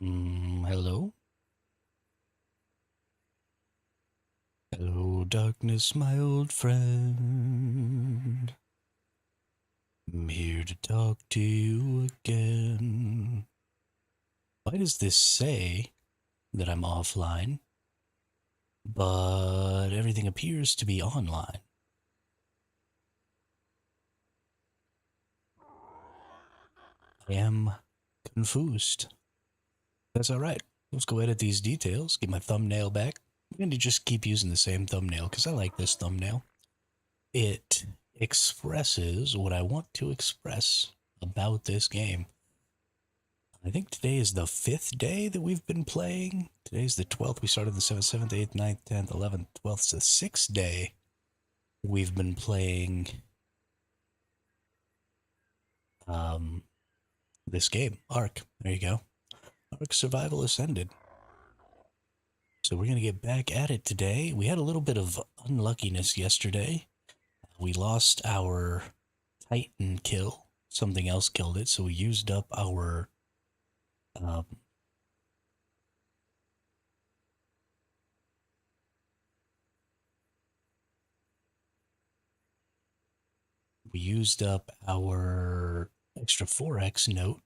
Hello? Hello, darkness, my old friend. I'm here to talk to you again. Why does this say that I'm offline, but everything appears to be online? I am confused. That's alright. Let's go edit these details, get my thumbnail back. I'm going to just keep using the same thumbnail because I like this thumbnail. It expresses what I want to express about this game. I think today is the 5th day that we've been playing. Today's the 12th. We started the 7th, 7th, 8th, 9th, 10th, 11th, 12th. It's the 6th day we've been playing this game, ARK. There you go. ARK Survival Ascended. So we're going to get back at it today. We had a little bit of unluckiness yesterday. We lost our Titan kill. Something else killed it, so we used up our extra 4x note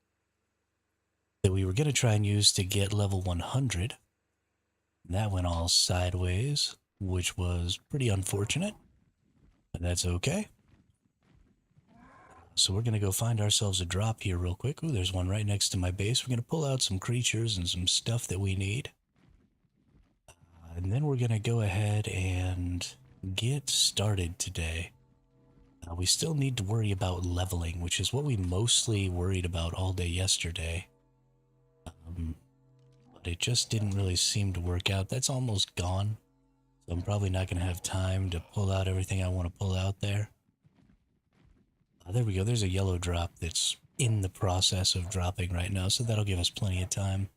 that we were going to try and use to get level 100. That went all sideways, which was pretty unfortunate, but that's okay. So we're going to go find ourselves a drop here real quick. Ooh, there's one right next to my base. We're going to pull out some creatures and some stuff that we need. And then we're going to go ahead and get started today. We still need to worry about leveling, which is what we mostly worried about all day yesterday. But it just didn't really seem to work out. That's almost gone. So I'm probably not going to have time to pull out everything I want to pull out there. There we go. There's a yellow drop that's in the process of dropping right now, so that'll give us plenty of time.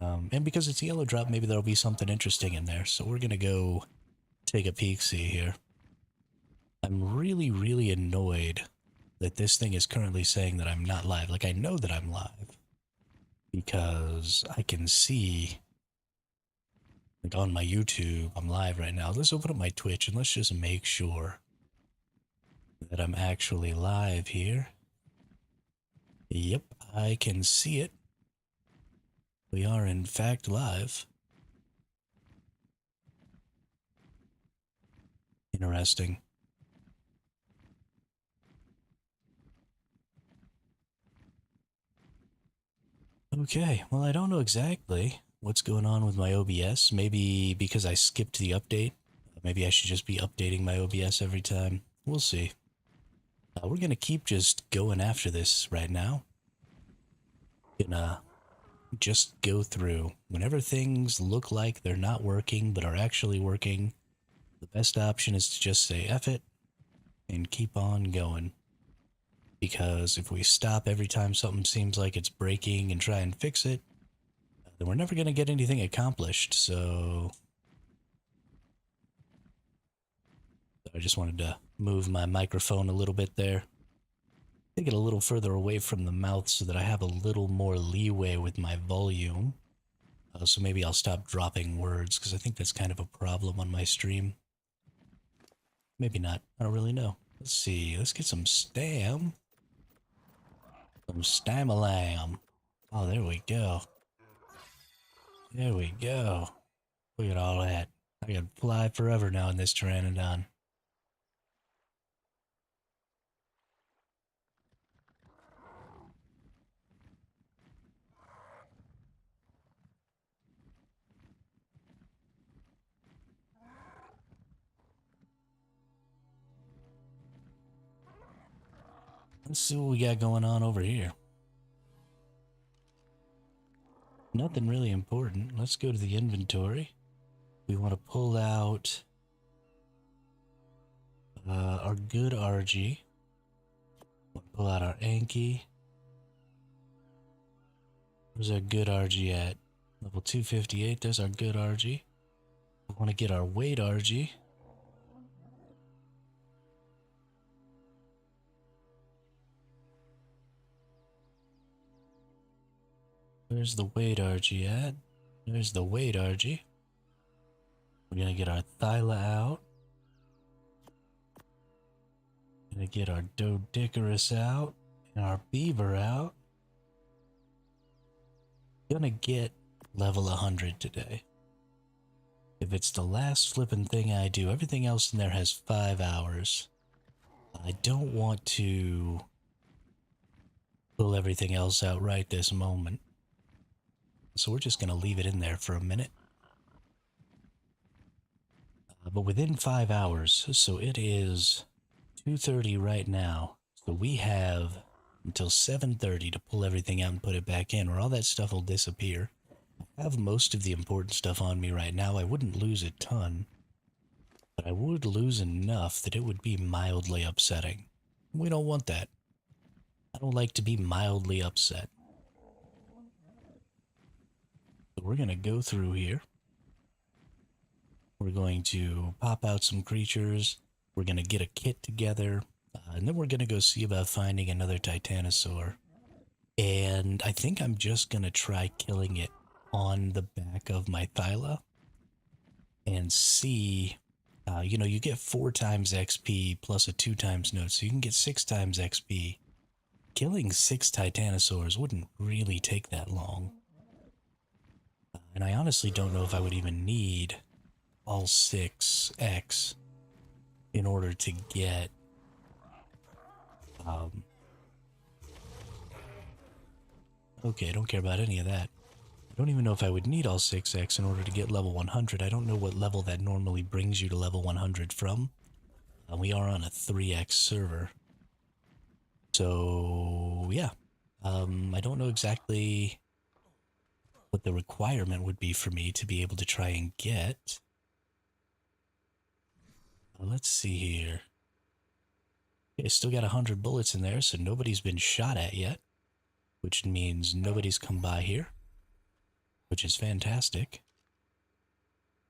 And because it's a yellow drop, maybe there'll be something interesting in there. So we're going to go take a peek-see here. I'm really, really annoyed that this thing is currently saying that I'm not live. Like, I know that I'm live because I can see, like, on my YouTube, I'm live right now. Let's open up my Twitch and let's just make sure that I'm actually live here. Yep, I can see it. We are in fact live. Interesting. Okay, well, I don't know exactly what's going on with my OBS. Maybe because I skipped the update. Maybe I should just be updating my OBS every time. We'll see. We're gonna keep just going after this right now. Gonna just go through. Whenever things look like they're not working but are actually working, the best option is to just say F it and keep on going. Because if we stop every time something seems like it's breaking and try and fix it, then we're never going to get anything accomplished. So I just wanted to move my microphone a little bit there. Take it a little further away from the mouth so that I have a little more leeway with my volume. So maybe I'll stop dropping words because I think that's kind of a problem on my stream. Maybe not. I don't really know. Let's see. Let's get some stam. Some stam-a-lam. Oh, there we go. There we go. Look at all that. I can fly forever now in this Pteranodon. Let's see what we got going on over here. Nothing really important. Let's go to the inventory. We want to pull out our good RG. We'll pull out our Anki. Where's our good RG at? Level 258, there's our good RG. We want to get our weight RG. Where's the weight RG at? There's the weight RG. We're gonna get our Thyla out. Gonna get our Doedicurus out. And our Beaver out. Gonna get level 100 today. If it's the last flippin' thing I do, everything else in there has 5 hours. I don't want to pull everything else out right this moment. So we're just gonna leave it in there for a minute. But within 5 hours, so it is 2:30 right now. So we have until 7:30 to pull everything out and put it back in, or all that stuff will disappear. I have most of the important stuff on me right now. I wouldn't lose a ton, but I would lose enough that it would be mildly upsetting. We don't want that. I don't like to be mildly upset. So we're going to go through here. We're going to pop out some creatures. We're going to get a kit together. And then we're going to go see about finding another Titanosaur. And I think I'm just going to try killing it on the back of my Thyla. And see, you know, you get 4 times XP plus a 2 times note. So you can get 6 times XP. Killing 6 Titanosaurs wouldn't really take that long. And I honestly don't know if I would even need all 6x in order to get okay, I don't care about any of that. I don't even know if I would need all 6x in order to get level 100. I don't know what level that normally brings you to level 100 from. We are on a 3x server. So, yeah. I don't know exactly what the requirement would be for me to be able to try and get. Let's see here. Okay, still got 100 bullets in there, so nobody's been shot at yet, which means nobody's come by here, which is fantastic.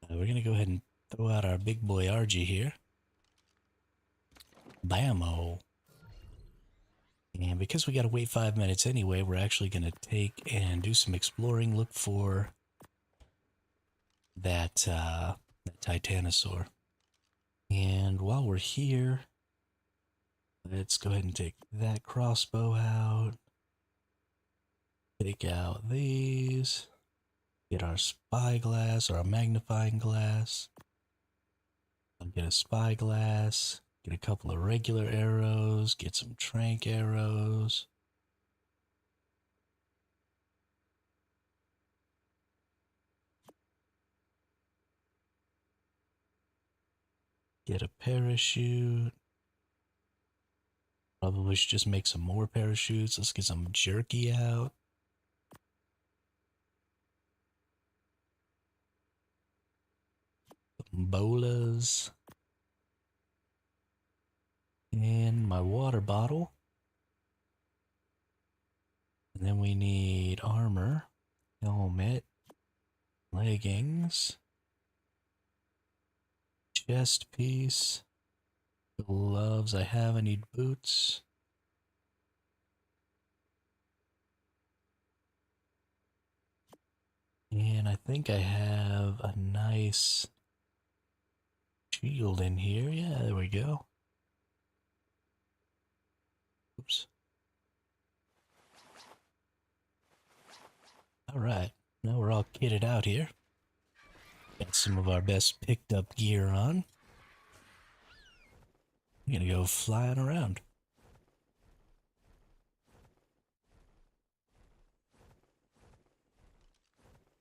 We're going to go ahead and throw out our big boy RG here. Bammo. And because we got to wait 5 minutes anyway, we're actually going to take and do some exploring, look for that Titanosaur. And while we're here, let's go ahead and take that crossbow out. Take out these. Get our spyglass or our magnifying glass. I'll get a spyglass. Get a couple of regular arrows. Get some trank arrows. Get a parachute. Probably should just make some more parachutes. Let's get some jerky out. Some bolas. And my water bottle. And then we need armor, helmet, leggings, chest piece, gloves. I need boots. And I think I have a nice shield in here. Yeah, there we go. Oops. Alright, now we're all kitted out here. Got some of our best picked up gear on. We're gonna go flying around.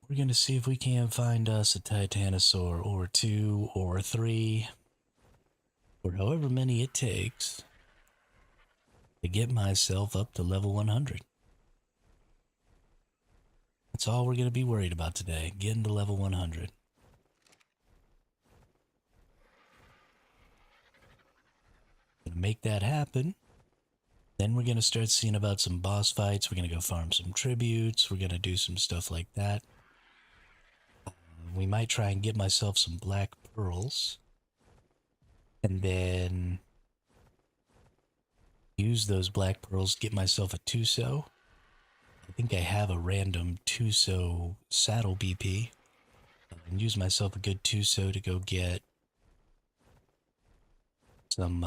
We're gonna see if we can find us a Titanosaur or 2 or 3 or however many it takes to get myself up to level 100. That's all we're going to be worried about today, getting to level 100. Gonna make that happen. Then we're going to start seeing about some boss fights. We're going to go farm some tributes. We're going to do some stuff like that. We might try and get myself some black pearls. And then use those black pearls to get myself a Tuso. think I have a random Tuso saddle BP. And use myself a good Tuso to go get some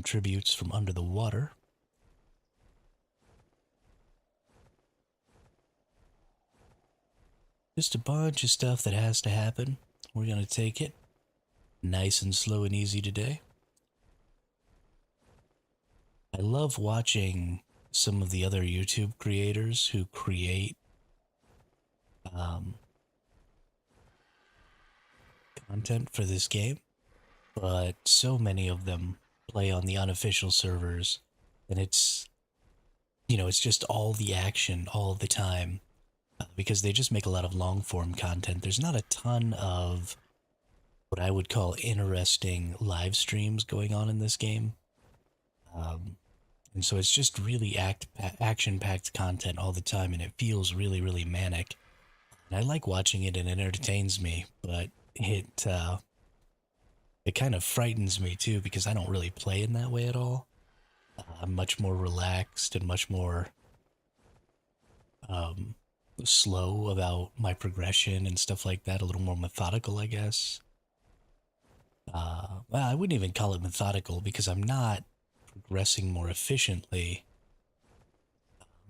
tributes from under the water. Just a bunch of stuff that has to happen. We're gonna take it nice and slow and easy today. I love watching some of the other YouTube creators who create content for this game, but so many of them play on the unofficial servers, and it's, it's just all the action all the time, because they just make a lot of long form content. There's not a ton of what I would call interesting live streams going on in this game. And so it's just really action-packed content all the time, and it feels really, really manic. And I like watching it, and it entertains me, but it kind of frightens me too, because I don't really play in that way at all. I'm much more relaxed and much more slow about my progression and stuff like that, a little more methodical, I guess. Well, I wouldn't even call it methodical, because I'm not progressing more efficiently.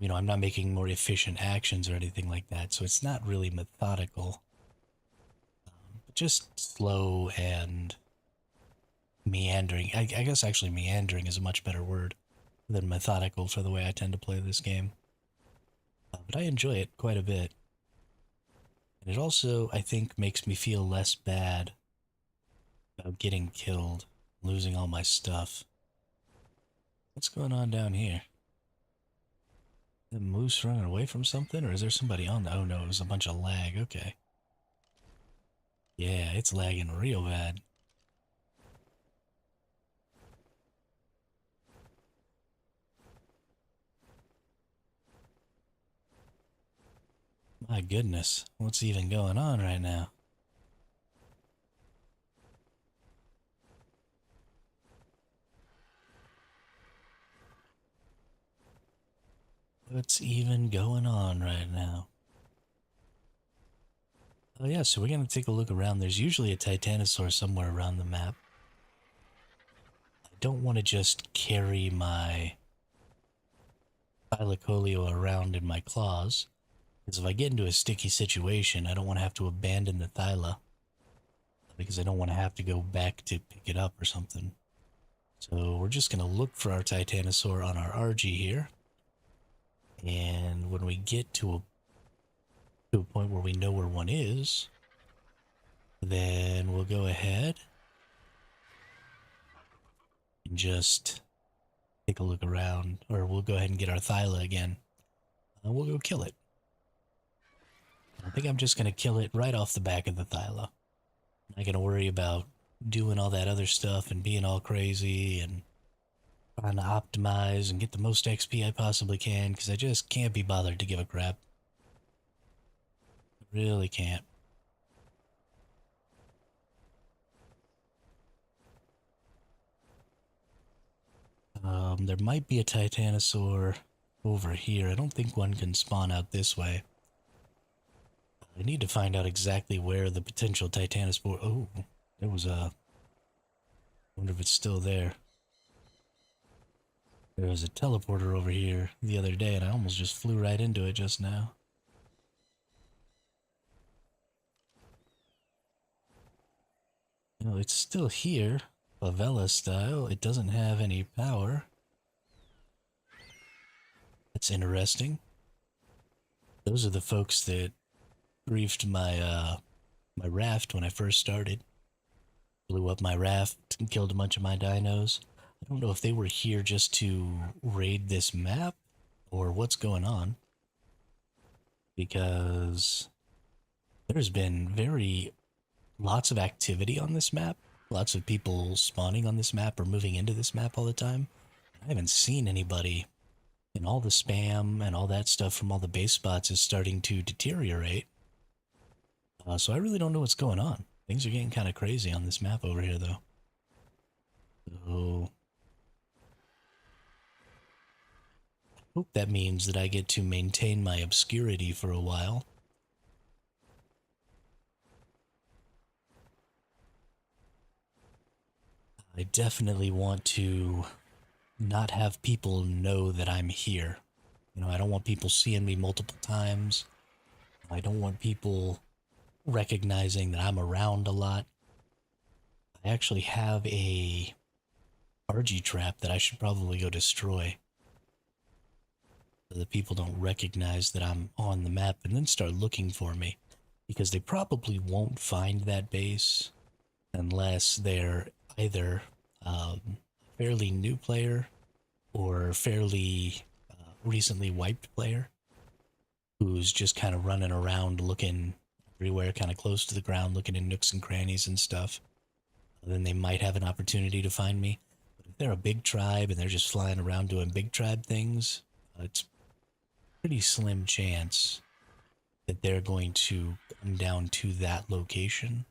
I'm not making more efficient actions or anything like that, so it's not really methodical. But just slow and meandering. I guess actually meandering is a much better word than methodical for the way I tend to play this game. But I enjoy it quite a bit. And it also, I think, makes me feel less bad about getting killed, losing all my stuff. What's going on down here? The moose running away from something, or is there somebody on the... Oh no, it was a bunch of lag, okay. Yeah, it's lagging real bad. My goodness, what's even going on right now? What's even going on right now? Oh yeah, so we're going to take a look around. There's usually a Titanosaur somewhere around the map. I don't want to just carry my Thylacoleo around in my claws, because if I get into a sticky situation, I don't want to have to abandon the Thyla, because I don't want to have to go back to pick it up or something. So we're just going to look for our Titanosaur on our RG here. And when we get to a point where we know where one is, then we'll go ahead and just take a look around, or we'll go ahead and get our Thyla again. And we'll go kill it. I think I'm just going to kill it right off the back of the Thyla. I'm not going to worry about doing all that other stuff and being all crazy and trying to optimize and get the most XP I possibly can, because I just can't be bothered to give a crap. I really can't. There might be a Titanosaur over here. I don't think one can spawn out this way. I need to find out exactly where the potential Titanosaur... Oh, there was a... I wonder if it's still there. There was a teleporter over here the other day, and I almost just flew right into it just now. It's still here, favela style. It doesn't have any power. That's interesting. Those are the folks that griefed my my raft when I first started. Blew up my raft and killed a bunch of my dinos. I don't know if they were here just to raid this map or what's going on, because there's been lots of activity on this map. Lots of people spawning on this map or moving into this map all the time. I haven't seen anybody, and all the spam and all that stuff from all the base spots is starting to deteriorate. So I really don't know what's going on. Things are getting kind of crazy on this map over here, though. So Hope that means that I get to maintain my obscurity for a while. I definitely want to not have people know that I'm here. You know, I don't want people seeing me multiple times. I don't want people recognizing that I'm around a lot. I actually have a RG trap that I should probably go destroy so that people don't recognize that I'm on the map and then start looking for me. Because they probably won't find that base unless they're either fairly new player or fairly recently wiped player who's just kind of running around looking everywhere, kind of close to the ground, looking in nooks and crannies and stuff. Then they might have an opportunity to find me. But if they're a big tribe and they're just flying around doing big tribe things, it's pretty slim chance that they're going to come down to that location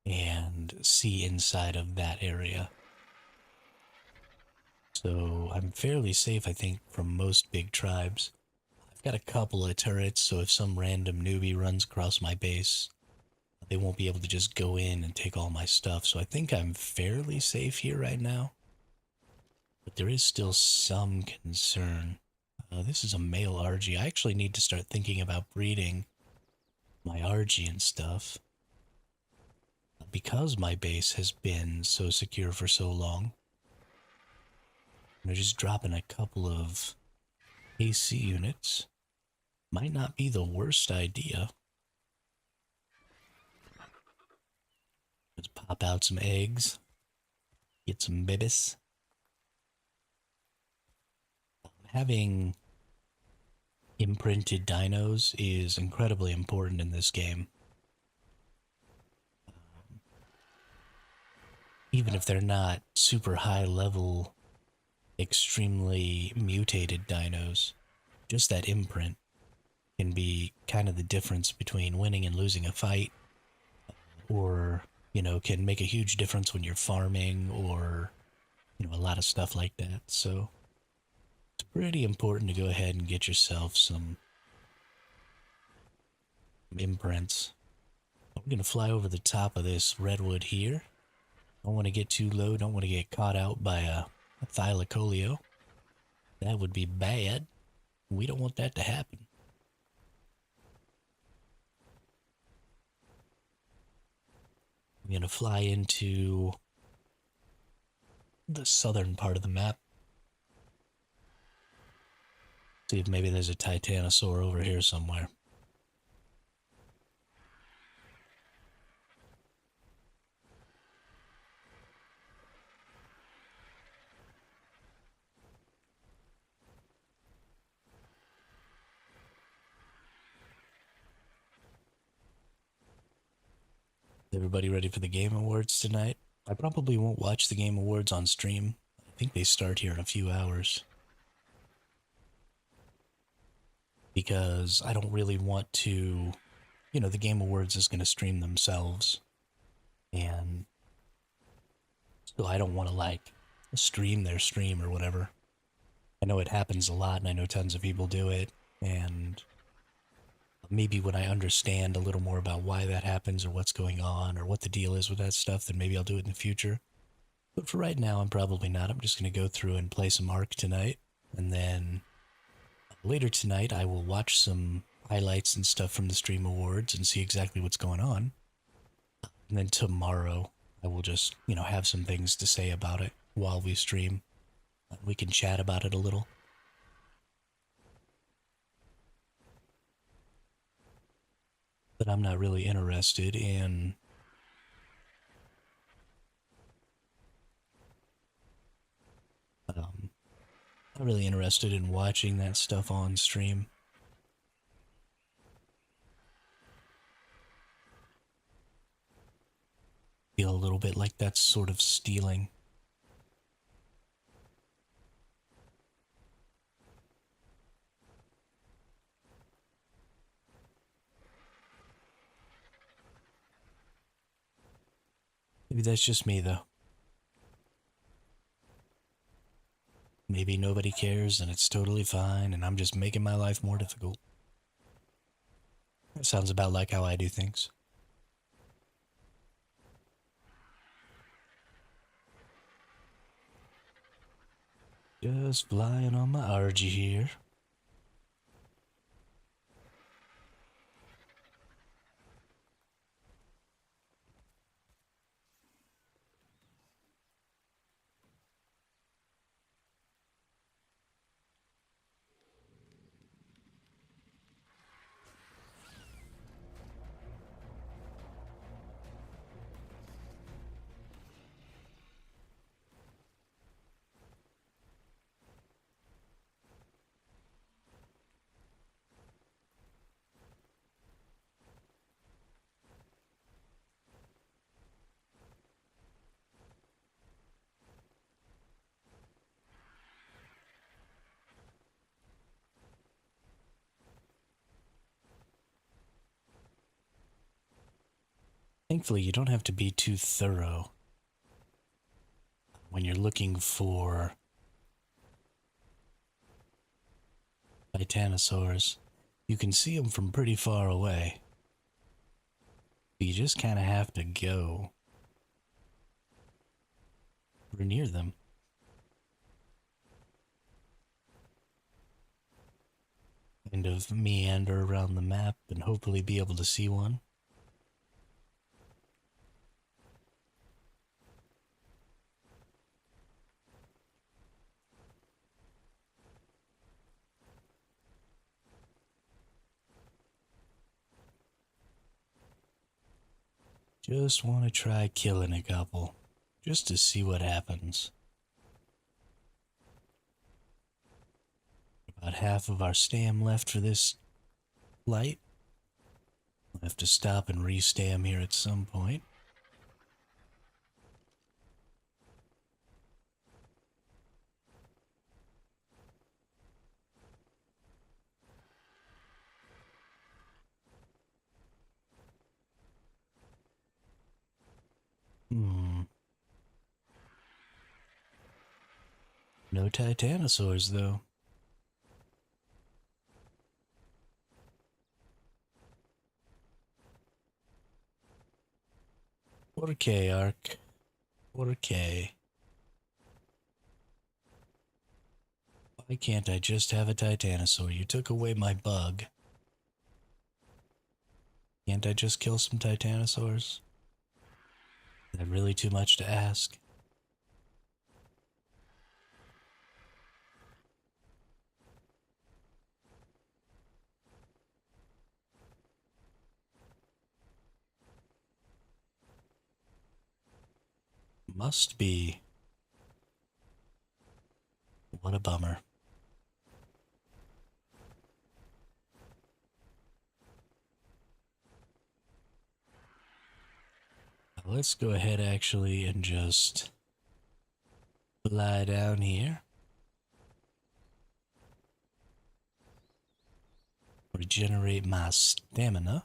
and see inside of that area. So I'm fairly safe, I think, from most big tribes. I've got a couple of turrets, so if some random newbie runs across my base, they won't be able to just go in and take all my stuff. So I think I'm fairly safe here right now. But there is still some concern. This is a male RG. I actually need to start thinking about breeding my RG and stuff. Because my base has been so secure for so long, just dropping a couple of AC units might not be the worst idea. Let's pop out some eggs, get some babies. Having imprinted dinos is incredibly important in this game. Even if they're not super high level, extremely mutated dinos, just that imprint can be kind of the difference between winning and losing a fight, or, can make a huge difference when you're farming, or, a lot of stuff like that. So it's pretty important to go ahead and get yourself some imprints. I'm going to fly over the top of this redwood here. Don't want to get too low, don't want to get caught out by a thylacoleo. That would be bad. We don't want that to happen. I'm going to fly into the southern part of the map. See if maybe there's a titanosaur over here somewhere. Everybody ready for the Game Awards tonight? I probably won't watch the Game Awards on stream. I think they start here in a few hours. Because I don't really want to, the Game Awards is going to stream themselves. And so I don't want to, stream their stream or whatever. I know it happens a lot, and I know tons of people do it. And maybe when I understand a little more about why that happens or what's going on or what the deal is with that stuff, then maybe I'll do it in the future. But for right now, I'm probably not. I'm just going to go through and play some ARK tonight. And then later tonight, I will watch some highlights and stuff from the Stream Awards and see exactly what's going on. And then tomorrow, I will just, have some things to say about it while we stream. We can chat about it a little. But I'm not really interested in not really interested in watching that stuff on stream. Feel a little bit like that's sort of stealing. Maybe that's just me, though. Maybe nobody cares and it's totally fine and I'm just making my life more difficult. That sounds about like how I do things. Just flying on my RG here. Thankfully, you don't have to be too thorough when you're looking for titanosaurs. You can see them from pretty far away. You just kind of have to go near them. Kind of meander around the map and hopefully be able to see one. Just want to try killing a couple, just to see what happens. About half of our stam left for this flight. We'll have to stop and re-stam here at some point. No titanosaurs, though. What a K, ARK. What a K. Why can't I just have a titanosaur? You took away my bug. Can't I just kill some titanosaurs? Is that really too much to ask? Must be. What a bummer. Let's go ahead actually and just fly down here. Regenerate my stamina.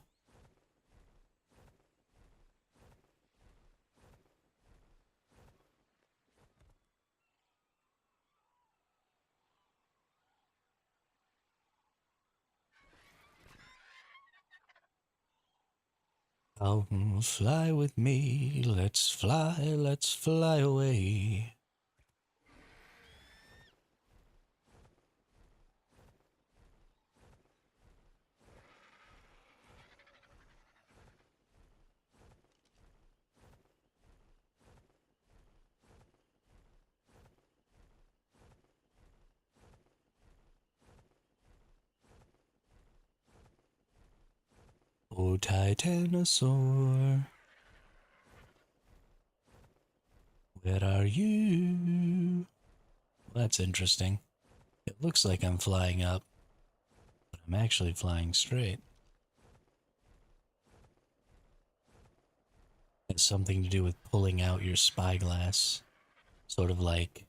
Oh, fly with me, let's fly away. Oh, Titanosaur, where are you? That's interesting. It looks like I'm flying up, but I'm actually flying straight. It's something to do with pulling out your spyglass. Sort of like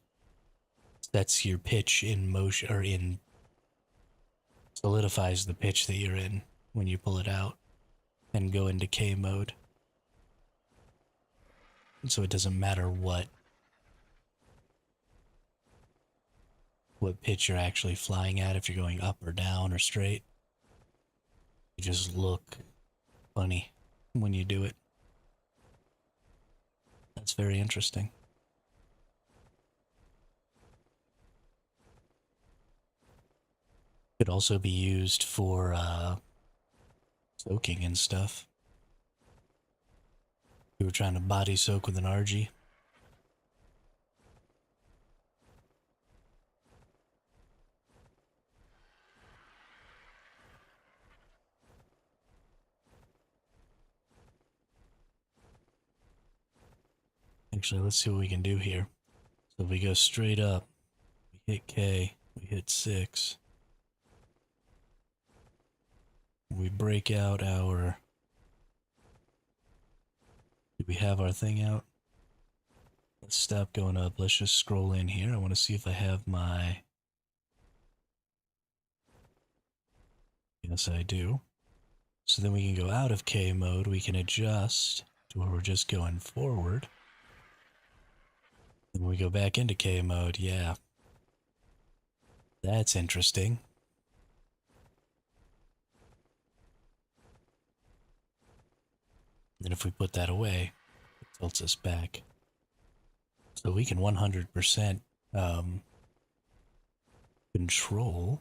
sets your pitch in motion, or in solidifies the pitch that you're in when you pull it out and go into K mode. And so it doesn't matter what what pitch you're actually flying at, if you're going up or down or straight. You just look funny when you do it. That's very interesting. Could also be used for soaking and stuff. We were trying to body soak with an RG. Actually, let's see what we can do here. So if we go straight up, we hit K, we hit 6. We break out our... Do we have our thing out? Let's stop going up. Let's just scroll in here. I want to see if I have my... Yes, I do. So then we can go out of K mode. We can adjust to where we're just going forward. Then we go back into K mode. Yeah. That's interesting. Then if we put that away, it tilts us back. So we can 100% control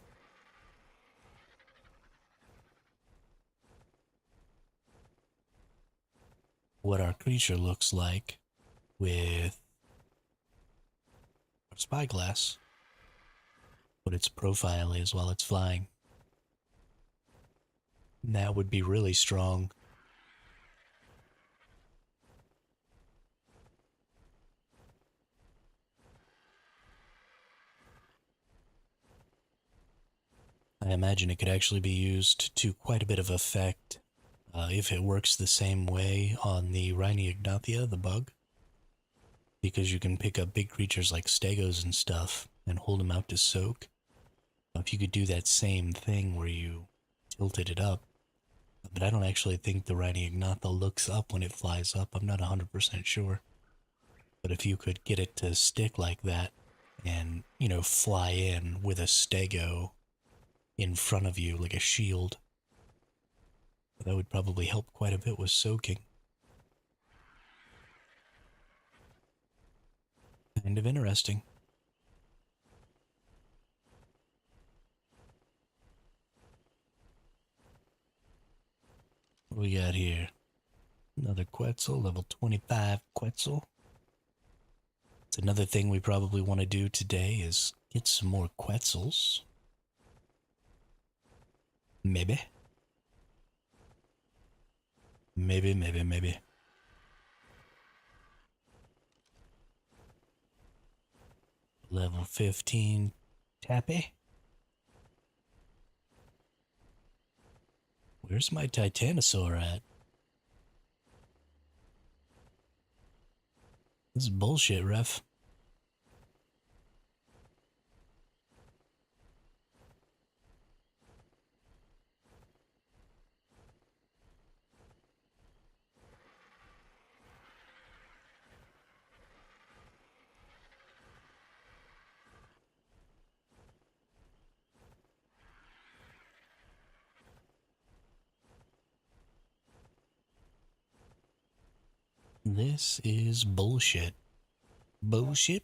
what our creature looks like with our spyglass, what its profile is while it's flying. And that would be really strong. I imagine it could actually be used to quite a bit of effect if it works the same way on the Rhyniignathia, the bug. Because you can pick up big creatures like stegos and stuff and hold them out to soak. If you could do that same thing where you tilted it up. But I don't actually think the Rhyniignathia looks up when it flies up. I'm not 100% sure. But if you could get it to stick like that and, you know, fly in with a stego in front of you like a shield, that would probably help quite a bit with soaking. Kind of interesting. What we got here? Another Quetzal, level 25 Quetzal. It's another thing we probably want to do today is get some more Quetzals. Maybe. Maybe. Level 15 Tappy. Where's my Titanosaur at? This is bullshit, ref. This is bullshit. Bullshit.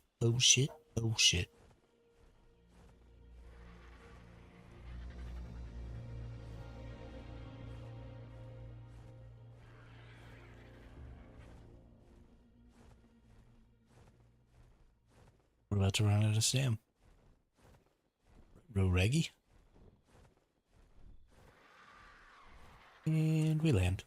We're about to run out of stam. Roregi. And we land.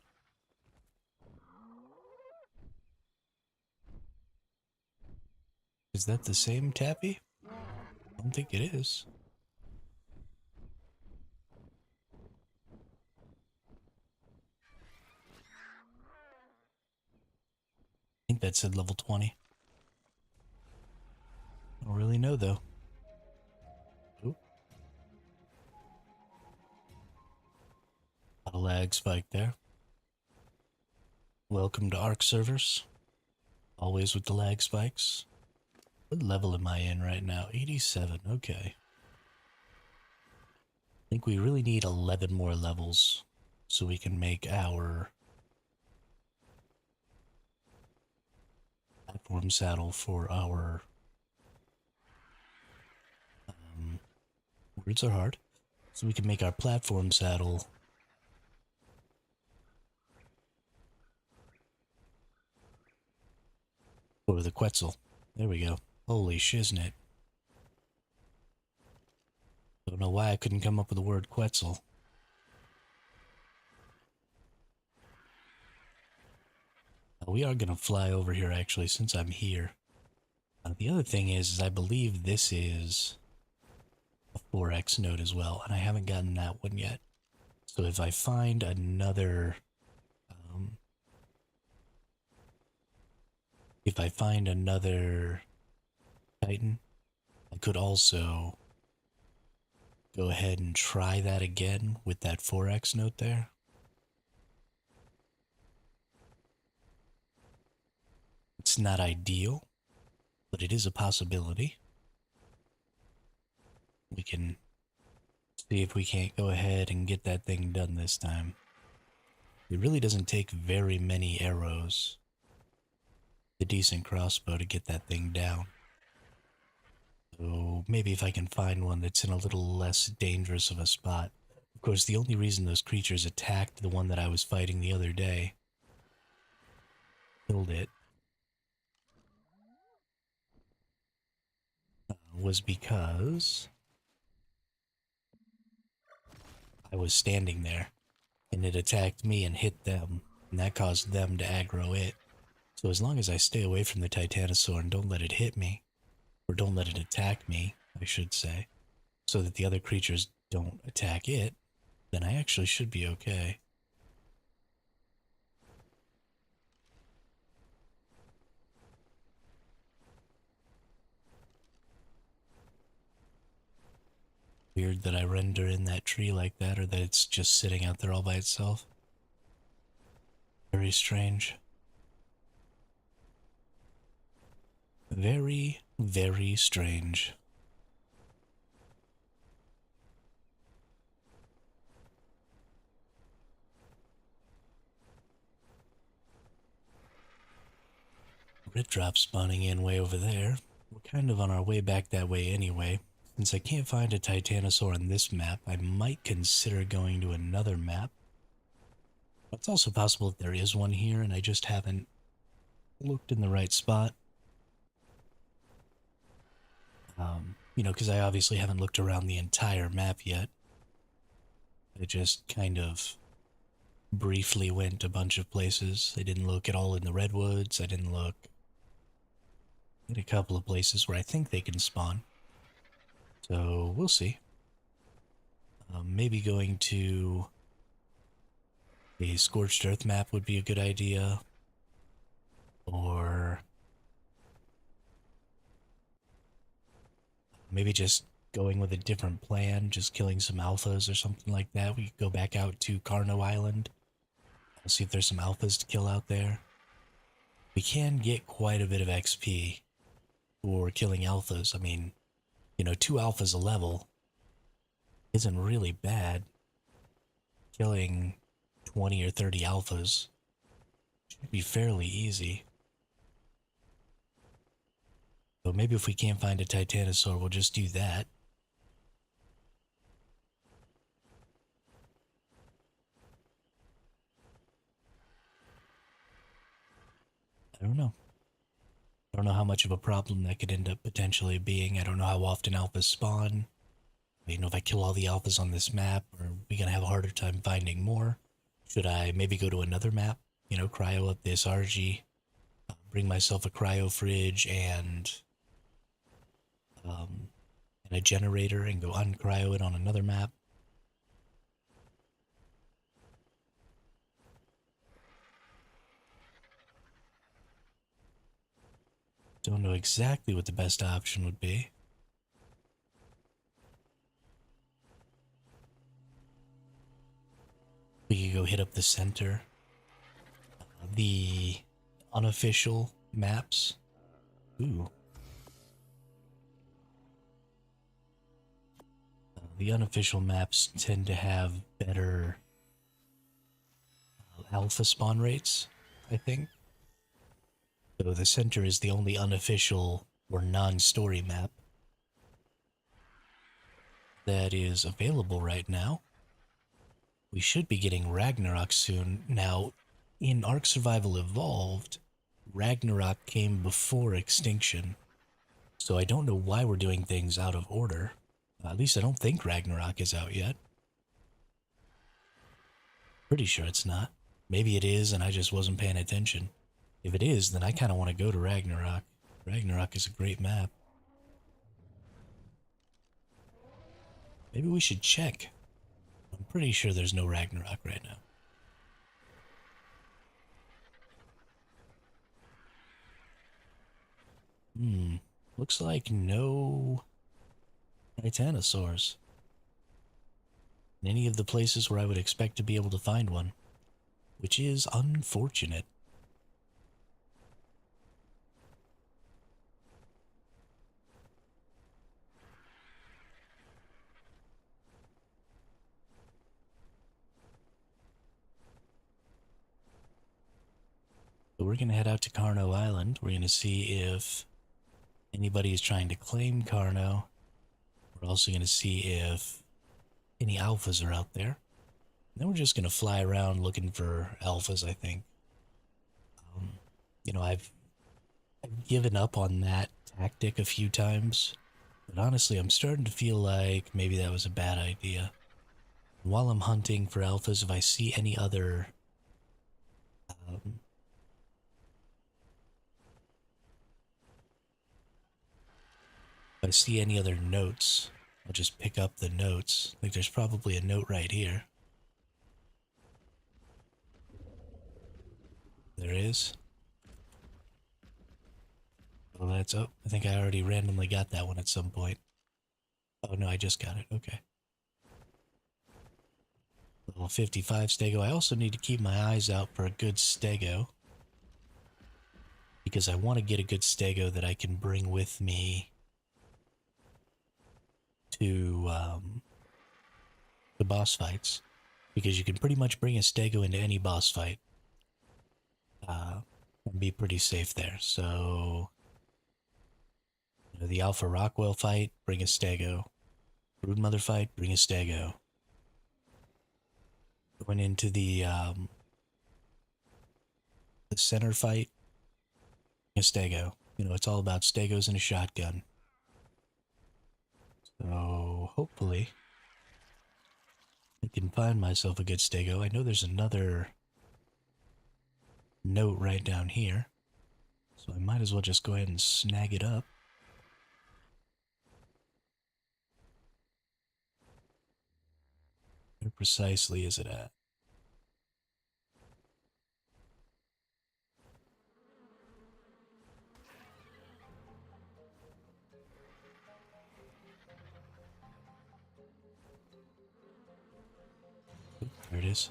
Is that the same Tappy? I don't think it is. I think that said level 20. I don't really know though. Oop. Lot of lag spike there. Welcome to ARK servers. Always with the lag spikes. What level am I in right now? 87, okay. think we really need 11 more levels so we can make our platform saddle for our words are hard. So we can make our platform saddle for the Quetzal. There we go. Holy shiznit. Don't know why I couldn't come up with the word Quetzal. We are going to fly over here, actually, since I'm here. The other thing is I believe this is a 4X node as well, and I haven't gotten that one yet. So if I find another... if I find another Titan, I could also go ahead and try that again with that 4X note there. It's not ideal, but it is a possibility. We can see if we can't go ahead and get that thing done this time. It really doesn't take very many arrows, the decent crossbow, to get that thing down. So maybe if I can find one that's in a little less dangerous of a spot. Of course, the only reason those creatures attacked the one that I was fighting the other day, killed it, was because I was standing there and it attacked me and hit them, and that caused them to aggro it. So as long as I stay away from the Titanosaur and don't let it hit me, or don't let it attack me, I should say, so that the other creatures don't attack it, then I actually should be okay. Weird that I render in that tree like that, or that it's just sitting out there all by itself. Very strange. Very, very strange. Grit drop spawning in way over there. We're kind of on our way back that way anyway. Since I can't find a Titanosaur on this map, I might consider going to another map. It's also possible that there is one here and I just haven't looked in the right spot. You know, because I obviously haven't looked around the entire map yet. I just kind of briefly went a bunch of places. I didn't look at all in the redwoods. I didn't look in a couple of places where I think they can spawn. So we'll see. Maybe going to a Scorched Earth map would be a good idea. Or maybe just going with a different plan, just killing some alphas or something like that. We could go back out to Carno Island. See if there's some alphas to kill out there. We can get quite a bit of XP for killing alphas. I mean, you know, 2 alphas a level isn't really bad. Killing 20 or 30 alphas should be fairly easy. So maybe if we can't find a Titanosaur, we'll just do that. I don't know. I don't know how much of a problem that could end up potentially being. I don't know how often alphas spawn. You know, if I kill all the alphas on this map, are we gonna have a harder time finding more? Should I maybe go to another map? You know, cryo up this RG, bring myself a cryo fridge and a generator and go uncryo it on another map. Don't know exactly what the best option would be. We could go hit up the center. The unofficial maps. Ooh. The unofficial maps tend to have better alpha spawn rates, I think. So the center is the only unofficial or non-story map that is available right now. We should be getting Ragnarok soon. Now, in ARK Survival Evolved, Ragnarok came before Extinction. So I don't know why we're doing things out of order. At least I don't think Ragnarok is out yet. Pretty sure it's not. Maybe it is and I just wasn't paying attention. If it is, then I kind of want to go to Ragnarok. Ragnarok is a great map. Maybe we should check. I'm pretty sure there's no Ragnarok right now. Looks like no Titanosaurs in any of the places where I would expect to be able to find one, which is unfortunate. So we're going to head out to Carno Island. We're going to see if anybody is trying to claim Carno. We're also going to see if any alphas are out there. And then we're just going to fly around looking for alphas, I think. I've given up on that tactic a few times. But honestly, I'm starting to feel like maybe that was a bad idea. And while I'm hunting for alphas, if I see any other notes, I'll just pick up the notes. Like there's probably a note right here. There is. Oh, that's up. I think I already randomly got that one at some point. Oh no, I just got it. Okay. Level 55 stego. I also need to keep my eyes out for a good stego, because I want to get a good stego that I can bring with me to the boss fights, because you can pretty much bring a stego into any boss fight and be pretty safe there. So the Alpha Rockwell fight, bring a stego. Broodmother fight, bring a stego. Going into the center fight, bring a stego. It's all about stegos and a shotgun. So hopefully I can find myself a good stego. I know there's another note right down here, so I might as well just go ahead and snag it up. Where precisely is it at? There it is.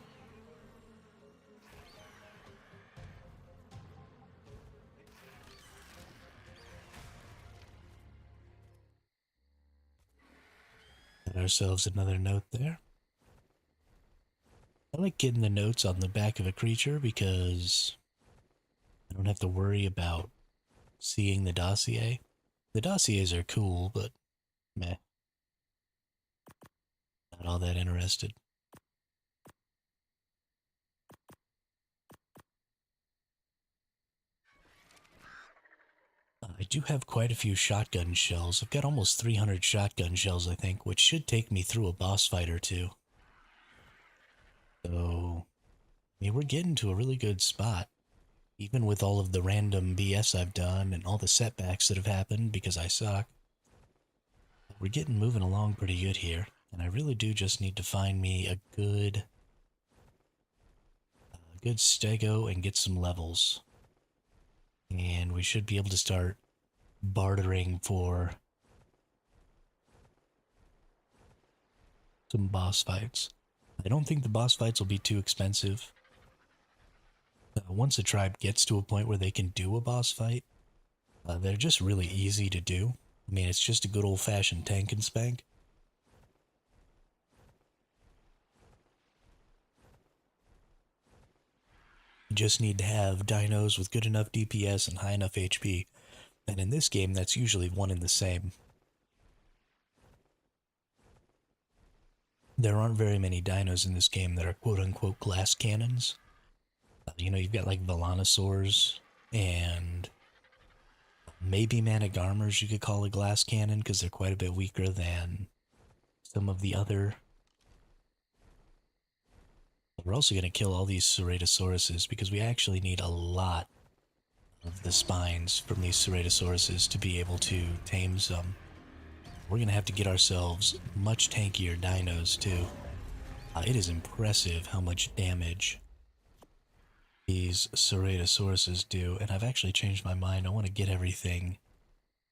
Got ourselves another note there. I like getting the notes on the back of a creature because I don't have to worry about seeing the dossier. The dossiers are cool, but meh. Not all that interested. I do have quite a few shotgun shells. I've got almost 300 shotgun shells, I think, which should take me through a boss fight or two. So, I mean, we're getting to a really good spot. Even with all of the random BS I've done and all the setbacks that have happened because I suck. We're getting moving along pretty good here. And I really do just need to find me a good stego and get some levels. And we should be able to start bartering for some boss fights. I don't think the boss fights will be too expensive. Once a tribe gets to a point where they can do a boss fight, they're just really easy to do. I mean, it's just a good old-fashioned tank and spank. You just need to have dinos with good enough DPS and high enough HP. And in this game, that's usually one and the same. There aren't very many dinos in this game that are quote-unquote glass cannons. You know, you've got like Velanosaurs and maybe Managarmers you could call a glass cannon because they're quite a bit weaker than some of the other. We're also going to kill all these Ceratosauruses because we actually need a lot of the spines from these Ceratosauruses to be able to tame some. We're going to have to get ourselves much tankier dinos too. It is impressive how much damage these Ceratosauruses do, and I've actually changed my mind. I want to get everything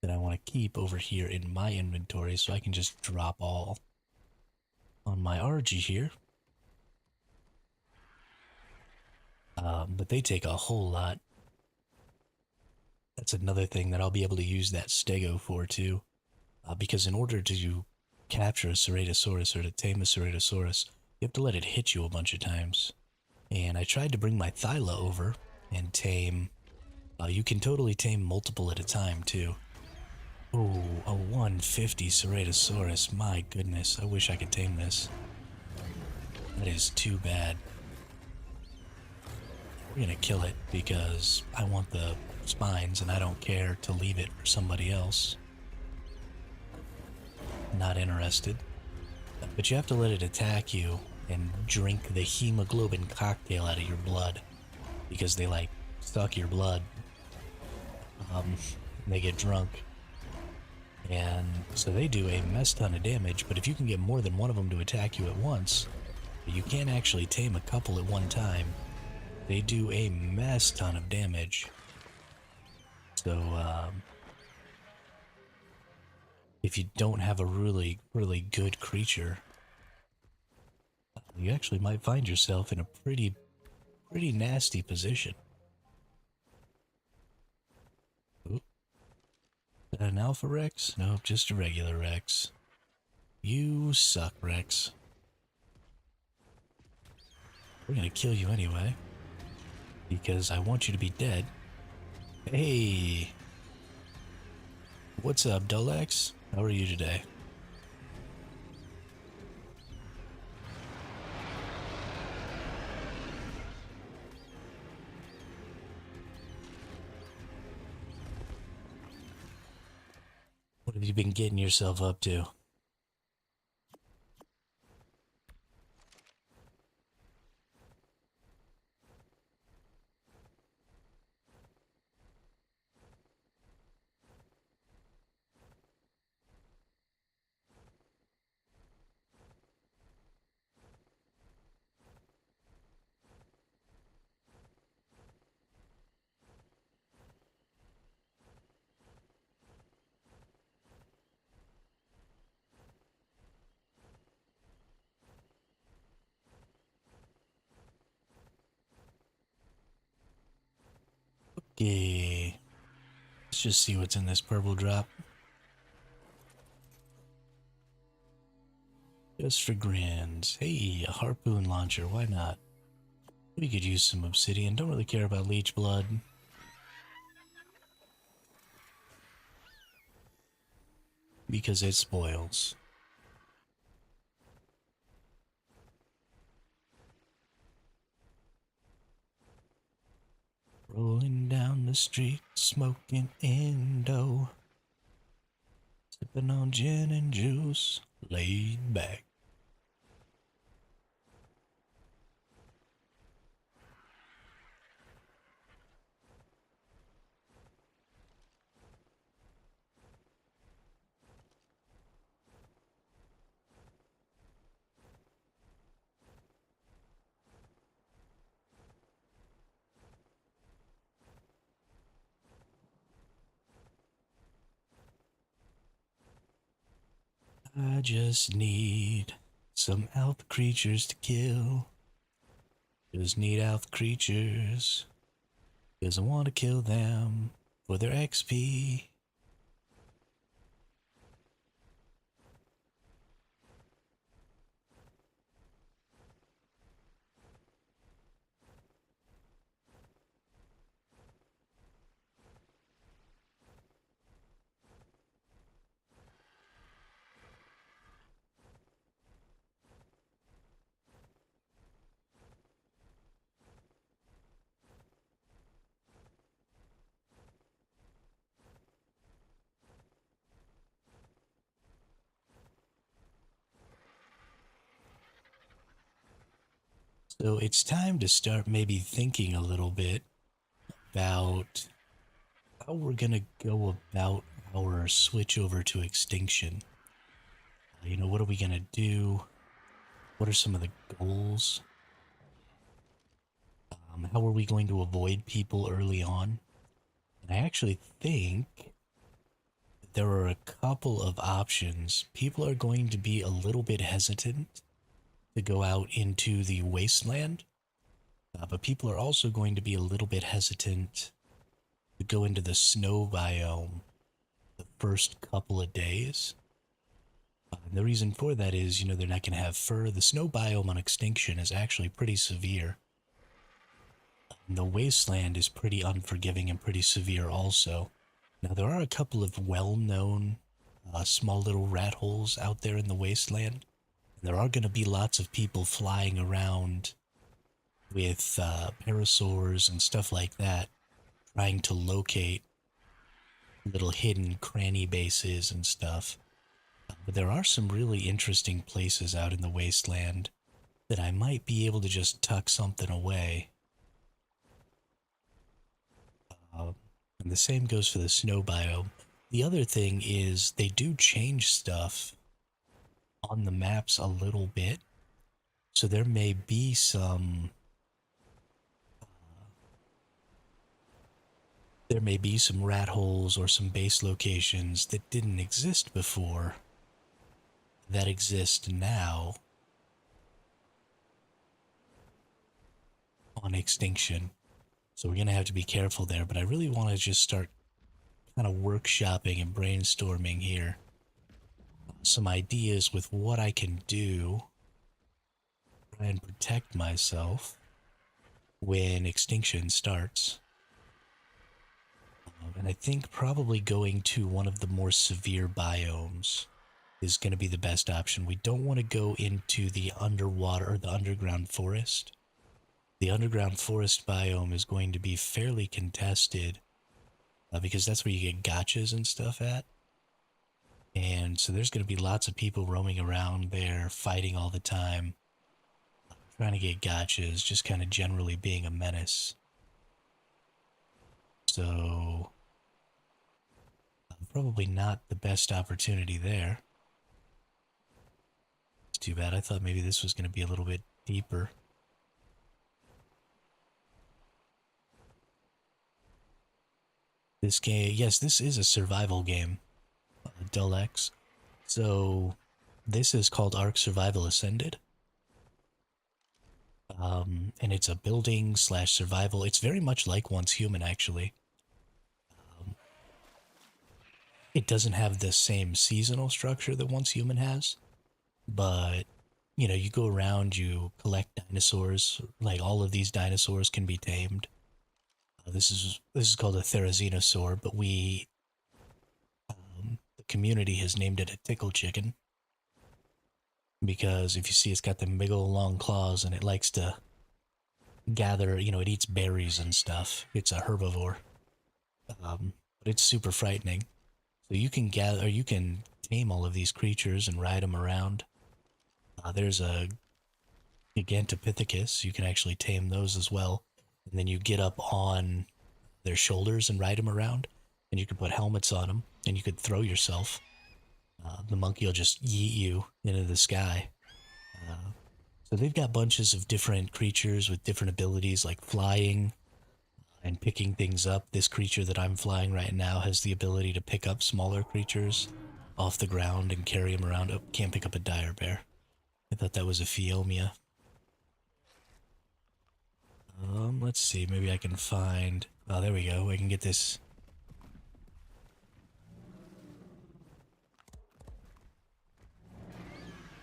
that I want to keep over here in my inventory so I can just drop all on my RG here. But they take a whole lot. That's another thing that I'll be able to use that stego for too. Because in order to capture a Ceratosaurus or to tame a Ceratosaurus, you have to let it hit you a bunch of times. And I tried to bring my Thyla over and tame. You can totally tame multiple at a time too. Oh, a 150 Ceratosaurus. My goodness, I wish I could tame this. That is too bad. We're gonna kill it because I want the spines and I don't care to leave it for somebody else. Not interested. But you have to let it attack you and drink the hemoglobin cocktail out of your blood because they like suck your blood. They get drunk. And so they do a mess ton of damage, but if you can get more than one of them to attack you at once, you can't actually tame a couple at one time. They do a mess ton of damage. So, if you don't have a really, really good creature, you actually might find yourself in a pretty nasty position. Ooh. Is that an Alpha Rex? Nope, just a regular Rex. You suck, Rex. We're gonna kill you anyway, because I want you to be dead. Hey! What's up, Dulex? How are you today? What have you been getting yourself up to? Okay. Let's just see what's in this purple drop. Just for grins. Hey, a harpoon launcher, why not? We could use some obsidian. Don't really care about leech blood. Because it spoils. Rolling down the street, smoking Indo. Sipping on gin and juice, laid back. I just need some elf creatures to kill. Just need elf creatures. Cause I want to kill them for their XP. So it's time to start maybe thinking a little bit about how we're going to go about our switch over to Extinction. What are we going to do? What are some of the goals? How are we going to avoid people early on? And I actually think there are a couple of options. People are going to be a little bit hesitant to go out into the wasteland, but people are also going to be a little bit hesitant to go into the snow biome the first couple of days. And the reason for that is, they're not going to have fur. The snow biome on Extinction is actually pretty severe. And the wasteland is pretty unforgiving and pretty severe also. Now, there are a couple of well-known small little rat holes out there in the wasteland. And there are going to be lots of people flying around with parasaurs and stuff like that, trying to locate little hidden cranny bases and stuff. But there are some really interesting places out in the wasteland that I might be able to just tuck something away. And the same goes for the snow biome. The other thing is they do change stuff on the maps a little bit. So there may be some rat holes or some base locations that didn't exist before that exist now on Extinction. So we're going to have to be careful there, but I really want to just start kind of workshopping and brainstorming here. Some ideas with what I can do to try and protect myself when Extinction starts. And I think probably going to one of the more severe biomes is going to be the best option. We don't want to go into the underwater or the underground forest. The underground forest biome is going to be fairly contested because that's where you get gotchas and stuff at. And so there's going to be lots of people roaming around there, fighting all the time, trying to get gotchas, just kind of generally being a menace. So probably not the best opportunity there. It's too bad. I thought maybe this was going to be a little bit deeper. This game, yes, this is a survival game, X. So this is called ARK Survival Ascended. And it's a building / survival. It's very much like Once Human, actually. It doesn't have the same seasonal structure that Once Human has, but you go around, you collect dinosaurs. Like all of these dinosaurs can be tamed. This is called a therizinosaur, but the community has named it a tickle chicken because if you see, it's got them big old long claws and it likes to gather. It eats berries and stuff. It's a herbivore, but it's super frightening. So you can tame all of these creatures and ride them around. There's a Gigantopithecus. You can actually tame those as well. And then you get up on their shoulders and ride them around. And you can put helmets on them. And you could throw yourself. The monkey will just yeet you into the sky. So they've got bunches of different creatures with different abilities like flying and picking things up. This creature that I'm flying right now has the ability to pick up smaller creatures off the ground and carry them around. Oh, can't pick up a dire bear. I thought that was a Phiomia. Let's see. Maybe I can find... Oh, there we go. I can get this...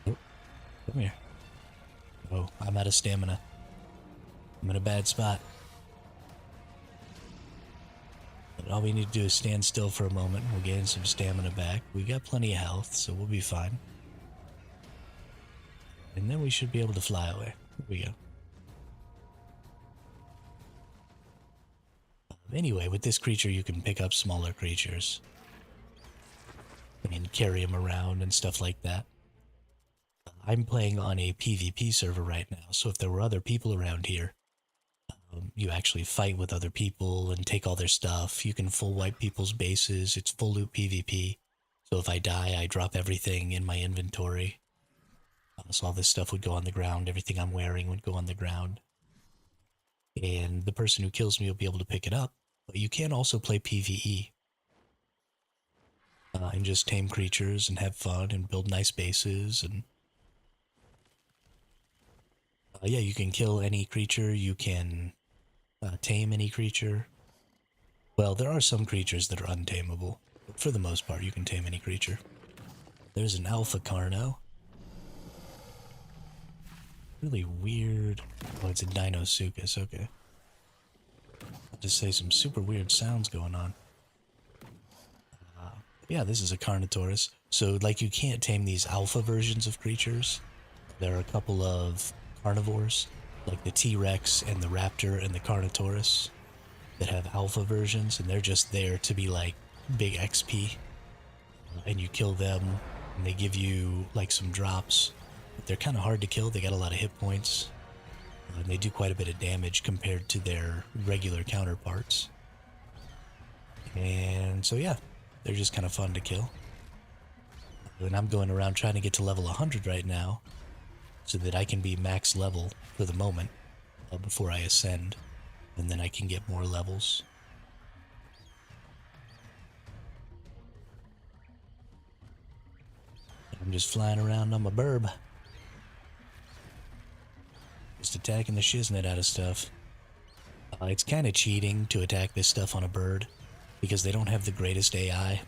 Oh, come here. Oh, I'm out of stamina. I'm in a bad spot. But all we need to do is stand still for a moment. We'll gain some stamina back. We got plenty of health, so we'll be fine. And then we should be able to fly away. Here we go. Anyway, with this creature, you can pick up smaller creatures and carry them around and stuff like that. I'm playing on a PvP server right now, so if there were other people around here, you actually fight with other people and take all their stuff. You can full wipe people's bases. It's full loot PvP. So if I die, I drop everything in my inventory. So all this stuff would go on the ground. Everything I'm wearing would go on the ground. And the person who kills me will be able to pick it up. But you can also play PvE. And just tame creatures and have fun and build nice bases. And yeah, you can kill any creature. You can tame any creature. Well, there are some creatures that are untamable, but for the most part, you can tame any creature. There's an alpha carno. Really weird. Oh, it's a Dinosuchus, okay. I'll just say some super weird sounds going on. Yeah, this is a Carnotaurus. So, like, you can't tame these alpha versions of creatures. There are a couple of carnivores, like the T-Rex and the Raptor and the Carnotaurus, that have alpha versions, and they're just there to be like big XP. And you kill them, and they give you like some drops. But they're kind of hard to kill. They got a lot of hit points, and they do quite a bit of damage compared to their regular counterparts. And so yeah, they're just kind of fun to kill. And I'm going around trying to get to level 100 right now, so that I can be max level for the moment before I ascend, and then I can get more levels. I'm just flying around on my burb. Just attacking the shiznit out of stuff. It's kind of cheating to attack this stuff on a bird, because they don't have the greatest AI.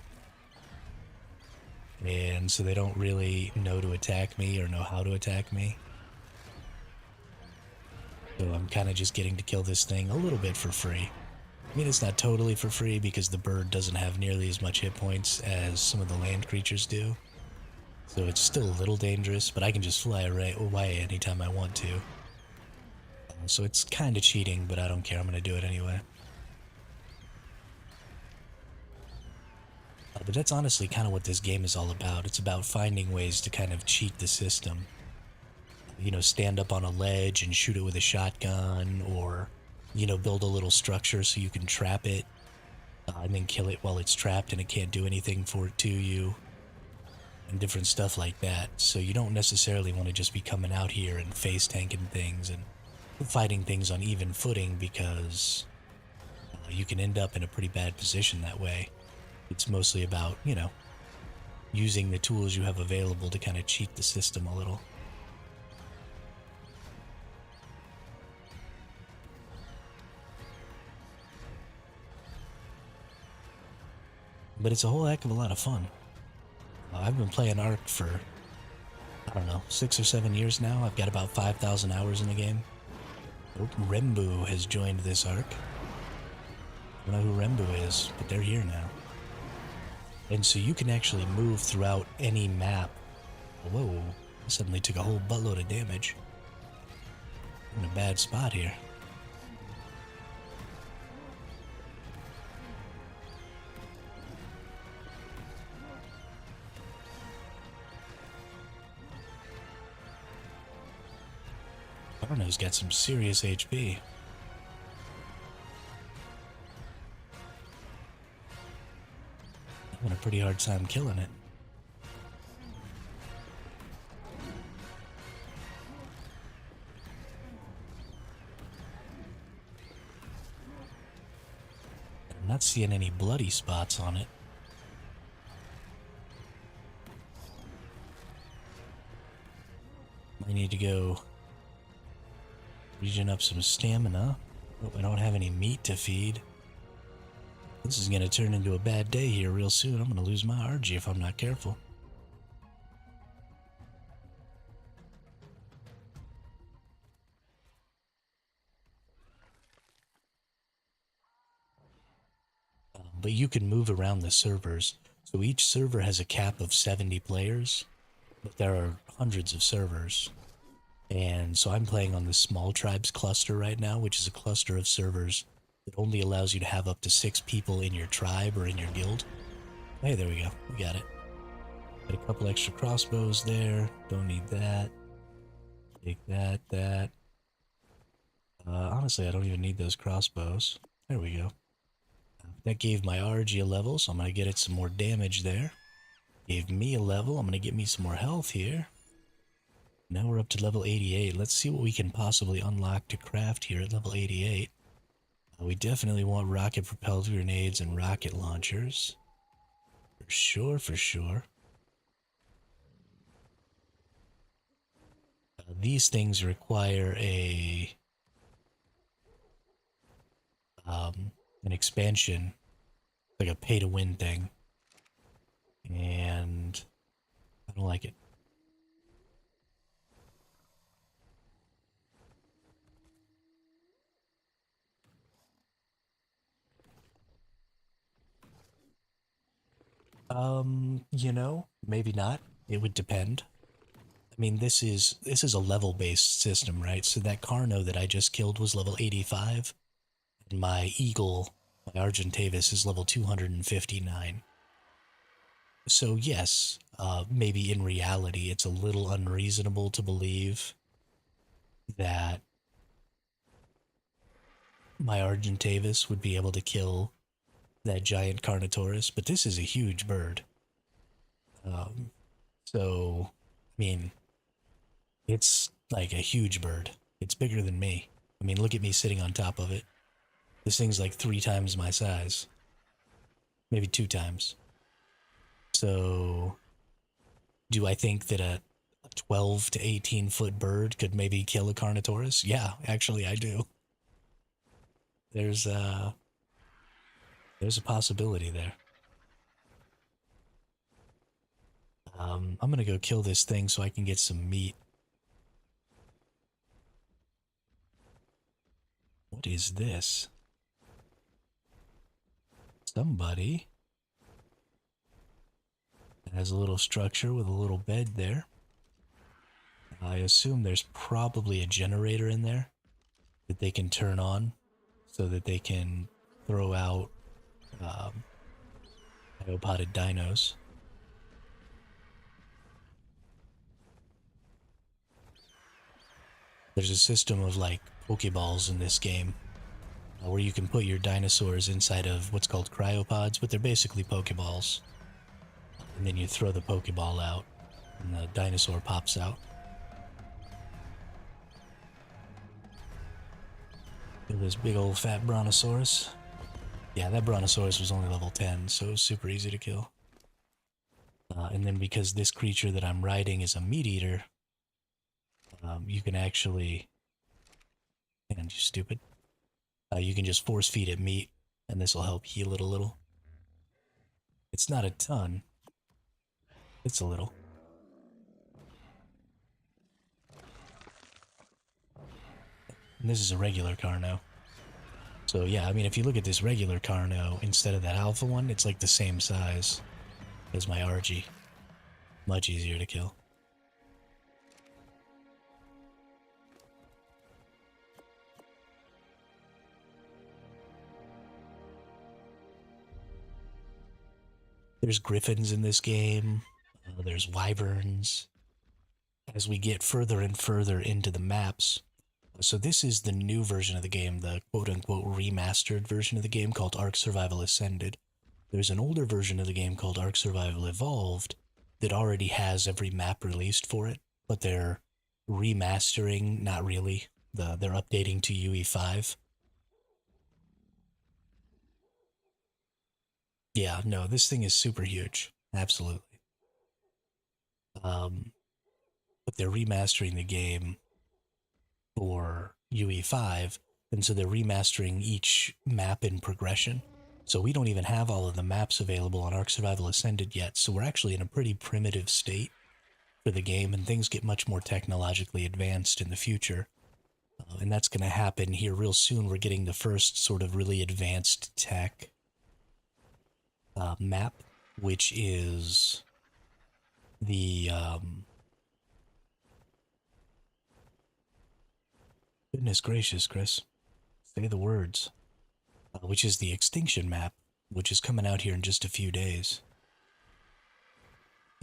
And so they don't really know to attack me or know how to attack me. So I'm kind of just getting to kill this thing a little bit for free. I mean, it's not totally for free because the bird doesn't have nearly as much hit points as some of the land creatures do. So it's still a little dangerous, but I can just fly right away anytime I want to. So it's kind of cheating, but I don't care. I'm going to do it anyway. But that's honestly kind of what this game is all about. It's about finding ways to kind of cheat the system. You know, stand up on a ledge and shoot it with a shotgun, or, you know, build a little structure so you can trap it, and then kill it while it's trapped and it can't do anything for it to you, and different stuff like that. So you don't necessarily want to just be coming out here and face tanking things and fighting things on even footing, because you can end up in a pretty bad position that way. It's mostly about, you know, using the tools you have available to kind of cheat the system a little. But it's a whole heck of a lot of fun. I've been playing ARK for, I don't know, 6 or 7 years now. I've got about 5,000 hours in the game. Oh, Rembu has joined this ARK. I don't know who Rembu is, but they're here now. And so you can actually move throughout any map. Whoa, I suddenly took a whole buttload of damage. I'm in a bad spot here. Arno's got some serious HP. Having a pretty hard time killing it. I'm not seeing any bloody spots on it. I need to go regen up some stamina. Oh, I don't have any meat to feed. This is going to turn into a bad day here real soon. I'm going to lose my RG if I'm not careful. But you can move around the servers. So each server has a cap of 70 players, but there are hundreds of servers. And so I'm playing on the Small Tribes cluster right now, which is a cluster of servers that only allows you to have up to 6 people in your tribe or in your guild. Hey, there we go. We got it. Got a couple extra crossbows there. Don't need that. Take that. Honestly, I don't even need those crossbows. There we go. That gave my RG a level, so I'm going to get it some more damage there. Gave me a level. I'm going to get me some more health here. Now we're up to level 88. Let's see what we can possibly unlock to craft here at level 88. We definitely want rocket-propelled grenades and rocket launchers. For sure, for sure. These things require an expansion, like a pay-to-win thing. And I don't like it. You know, maybe not. It would depend. I mean, this is a level-based system, right? So that Carno that I just killed was level 85, and my Eagle, my Argentavis, is level 259. So yes, maybe in reality, it's a little unreasonable to believe that my Argentavis would be able to kill that giant Carnotaurus, but this is a huge bird. So, I mean, it's like a huge bird. It's bigger than me. I mean, look at me sitting on top of it. This thing's like 3 times my size. Maybe 2 times. So, do I think that a 12 to 18 foot bird could maybe kill a Carnotaurus? Yeah, actually I do. There's a possibility there. I'm gonna go kill this thing so I can get some meat. What is this? Somebody has a little structure with a little bed there. I assume there's probably a generator in there that they can turn on so that they can throw out biopotted dinos. There's a system of like Pokeballs in this game where you can put your dinosaurs inside of what's called cryopods, but they're basically Pokeballs. And then you throw the Pokeball out and the dinosaur pops out. This big old fat Brontosaurus. Yeah, that Brontosaurus was only level 10, so it was super easy to kill. And then because this creature that I'm riding is a meat eater, you can actually... Man, you stupid. You can just force feed it meat, and this will help heal it a little. It's not a ton. It's a little. And this is a regular Carno. So yeah, I mean, if you look at this regular Carno, instead of that alpha one, it's like the same size as my RG. Much easier to kill. There's griffins in this game. There's wyverns. As we get further and further into the maps. So this is the new version of the game, the quote-unquote remastered version of the game called ARK Survival Ascended. There's an older version of the game called ARK Survival Evolved that already has every map released for it, but they're remastering, not really. They're updating to UE5. Yeah, no, this thing is super huge. Absolutely. But they're remastering the game for UE5, and so they're remastering each map in progression. So we don't even have all of the maps available on ARK Survival Ascended yet, so we're actually in a pretty primitive state for the game, and things get much more technologically advanced in the future. And that's going to happen here real soon. We're getting the first sort of really advanced tech map, which is the goodness gracious, Chris, say the words. Which is the Extinction map, which is coming out here in just a few days.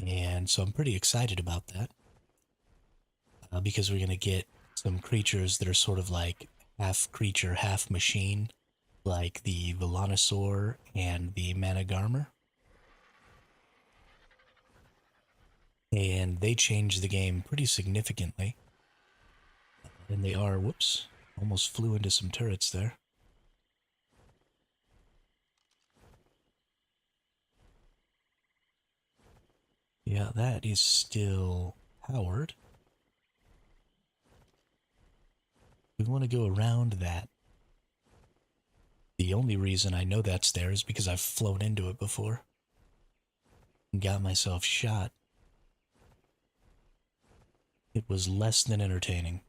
And so I'm pretty excited about that because we're going to get some creatures that are sort of like half creature, half machine, like the Velonosaur and the Managarmr. And they change the game pretty significantly. And they are, whoops, almost flew into some turrets there. Yeah, that is still powered. We want to go around that. The only reason I know that's there is because I've flown into it before and got myself shot. It was less than entertaining.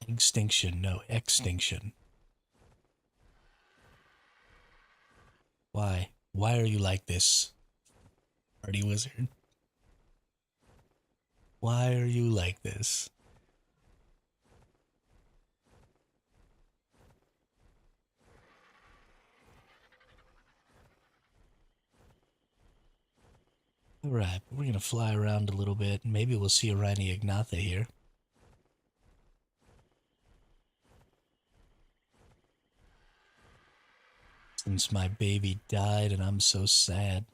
Extinction, no, extinction. Why? Why are you like this, party wizard? Why are you like this? Alright, we're gonna fly around a little bit. Maybe we'll see a Rhynie here. Since my baby died and I'm so sad.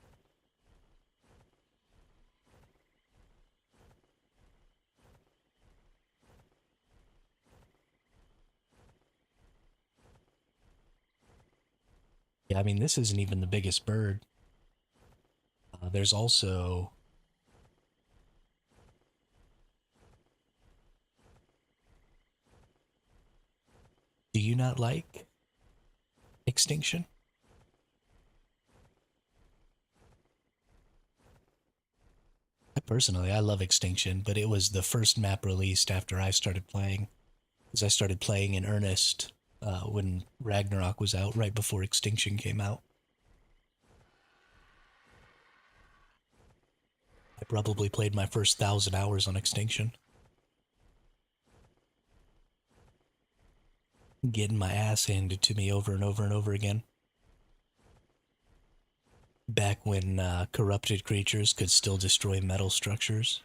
Yeah, I mean, this isn't even the biggest bird. There's also... Do you not like Extinction? Personally, I love Extinction, but it was the first map released after I started playing. Because I started playing in earnest when Ragnarok was out, right before Extinction came out. I probably played my first 1,000 hours on Extinction. Getting my ass handed to me over and over and over again. Back when corrupted creatures could still destroy metal structures.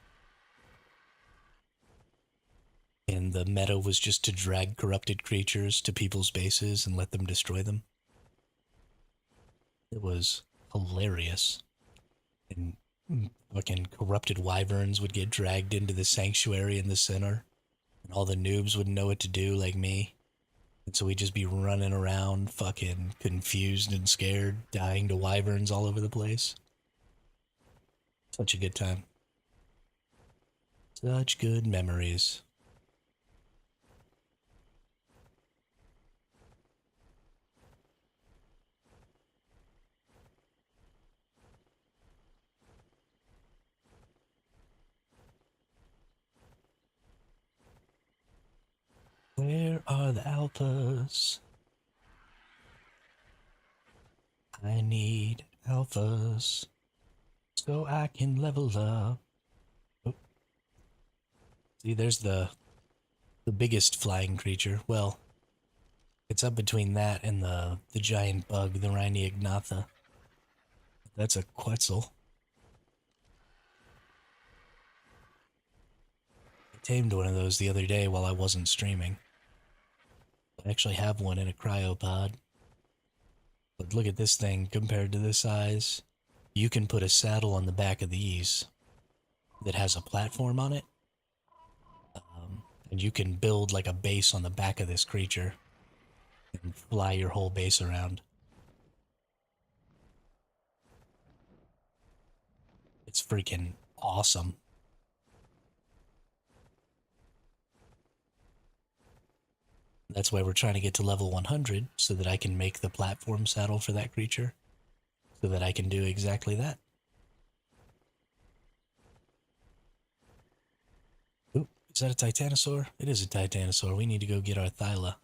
And the meta was just to drag corrupted creatures to people's bases and let them destroy them. It was hilarious. And fucking corrupted wyverns would get dragged into the sanctuary in the center. And all the noobs wouldn't know what to do, like me. And so we'd just be running around, fucking confused and scared, dying to wyverns all over the place. Such a good time. Such good memories. Where are the alphas? I need alphas so I can level up. Oh. See, there's the biggest flying creature. Well, it's up between that and the giant bug, the Rhynie. That's a Quetzal. I tamed one of those the other day while I wasn't streaming. I actually have one in a cryopod. But look at this thing compared to this size. You can put a saddle on the back of these that has a platform on it. And you can build like a base on the back of this creature and fly your whole base around. It's freaking awesome. That's why we're trying to get to level 100 so that I can make the platform saddle for that creature. So that I can do exactly that. Ooh, is that a Titanosaur? It is a Titanosaur. We need to go get our Thyla.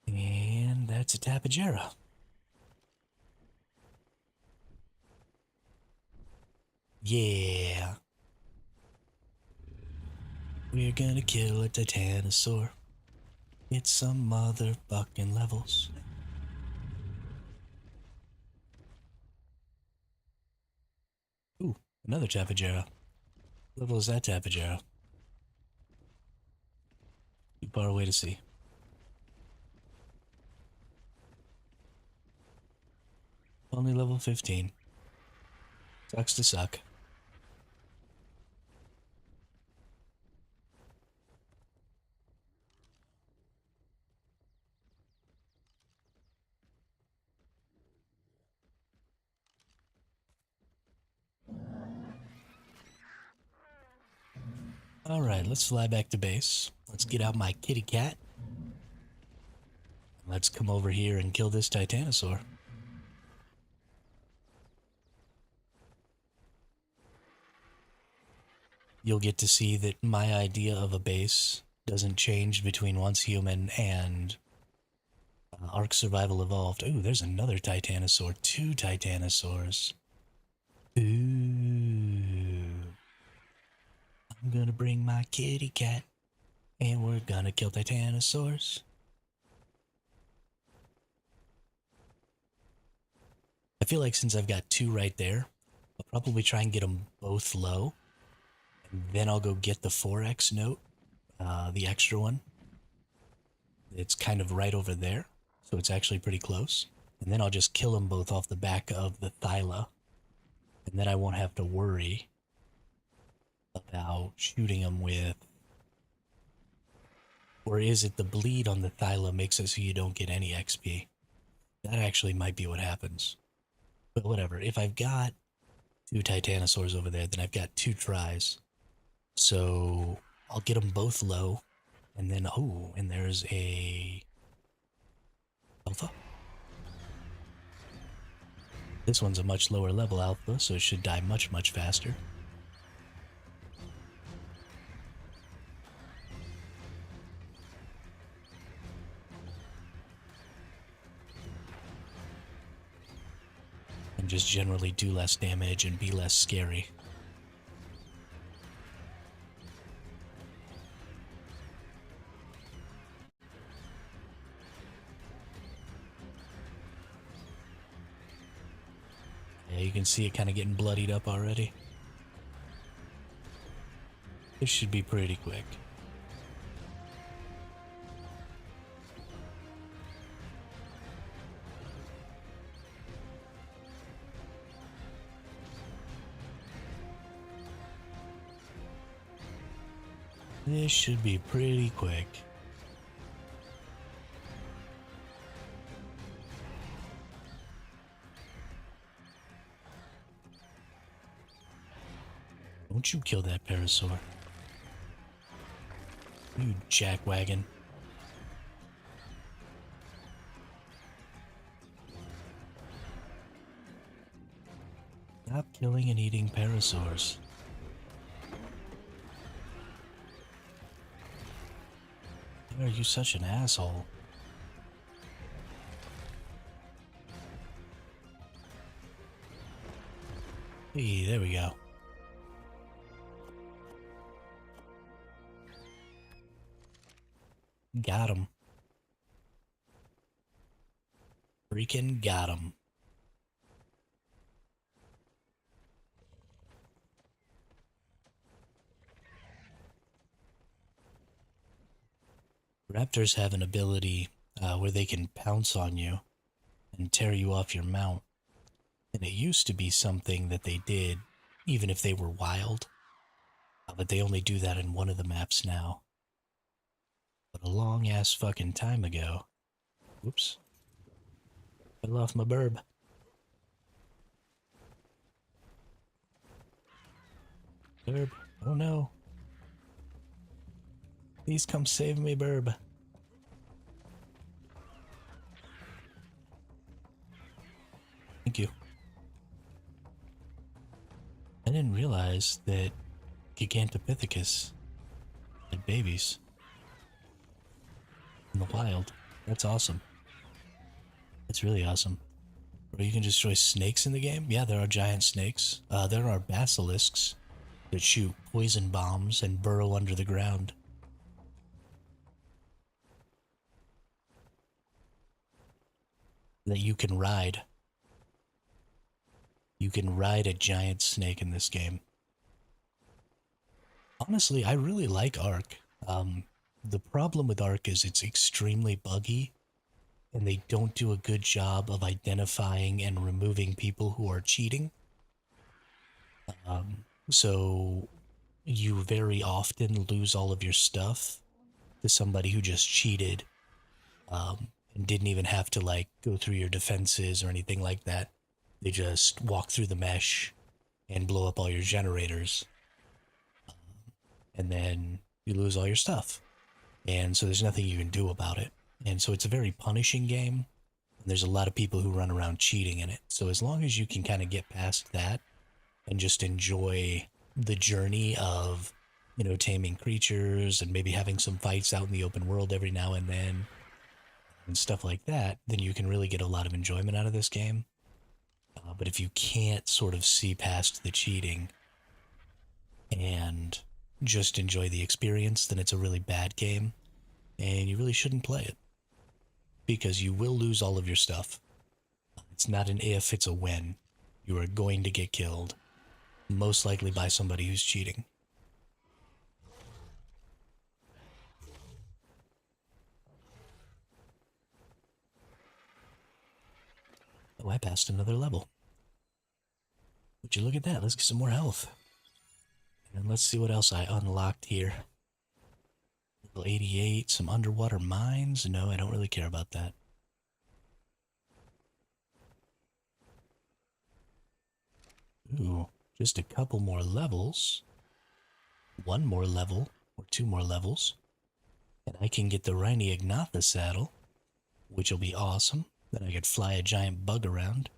And that's a Tapejara. Yeah. We're gonna kill a Titanosaur. It's some motherfucking levels. Ooh, another Tapajara. What level is that Tapajara? Too far away to see. Only level 15. Sucks to suck. Alright, let's fly back to base. Let's get out my kitty cat. Let's come over here and kill this Titanosaur. You'll get to see that my idea of a base doesn't change between Once Human and ARK Survival Evolved. Ooh, there's another Titanosaur. 2 Titanosaurs. Ooh. I'm gonna bring my kitty cat and we're gonna kill Titanosaurs. I feel like since I've got 2 right there, I'll probably try and get them both low. And then I'll go get the 4X note, the extra one. It's kind of right over there, so it's actually pretty close. And then I'll just kill them both off the back of the Thyla. And then I won't have to worry about shooting them with... Or is it the bleed on the Thyla makes it so you don't get any XP? That actually might be what happens. But whatever, if I've got 2 Titanosaurs over there, then I've got 2 tries. So I'll get them both low. And then, oh, and there's a alpha. This one's a much lower level alpha, so it should die much, much faster. And just generally do less damage and be less scary. Yeah, you can see it kind of getting bloodied up already. This should be pretty quick. This should be pretty quick. Don't you kill that Parasaur. You jackwagon. Stop killing and eating Parasaurs. Why are you such an asshole? Hey, there we go. Got him. Freaking got him. Raptors have an ability where they can pounce on you and tear you off your mount. And it used to be something that they did even if they were wild. But they only do that in one of the maps now. But a long ass fucking time ago. Whoops. Fell off my burb. Burb. Oh no. Please come save me, burb. Thank you. I didn't realize that Gigantopithecus had babies in the wild. That's awesome. That's really awesome. Or you can destroy snakes in the game? Yeah, there are giant snakes. There are basilisks that shoot poison bombs and burrow under the ground. that you can ride. You can ride a giant snake in this game. Honestly, I really like ARK. The problem with ARK is it's extremely buggy, and they don't do a good job of identifying and removing people who are cheating. So you very often lose all of your stuff to somebody who just cheated, and didn't even have to like go through your defenses or anything like that. They just walk through the mesh and blow up all your generators, and then you lose all your stuff. And so there's nothing you can do about it. And so it's a very punishing game. And there's a lot of people who run around cheating in it. So as long as you can kind of get past that and just enjoy the journey of, taming creatures and maybe having some fights out in the open world every now and then and stuff like that, then you can really get a lot of enjoyment out of this game. But if you can't sort of see past the cheating and just enjoy the experience, then it's a really bad game, and you really shouldn't play it because you will lose all of your stuff. It's not an if, it's a when. You are going to get killed, most likely by somebody who's cheating. Oh, I passed another level. Would you look at that? Let's get some more health. And let's see what else I unlocked here. Level 88, some underwater mines. No, I don't really care about that. Ooh, just a couple more levels. One more level, or two more levels. And I can get the Rhini Ignatha saddle, which will be awesome. Then I could fly a giant bug around.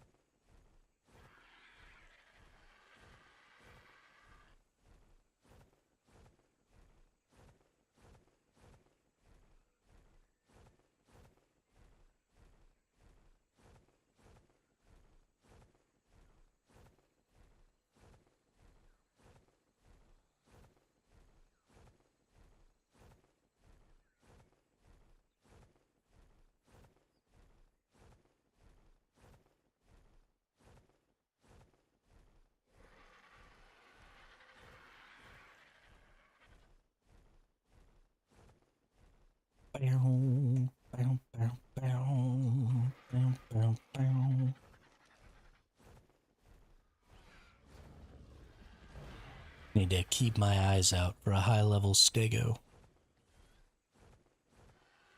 Need to keep my eyes out for a high-level stego,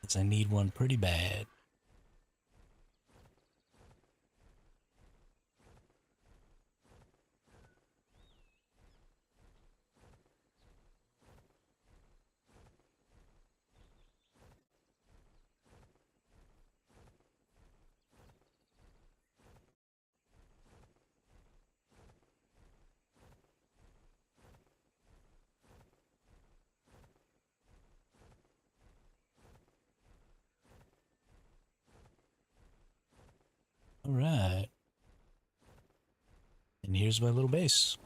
because I need one pretty bad. Alright. And here's my little base,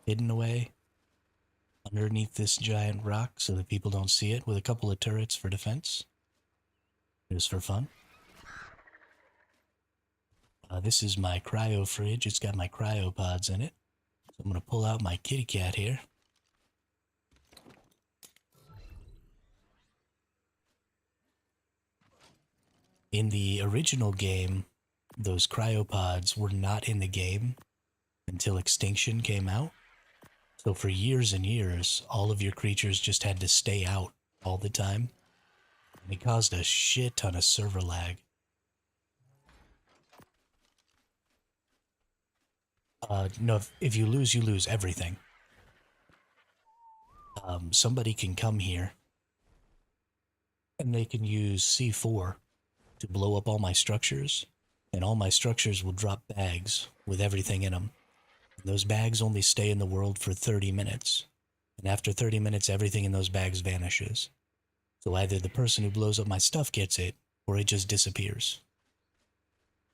hidden away underneath this giant rock so that people don't see it, with a couple of turrets for defense. Just for fun. This is my cryo fridge. It's got my cryopods in it. So I'm going to pull out my kitty cat here. In the original game, those cryopods were not in the game until Extinction came out. So for years and years, all of your creatures just had to stay out all the time. And it caused a shit ton of server lag. No, if you lose everything. Somebody can come here and they can use C4 to blow up all my structures, and all my structures will drop bags with everything in them. And those bags only stay in the world for 30 minutes. And after 30 minutes, everything in those bags vanishes. So either the person who blows up my stuff gets it, or it just disappears.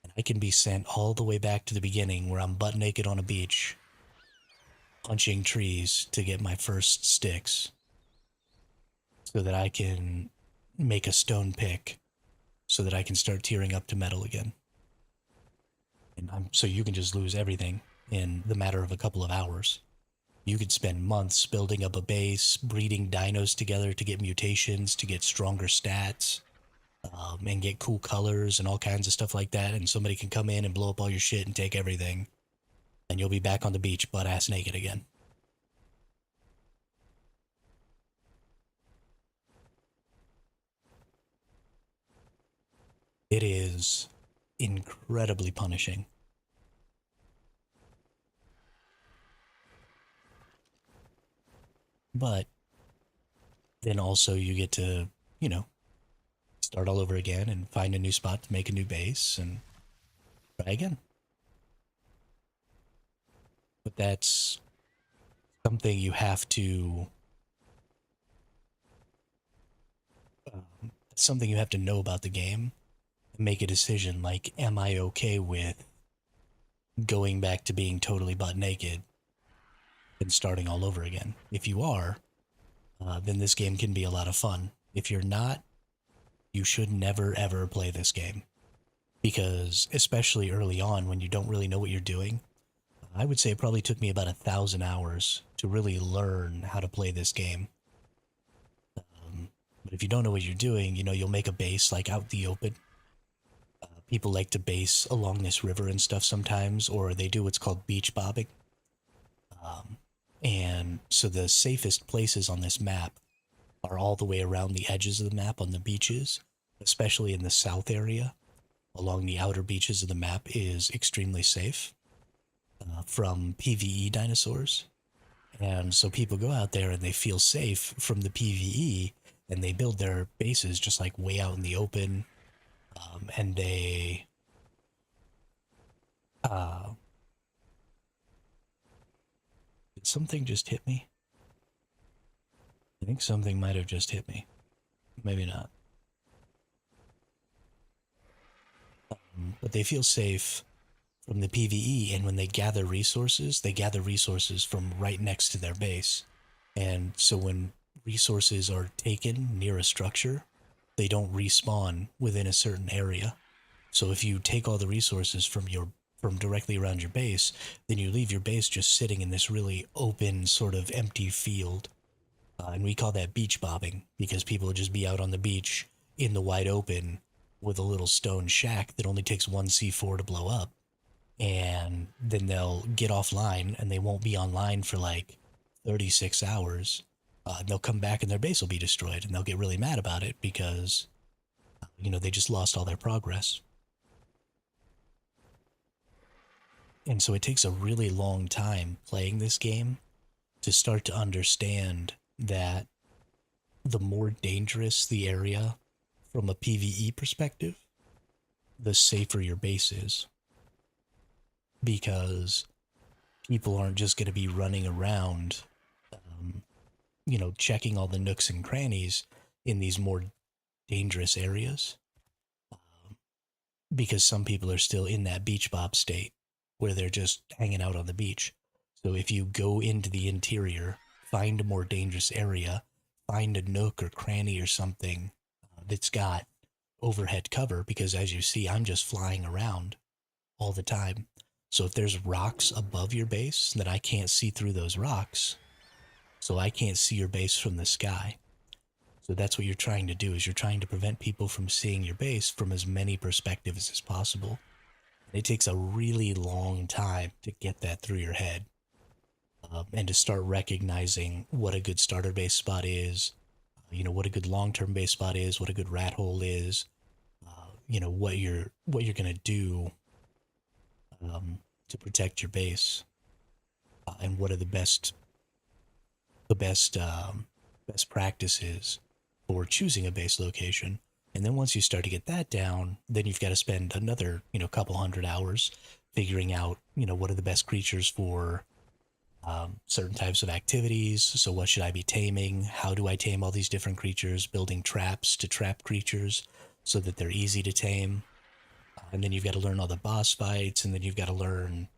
And I can be sent all the way back to the beginning where I'm butt naked on a beach, punching trees to get my first sticks, so that I can make a stone pick, so that I can start tearing up to metal again. And so you can just lose everything in the matter of a couple of hours. You could spend months building up a base, breeding dinos together to get mutations, to get stronger stats, and get cool colors and all kinds of stuff like that. And somebody can come in and blow up all your shit and take everything. And you'll be back on the beach butt ass naked again. It is incredibly punishing. But then also you get to, you know, start all over again and find a new spot to make a new base and try again. But that's something you have to something you have to know about the game and make a decision like, am I okay with going back to being totally butt naked and starting all over again? If you are, then this game can be a lot of fun. If you're not, you should never ever play this game, because especially early on when you don't really know what you're doing, I would say it probably took me about 1,000 hours to really learn how to play this game. But if you don't know what you're doing, you know, you'll make a base like out in the open. People like to base along this river and stuff sometimes, or they do what's called beach bobbing. And so the safest places on this map are all the way around the edges of the map on the beaches, especially in the south area. Along the outer beaches of the map is extremely safe from PvE dinosaurs. And so people go out there and they feel safe from the PvE, and they build their bases just like way out in the open. And they did something just hit me? I think something might have just hit me. Maybe not. But they feel safe from the PvE, and when they gather resources from right next to their base. And so when resources are taken near a structure, they don't respawn within a certain area. So if you take all the resources from directly around your base, then you leave your base just sitting in this really open sort of empty field. And we call that beach bobbing, because people will just be out on the beach in the wide open with a little stone shack that only takes one C4 to blow up. And then they'll get offline and they won't be online for like 36 hours. They'll come back and their base will be destroyed, and they'll get really mad about it because, you know, they just lost all their progress. And so it takes a really long time playing this game to start to understand that the more dangerous the area from a PvE perspective, the safer your base is. Because people aren't just going to be running around, you know, checking all the nooks and crannies in these more dangerous areas. Because some people are still in that beach bob state where they're just hanging out on the beach. So if you go into the interior, find a more dangerous area, find a nook or cranny or something that's got overhead cover, because as you see, I'm just flying around all the time. So if there's rocks above your base, then I can't see through those rocks. So I can't see your base from the sky. So that's what you're trying to do, is you're trying to prevent people from seeing your base from as many perspectives as possible. And it takes a really long time to get that through your head. And to start recognizing what a good starter base spot is, you know, what a good long-term base spot is, what a good rat hole is, you know, what you're gonna do to protect your base, and what are the best practices for choosing a base location. And then once you start to get that down, then you've got to spend another, you know, couple 100 hours figuring out, you know, what are the best creatures for certain types of activities. So what should I be taming? How do I tame all these different creatures? Building traps to trap creatures so that they're easy to tame. And then you've got to learn all the boss fights, and then you've got to learn,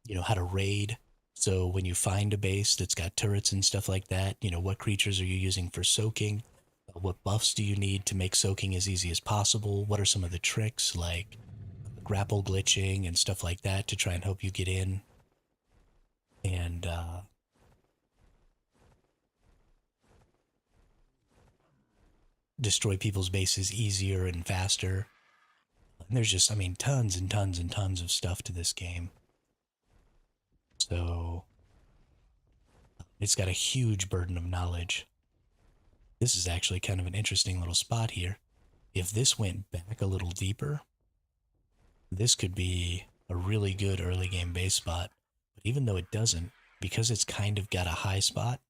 you know, how to raid. So when you find a base that's got turrets and stuff like that, you know, what creatures are you using for soaking? What buffs do you need to make soaking as easy as possible? What are some of the tricks? Like, grapple glitching and stuff like that to try and help you get in. And destroy people's bases easier and faster. And there's just, I mean, tons and tons and tons of stuff to this game. So it's got a huge burden of knowledge. This is actually kind of an interesting little spot here. If this went back a little deeper, this could be a really good early game base spot. But even though it doesn't, because it's kind of got a high spot,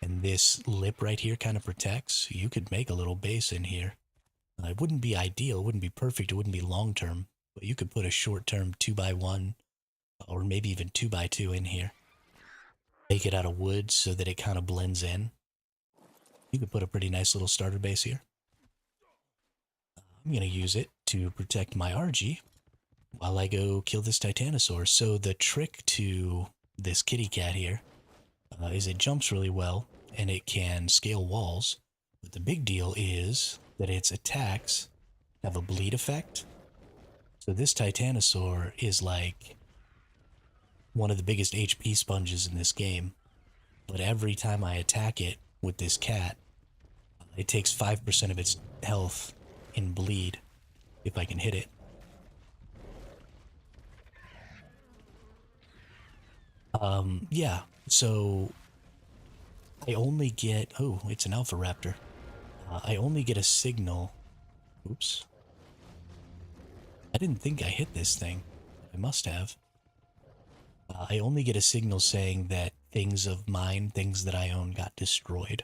and this lip right here kind of protects, you could make a little base in here. It wouldn't be ideal, it wouldn't be perfect, it wouldn't be long term, but you could put a short term 2x1 or maybe even 2x2 in here. Make it out of wood so that it kind of blends in. You could put a pretty nice little starter base here. I'm going to use it to protect my RG while I go kill this Titanosaur. So the trick to this kitty cat here is it jumps really well and it can scale walls. But the big deal is that its attacks have a bleed effect. So this Titanosaur is like one of the biggest HP sponges in this game. But every time I attack it with this cat, it takes 5% of its health in bleed if I can hit it. Yeah, so I only get, oh, it's an Alpha Raptor. I only get a signal. Oops. I didn't think I hit this thing. I must have. I only get a signal saying that things of mine, things that I own, got destroyed.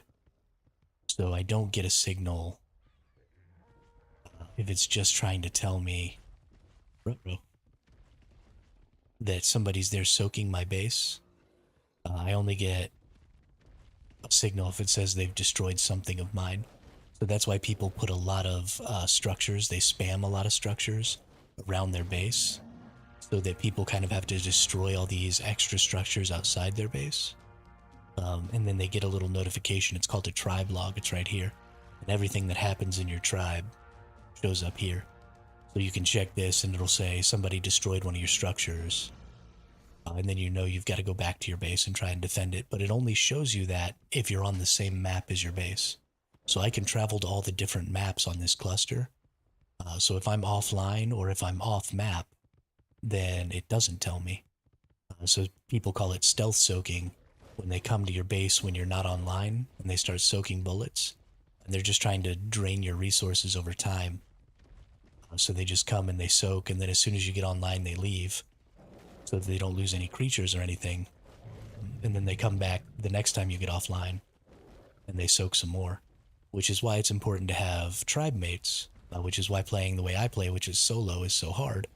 So I don't get a signal if it's just trying to tell me that somebody's there soaking my base. I only get a signal if it says they've destroyed something of mine. So that's why people put a lot of structures, they spam a lot of structures around their base, so that people kind of have to destroy all these extra structures outside their base. And then they get a little notification. It's called a tribe log. It's right here. And everything that happens in your tribe shows up here. So you can check this and it'll say somebody destroyed one of your structures. And then you know you've got to go back to your base and try and defend it. But it only shows you that if you're on the same map as your base. So I can travel to all the different maps on this cluster. So if I'm offline or if I'm off map, then it doesn't tell me. So people call it stealth soaking when they come to your base when you're not online and they start soaking bullets. And they're just trying to drain your resources over time. So they just come and they soak, and then as soon as you get online, they leave. So that they don't lose any creatures or anything. And then they come back the next time you get offline and they soak some more. Which is why it's important to have tribe mates, which is why playing the way I play, which is solo, is so hard.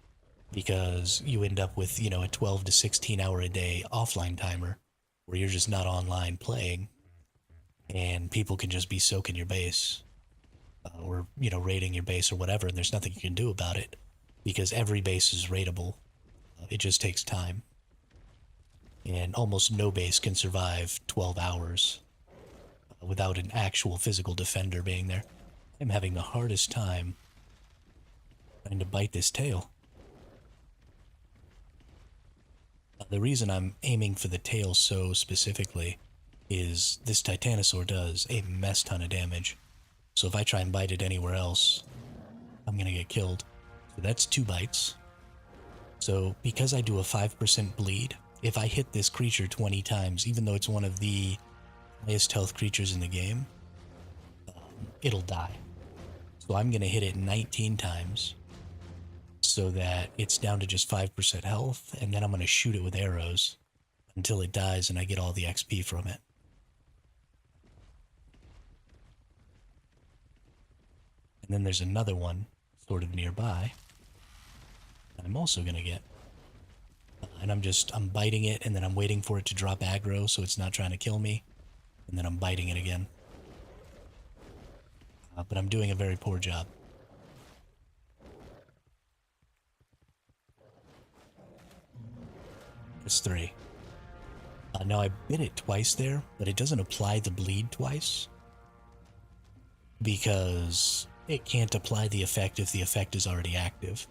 Because you end up with, you know, a 12 to 16 hour a day offline timer where you're just not online playing, and people can just be soaking your base or, you know, raiding your base or whatever, and there's nothing you can do about it because every base is raidable. It just takes time. And almost no base can survive 12 hours without an actual physical defender being there. I'm having the hardest time trying to bite this tail. The reason I'm aiming for the tail so specifically is this Titanosaur does a mess ton of damage. So if I try and bite it anywhere else, I'm going to get killed. So that's 2 bites. So because I do a 5% bleed, if I hit this creature 20 times, even though it's one of the highest health creatures in the game, it'll die. So I'm going to hit it 19 times so that it's down to just 5% health, and then I'm going to shoot it with arrows until it dies and I get all the XP from it. And then there's another one sort of nearby that I'm also going to get. And I'm biting it, and then I'm waiting for it to drop aggro so it's not trying to kill me, and then I'm biting it again. But I'm doing a very poor job. There's 3. Now I bit it twice there, but it doesn't apply the bleed twice because it can't apply the effect if the effect is already active.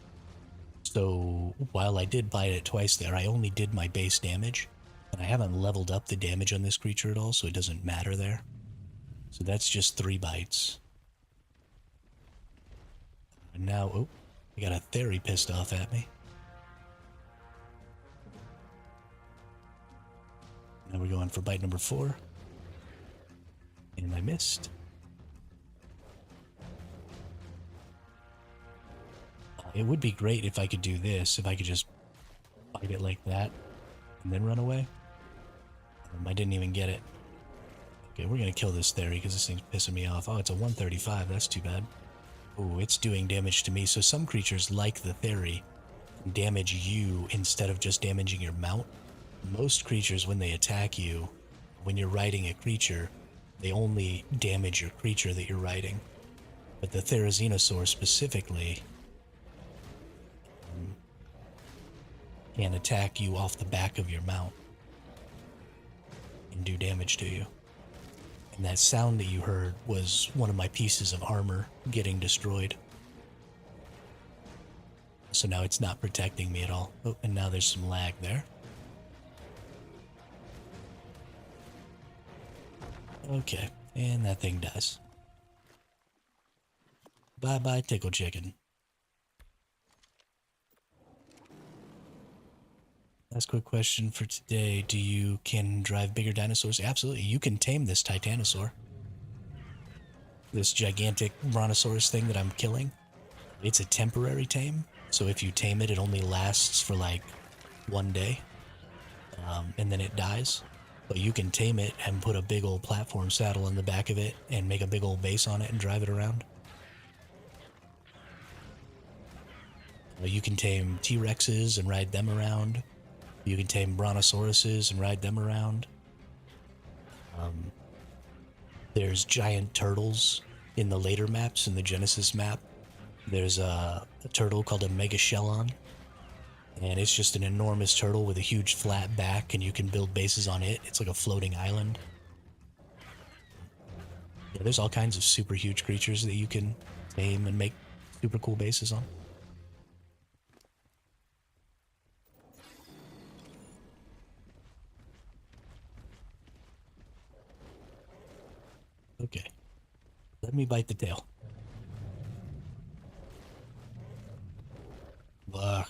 So while I did bite it twice there, I only did my base damage, and I haven't leveled up the damage on this creature at all, so it doesn't matter there. So that's just 3 bites. And now, oh, I got a Theory pissed off at me. Now we're going for bite number 4. And I missed. It would be great if I could do this, if I could just bite it like that, and then run away. I didn't even get it. Okay, we're gonna kill this Theory because this thing's pissing me off. Oh, it's a 135, that's too bad. Oh, it's doing damage to me. So some creatures, like the Theory, damage you instead of just damaging your mount. Most creatures, when they attack you, when you're riding a creature, they only damage your creature that you're riding. But the Therizinosaur specifically can attack you off the back of your mount and do damage to you. And that sound that you heard was one of my pieces of armor getting destroyed. So now it's not protecting me at all. Oh, and now there's some lag there. Okay, and that thing dies. Bye-bye, Tickle Chicken. Last quick question for today. Do you can drive bigger dinosaurs? Absolutely. You can tame this Titanosaur. This gigantic brontosaurus thing that I'm killing. It's a temporary tame. So if you tame it, it only lasts for like 1 day. And then it dies. But you can tame it and put a big old platform saddle in the back of it and make a big old base on it and drive it around. You can tame T-Rexes and ride them around. You can tame Brontosauruses and ride them around. There's giant turtles in the later maps, in the Genesis map. There's a turtle called a Megashelon. And it's just an enormous turtle with a huge flat back, and you can build bases on it. It's like a floating island. Yeah, there's all kinds of super huge creatures that you can tame and make super cool bases on. Okay. Let me bite the tail. Ugh.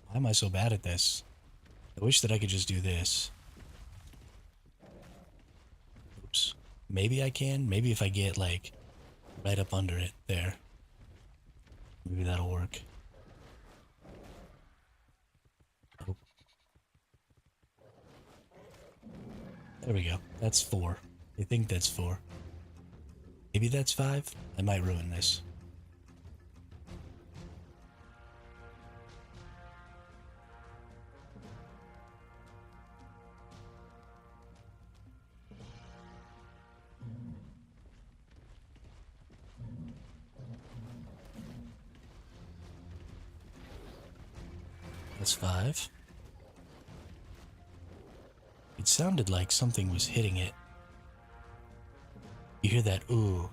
Why am I so bad at this? I wish that I could just do this. Oops. Maybe I can. Maybe if I get, like, right up under it. There. Maybe that'll work. Oh. There we go. That's 4. I think that's 4. Maybe that's 5? I might ruin this. That's 5. It sounded like something was hitting it. You hear that, ooh.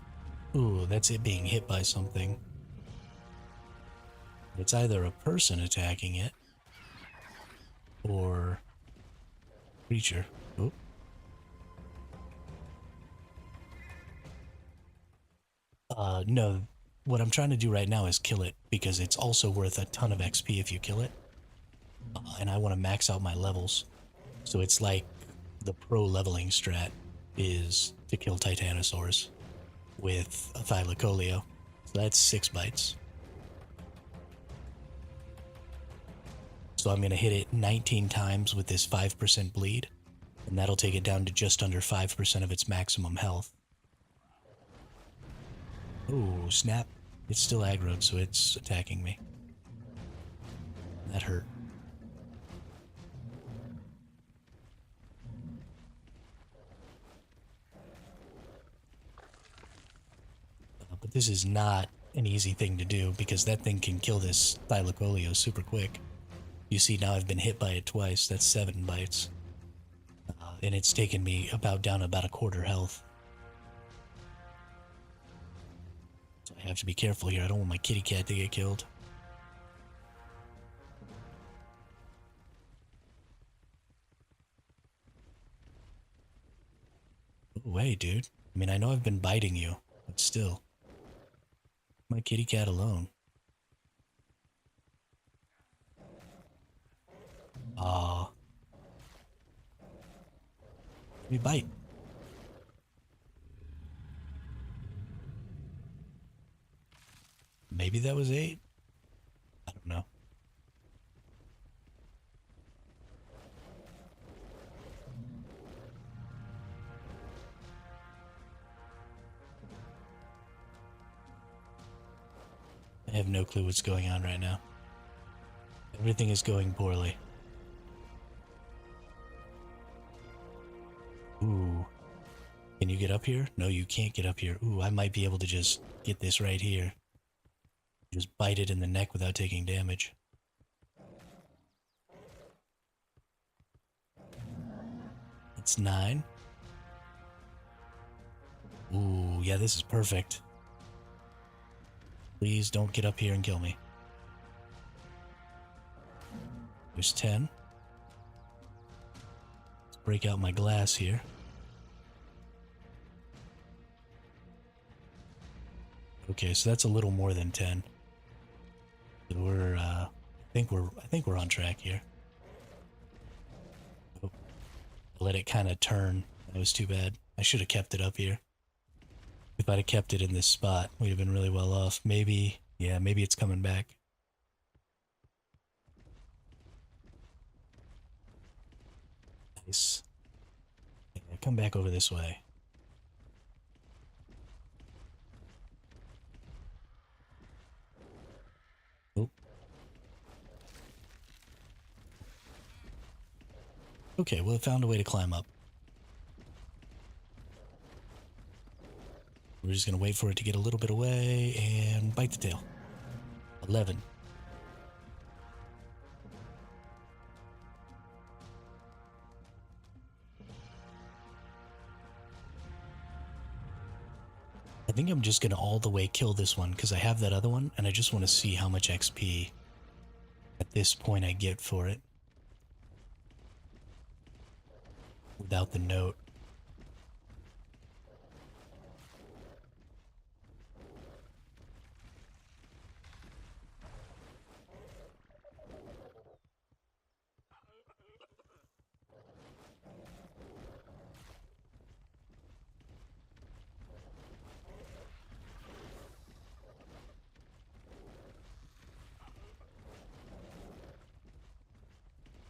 Ooh, that's it being hit by something. It's either a person attacking it, or creature. Oh. No. What I'm trying to do right now is kill it, because it's also worth a ton of XP if you kill it. And I want to max out my levels. So it's like the pro leveling strat is to kill Titanosaurs with a Thylacoleo. So that's 6 bites. So I'm going to hit it 19 times with this 5% bleed, and that'll take it down to just under 5% of its maximum health. Oh, snap. It's still aggroed, so it's attacking me. That hurt. But this is not an easy thing to do, because that thing can kill this Thylacoleo super quick. You see, now I've been hit by it twice. That's 7 bites. And it's taken me down about a quarter health. So I have to be careful here. I don't want my kitty cat to get killed. away, dude. I mean, I know I've been biting you, but still. My kitty cat alone. Aw. Let me bite. Maybe that was 8? I don't know. I have no clue what's going on right now. Everything is going poorly. Ooh. Can you get up here? No, you can't get up here. Ooh, I might be able to just get this right here. Just bite it in the neck without taking damage. That's 9. Ooh, yeah, this is perfect. Please don't get up here and kill me. There's 10. Let's break out my glass here. Okay, so that's a little more than 10. So we're I think we're on track here. Oh, let it kind of turn. That was too bad. I should have kept it up here. If I'd have kept it in this spot, we'd have been really well off. Maybe, yeah, maybe it's coming back. Nice. Yeah, come back over this way. Oh. Okay, well, it found a way to climb up. We're just going to wait for it to get a little bit away and bite the tail. 11. I think I'm just going to all the way kill this one because I have that other one and I just want to see how much XP at this point I get for it. Without the note.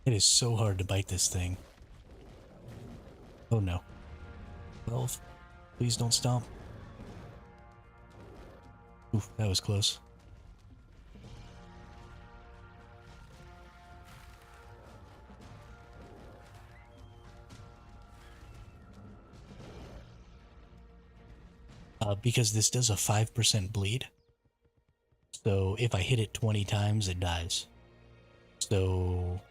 It is so hard to bite this thing. Oh no. 12. Please don't stomp. Oof, that was close. Because this does a 5% bleed. So if I hit it 20 times, it dies. So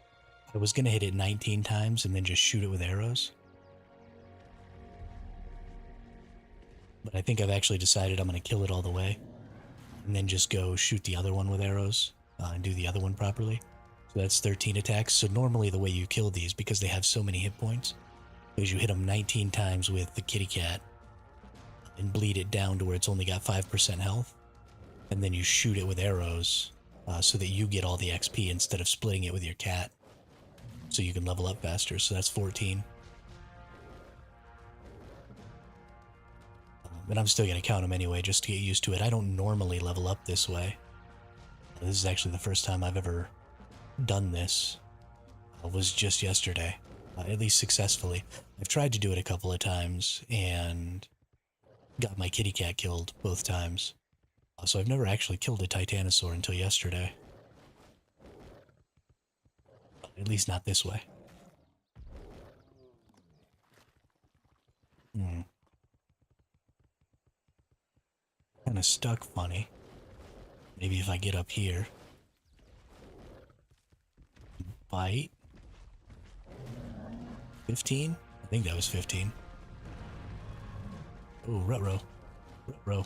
I was going to hit it 19 times and then just shoot it with arrows. But I think I've actually decided I'm going to kill it all the way. And then just go shoot the other one with arrows and do the other one properly. So that's 13 attacks. So normally the way you kill these, because they have so many hit points, is you hit them 19 times with the kitty cat and bleed it down to where it's only got 5% health. And then you shoot it with arrows so that you get all the XP instead of splitting it with your cat. So you can level up faster. So that's 14. And I'm still going to count them anyway, just to get used to it. I don't normally level up this way. This is actually the first time I've ever done this. It was just yesterday, at least successfully. I've tried to do it a couple of times and got my kitty cat killed both times. So I've never actually killed a titanosaur until yesterday. At least not this way. Kind of stuck funny. Maybe if I get up here. Bite. 15? I think that was 15. Oh, ruh-roh. Ruh-roh.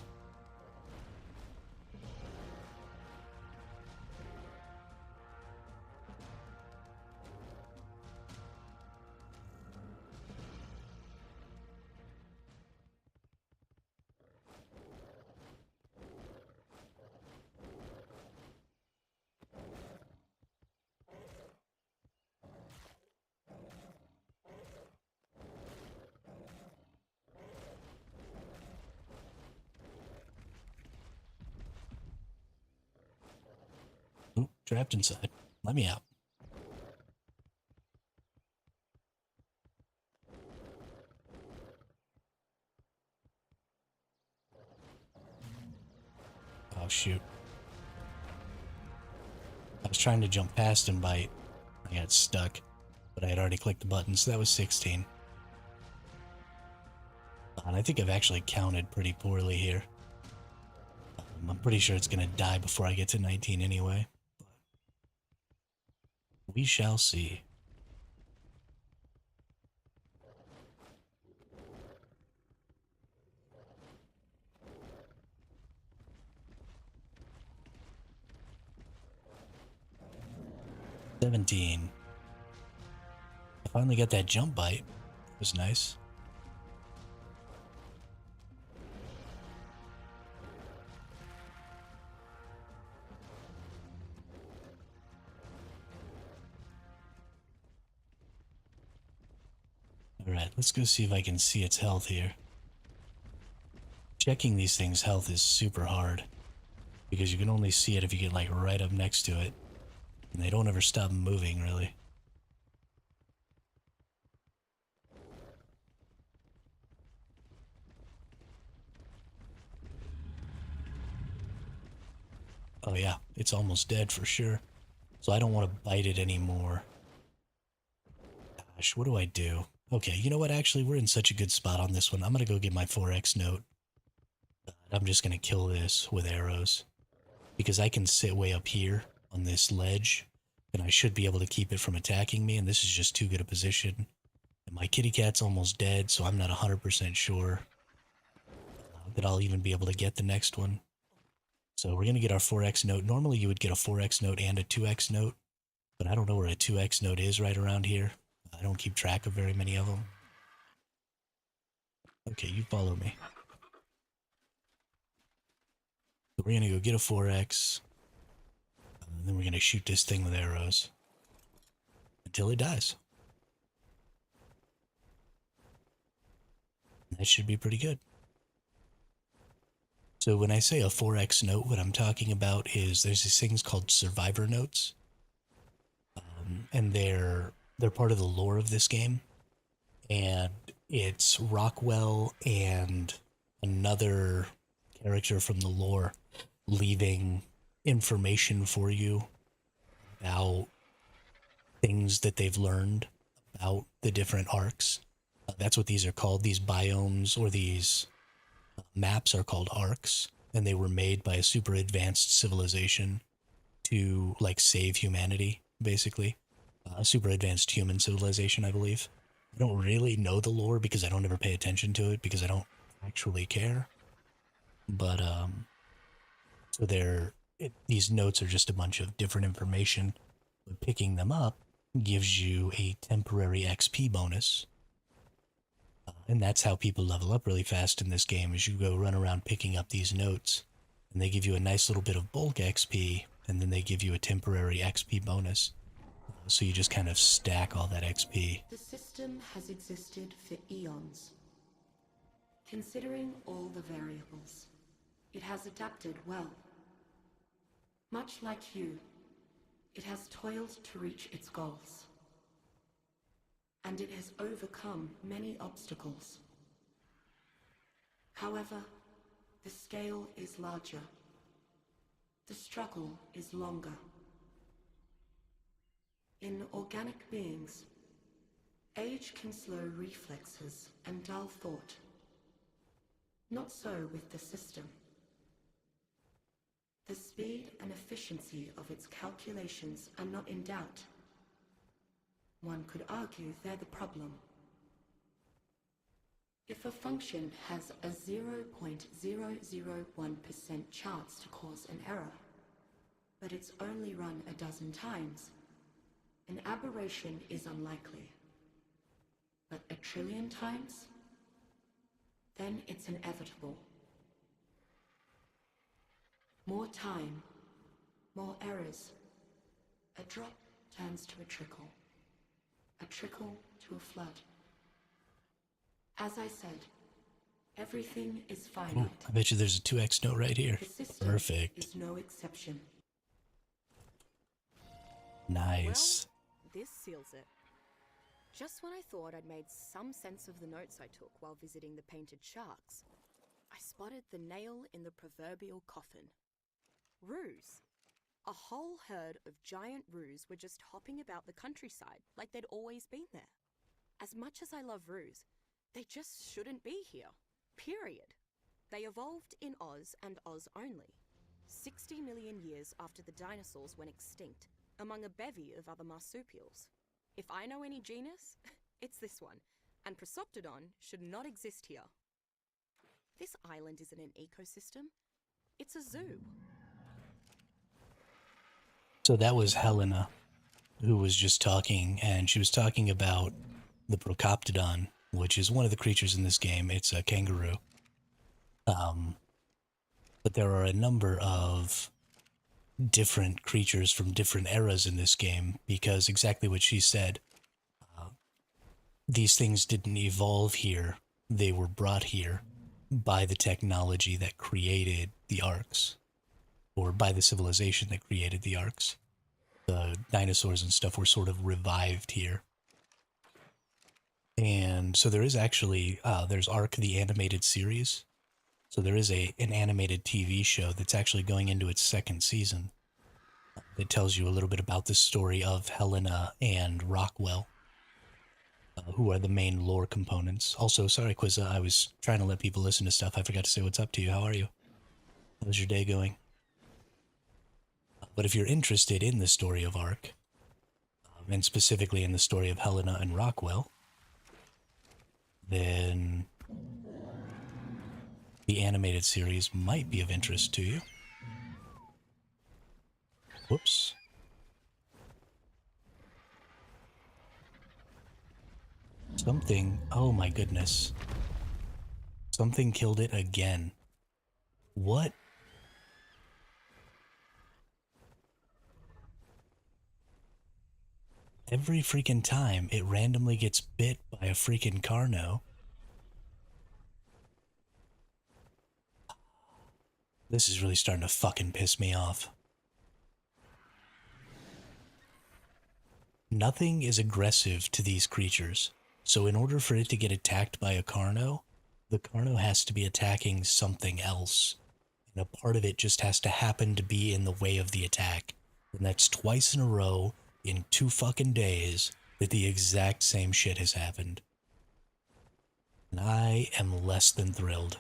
Trapped inside. Let me out. Oh, shoot. I was trying to jump past and bite. I got stuck, but I had already clicked the button, so that was 16. And I think I've actually counted pretty poorly here. I'm pretty sure it's going to die before I get to 19 anyway. We shall see. $17. I finally got that jump bite. It was nice. Alright, let's go see if I can see its health here. Checking these things' health is super hard, because you can only see it if you get like right up next to it. And they don't ever stop moving, really. Oh yeah, it's almost dead for sure. So I don't want to bite it anymore. Gosh, what do I do? Okay, you know what, actually, we're in such a good spot on this one. I'm going to go get my 4X note. I'm just going to kill this with arrows, because I can sit way up here on this ledge, and I should be able to keep it from attacking me, and this is just too good a position. And my kitty cat's almost dead, so I'm not 100% sure that I'll even be able to get the next one. So we're going to get our 4X note. Normally you would get a 4X note and a 2X note, but I don't know where a 2X note is right around here. I don't keep track of very many of them. Okay, you follow me. So we're going to go get a 4X, and then we're going to shoot this thing with arrows until it dies. That should be pretty good. So when I say a 4X note, what I'm talking about is there's these things called survivor notes. And they're part of the lore of this game. And it's Rockwell and another character from the lore leaving information for you about things that they've learned about the different arcs. That's what these are called. These biomes or these maps are called arcs, and they were made by a super advanced civilization to like save humanity, basically. A super advanced human civilization, I believe. I don't really know the lore because I don't ever pay attention to it because I don't actually care. But so these notes are just a bunch of different information, but picking them up gives you a temporary XP bonus. And that's how people level up really fast in this game, is you go run around picking up these notes, and they give you a nice little bit of bulk XP, and then they give you a temporary XP bonus. So you just kind of stack all that XP. The system has existed for eons. Considering all the variables, it has adapted well. Much like you, it has toiled to reach its goals. And it has overcome many obstacles. However, the scale is larger. The struggle is longer. In organic beings, age can slow reflexes and dull thought. Not so with the system. The speed and efficiency of its calculations are not in doubt. One could argue they're the problem. If a function has a 0.001% chance to cause an error, but it's only run a dozen times, an aberration is unlikely. But a trillion times? Then it's inevitable. More time, more errors. A drop turns to a trickle to a flood. As I said, everything is finite. Ooh, I bet you there's a 2X note right here. The system Perfect. is no exception. Nice. Well, this seals it. Just when I thought I'd made some sense of the notes I took while visiting the painted sharks, I spotted the nail in the proverbial coffin. Roos. A whole herd of giant roos were just hopping about the countryside like they'd always been there. As much as I love roos, they just shouldn't be here. Period. They evolved in Oz and Oz only, 60 million years after the dinosaurs went extinct, among a bevy of other marsupials. If I know any genus, it's this one, and Prosoptodon should not exist here. This island isn't an ecosystem, it's a zoo. So that was Helena, who was just talking, and she was talking about the Procoptodon, which is one of the creatures in this game. It's a kangaroo. But there are a number of different creatures from different eras in this game, because exactly what she said, these things didn't evolve here. They were brought here by the technology that created the ARKs, or by the civilization that created the ARKs. The dinosaurs and stuff were sort of revived here. And so there is actually, there's ARK, the animated series. So there is an animated TV show that's actually going into its second season. It tells you a little bit about the story of Helena and Rockwell, who are the main lore components. Also, sorry, Quizza, I was trying to let people listen to stuff. I forgot to say what's up to you. How are you? How's your day going? But if you're interested in the story of ARK, and specifically in the story of Helena and Rockwell, then the animated series might be of interest to you. Whoops. Something, oh my goodness. Something killed it again. What? Every freaking time it randomly gets bit by a freaking Carno. This is really starting to fucking piss me off. Nothing is aggressive to these creatures, so in order for it to get attacked by a Carno, the Carno has to be attacking something else, and a part of it just has to happen to be in the way of the attack. And that's twice in a row, in 2 fucking days, that the exact same shit has happened. And I am less than thrilled.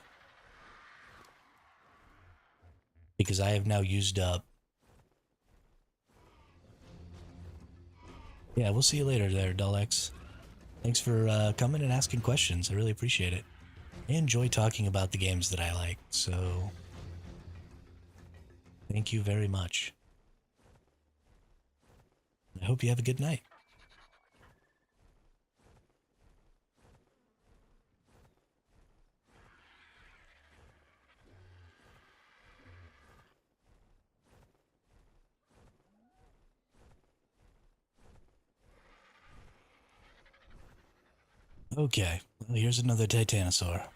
Because I have now used up... Yeah, we'll see you later there, Dullex. Thanks for coming and asking questions. I really appreciate it. I enjoy talking about the games that I like, so... Thank you very much. I hope you have a good night. Okay, well, here's another Titanosaur.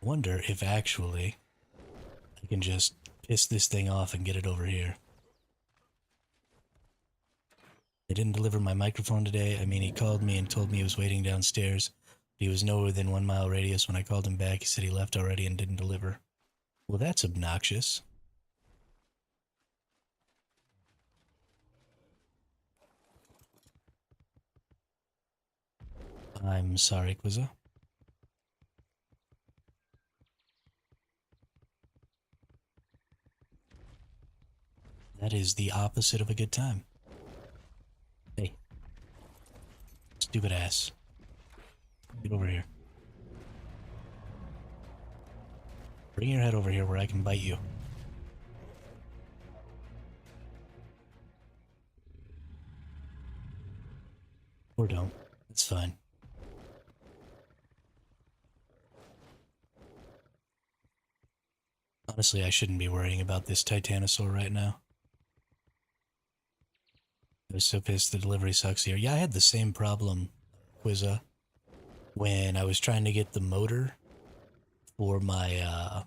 Wonder if actually I can just piss this thing off and get it over here. They didn't deliver my microphone today. I mean, he called me and told me he was waiting downstairs. He was nowhere within 1 mile radius. When I called him back, he said he left already and didn't deliver. Well, that's obnoxious. I'm sorry, Quizza. That is the opposite of a good time. Hey. Stupid ass. Get over here. Bring your head over here where I can bite you. Or don't. It's fine. Honestly, I shouldn't be worrying about this Titanosaur right now. I was so pissed the delivery sucks here. Yeah, I had the same problem, Quizza, when I was trying to get the motor for my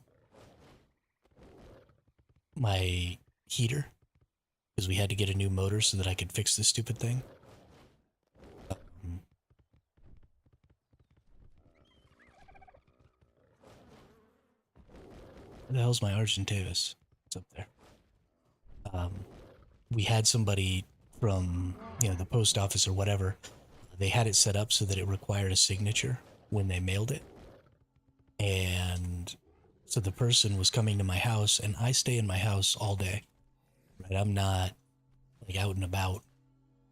my heater because we had to get a new motor so that I could fix this stupid thing. Um, where the hell's my Argentavis? It's up there. Um, we had somebody from, the post office or whatever. They had it set up so that it required a signature when they mailed it. And so the person was coming to my house, and I stay in my house all day. Right? I'm not like out and about.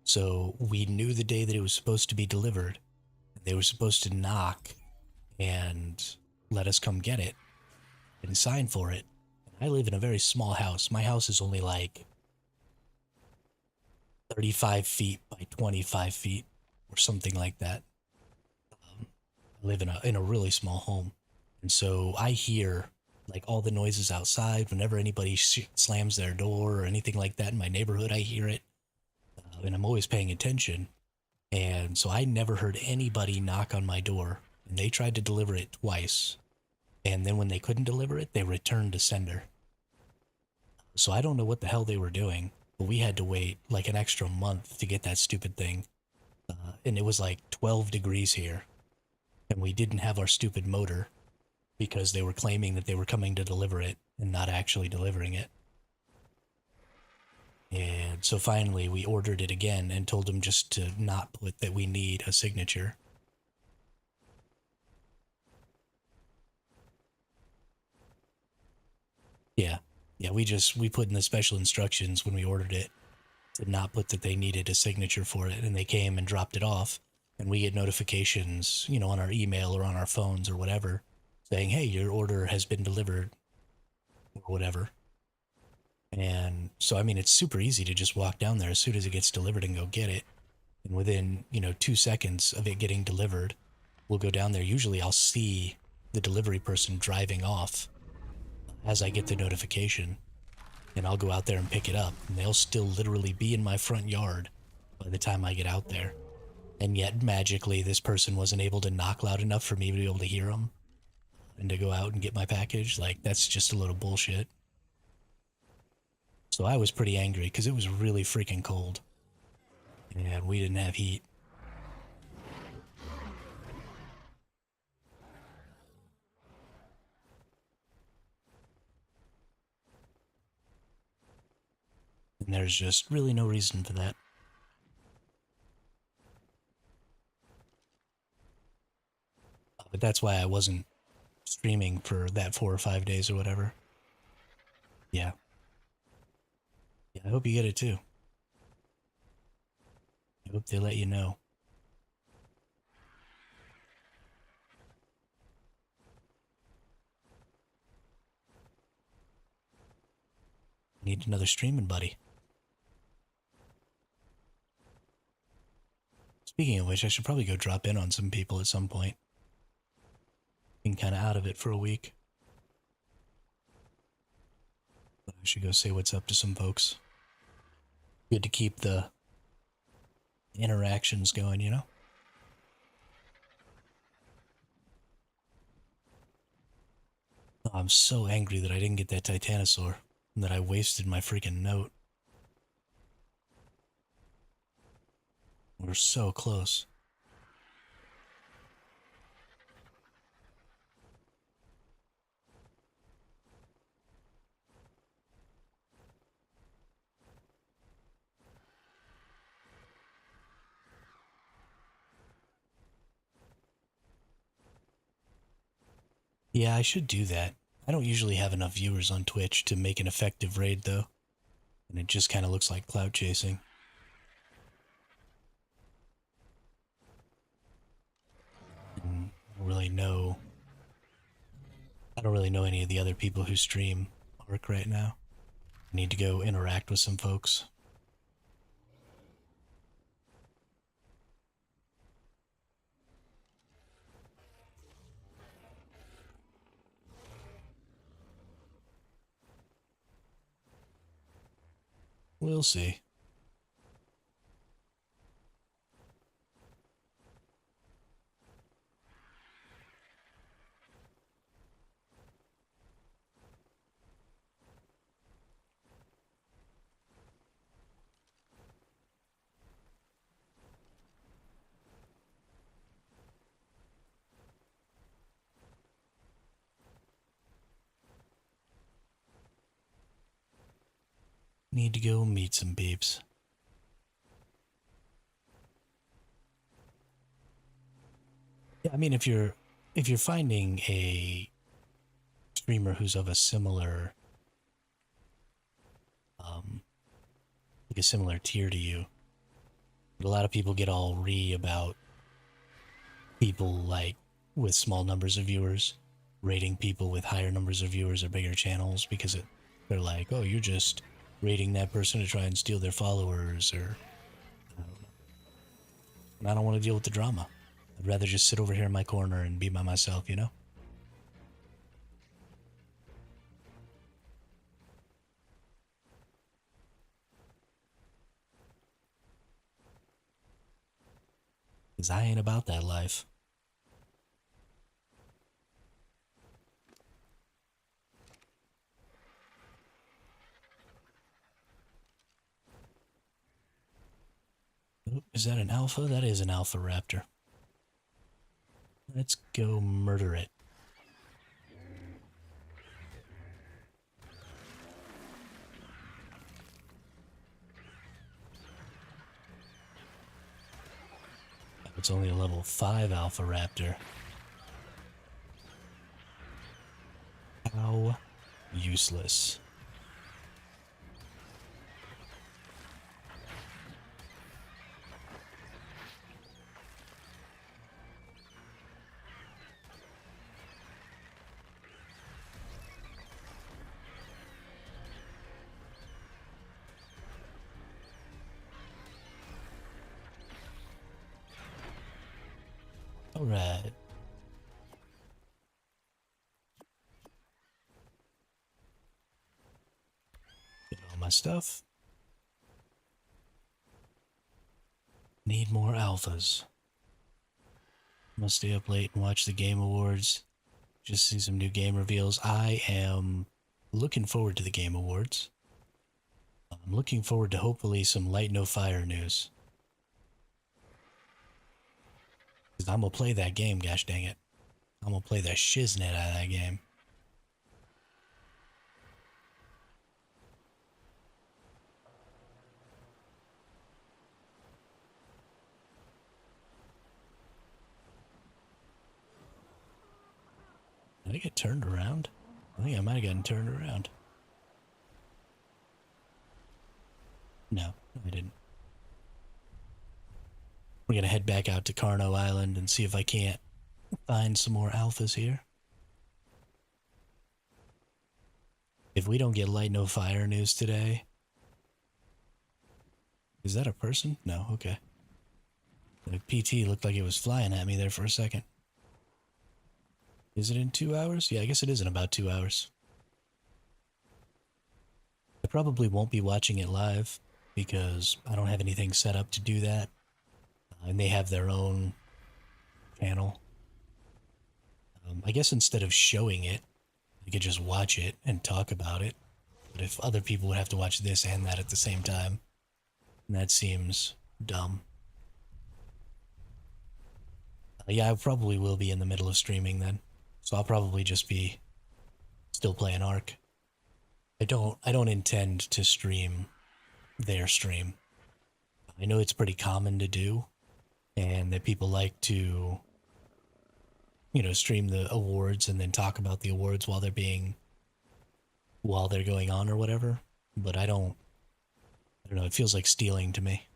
So we knew the day that it was supposed to be delivered. They were supposed to knock and let us come get it and sign for it. And I live in a very small house. My house is only like 35 feet by 25 feet or something like that. I live in a really small home. And so I hear like all the noises outside whenever anybody slams their door or anything like that in my neighborhood. I hear it, and I'm always paying attention. And so I never heard anybody knock on my door. And they tried to deliver it twice. And then when they couldn't deliver it, they returned to sender. So I don't know what the hell they were doing, but we had to wait like an extra month to get that stupid thing. And it was like 12 degrees here. And we didn't have our stupid motor because they were claiming that they were coming to deliver it and not actually delivering it. And so finally we ordered it again and told them just to not put that we need a signature. Yeah. Yeah, we put in the special instructions when we ordered it to not put that they needed a signature for it, and they came and dropped it off, and we get notifications, on our email or on our phones or whatever, saying, "Hey, your order has been delivered," or whatever. And so, I mean, it's super easy to just walk down there as soon as it gets delivered and go get it. And within, 2 seconds of it getting delivered, we'll go down there. Usually I'll see the delivery person driving off as I get the notification, and I'll go out there and pick it up, and they'll still literally be in my front yard by the time I get out there. And yet, magically, this person wasn't able to knock loud enough for me to be able to hear them and to go out and get my package. Like, that's just a little bullshit. So I was pretty angry because it was really freaking cold. And we didn't have heat. And there's just really no reason for that. But that's why I wasn't streaming for that 4 or 5 days or whatever. Yeah. Yeah, I hope you get it too. I hope they let you know. Need another streaming buddy. Speaking of which, I should probably go drop in on some people at some point. Been kind of out of it for a week. But I should go say what's up to some folks. Good to keep the interactions going. Oh, I'm so angry that I didn't get that Titanosaur and that I wasted my freaking note. We're so close. Yeah, I should do that. I don't usually have enough viewers on Twitch to make an effective raid, though. And it just kind of looks like clout chasing. And I don't really know any of the other people who stream ARK right now. I need to go interact with some folks. We'll see. Need to go meet some peeps. Yeah, I mean, if you're finding a streamer who's of a similar like a similar tier to you, a lot of people get all about people like with small numbers of viewers rating people with higher numbers of viewers or bigger channels because they're like, oh, you're just rating that person to try and steal their followers, or I don't know. And I don't want to deal with the drama. I'd rather just sit over here in my corner and be by myself, you know? Because I ain't about that life. Oh, is that an alpha? That is an alpha raptor. Let's go murder it. It's only a level 5 alpha raptor. How useless. Alright. Get all my stuff. Need more alphas. I'm gonna stay up late and watch the Game Awards. Just see some new game reveals. I am looking forward to the Game Awards. I'm looking forward to hopefully some Light No Fire news. Because I'm gonna play that game, gosh dang it. I'm gonna play the shiznit out of that game. Did I get turned around? I think I might have gotten turned around. No, I didn't. We're gonna head back out to Carno Island and see if I can't find some more alphas here. If we don't get Light No Fire news today... Is that a person? No, okay. The PT looked like it was flying at me there for a second. Is it in 2 hours? Yeah, I guess it is in about 2 hours. I probably won't be watching it live because I don't have anything set up to do that. And they have their own channel. I guess instead of showing it, I could just watch it and talk about it. But if other people would have to watch this and that at the same time, that seems dumb. Yeah, I probably will be in the middle of streaming then. So I'll probably just be still playing ARK. I don't intend to stream their stream. I know it's pretty common to do, and that people like to, you know, stream the awards and then talk about the awards while they're going on or whatever. But I don't know, it feels like stealing to me.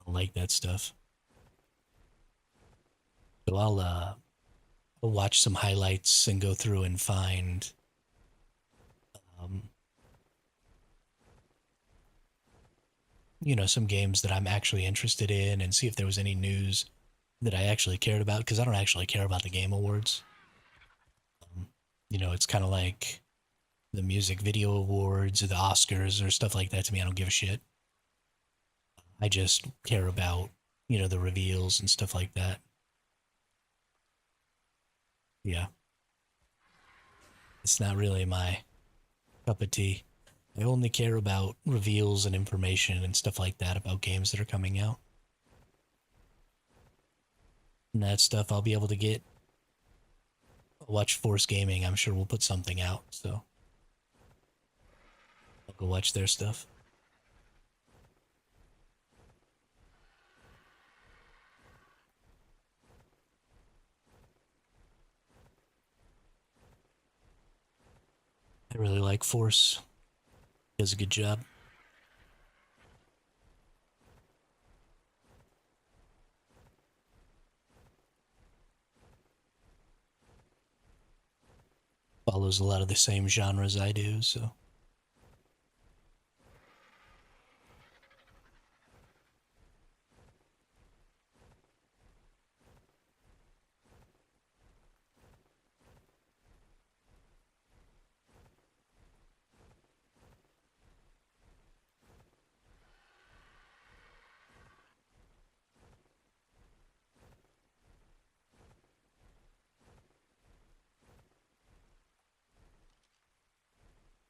I don't like that stuff. So I'll watch some highlights and go through and find you know, some games that I'm actually interested in and see if there was any news that I actually cared about, because I don't actually care about the Game Awards. You know, it's kind of like the music video awards or the Oscars or stuff like that. To me, I don't give a shit. I just care about, you know, the reveals and stuff like that. Yeah. It's not really my cup of tea. I only care about reveals and information and stuff like that about games that are coming out. And that stuff I'll be able to get. Watch Force Gaming, I'm sure we'll put something out, so. I'll go watch their stuff. I really like Force. He does a good job. Follows a lot of the same genres I do, so.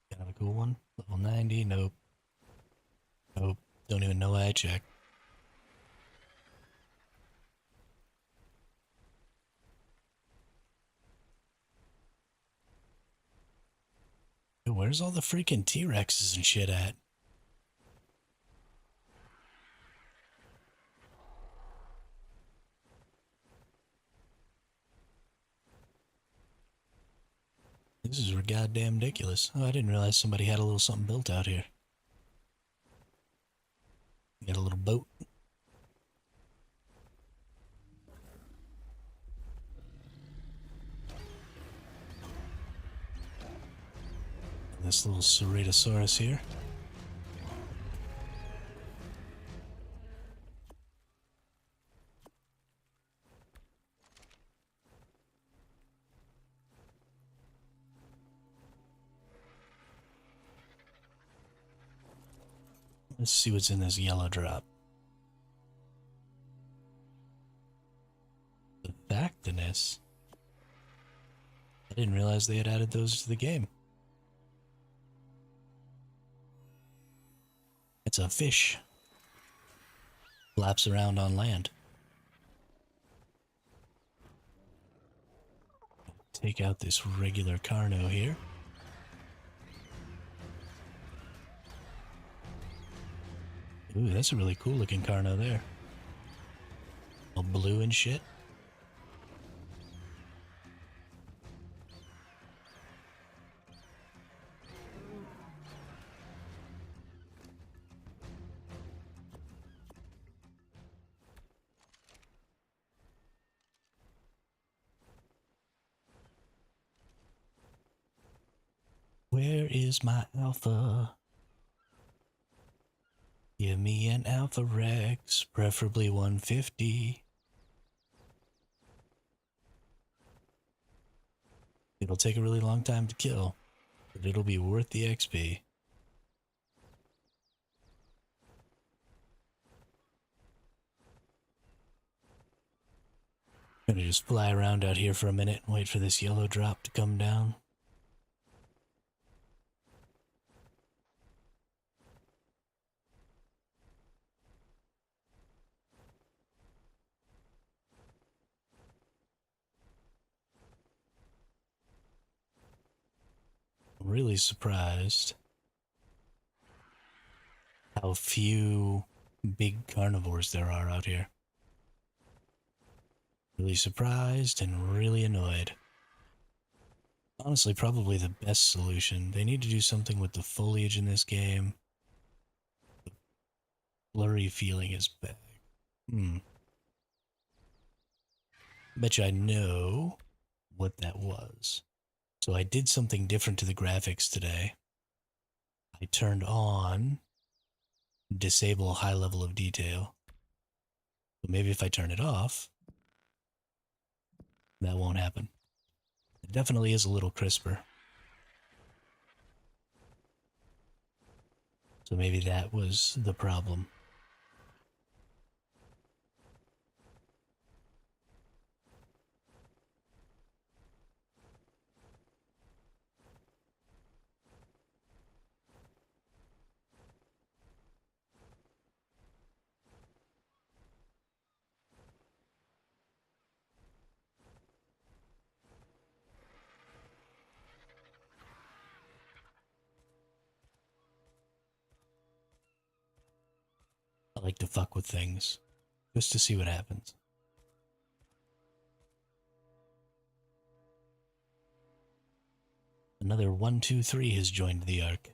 Kind of a cool one. Level 90, nope. Nope. Don't even know why I checked. Dude, where's all the freaking T-Rexes and shit at? This is goddamn ridiculous. Oh, I didn't realize somebody had a little something built out here. Got a little boat. And this little Ceratosaurus here. Let's see what's in this yellow drop. The Factinus. I didn't realize they had added those to the game. It's a fish. Flaps around on land. Take out this regular Carno here. Ooh, that's a really cool looking Carno there. All blue and shit. Where is my alpha? Give me an Alpha Rex, preferably 150. It'll take a really long time to kill, but it'll be worth the XP. I'm gonna just fly around out here for a minute and wait for this yellow drop to come down. I'm really surprised how few big carnivores there are out here. Really surprised and really annoyed. Honestly, probably the best solution. They need to do something with the foliage in this game. The blurry feeling is bad. Bet you I know what that was. So I did something different to the graphics today. I turned on disable high level of detail. So maybe if I turn it off, that won't happen. It definitely is a little crisper. So maybe that was the problem. I like to fuck with things just to see what happens. Another 123 has joined the ARK.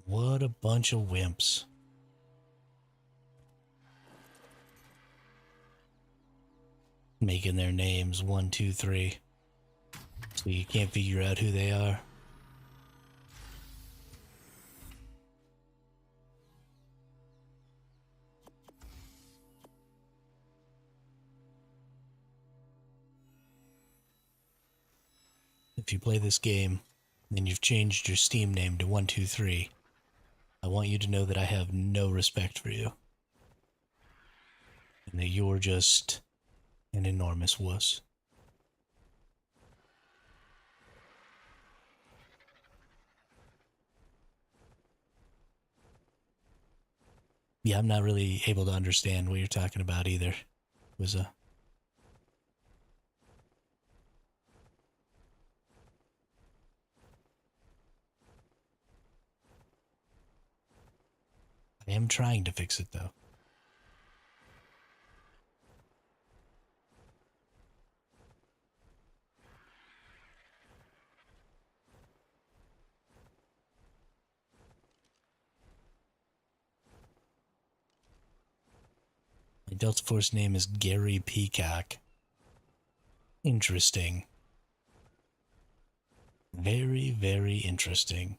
What a bunch of wimps. Making their names 123. So you can't figure out who they are. If you play this game, and you've changed your Steam name to 123, I want you to know that I have no respect for you. And that you're just an enormous wuss. Yeah, I'm not really able to understand what you're talking about either. It was a... I am trying to fix it, though. My Delta Force name is Gary Peacock. Interesting. Very, very interesting.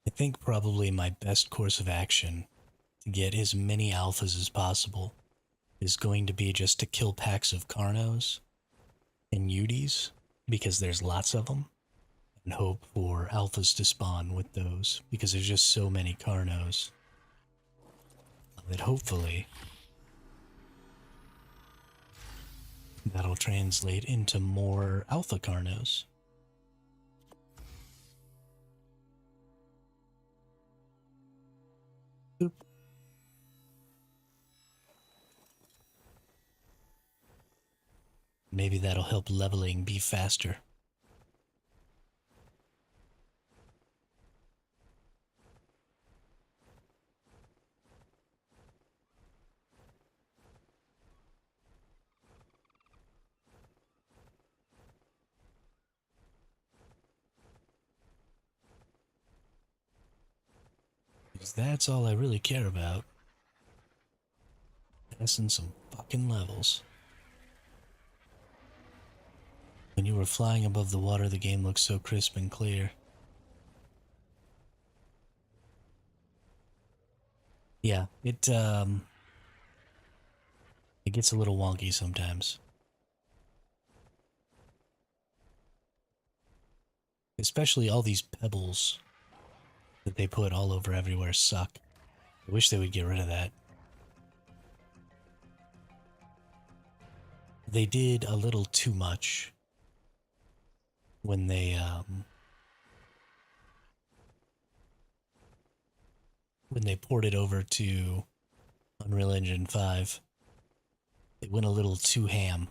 I think probably my best course of action to get as many alphas as possible is going to be just to kill packs of Carnos and Uties, because there's lots of them, and hope for alphas to spawn with those, because there's just so many Carnos that hopefully that'll translate into more alpha Carnos. Boop. Maybe that'll help leveling be faster. Because that's all I really care about. Passing some fucking levels. When you were flying above the water, the game looks so crisp and clear. Yeah, it gets a little wonky sometimes. Especially all these pebbles that they put all over everywhere suck. I wish they would get rid of that. They did a little too much when they ported over to Unreal Engine 5. They went a little too ham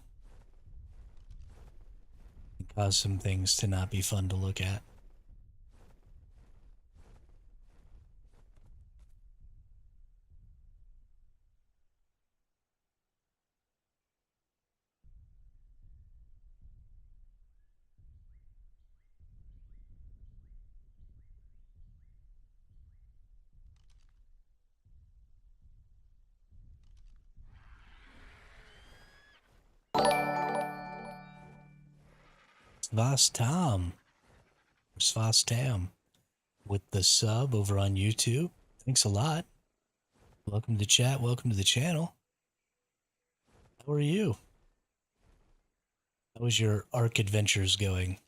and caused some things to not be fun to look at. Svastam, or Svastam, with the sub over on YouTube. Thanks a lot. Welcome to the chat. Welcome to the channel. How are you? How was your ARK adventures going?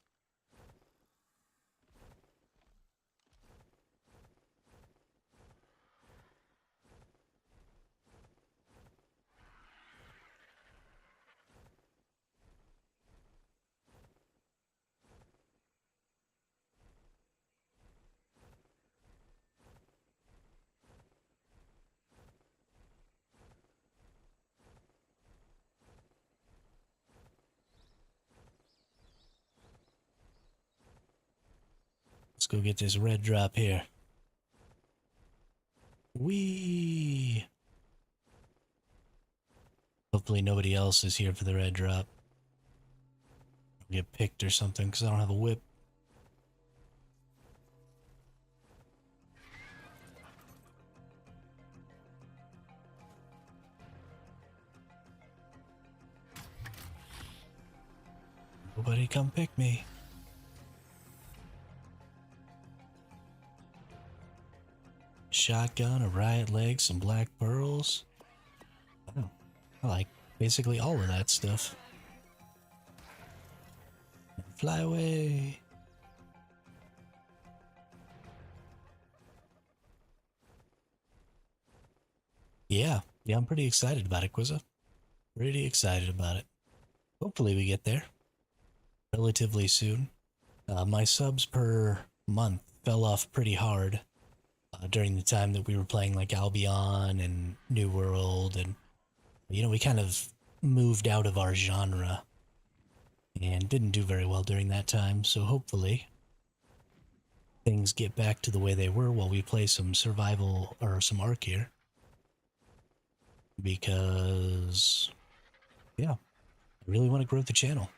go get this red drop here. Whee! Hopefully nobody else is here for the red drop. I'll get picked or something because I don't have a whip. Nobody come pick me. Shotgun, a riot leg, some black pearls. Oh, I like basically all of that stuff. Fly away. Yeah, I'm pretty excited about it, Quizza. Pretty excited about it. Hopefully we get there relatively soon. My subs per month fell off pretty hard during the time that we were playing like Albion and New World, and we kind of moved out of our genre and didn't do very well during that time. So hopefully things get back to the way they were while we play some survival or some ARK here, because yeah, I really want to grow the channel.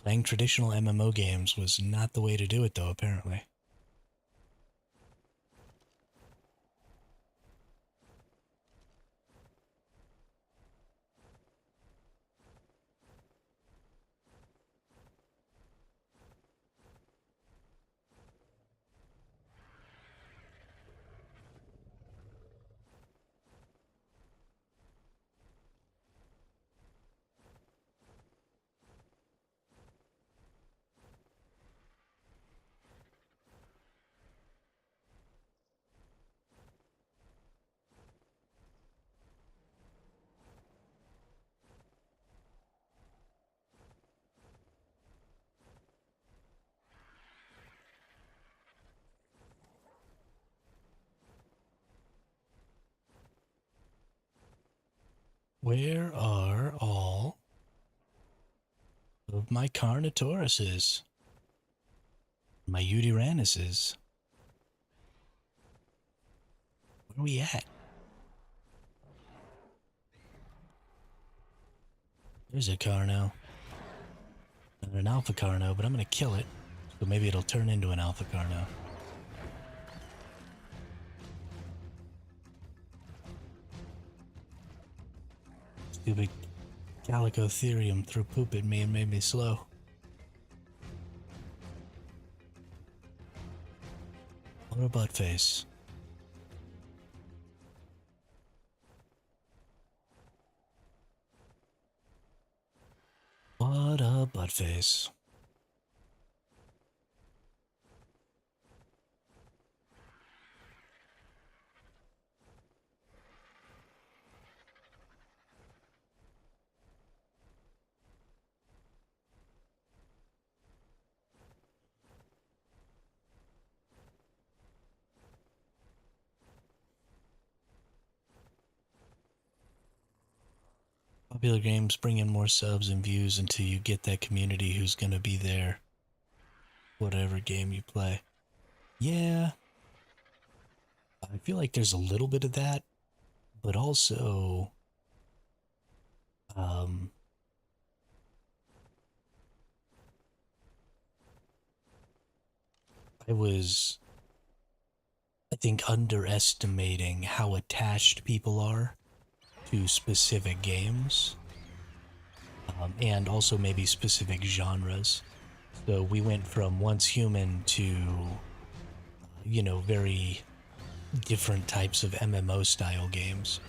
Playing traditional MMO games was not the way to do it, though, apparently. Where are all of my Carnotauruses? My Udiranuses? Where are we at? There's a Carno. Not an Alpha Carno, but I'm gonna kill it. So maybe it'll turn into an Alpha Carno. Stupid Calicotherium threw poop at me and made me slow. What a butt face. What a butt face. Popular games bring in more subs and views until you get that community who's gonna be there whatever game you play. Yeah, I feel like there's a little bit of that, but also I was, I think, underestimating how attached people are to specific games, and also maybe specific genres. So we went from Once Human to, very different types of MMO style games.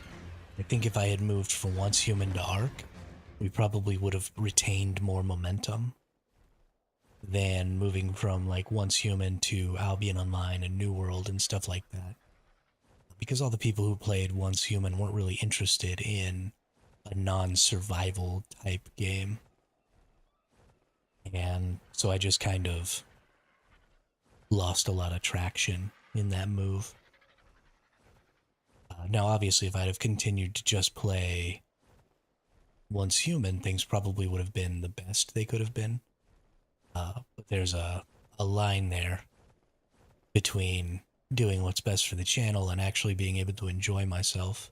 I think if I had moved from Once Human to ARK, we probably would have retained more momentum than moving from like Once Human to Albion Online and New World and stuff like that. Because all the people who played Once Human weren't really interested in a non-survival type game. And so I just kind of lost a lot of traction in that move. Now, obviously, if I'd have continued to just play Once Human, things probably would have been the best they could have been. But there's a a line there between doing what's best for the channel and actually being able to enjoy myself,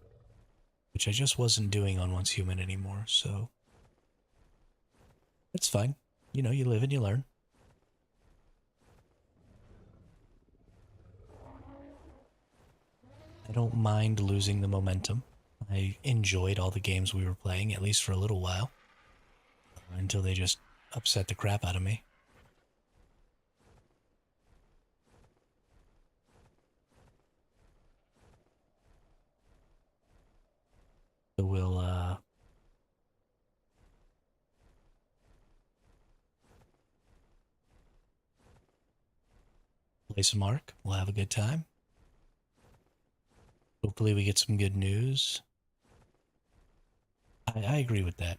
which I just wasn't doing on Once Human anymore, so it's fine. You know, you live and you learn. I don't mind losing the momentum. I enjoyed all the games we were playing, at least for a little while, until they just upset the crap out of me. So we'll, play some ARK. We'll have a good time. Hopefully we get some good news. I agree with that.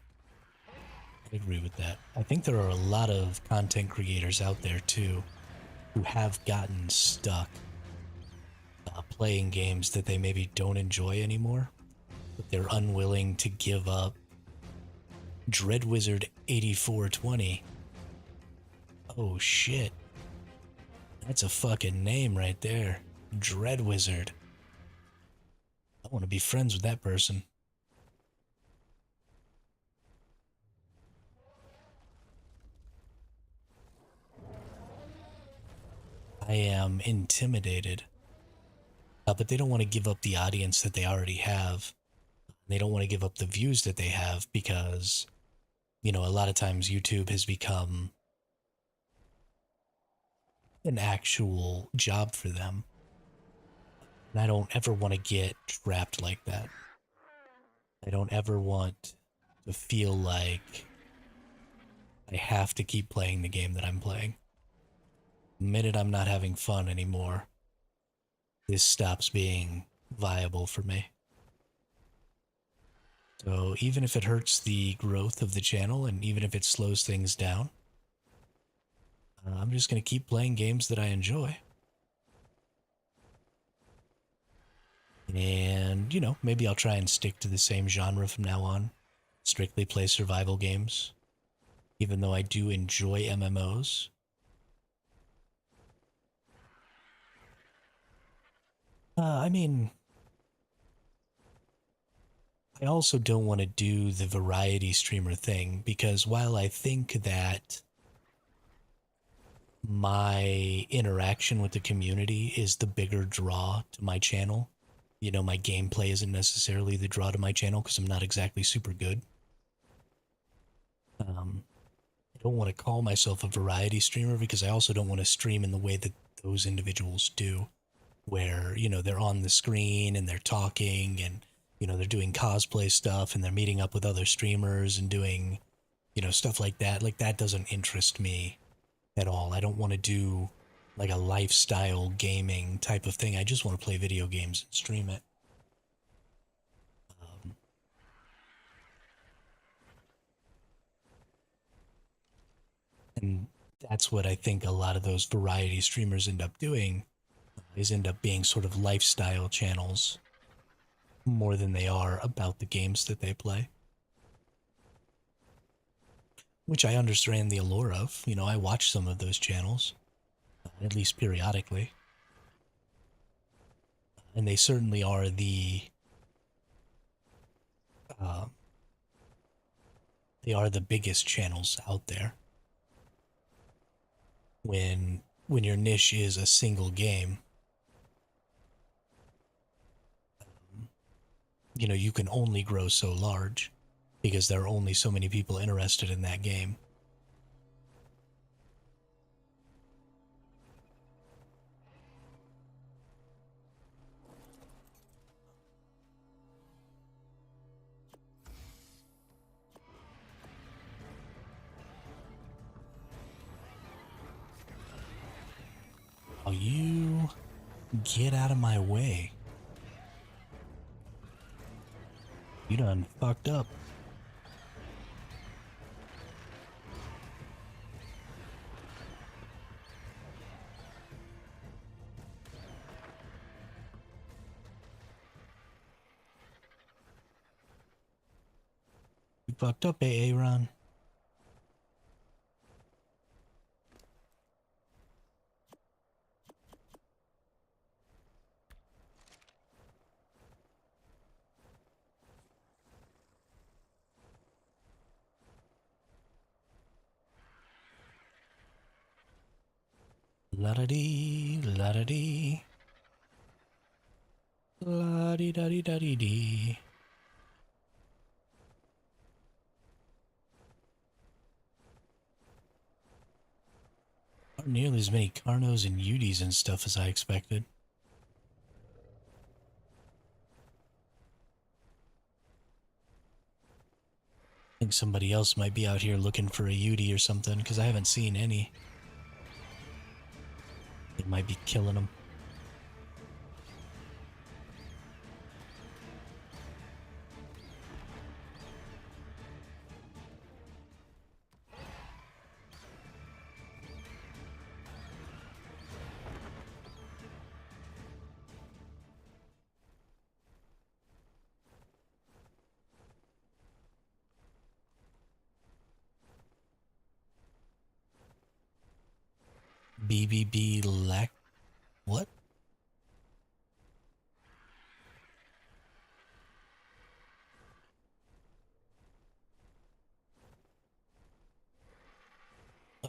I agree with that. I think there are a lot of content creators out there, too, who have gotten stuck playing games that they maybe don't enjoy anymore, but they're unwilling to give up. Dreadwizard 8420. Oh shit. That's a fucking name right there. Dreadwizard. I want to be friends with that person. I am intimidated. But they don't want to give up the audience that they already have. They don't want to give up the views that they have because, you know, a lot of times YouTube has become an actual job for them. And I don't ever want to get trapped like that. I don't ever want to feel like I have to keep playing the game that I'm playing. The minute I'm not having fun anymore, this stops being viable for me. So even if it hurts the growth of the channel and even if it slows things down, I'm just going to keep playing games that I enjoy. And, you know, maybe I'll try and stick to the same genre from now on. Strictly play survival games. Even though I do enjoy MMOs. I mean, I also don't want to do the variety streamer thing because while I think that my interaction with the community is the bigger draw to my channel, you know, my gameplay isn't necessarily the draw to my channel because I'm not exactly super good. I don't want to call myself a variety streamer because I also don't want to stream in the way that those individuals do, where, you know, they're on the screen and they're talking and, you know, they're doing cosplay stuff and they're meeting up with other streamers and doing, you know, stuff like that. Like, that doesn't interest me at all. I don't want to do like a lifestyle gaming type of thing. I just want to play video games and stream it. And that's what I think a lot of those variety streamers end up doing, is end up being sort of lifestyle channels more than they are about the games that they play. Which I understand the allure of. You know, I watch some of those channels, at least periodically. And they certainly are uh, they are the biggest channels out there. When your niche is a single game, you know, you can only grow so large because there are only so many people interested in that game. Oh, you get out of my way. You done fucked up. You fucked up, AA Ron. La-da-dee, la-da-dee. La-dee-da-dee-da-dee-dee. Not nearly as many Carnos and Udis and stuff as I expected. I think somebody else might be out here looking for a Udi or something, because I haven't seen any. They might be killing them. BBB lack. What?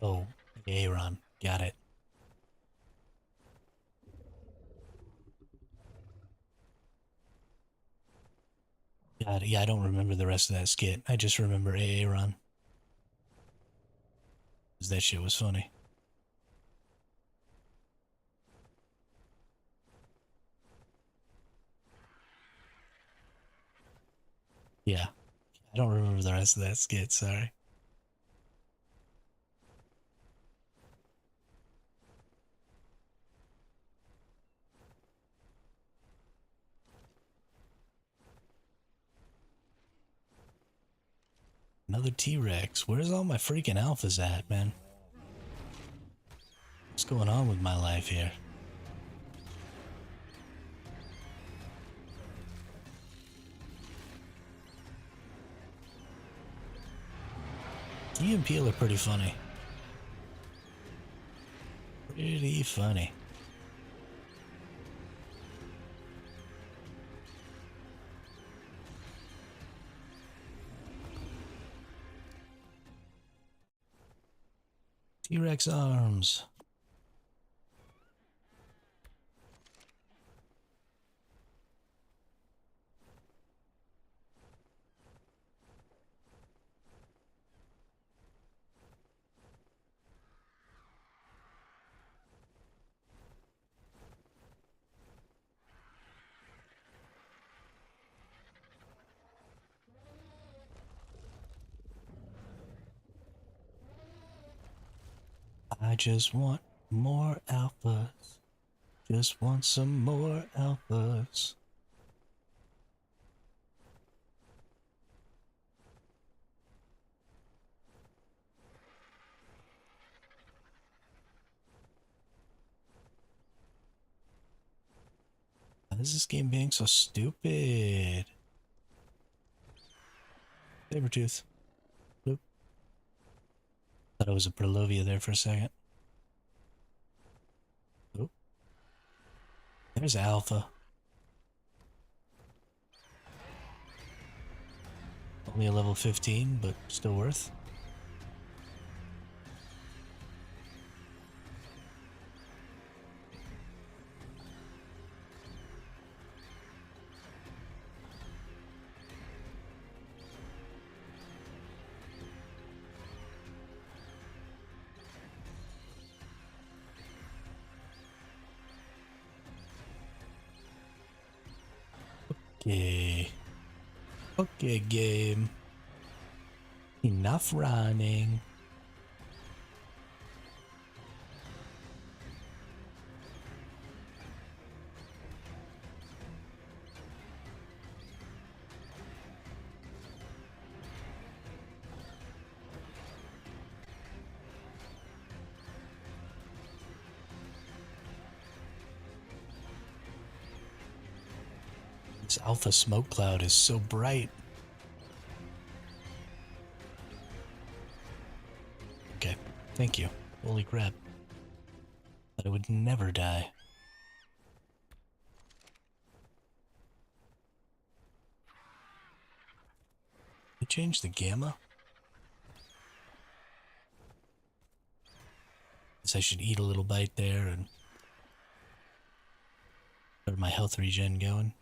Oh, Aaron. Got it. Got it. Yeah, I don't remember the rest of that skit. I just remember Aaron. Because that shit was funny. Yeah. I don't remember the rest of that skit, sorry. Another T-Rex. Where's all my freaking alphas at, man? What's going on with my life here? Key and Peele are pretty funny. Pretty funny. T-Rex arms. I just want more alphas. Just want some more alphas. Why is this game being so stupid? Sabertooth. Boop. Thought it was a Perlovia there for a second. Oop. There's Alpha. Only a level 15, but still worth. Okay. Okay, game. Enough running. This alpha smoke cloud is so bright. Okay, thank you. Holy crap. But I would never die. They changed the gamma? Guess I should eat a little bite there and start my health regen going.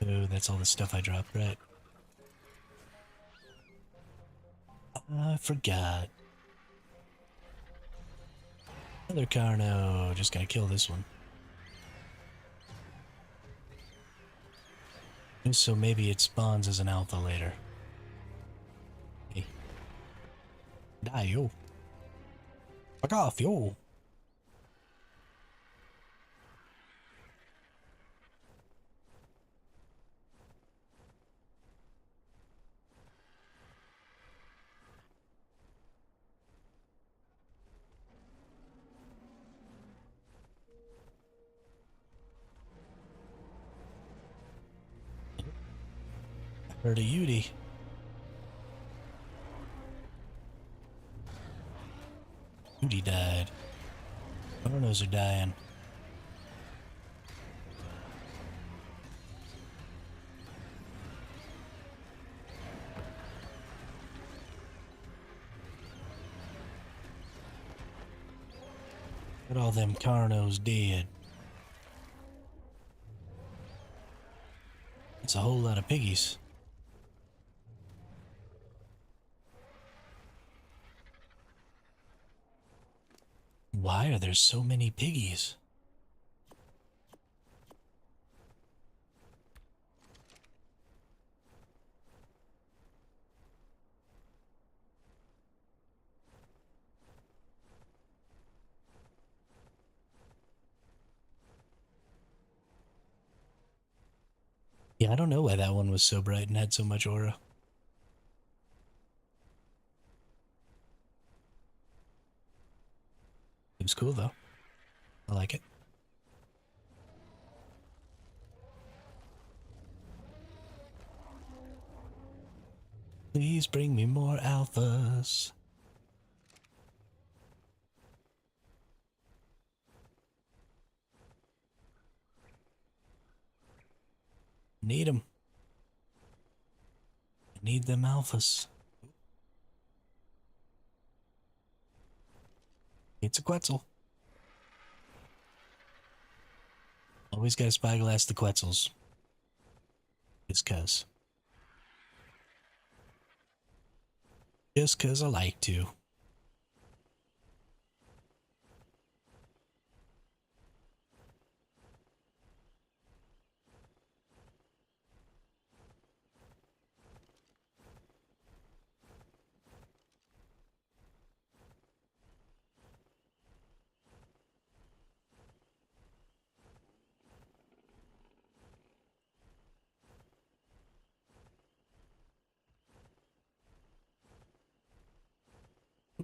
Oh, that's all the stuff I dropped, right? I forgot. Another Carno. Just gotta kill this one. So maybe it spawns as an alpha later. Hey. Die, yo. Fuck off, yo. Heard a Yudi. Yudi died. Carnos are dying. Got all them Carnos dead. It's a whole lot of piggies. Why are there so many piggies? Yeah, I don't know why that one was so bright and had so much aura. It was cool though. I like it. Please bring me more alphas. Need them. I need them alphas. It's a Quetzal. Always gotta spyglass the Quetzals. Just cuz. Just cuz I like to.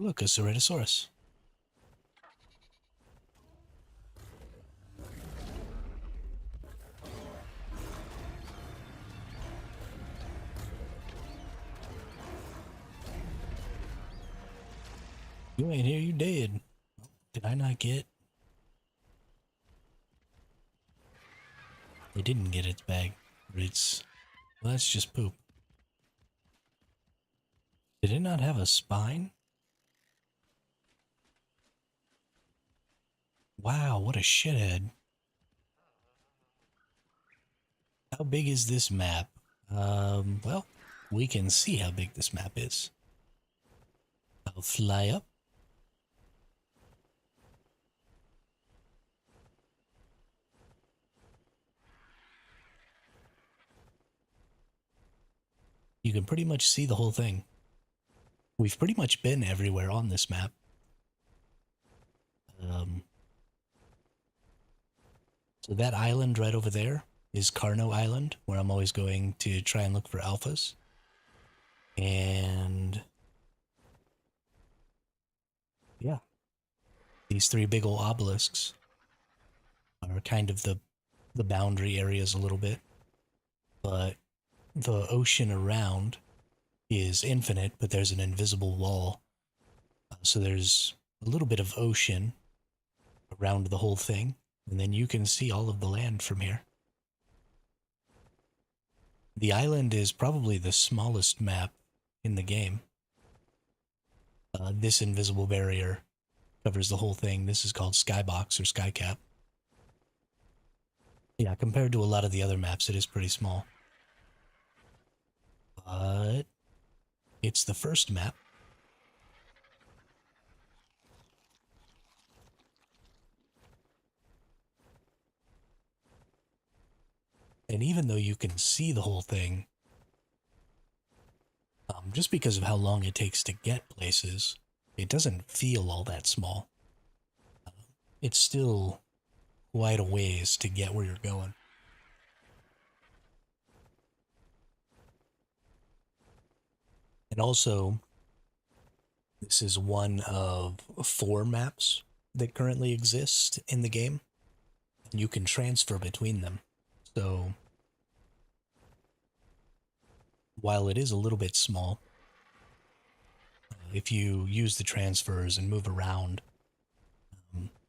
Look, a Ceratosaurus. You ain't here, you dead. Did I not get? They didn't get its bag. It's... Well, that's just poop. Did it not have a spine? Wow, what a shithead. How big is this map? Well, we can see how big this map is. I'll fly up. You can pretty much see the whole thing. We've pretty much been everywhere on this map. So that island right over there is Carno Island, where I'm always going to try and look for alphas. And yeah, these three big old obelisks are kind of the boundary areas a little bit. But the ocean around is infinite, but there's an invisible wall. So there's a little bit of ocean around the whole thing, And then you can see all of the land from here. The island is probably the smallest map in the game. This invisible barrier covers the whole thing. This is called Skybox or Skycap. Yeah, compared to a lot of the other maps, it is pretty small. But it's the first map. And even though you can see the whole thing, just because of how long it takes to get places, it doesn't feel all that small. It's still quite a ways to get where you're going. And also, this is one of 4 maps that currently exist in the game. And you can transfer between them. So, while it is a little bit small, if you use the transfers and move around,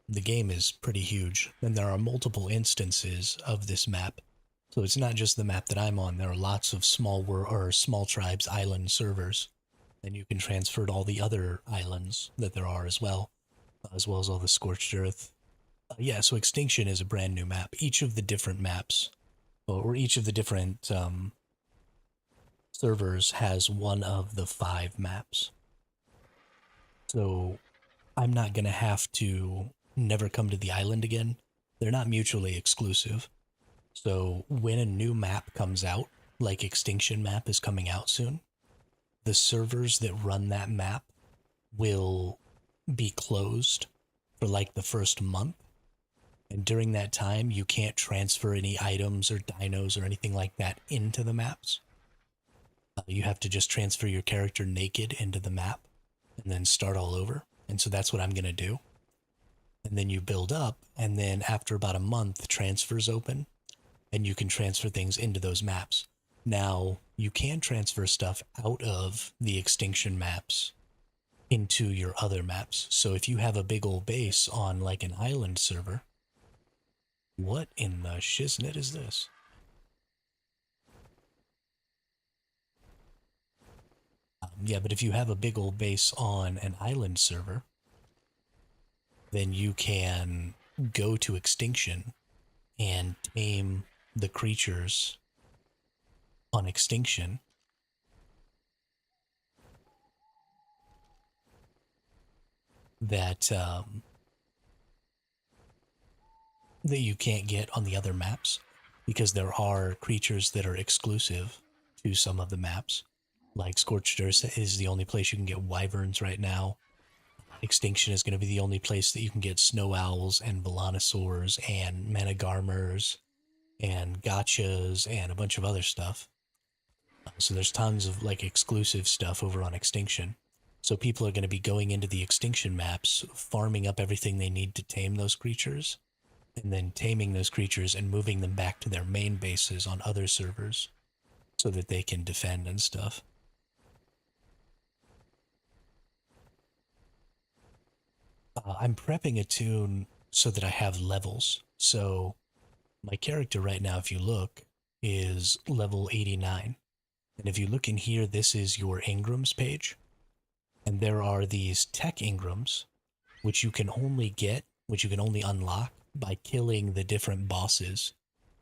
the game is pretty huge. And there are multiple instances of this map. So it's not just the map that I'm on. There are lots of small tribes island servers. And you can transfer to all the other islands that there are as well as all the Scorched Earth. Yeah, so Extinction is a brand new map. Each of the different maps, or each of the different servers has one of the 5 maps. So I'm not going to have to never come to the island again. They're not mutually exclusive. So when a new map comes out, like Extinction map is coming out soon, the servers that run that map will be closed for like the first month. And during that time, you can't transfer any items or dinos or anything like that into the maps. You have to just transfer your character naked into the map and then start all over. And so that's what I'm going to do. And then you build up, and then after about a month, transfers open, and you can transfer things into those maps. Now, you can transfer stuff out of the Extinction maps into your other maps. So if you have a big old base on like an island server, what in the shiznit is this? Yeah, but if you have a big old base on an island server, then you can go to Extinction and tame the creatures on Extinction. That you can't get on the other maps, because there are creatures that are exclusive to some of the maps. Like Scorched Earth is the only place you can get wyverns right now. Extinction is going to be the only place that you can get snow owls and volanosaurs and managarmers and gotchas and a bunch of other stuff. So there's tons of like exclusive stuff over on Extinction. So people are going to be going into the Extinction maps, farming up everything they need to tame those creatures, and then taming those creatures and moving them back to their main bases on other servers so that they can defend and stuff. I'm prepping a toon so that I have levels. So my character right now, if you look, is level 89. And if you look in here, this is your Ingrams page. And there are these tech Ingrams, which you can only unlock by killing the different bosses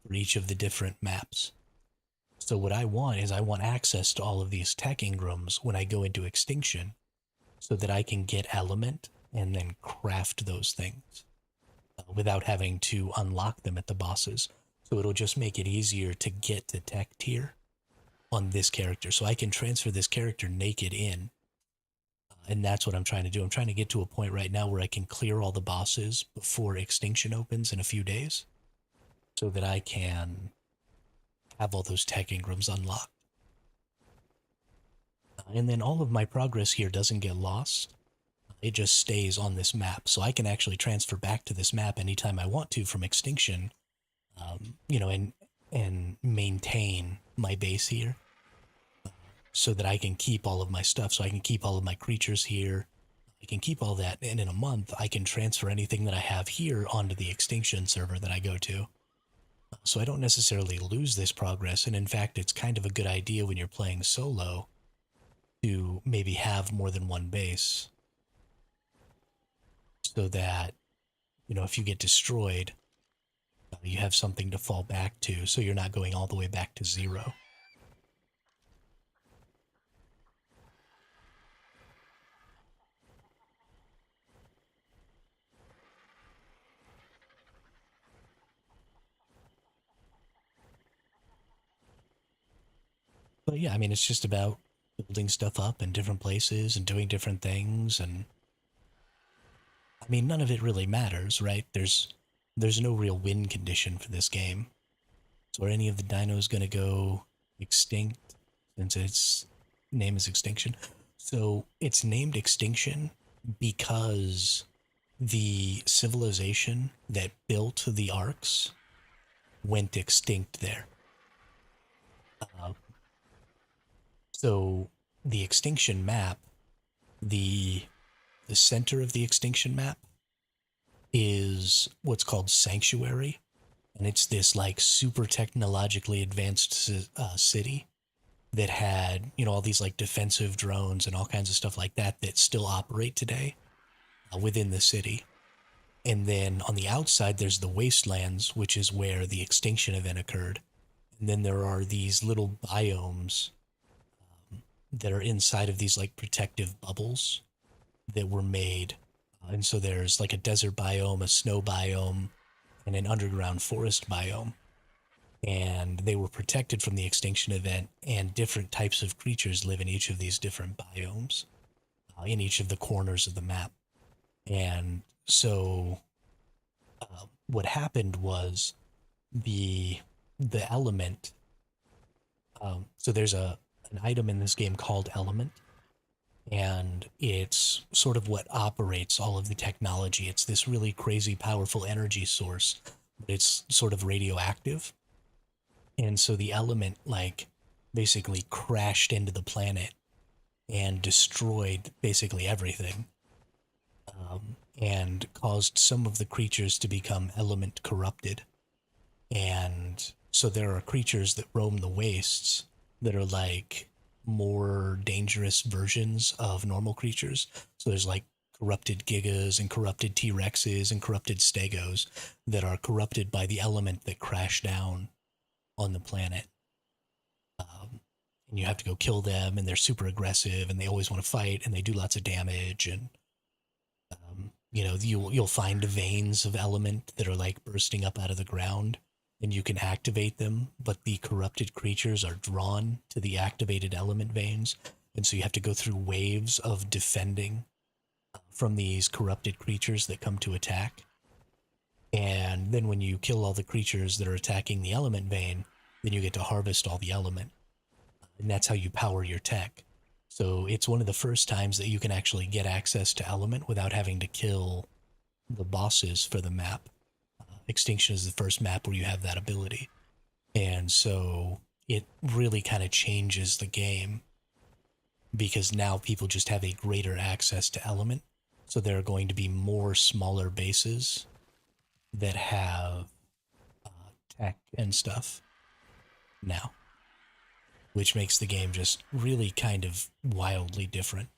for each of the different maps. So what I want is I want access to all of these tech Ingrams when I go into Extinction so that I can get Element and then craft those things without having to unlock them at the bosses. So it'll just make it easier to get to tech tier on this character. So I can transfer this character naked in. And that's what I'm trying to do. I'm trying to get to a point right now where I can clear all the bosses before Extinction opens in a few days so that I can have all those tech Ingrams unlocked. And then all of my progress here doesn't get lost. It just stays on this map. So I can actually transfer back to this map anytime I want to from Extinction, and maintain my base here so that I can keep all of my stuff. So I can keep all of my creatures here. I can keep all that, and in a month I can transfer anything that I have here onto the Extinction server that I go to. So I don't necessarily lose this progress, and in fact it's kind of a good idea when you're playing solo to maybe have more than one base, so that, you know, if you get destroyed, you have something to fall back to, so you're not going all the way back to zero. But yeah, I mean, it's just about building stuff up in different places and doing different things, and I mean, none of it really matters, right? There's no real win condition for this game. So are any of the dinos going to go extinct since its name is Extinction? So it's named Extinction because the civilization that built the arcs went extinct there. So the Extinction map, the center of the Extinction map is what's called Sanctuary, and it's this like super technologically advanced city that had, you know, all these like defensive drones and all kinds of stuff like that that still operate today within the city. And then on the outside, there's the wastelands, which is where the extinction event occurred. And then there are these little biomes that are inside of these like protective bubbles that were made. And so there's like a desert biome, a snow biome, and an underground forest biome. And they were protected from the extinction event, and different types of creatures live in each of these different biomes, in each of the corners of the map. And so what happened was the element. So there's an item in this game called Element, and it's sort of what operates all of the technology. It's this really crazy powerful energy source, but it's sort of radioactive. And so the element like basically crashed into the planet and destroyed basically everything, and caused some of the creatures to become element corrupted. And so there are creatures that roam the wastes that are like more dangerous versions of normal creatures. So there's like corrupted gigas and corrupted T-Rexes and corrupted stegos that are corrupted by the element that crashed down on the planet. And you have to go kill them, and they're super aggressive, and they always want to fight, and they do lots of damage. And you know, you'll find veins of element that are like bursting up out of the ground, and you can activate them, but the corrupted creatures are drawn to the activated element veins, and so you have to go through waves of defending from these corrupted creatures that come to attack. And then when you kill all the creatures that are attacking the element vein, then you get to harvest all the element. And that's how you power your tech. So it's one of the first times that you can actually get access to element without having to kill the bosses for the map. Extinction is the first map where you have that ability. And so it really kind of changes the game, because now people just have a greater access to element. So there are going to be more smaller bases that have tech and stuff now, which makes the game just really kind of wildly different.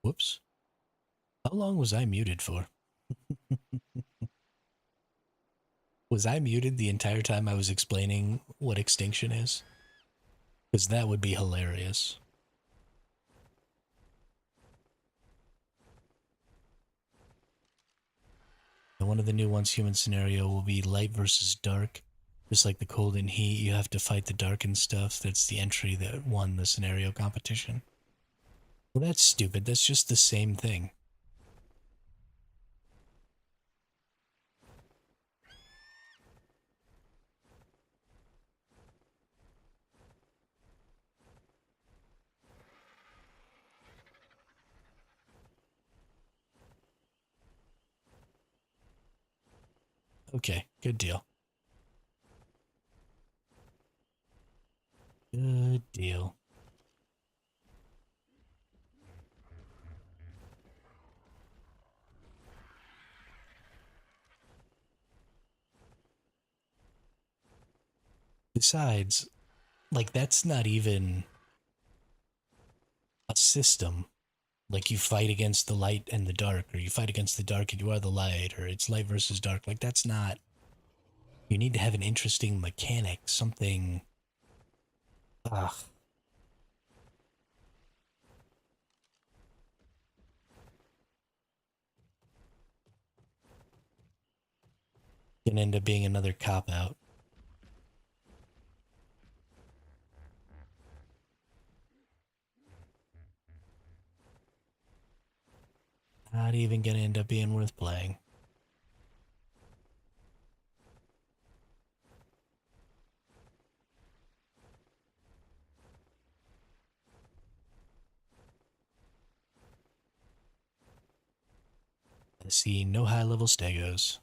Whoops. How long was I muted for? Was I muted the entire time I was explaining what extinction is? Because that would be hilarious. And one of the new Once Human scenario will be light versus dark. Just like the cold and heat, you have to fight the dark and stuff. That's the entry that won the scenario competition. Well, that's stupid. That's just the same thing. Okay, good deal. Good deal. Besides, like, that's not even a system. Like, you fight against the light and the dark, or you fight against the dark and you are the light, or it's light versus dark. Like, that's not. You need to have an interesting mechanic, something. Ugh. Can end up being another cop out. Not even gonna end up being worth playing. I see no high level stegos.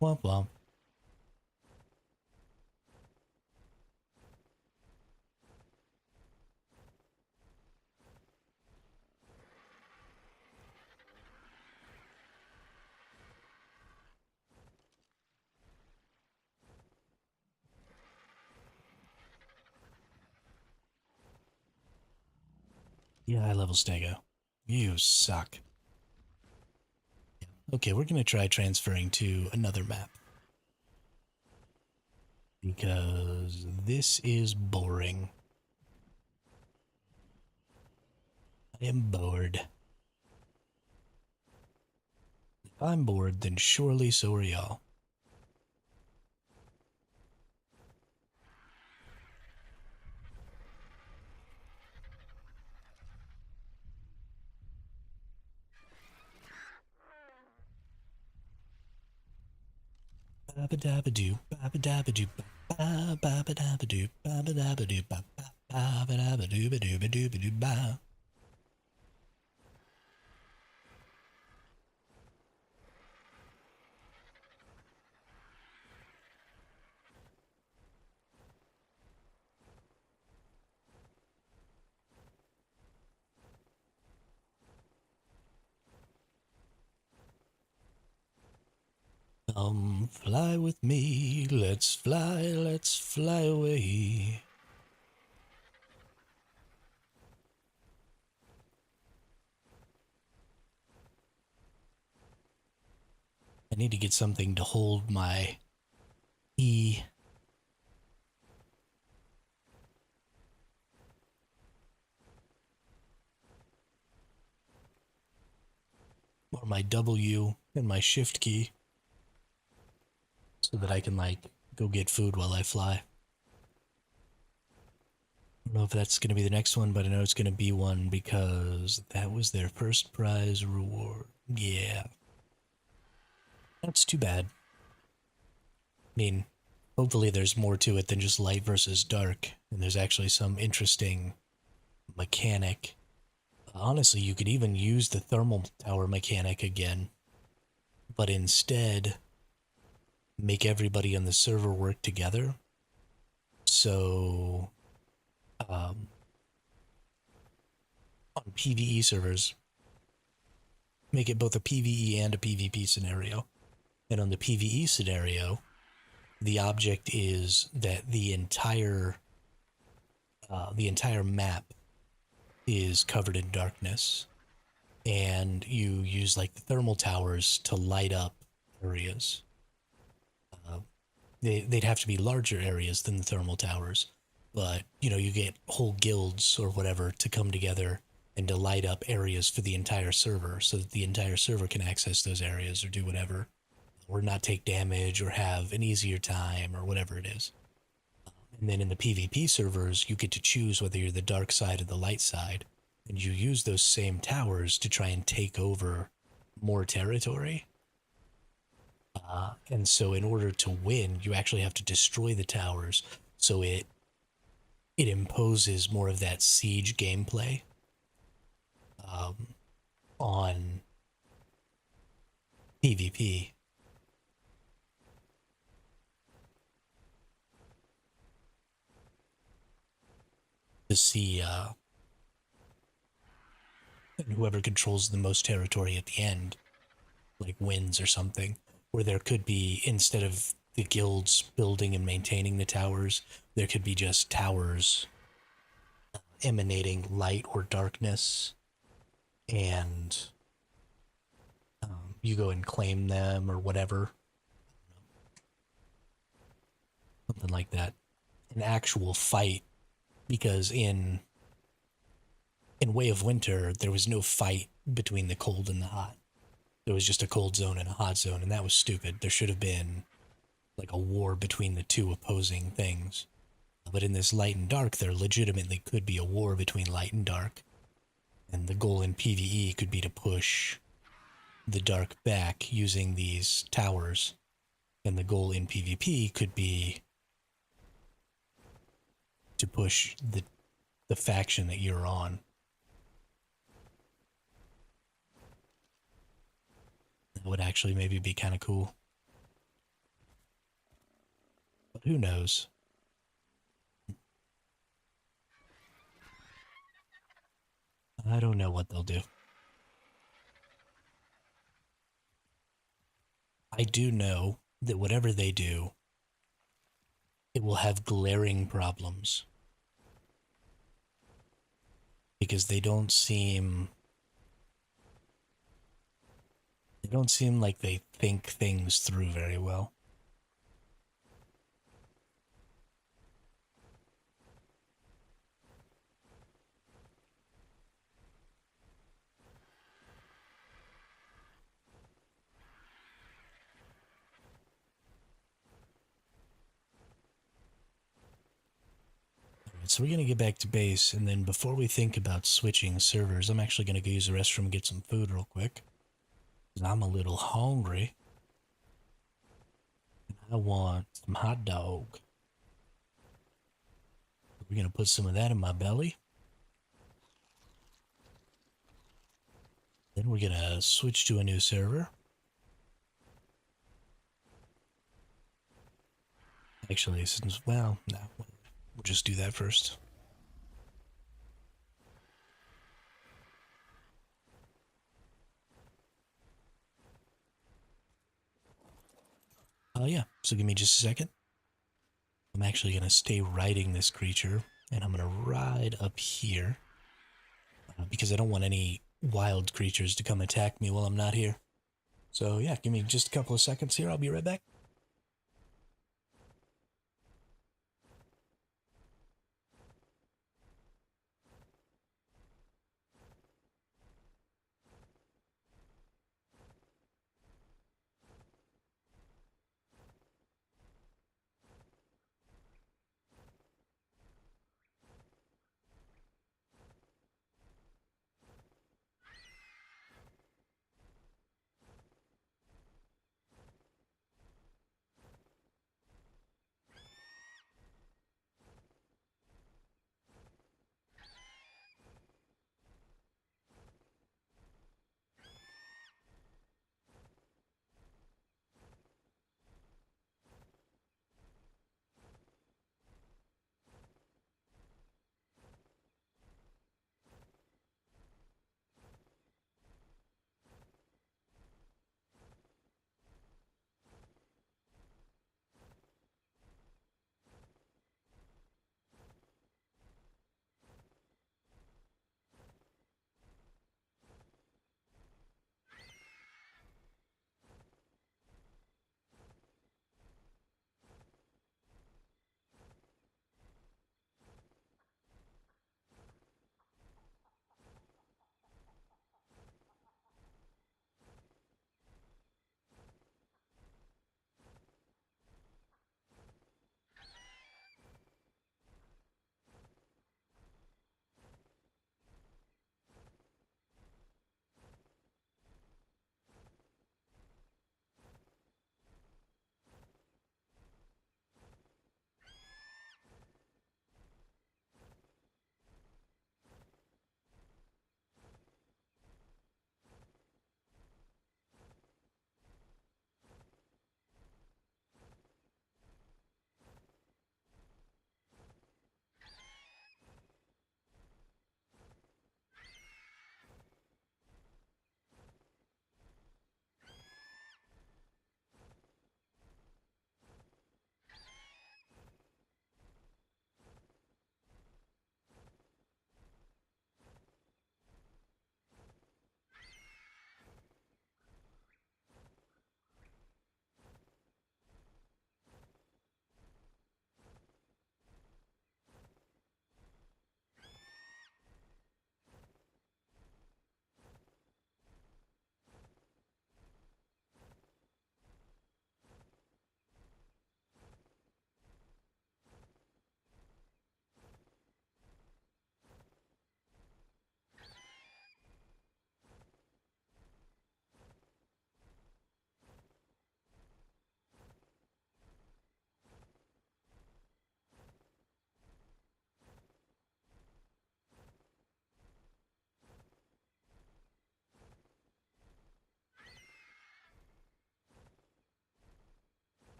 Womp womp. Yeah, high level stego. You suck. Okay, we're gonna try transferring to another map. Because this is boring. I am bored. If I'm bored, then surely so are y'all. Ba-ba-da-ba-doo, ba-ba-da-ba-doo, ba-ba-da-ba-doo, ba-ba-da-ba-doo, ba-ba-da-ba-doo-ba-doo-ba-doo-ba-doo-ba. Come fly with me, let's fly away. I need to get something to hold my E. Or my W and my shift key. So that I can, like, go get food while I fly. I don't know if that's going to be the next one, but I know it's going to be one because that was their first prize reward. Yeah. That's too bad. I mean, hopefully there's more to it than just light versus dark, and there's actually some interesting mechanic. Honestly, you could even use the thermal tower mechanic again, but instead make everybody on the server work together. So, on PvE servers, make it both a PvE and a PvP scenario. And on the PvE scenario, the object is that the entire map is covered in darkness, and you use like the thermal towers to light up areas. They'd have to be larger areas than the thermal towers, but you get whole guilds or whatever to come together and to light up areas for the entire server so that the entire server can access those areas or do whatever, or not take damage or have an easier time or whatever it is. And then in the PvP servers, you get to choose whether you're the dark side or the light side, and you use those same towers to try and take over more territory. And so in order to win, you actually have to destroy the towers, so it imposes more of that siege gameplay on PvP. To see whoever controls the most territory at the end, like wins or something. Where there could be, instead of the guilds building and maintaining the towers, there could be just towers emanating light or darkness, and you go and claim them or whatever. Something like that. An actual fight, because in Way of Winter, there was no fight between the cold and the hot. There was just a cold zone and a hot zone, and that was stupid. There should have been like a war between the two opposing things. But in this light and dark, there legitimately could be a war between light and dark. And the goal in PvE could be to push the dark back using these towers. And the goal in PvP could be to push the faction that you're on. That would actually maybe be kind of cool. But who knows? I don't know what they'll do. I do know that whatever they do, it will have glaring problems. Because they don't seem like they think things through very well. So we're going to get back to base, and then before we think about switching servers, I'm actually going to go use the restroom and get some food real quick. Because I'm a little hungry. And I want some hot dog. We're going to put some of that in my belly. Then we're going to switch to a new server. Actually, since, well, no, we'll just do that first. Oh yeah, so give me just a second. I'm actually going to stay riding this creature, and I'm going to ride up here. Because I don't want any wild creatures to come attack me while I'm not here. So yeah, give me just a couple of seconds here. I'll be right back.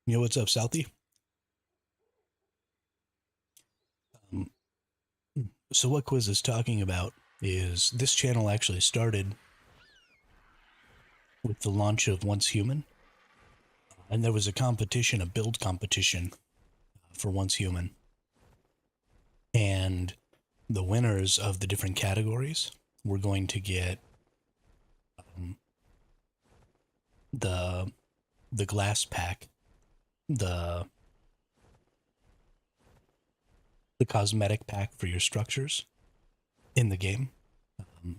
Yo, what's up, Southie? Um, so what Quiz is talking about is this channel actually started with the launch of Once Human, and there was a competition, a build competition for Once Human, and the winners of the different categories were going to get um, the glass pack, the cosmetic pack for your structures in the game.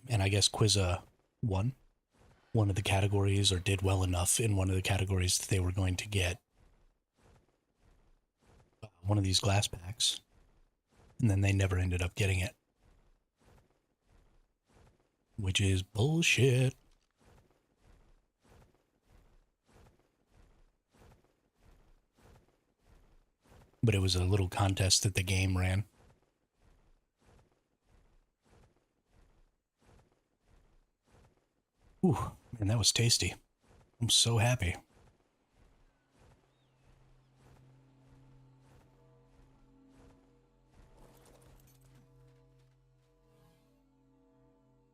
And I guess Quizza won one of the categories, or did well enough in one of the categories that they were going to get one of these glass packs, and then they never ended up getting it, which is bullshit. But it was a little contest that the game ran. Ooh, man, that was tasty. I'm so happy.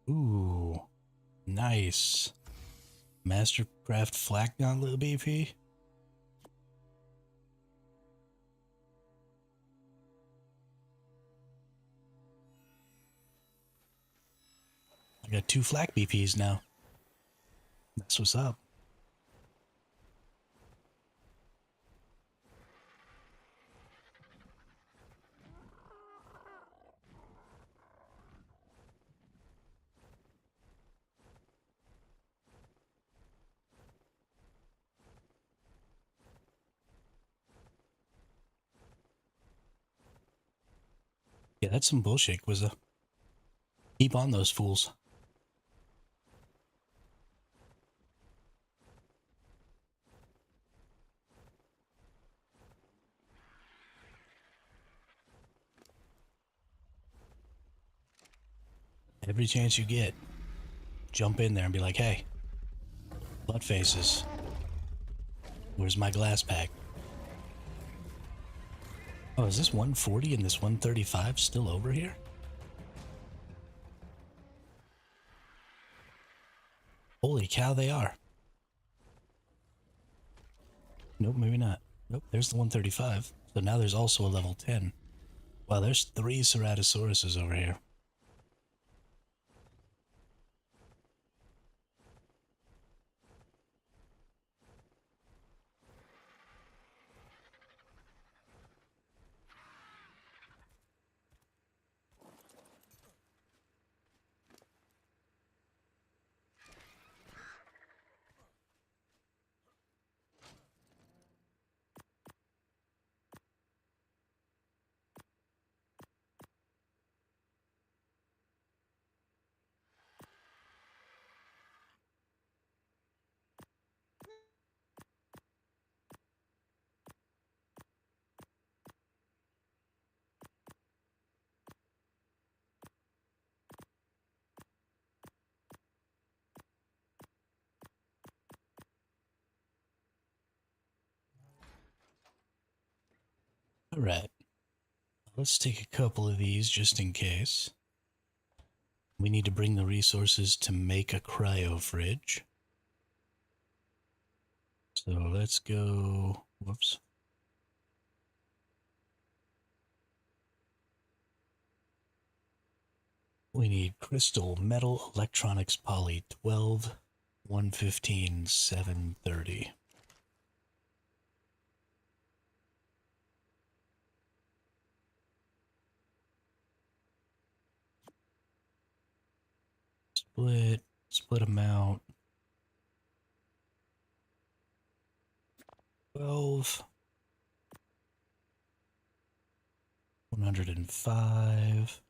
Ooh, nice. Mastercraft Flak Gauntlet BP. I got 2 flak BPs now. That's what's up. Yeah, that's some bullshit, Quizza. Keep on those fools. Every chance you get, jump in there and be like, hey, butt faces, where's my glass pack? Oh, is this 140 and this 135 still over here? Holy cow, they are. Nope, maybe not. Nope, there's the 135. So now there's also a level 10. Wow, there's 3 Ceratosauruses over here. Alright, let's take a couple of these just in case. We need to bring the resources to make a cryo fridge. So let's go, whoops. We need crystal, metal, electronics, poly, 12, 115, 730. Split them out. 12, 105.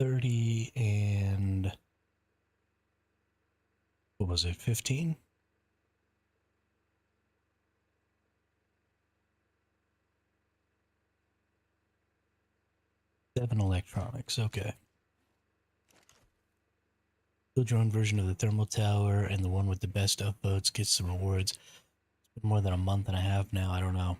$30 and was it, 15? Seven electronics, okay. Build your own version of the thermal tower, and the one with the best upvotes gets the rewards. It's been more than a month and a half now, I don't know.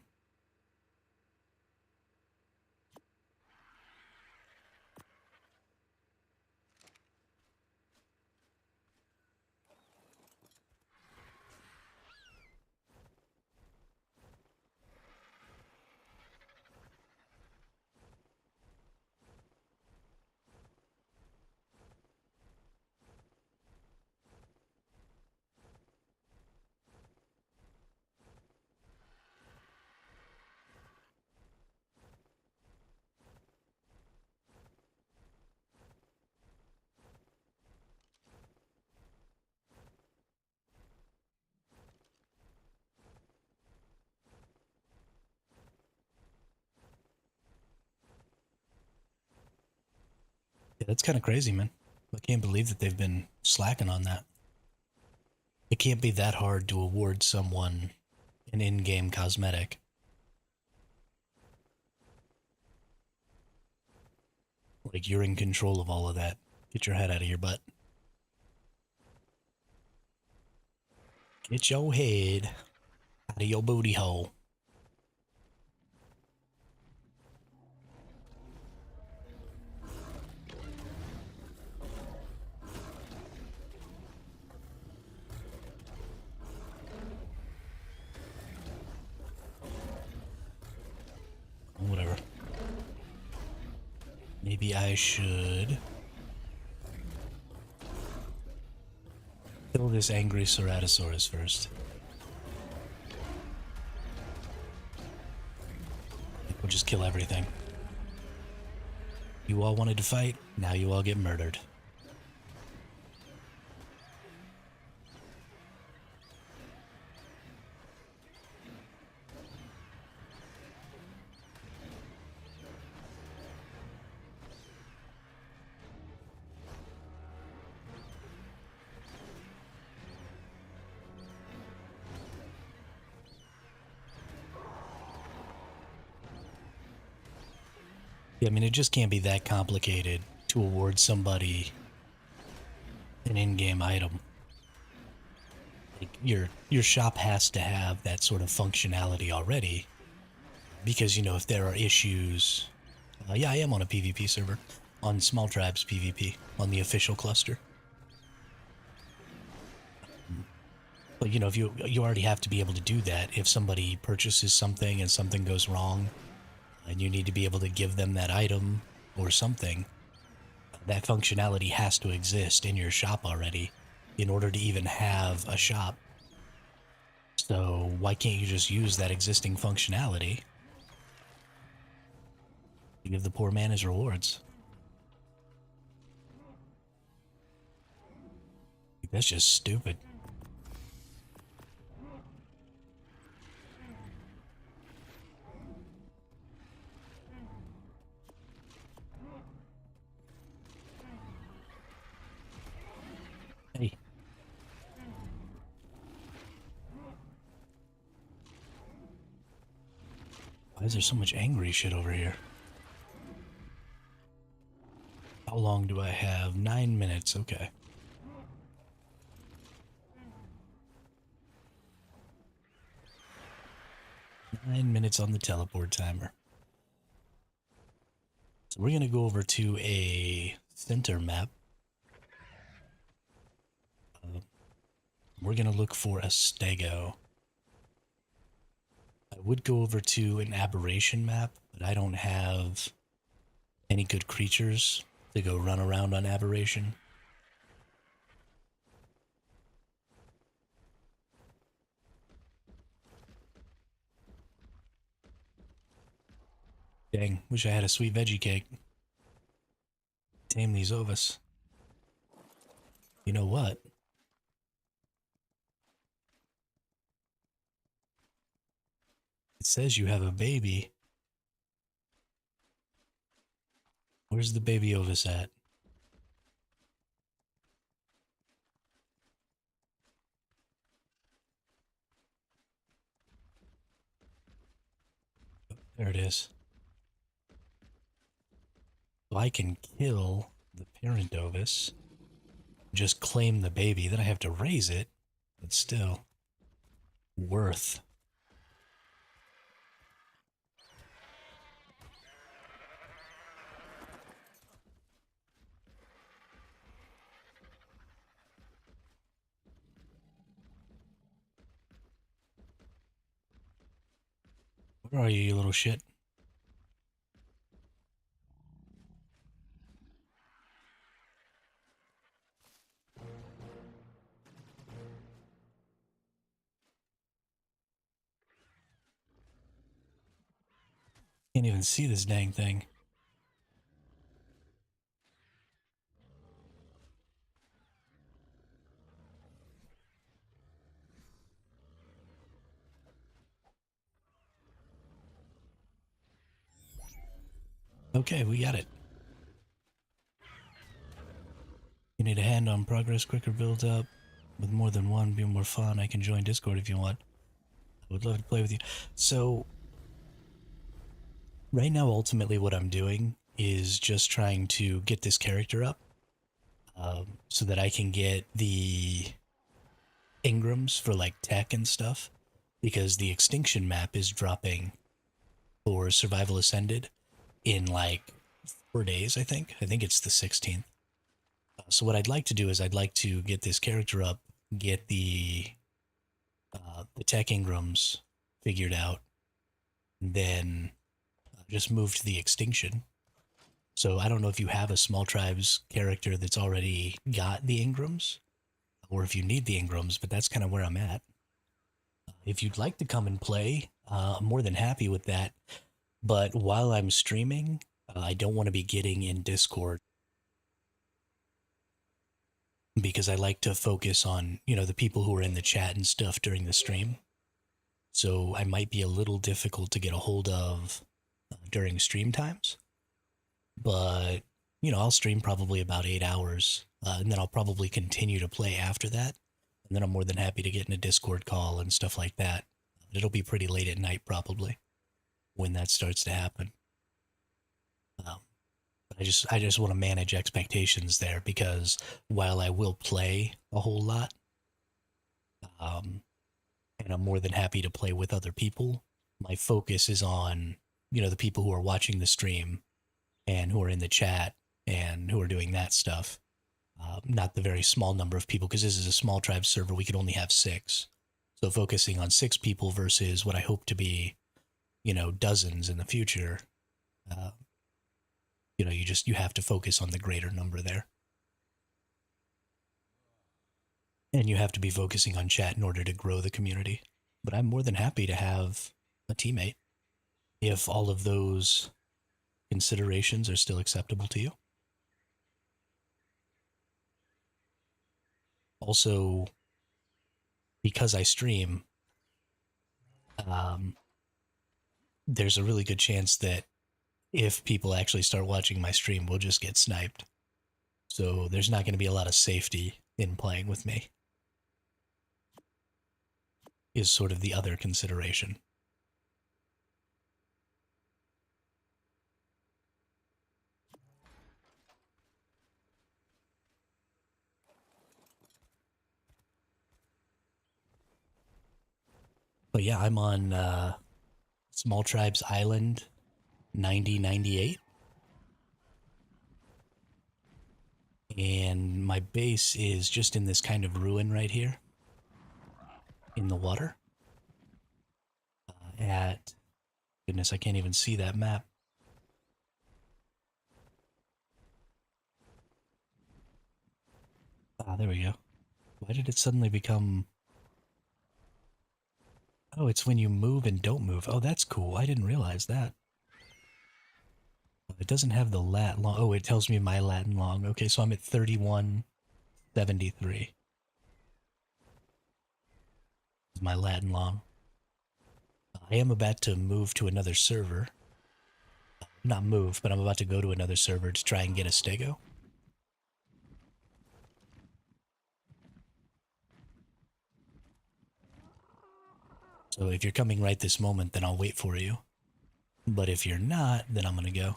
Yeah, that's kind of crazy, man. I can't believe that they've been slacking on that. It can't be that hard to award someone an in-game cosmetic. Like, you're in control of all of that. Get your head out of your butt. Get your head out of your booty hole. Whatever. Maybe I should kill this angry Ceratosaurus first. We'll just kill everything. You all wanted to fight, now you all get murdered. Yeah, I mean, it just can't be that complicated to award somebody an in-game item. Like, your shop has to have that sort of functionality already, because, you know, if there are issues... yeah, I am on a PvP server, on Small Tribes PvP, on the official cluster. But, you know, if you already have to be able to do that. If somebody purchases something and something goes wrong, and you need to be able to give them that item or something, that functionality has to exist in your shop already in order to even have a shop. So why can't you just use that existing functionality to give the poor man his rewards? That's just stupid. Hey. Why is there so much angry shit over here? How long do I have? 9 minutes, okay. Nine minutes on the teleport timer. So we're going to go over to a center map. We're going to look for a stego. I would go over to an aberration map, but I don't have any good creatures to go run around on aberration. Dang, wish I had a sweet veggie cake. Tame these Ovis. You know what? It says you have a baby. Where's the baby Ovis at? There it is. So I can kill the parent Ovis, just claim the baby, then I have to raise it, but still worth. Where are you, you little shit? Can't even see this dang thing. Okay, we got it. You need a hand on progress, quicker build up. With more than one, be more fun. I can join Discord if you want. I would love to play with you. So, right now, ultimately, what I'm doing is just trying to get this character up so that I can get the Ingrams for like tech and stuff. Because the Extinction map is dropping for Survival Ascended in like 4 days, I think. I think it's the 16th. So what I'd like to do is I'd like to get this character up, get the tech Ingrams figured out, and then just move to the Extinction. So I don't know if you have a Small Tribes character that's already got the Ingrams, or if you need the Ingrams, but that's kind of where I'm at. If you'd like to come and play, I'm more than happy with that. But while I'm streaming, I don't want to be getting in Discord because I like to focus on, the people who are in the chat and stuff during the stream. So I might be a little difficult to get a hold of during stream times. But, I'll stream probably about 8 hours, and then I'll probably continue to play after that. And then I'm more than happy to get in a Discord call and stuff like that. It'll be pretty late at night probably when that starts to happen. I just want to manage expectations there because while I will play a whole lot, and I'm more than happy to play with other people, my focus is on, the people who are watching the stream and who are in the chat and who are doing that stuff. Not the very small number of people, because this is a small tribe server. We could only have 6. So focusing on 6 people versus what I hope to be, dozens in the future. You have to focus on the greater number there. And you have to be focusing on chat in order to grow the community. But I'm more than happy to have a teammate if all of those considerations are still acceptable to you. Also, because I stream, there's a really good chance that if people actually start watching my stream, we'll just get sniped. So there's not going to be a lot of safety in playing with me, is sort of the other consideration. But yeah, I'm on Small Tribes Island 9098. And my base is just in this kind of ruin right here in the water. Goodness, I can't even see that map. Ah, there we go. Why did it suddenly become... Oh, it's when you move and don't move. Oh, that's cool. I didn't realize that. It doesn't have the lat long. Oh, it tells me my Latin long. Okay, so I'm at 3173. Is my Latin long. I am about to move to another server. Not move, but I'm about to go to another server to try and get a stego. So if you're coming right this moment, then I'll wait for you. But if you're not, then I'm gonna go.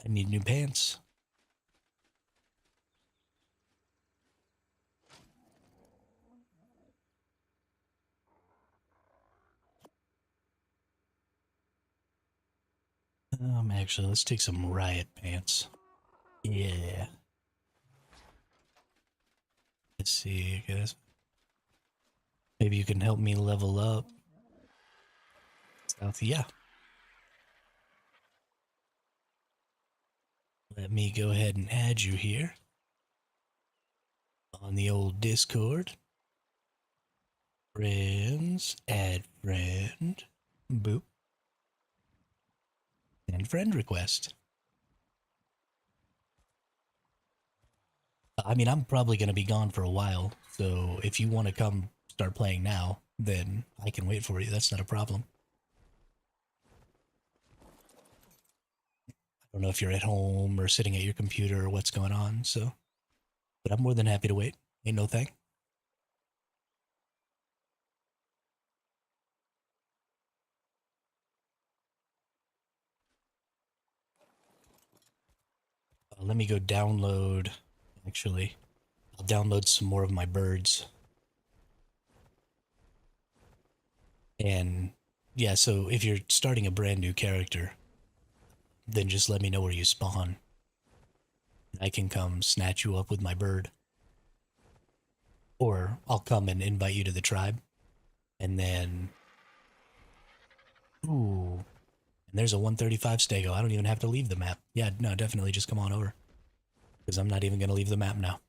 I need new pants. Actually, let's take some riot pants. Yeah. Let's see, guys. Maybe you can help me level up. South, yeah. Let me go ahead and add you here on the old Discord. Friends, add friend. Boop. And friend request. I mean, I'm probably going to be gone for a while, so if you want to come start playing now, then I can wait for you. That's not a problem. I don't know if you're at home or sitting at your computer or what's going on, so. But I'm more than happy to wait. Ain't no thing. Let me go download. Actually, I'll download some more of my birds. And yeah, so if you're starting a brand new character, then just let me know where you spawn. I can come snatch you up with my bird. Or I'll come and invite you to the tribe. And then... Ooh. And there's a 135 stego. I don't even have to leave the map. Yeah, no, definitely just come on over. Because I'm not even going to leave the map now.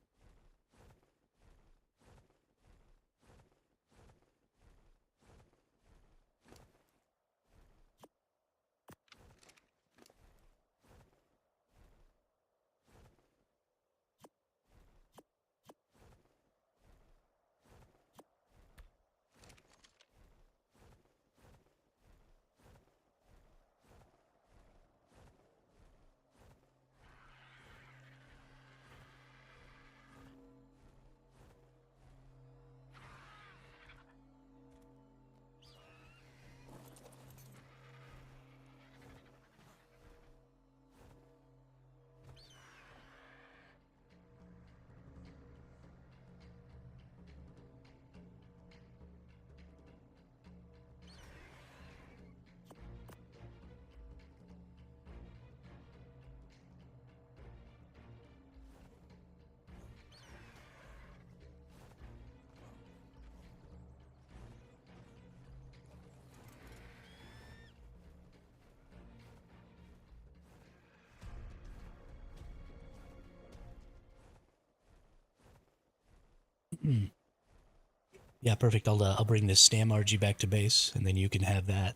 Yeah, perfect. I'll bring this Stam RG back to base, and then you can have that.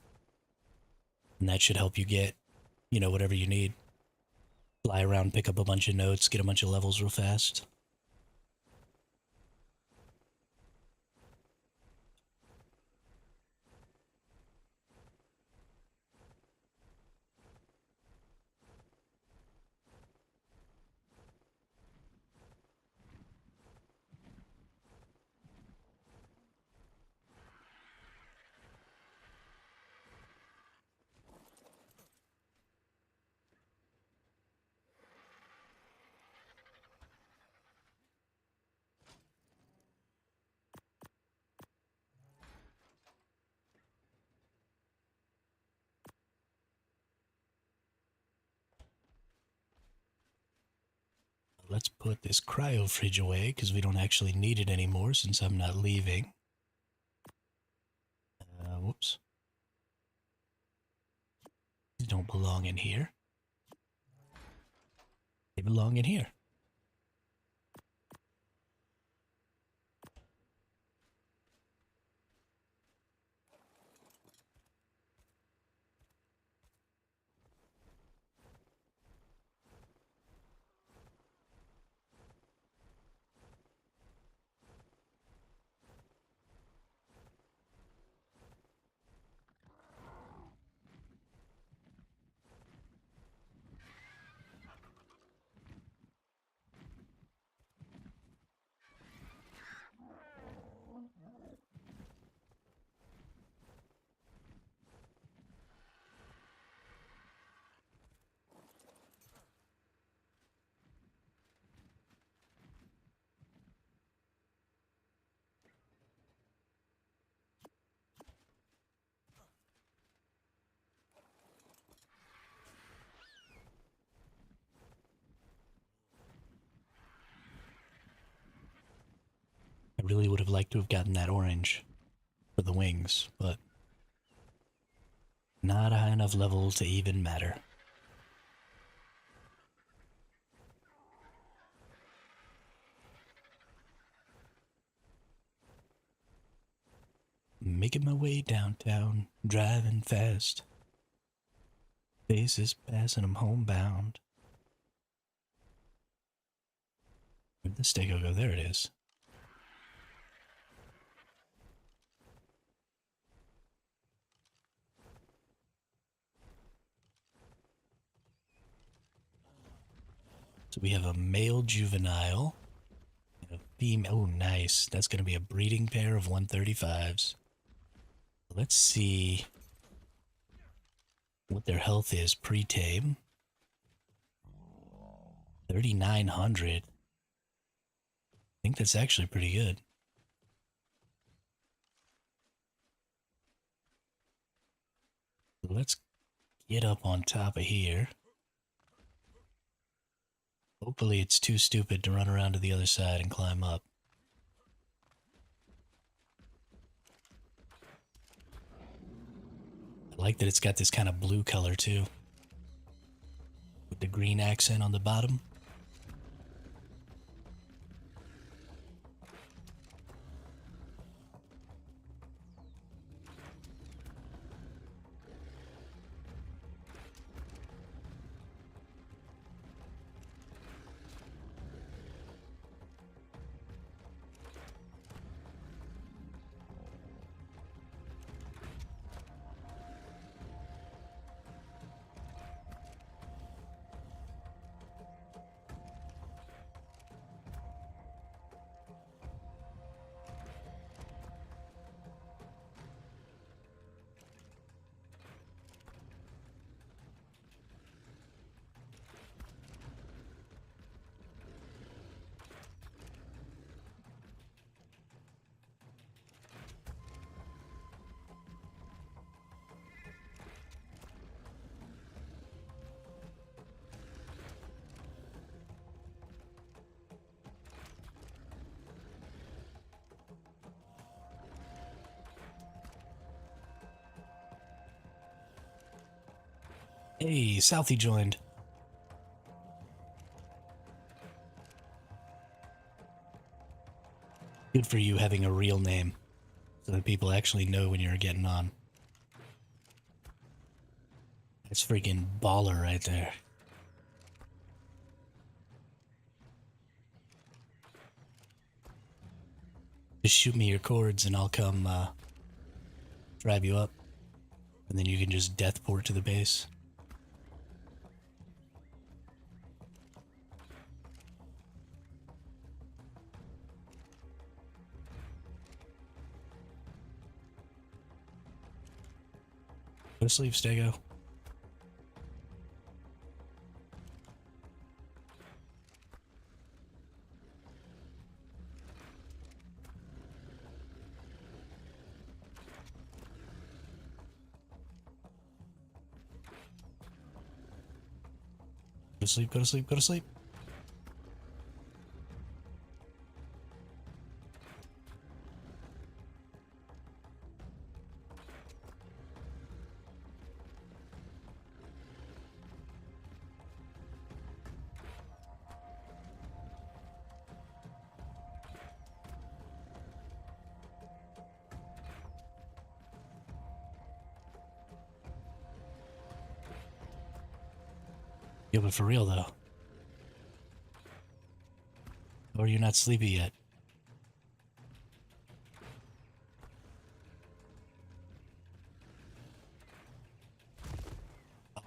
And that should help you get, whatever you need. Fly around, pick up a bunch of notes, get a bunch of levels real fast. Let's put this cryo fridge away because we don't actually need it anymore since I'm not leaving. Whoops. These don't belong in here. They belong in here. liked to have gotten that orange for the wings, but not a high enough level to even matter. Making my way downtown, driving fast. Faces passing, I'm homebound. Where'd the stego go? There it is. So we have a male juvenile and a female. Oh, nice. That's going to be a breeding pair of 135s. Let's see what their health is pre-tame. 3,900. I think that's actually pretty good. Let's get up on top of here. Hopefully it's too stupid to run around to the other side and climb up. I like that it's got this kind of blue color too, with the green accent on the bottom. Hey, Southie joined. Good for you having a real name, so that people actually know when you're getting on. That's freaking baller right there. Just shoot me your cords and I'll come drive you up. And then you can just death port to the base. Go to sleep, Stego. Go to sleep, go to sleep, go to sleep. Yeah, but for real though. Or you're not sleepy yet.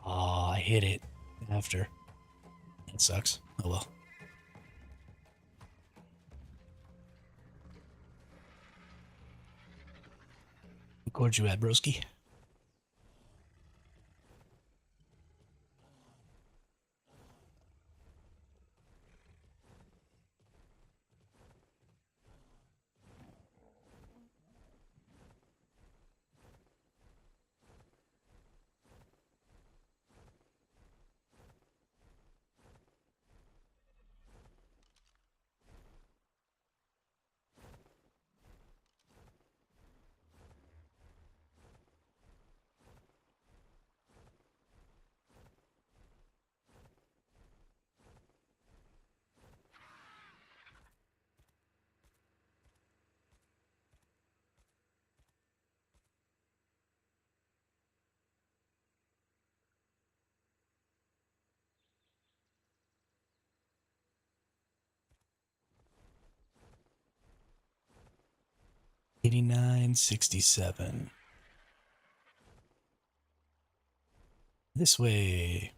Oh, I hit it after. That sucks. Oh well. What chord you at, broski? 8967. This way.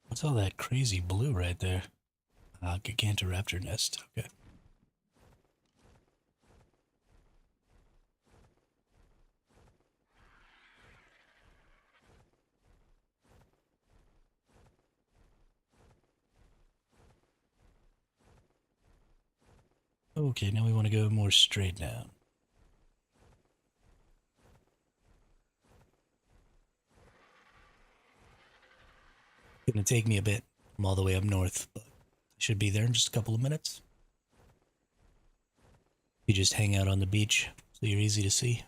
What's all that crazy blue right there? Gigantoraptor nest. Okay. Okay, now we want to go more straight down. Gonna take me a bit. I'm all the way up north, but I should be there in just a couple of minutes. You just hang out on the beach, so you're easy to see.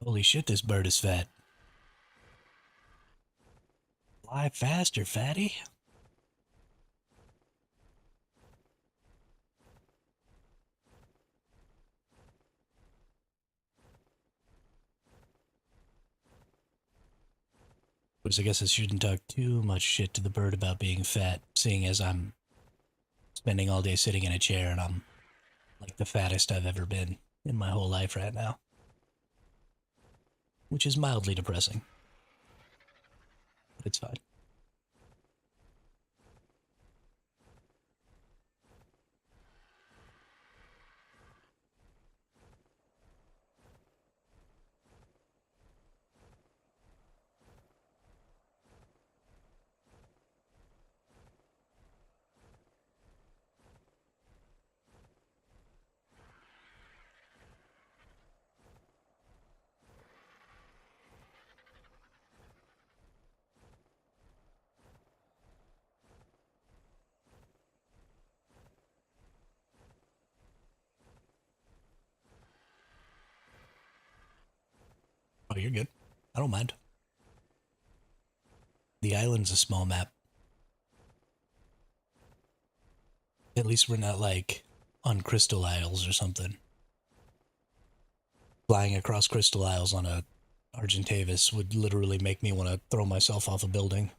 Holy shit, this bird is fat. Fly faster, fatty. Which I guess I shouldn't talk too much shit to the bird about being fat, seeing as I'm spending all day sitting in a chair and I'm like the fattest I've ever been in my whole life right now. Which is mildly depressing. But it's fine. Oh, you're good. I don't mind. The island's a small map. At least we're not like on Crystal Isles or something. Flying across Crystal Isles on a Argentavis would literally make me want to throw myself off a building.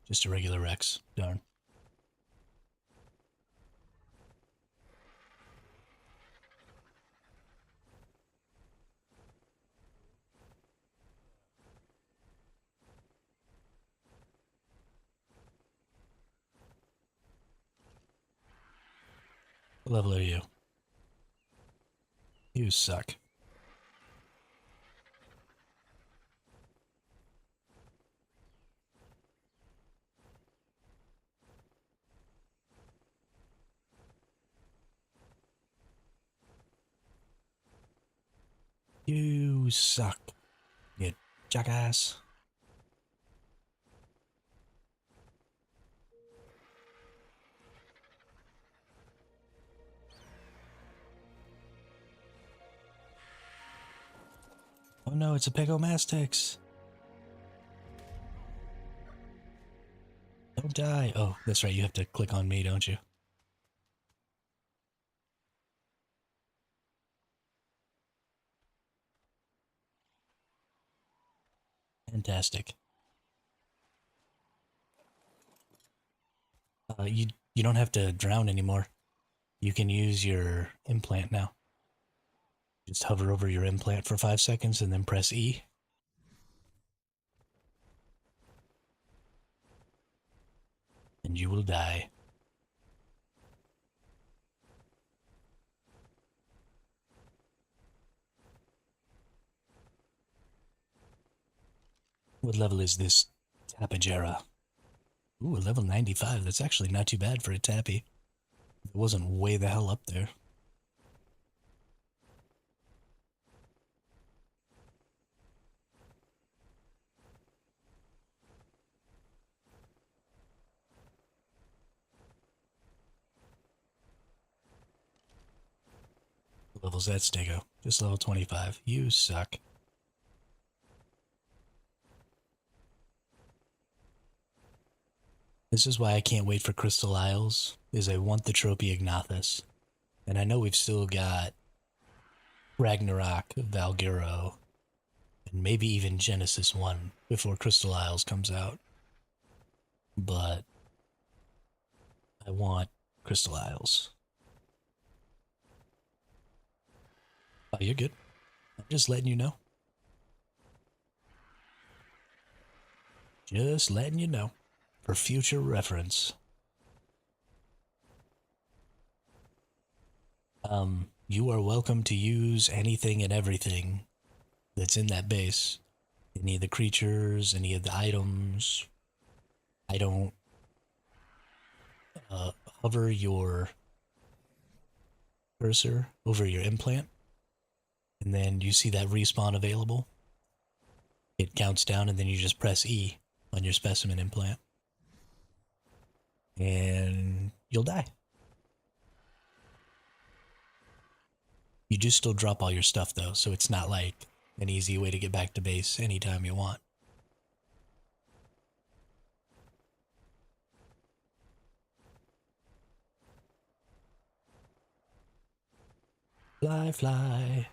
Just a regular Rex. Darn. What level are you? You suck. You suck. You jackass. Oh no, it's a Pegomastix. Don't die. Oh, that's right, you have to click on me, don't you? Fantastic. You don't have to drown anymore. You can use your implant now. Just hover over your implant for 5 seconds and then press E. And you will die. What level is this Tapajara? Ooh, a level 95. That's actually not too bad for a Tappy. It wasn't way the hell up there. What level's that Stego? Just level 25. You suck. This is why I can't wait for Crystal Isles, is I want the Trophy Ignathus. And I know we've still got Ragnarok, Valguro, and maybe even Genesis 1 before Crystal Isles comes out. But I want Crystal Isles. Oh, you're good. I'm just letting you know. Just letting you know. For future reference. You are welcome to use anything and everything that's in that base. Any of the creatures, any of the items. I don't hover your cursor over your implant, and then you see that respawn available. It counts down, and then you just press E on your specimen implant. And you'll die. You do still drop all your stuff though, so it's not like an easy way to get back to base anytime you want. Fly, fly.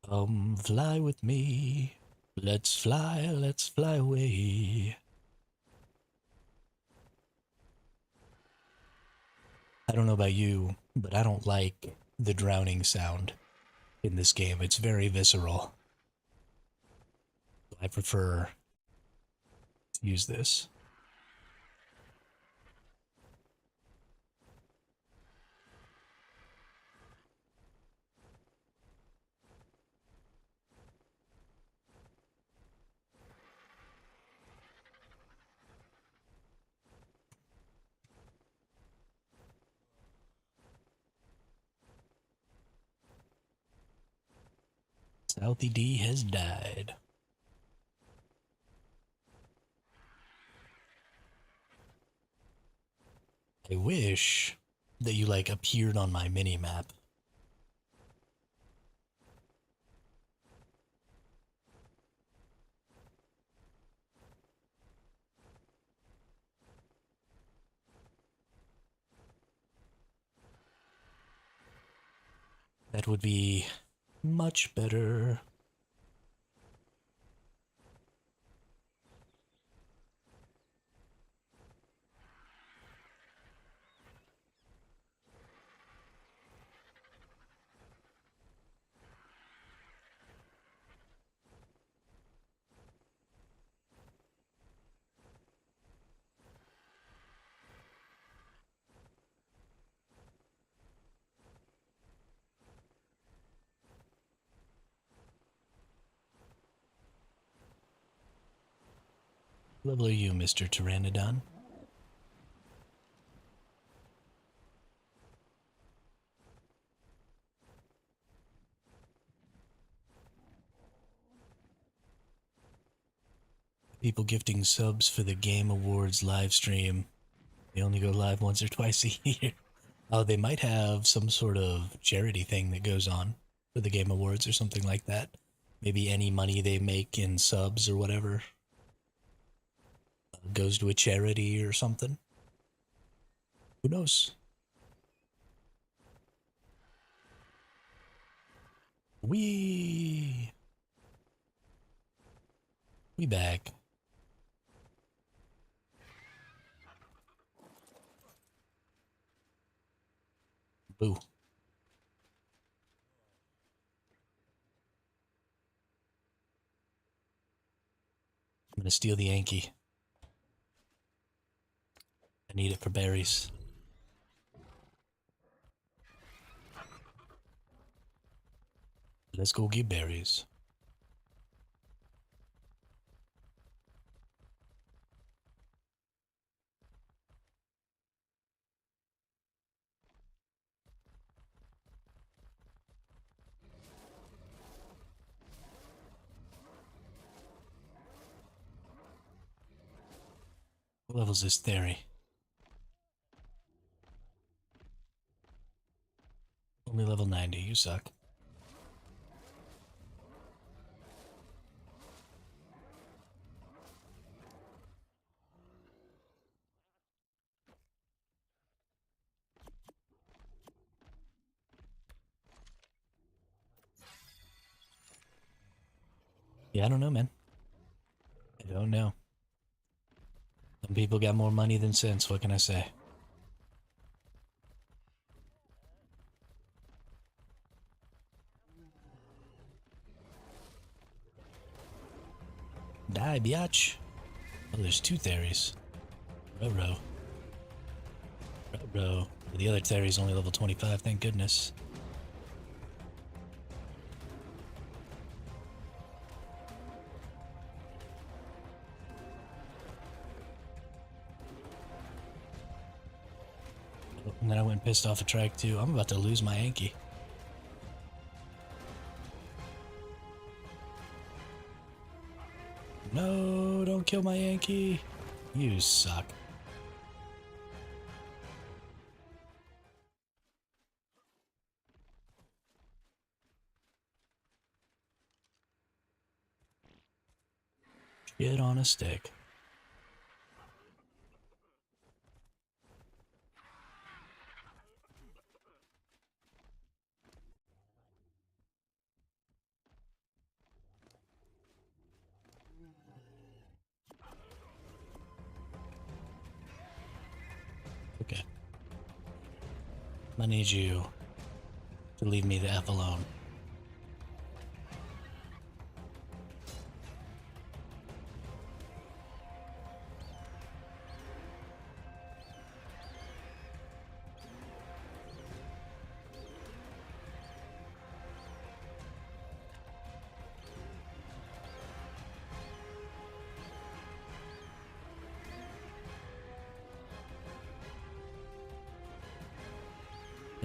Come fly with me. Let's fly away. I don't know about you, but I don't like the drowning sound in this game. It's very visceral. I prefer to use this. Southie D has died. I wish that you like appeared on my mini map. That would be much better. Level are you, Mr. Pteranodon? People gifting subs for the Game Awards live stream. They only go live once or twice a year. Oh, they might have some sort of charity thing that goes on. for the Game Awards or something like that. Maybe any money they make in subs or whatever goes to a charity or something. Who knows? We back. Boo. I'm gonna steal the Yankee. I need it for berries. Let's go get berries. What level's this theory? Only level 90, you suck. Yeah, I don't know, man. I don't know. Some people got more money than sense, what can I say? Die, biatch. Oh, there's two theories. Row. The other theory's only level 25, thank goodness. And then I went and pissed off a track too. I'm about to lose my Yankee. No, don't kill my Yankee. You suck. Shit on a stick. Okay. I need you to leave me the F alone.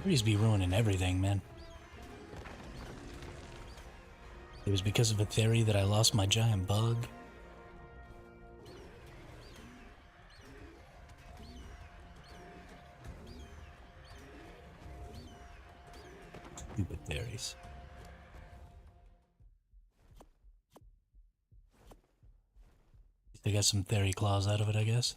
They used to be ruining everything, man. It was because of a theory that I lost my giant bug. Stupid theories. They got some theory claws out of it, I guess.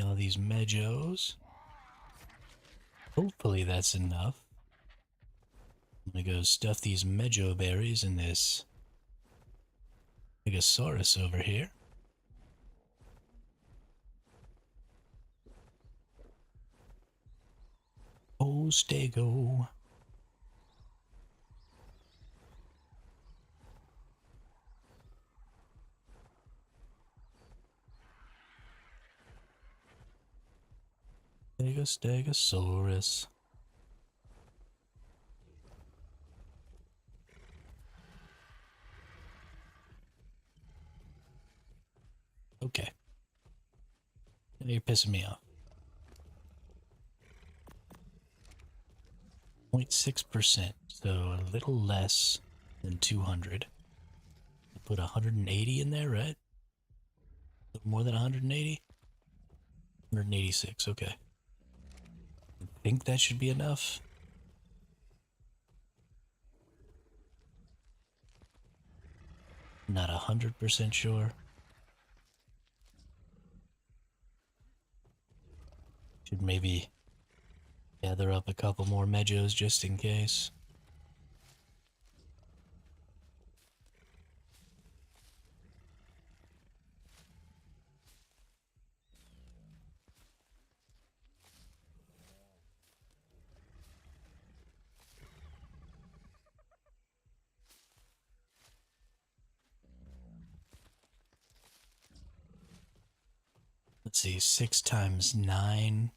All these Medjos. Hopefully that's enough. I'm gonna go stuff these Medjo berries in this Megasaurus over here. Oh, Stego. Stegosaurus. Okay. Now you're pissing me off. 0.6%, so a little less and 200. I put 180 in there, right? A little more than 180? 186, okay. I think that should be enough. Not 100% sure. Should maybe gather up a couple more Mejos just in case. Let's see, 6 times 9.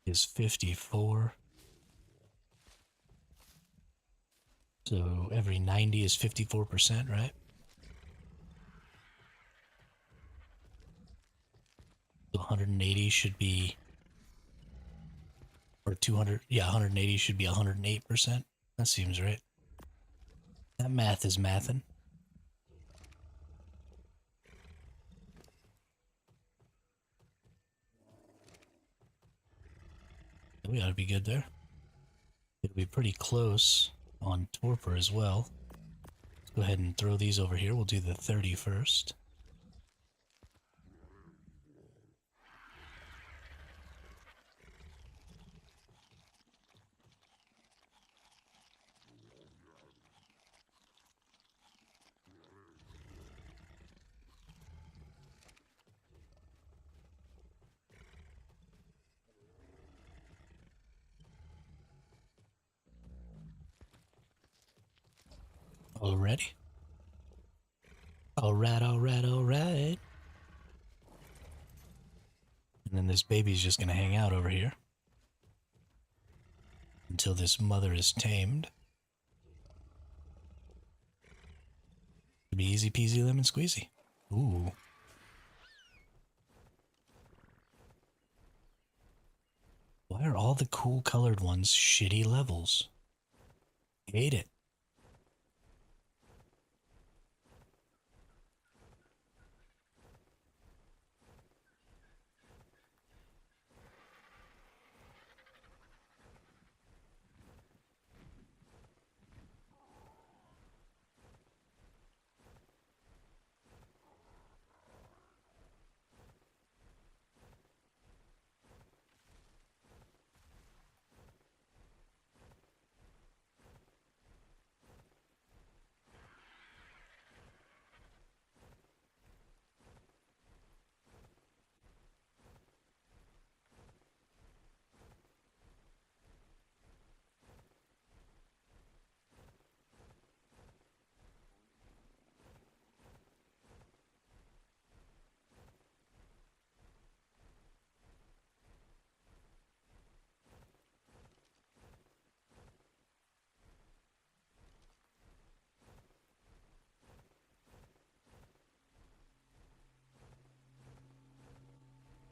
Is 54. So every 90 is 54%, right? So 180 should be, or 200, yeah, 180 should be 108%. That seems right. That math is mathin'. We ought to be good there. It'll be pretty close on torpor as well. Let's go ahead and throw these over here. We'll do the 30 first. Already? Alright, alright, alright. And then this baby's just gonna hang out over here until this mother is tamed. It'll be easy peasy lemon squeezy. Ooh. Why are all the cool colored ones shitty levels? Hate it.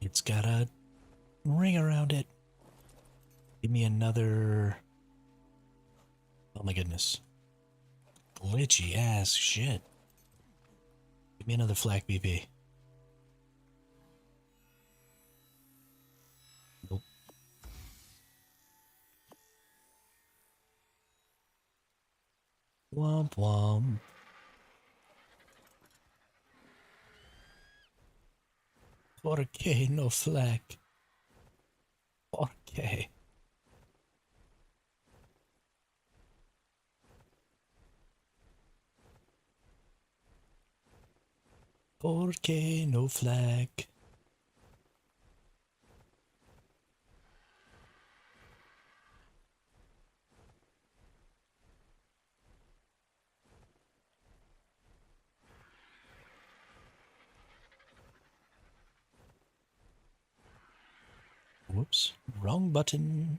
It's got a ring around it. Give me another... Oh my goodness. Glitchy ass shit. Give me another flak BP. Nope. Womp womp. Porque no flak? Porque? Porque no flak? Whoops. Wrong button.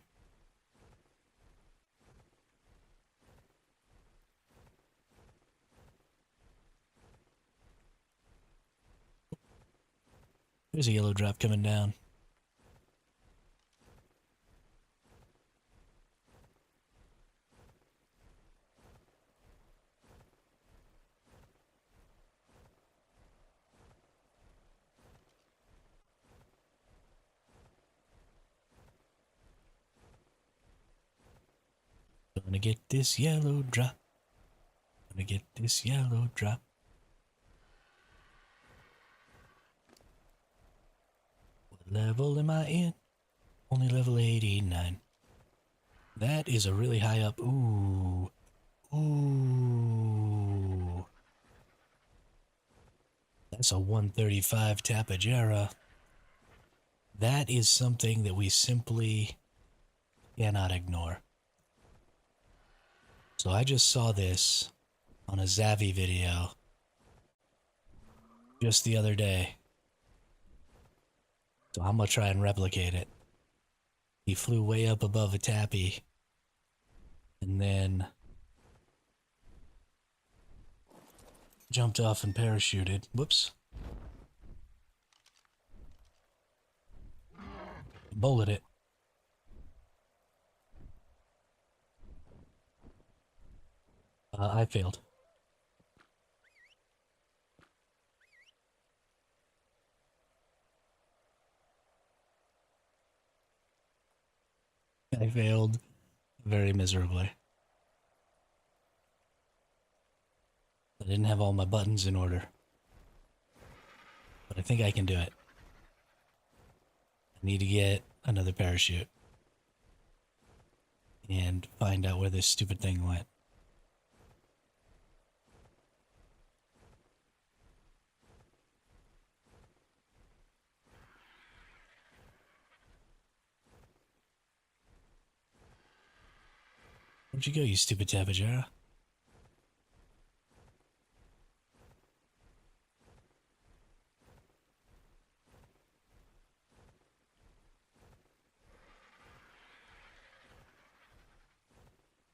There's a yellow drop coming down. Gonna get this yellow drop. Gonna get this yellow drop. What level am I in? Only level 89. That is a really high up. Ooh. Ooh. That's a 135 Tapejara. That is something that we simply cannot ignore. So I just saw this on a Zavi video just the other day. So I'm gonna try and replicate it. He flew way up above a tappy and then jumped off and parachuted. Whoops. Bullet it. I failed. I failed very miserably. I didn't have all my buttons in order. But I think I can do it. I need to get another parachute. And find out where this stupid thing went. Where'd you go, you stupid Tapejara?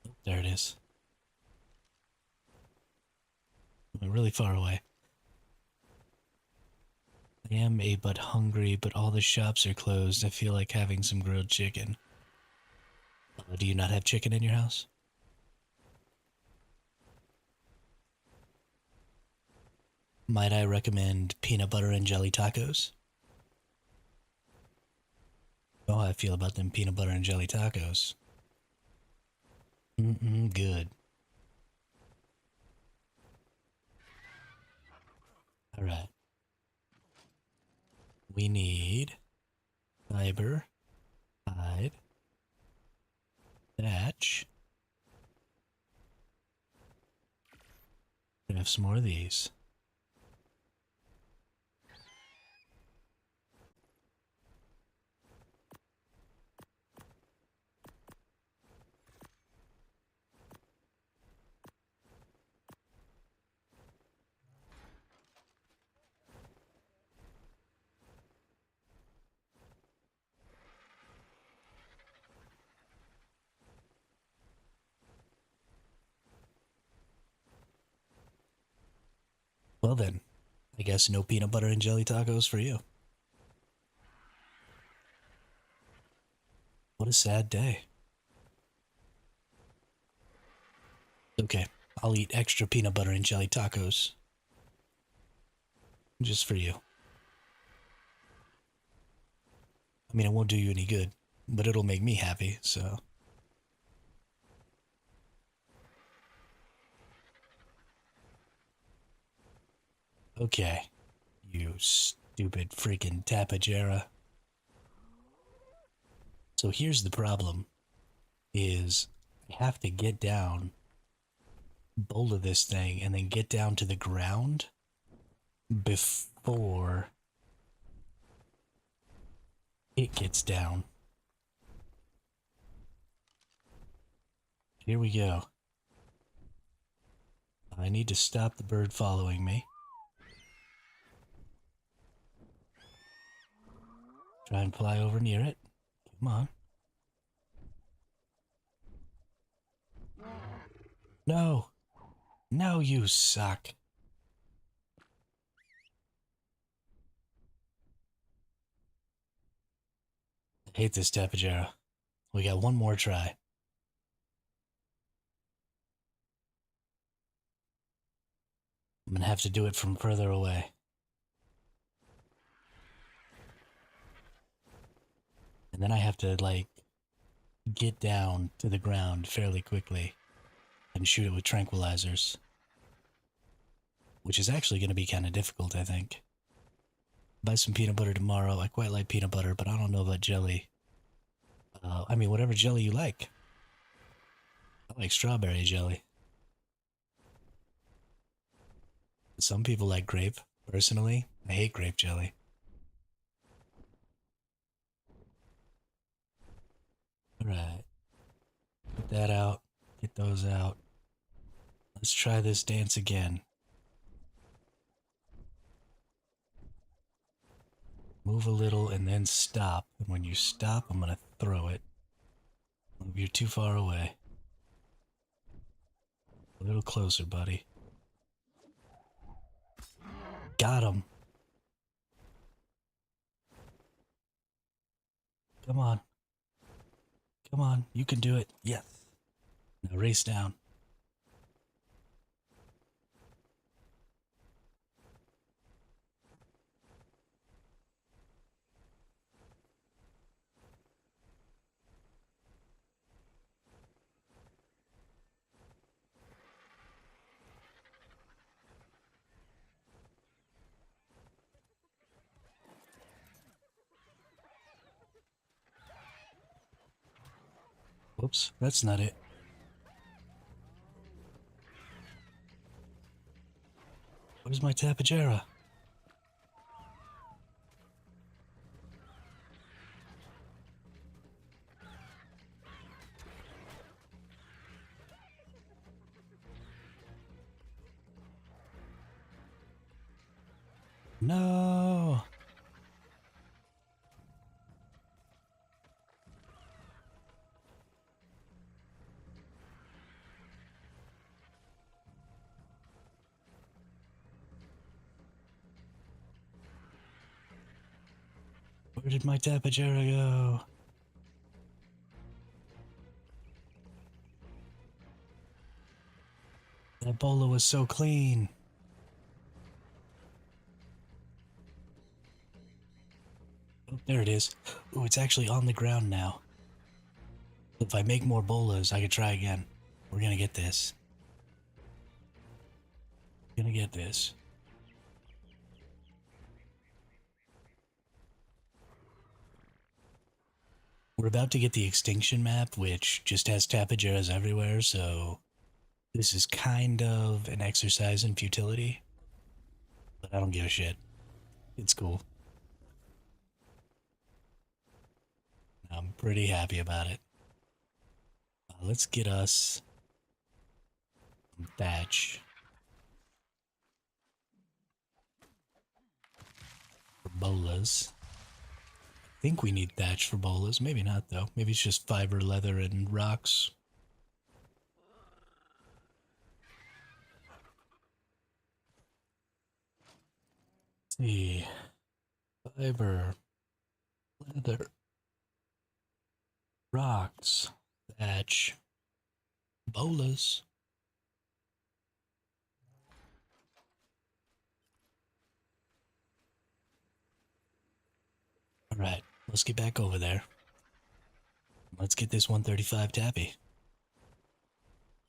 Oh, there it is. I'm really far away. I am a but hungry, but all the shops are closed. I feel like having some grilled chicken. Do you not have chicken in your house? Might I recommend peanut butter and jelly tacos? Oh, how I feel about them peanut butter and jelly tacos. Good. Alright. We need fiber, hide, thatch. Gonna have some more of these. Well then, I guess no peanut butter and jelly tacos for you. What a sad day. Okay, I'll eat extra peanut butter and jelly tacos. Just for you. I mean, it won't do you any good, but it'll make me happy, so. Okay, you stupid freaking Tapejara. So here's the problem, is I have to get down, boulder this thing, and then get down to the ground before it gets down. Here we go. I need to stop the bird following me. Try and fly over near it. Come on. No. No, you suck. I hate this Tapejara. We got one more try. I'm gonna have to do it from further away. And then I have to, like, get down to the ground fairly quickly and shoot it with tranquilizers. Which is actually going to be kind of difficult, I think. Buy some peanut butter tomorrow. I quite like peanut butter, but I don't know about jelly. I mean, whatever jelly you like. I like strawberry jelly. Some people like grape. Personally, I hate grape jelly. Alright. Put that out. Get those out. Let's try this dance again. Move a little and then stop. And when you stop, I'm going to throw it. You're too far away. A little closer, buddy. Got him. Come on. Come on. You can do it. Yes. Now race down. Whoops, that's not it. Where's my Tapejara? No! Where did my Tapejara go? That bola was so clean. Oh, there it is. Ooh, it's actually on the ground now. If I make more bolas, I could try again. We're gonna get this. Gonna get this. We're about to get the Extinction map, which just has Tapejaras everywhere, so this is kind of an exercise in futility. But I don't give a shit. It's cool. I'm pretty happy about it. Let's get us some thatch for bolas. I think we need thatch for bolas. Maybe not, though. Maybe it's just fiber, leather, and rocks. Let's see. Fiber, leather, rocks, thatch, bolas. Alright, let's get back over there. Let's get this 135 tappy.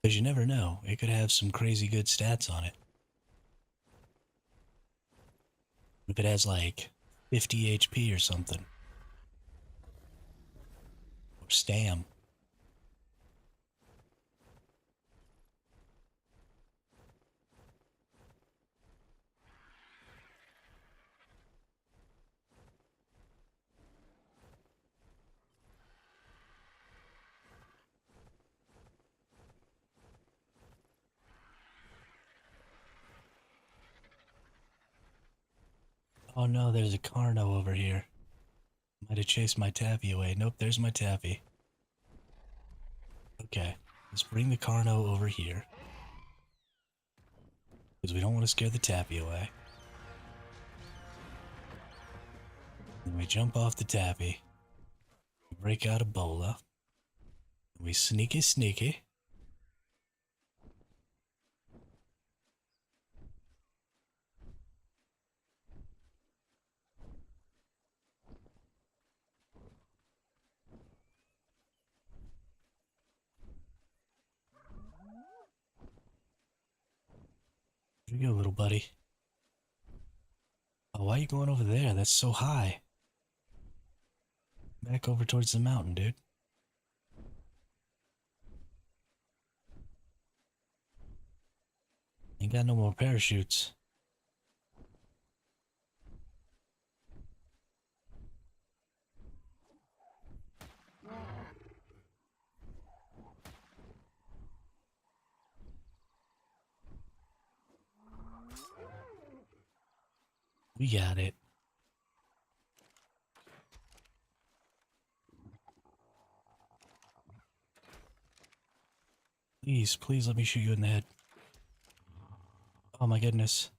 Because you never know, it could have some crazy good stats on it. If it has like 50 HP or something. Or stam. Oh no, there's a Carno over here. Might have chased my tappy away. Nope, there's my tappy. Okay, let's bring the Carno over here. Because we don't want to scare the tappy away. Then we jump off the tappy. We break out a bola. We sneaky sneaky. Where you go, little buddy? Oh, why are you going over there? That's so high. Back over towards the mountain, dude. Ain't got no more parachutes. We got it. Please, please let me shoot you in the head. Oh my goodness.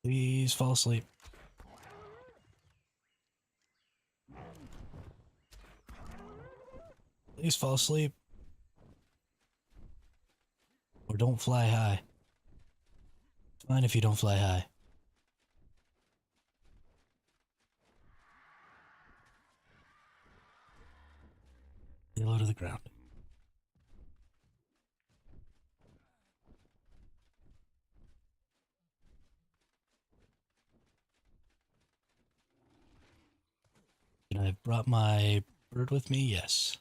Please fall asleep. Please fall asleep. Or don't fly high. It's fine if you don't fly high. Stay low to the ground. Did I have brought my bird with me? Yes.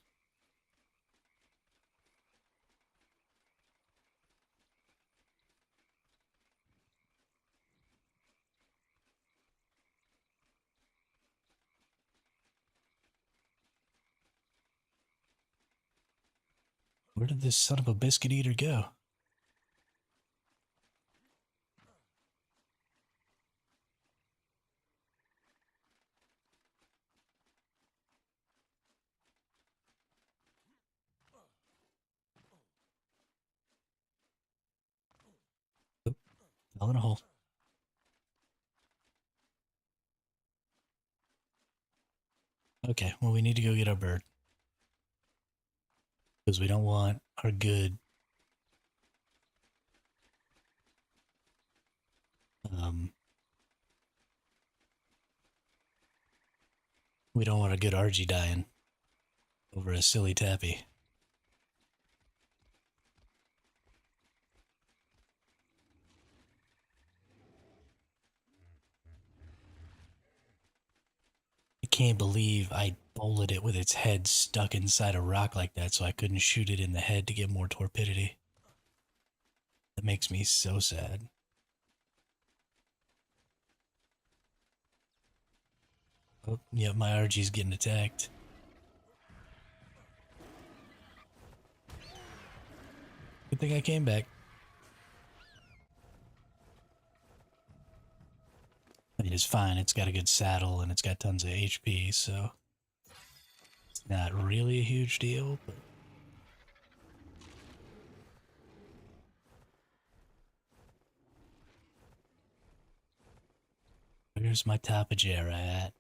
Where did this son of a biscuit eater go? Oop, fell in a hole. Okay, well, we need to go get our bird. Because we don't want our good we don't want a good Argy dying over a silly tappy. I can't believe I bowled it with its head stuck inside a rock like that so I couldn't shoot it in the head to get more torpidity. That makes me so sad. Oh, yeah, my RG's getting attacked. Good thing I came back. I mean, it's fine. It's got a good saddle and it's got tons of HP, so it's not really a huge deal, but where's my Tapajara at?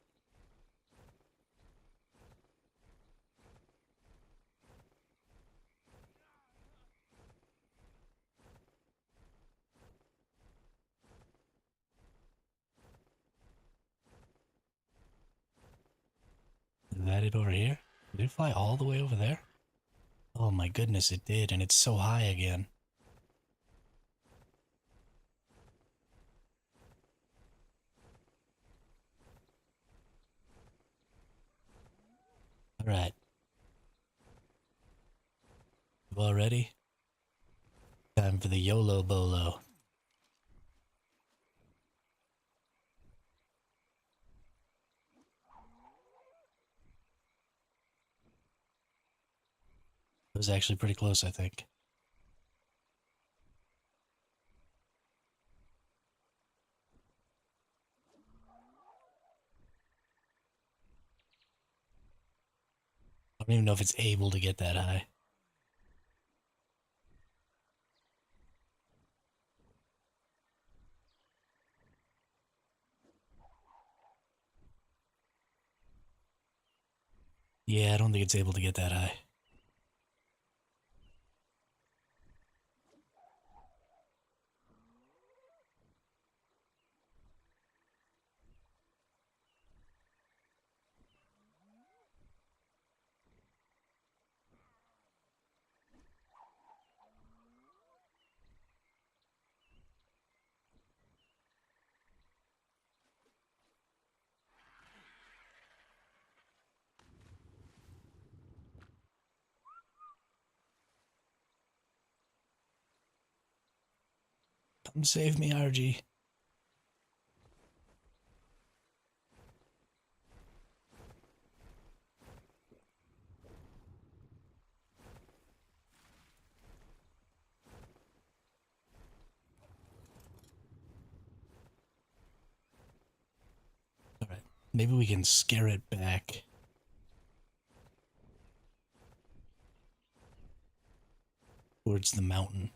Is that it over here? Did it fly all the way over there? Oh my goodness, it did, and it's so high again. Alright. You all ready? Time for the YOLO Bolo. It was actually pretty close, I think. I don't even know if it's able to get that high. Yeah, I don't think it's able to get that high. Come save me, RG. Alright, maybe we can scare it back. Towards the mountain.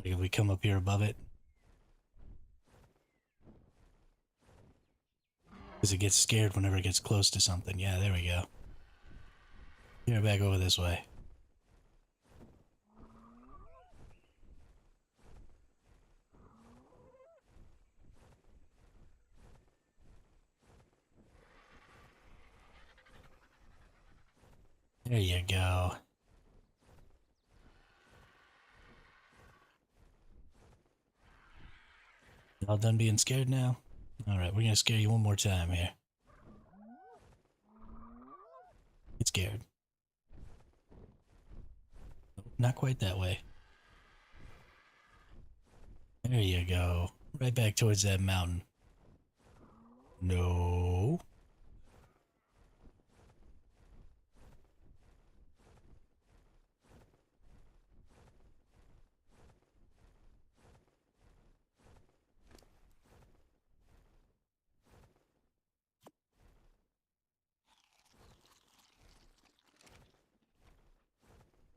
Like if we come up here above it. Because it gets scared whenever it gets close to something. Yeah, there we go. Here, back over this way. There you go. All done being scared now? Alright, we're gonna scare you one more time here. Get scared. Nope, not quite that way. There you go. Right back towards that mountain. No.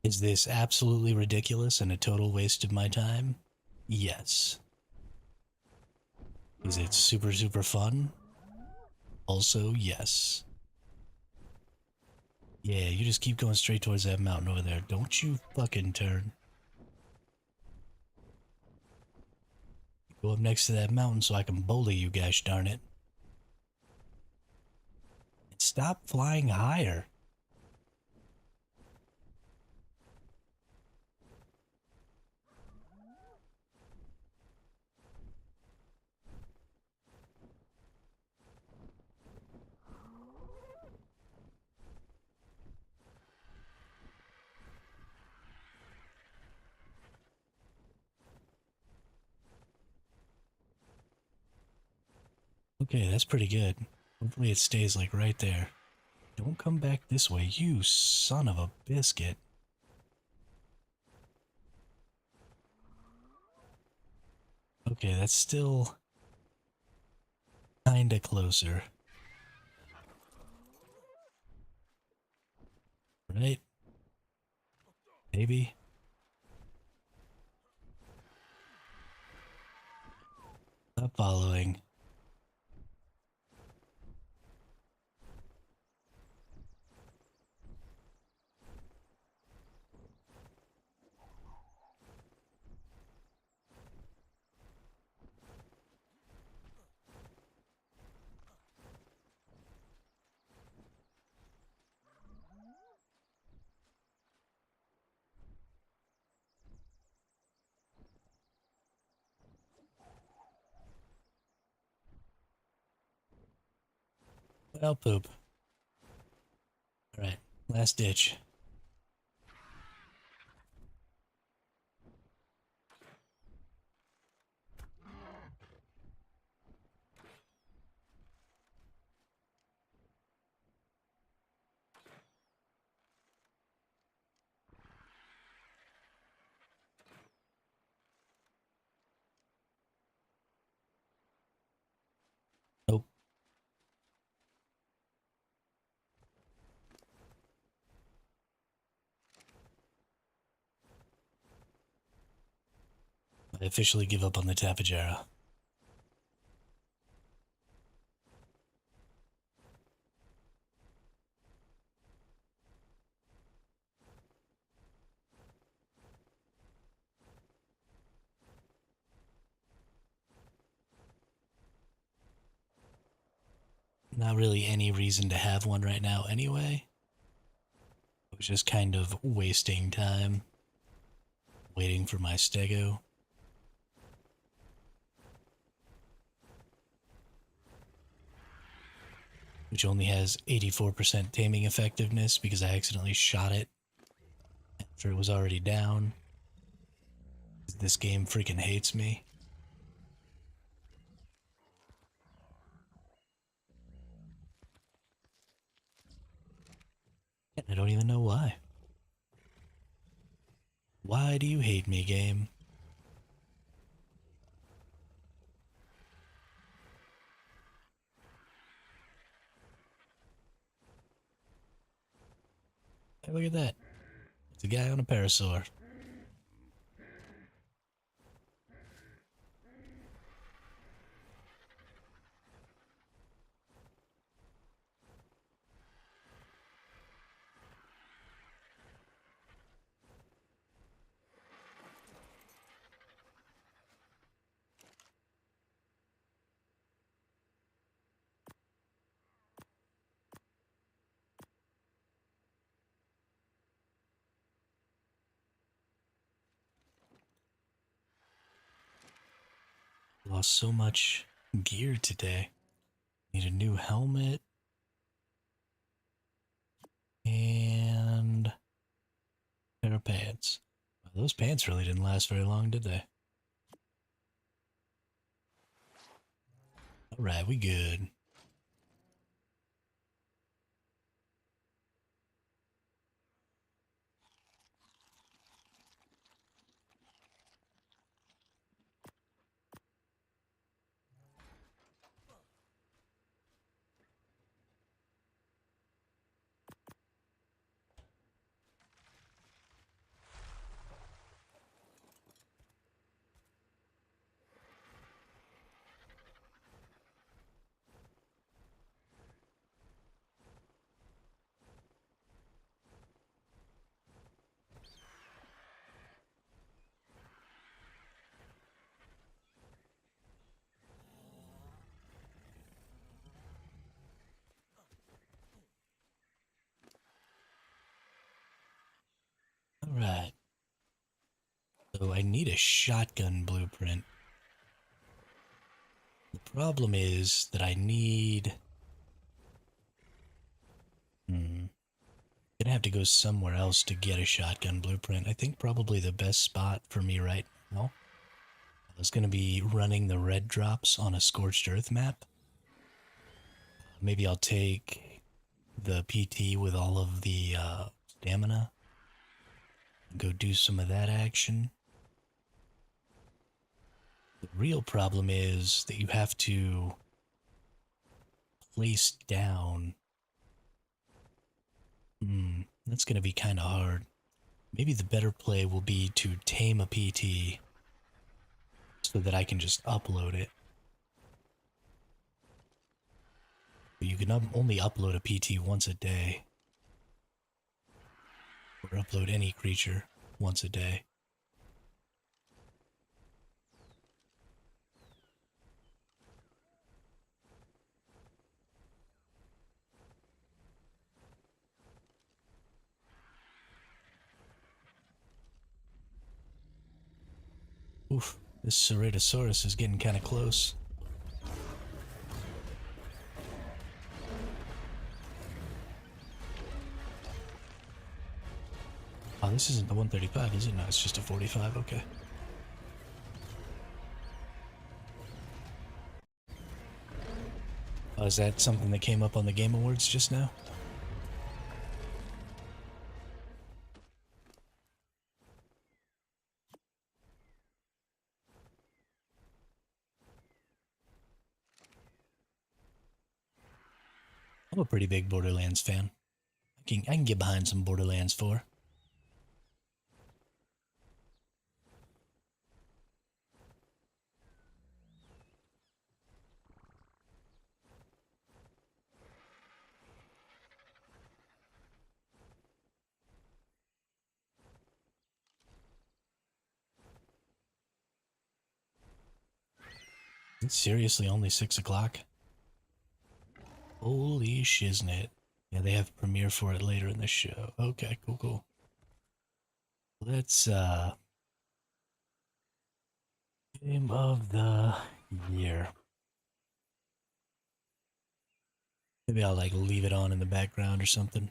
Is this absolutely ridiculous and a total waste of my time? Yes. Is it super, super fun? Also, yes. Yeah, you just keep going straight towards that mountain over there. Don't you fucking turn. Go up next to that mountain so I can bully you, gosh darn it. And stop flying higher. Okay, that's pretty good. Hopefully it stays like right there. Don't come back this way, you son of a biscuit. Okay, that's still kinda closer. Right? Maybe? Stop following. Well, poop. Alright, last ditch. Nope. I officially give up on the Tapajara. Not really any reason to have one right now anyway. It was just kind of wasting time waiting for my stego. Which only has 84% taming effectiveness because I accidentally shot it after it was already down. This game freaking hates me. I don't even know why. Why do you hate me, game? Hey, look at that. It's a guy on a parasaur. Lost so much gear today. Need a new helmet. And a pair of pants. Well, those pants really didn't last very long, did they? Alright, we good. Alright. So I need a shotgun blueprint. The problem is that I need... Gonna have to go somewhere else to get a shotgun blueprint. I think probably the best spot for me right now is gonna be running the red drops on a Scorched Earth map. Maybe I'll take the PT with all of the stamina. Go do some of that action. The real problem is that you have to place down. That's going to be kind of hard. Maybe the better play will be to tame a PT so that I can just upload it. But you can only upload a PT once a day. Or upload any creature once a day. Oof, this Ceratosaurus is getting kind of close. Oh, this isn't the 135, is it? No, it's just a 45, okay. Oh, is that something that came up on the Game Awards just now? I'm a pretty big Borderlands fan. I can get behind some Borderlands 4. It's seriously only 6 o'clock? Holy shiznit. Yeah, they have a premiere for it later in the show. Okay, cool. Let's, Game of the Year. Maybe I'll, like, leave it on in the background or something.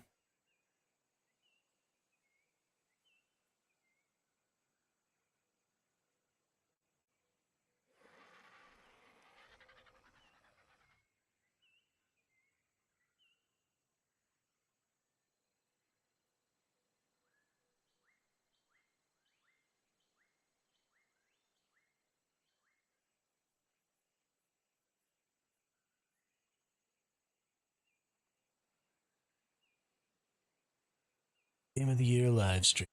Game of the Year live stream.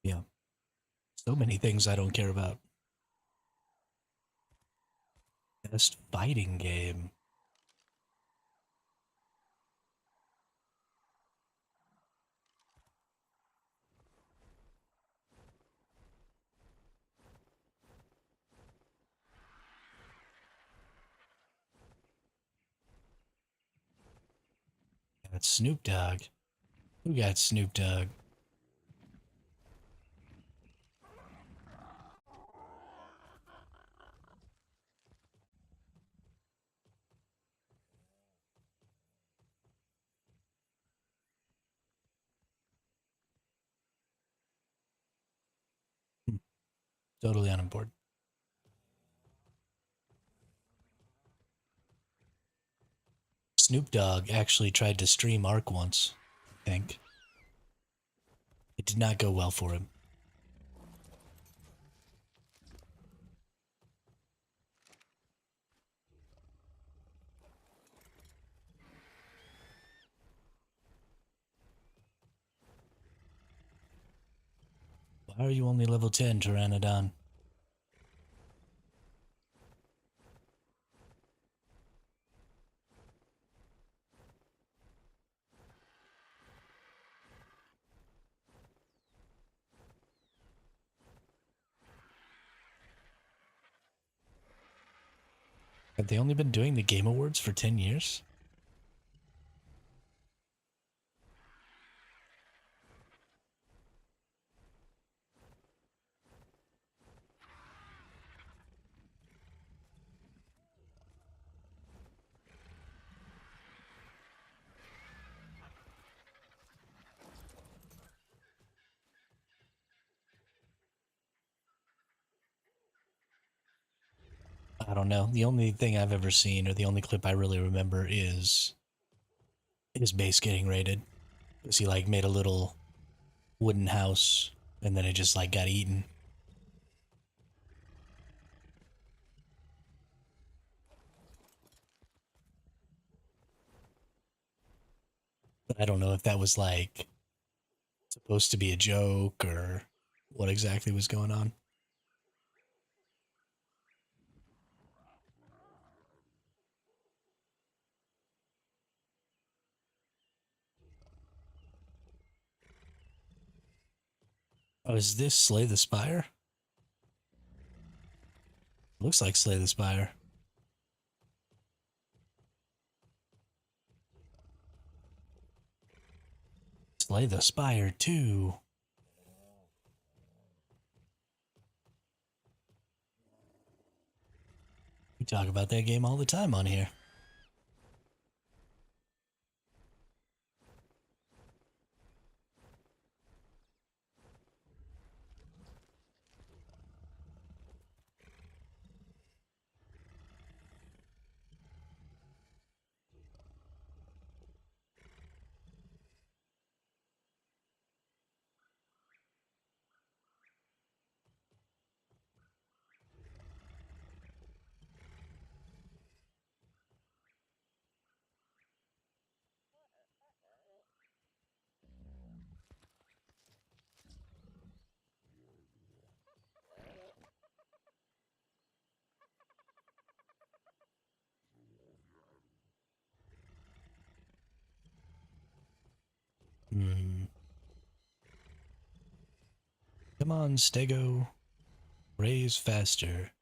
Yeah. So many things I don't care about. Best fighting game. Got Snoop Dogg. Who got Snoop Dogg? Totally unimportant. Snoop Dogg actually tried to stream ARK once, I think. It did not go well for him. Why are you only level 10, Pteranodon? Have they only been doing the Game Awards for 10 years? I don't know. The only thing I've ever seen, or the only clip I really remember, is his base getting raided. Because he, like, made a little wooden house, and then it just, like, got eaten. But I don't know if that was, like, supposed to be a joke, or what exactly was going on. Oh, is this Slay the Spire? Looks like Slay the Spire. Slay the Spire 2. We talk about that game all the time on here. Hmm. Come on, Stego. Raise faster.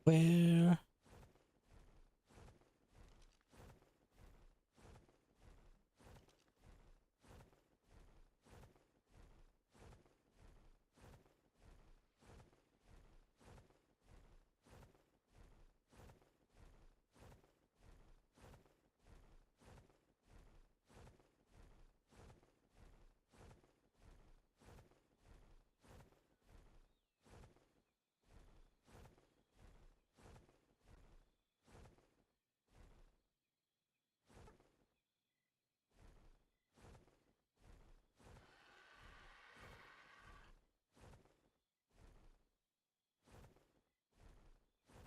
Where?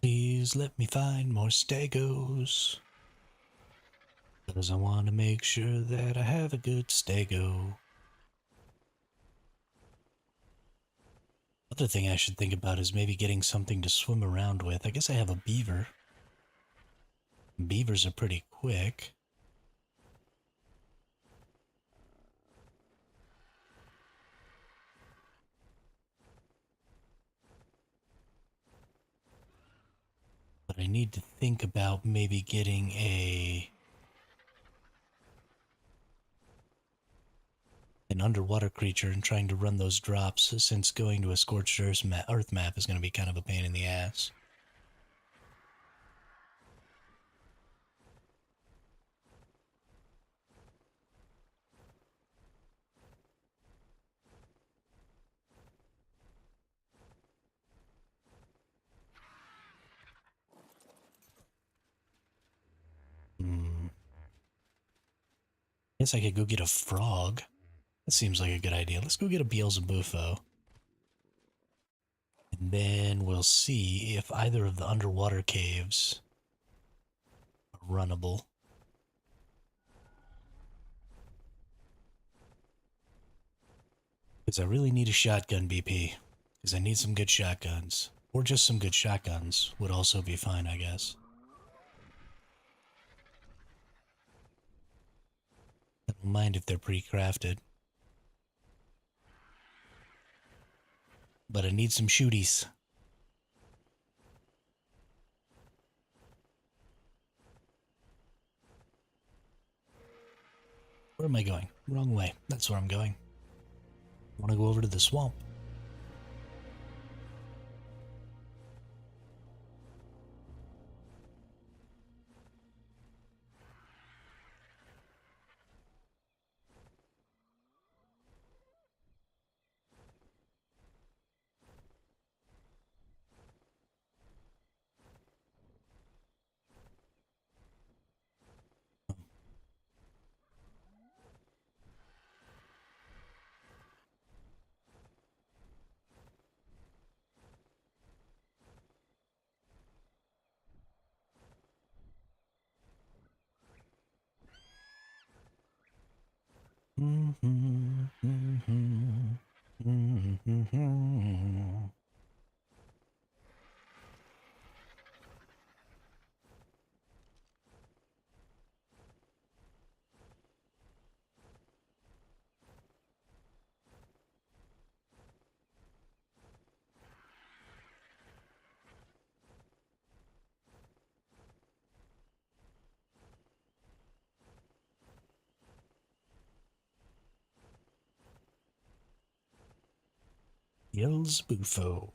Please let me find more stegos. Because I want to make sure that I have a good stego. Other thing I should think about is maybe getting something to swim around with. I guess I have a beaver. Beavers are pretty quick. But I need to think about maybe getting an underwater creature and trying to run those drops, since going to a scorched earth map is going to be kind of a pain in the ass. Guess I could go get a frog. That seems like a good idea. Let's go get a Beelzebufo. And then we'll see if either of the underwater caves are runnable. Because I really need a shotgun, BP. Because I need some good shotguns. Or just some good shotguns would also be fine, I guess. I don't mind if they're pre-crafted. But I need some shooties. Where am I going? Wrong way. That's where I'm going. I want to go over to the swamp. Yells Bufo.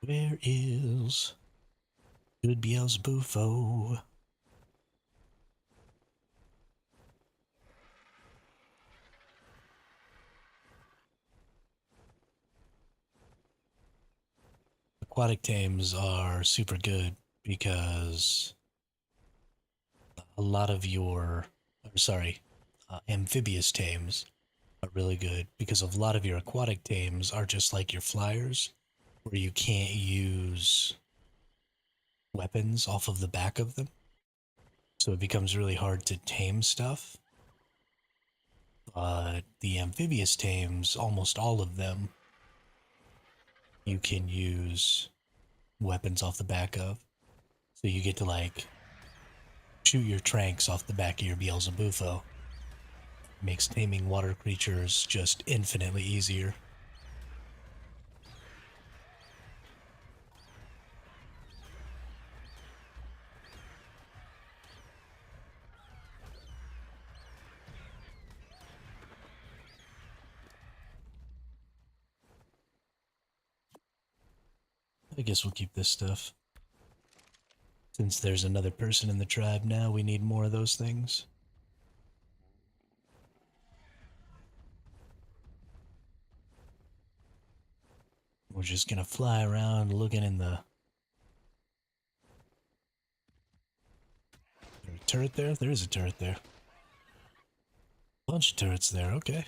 Where is good Beelzebufo? Aquatic tames are super good because a lot of amphibious tames are really good because a lot of your aquatic tames are just like your flyers, where you can't use weapons off of the back of them. So it becomes really hard to tame stuff. But the amphibious tames, almost all of them, you can use weapons off the back of. So you get to like shoot your tranks off the back of your Beelzebufo. Makes taming water creatures just infinitely easier. I guess we'll keep this stuff. Since there's another person in the tribe now, we need more of those things. We're just gonna fly around looking in the... Is there a turret there? There is a turret there. Bunch of turrets there, okay.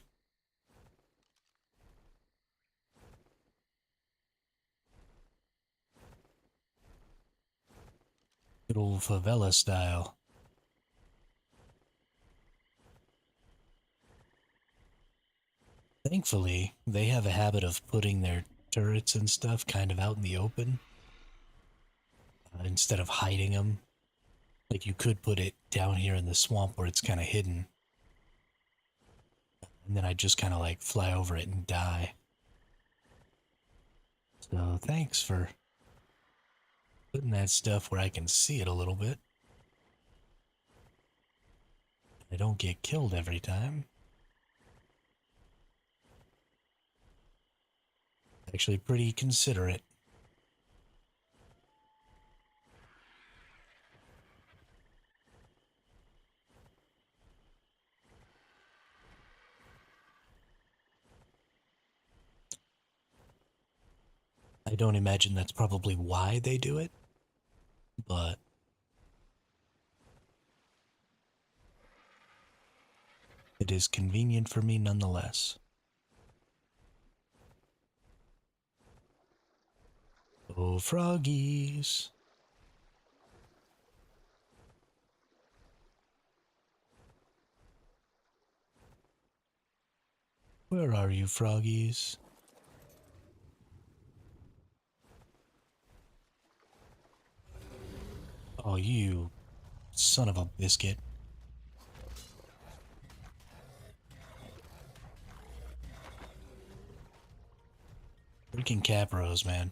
Good old favela style. Thankfully, they have a habit of putting their turrets and stuff kind of out in the open. Instead of hiding them. Like you could put it down here in the swamp where it's kind of hidden. And then I just kind of like fly over it and die. So thanks for putting that stuff where I can see it a little bit. I don't get killed every time. Actually pretty considerate. I don't imagine that's probably why they do it, but it is convenient for me nonetheless. Oh, froggies. Where are you, froggies? Oh, you son of a biscuit. Freaking capros, man.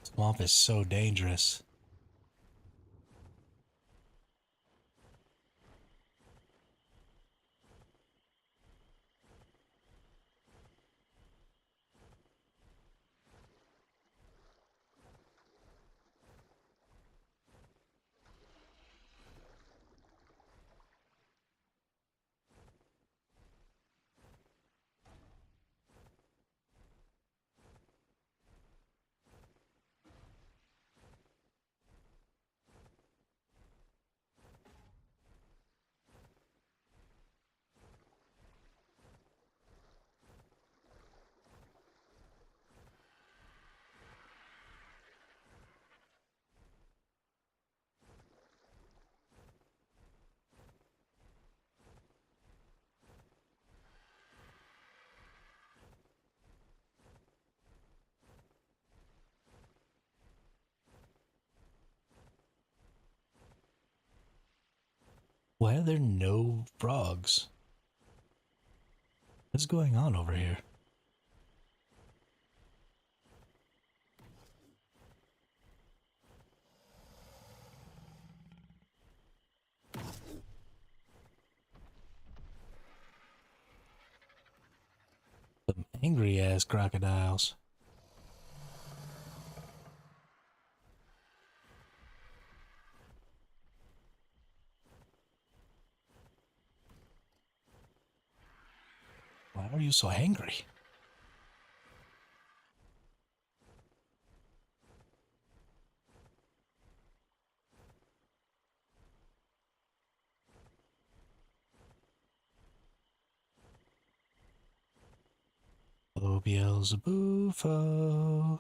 Swamp is so dangerous. Why are there no frogs? What's going on over here? Angry ass crocodiles. Why are you so angry? Oh, Beelzebufo.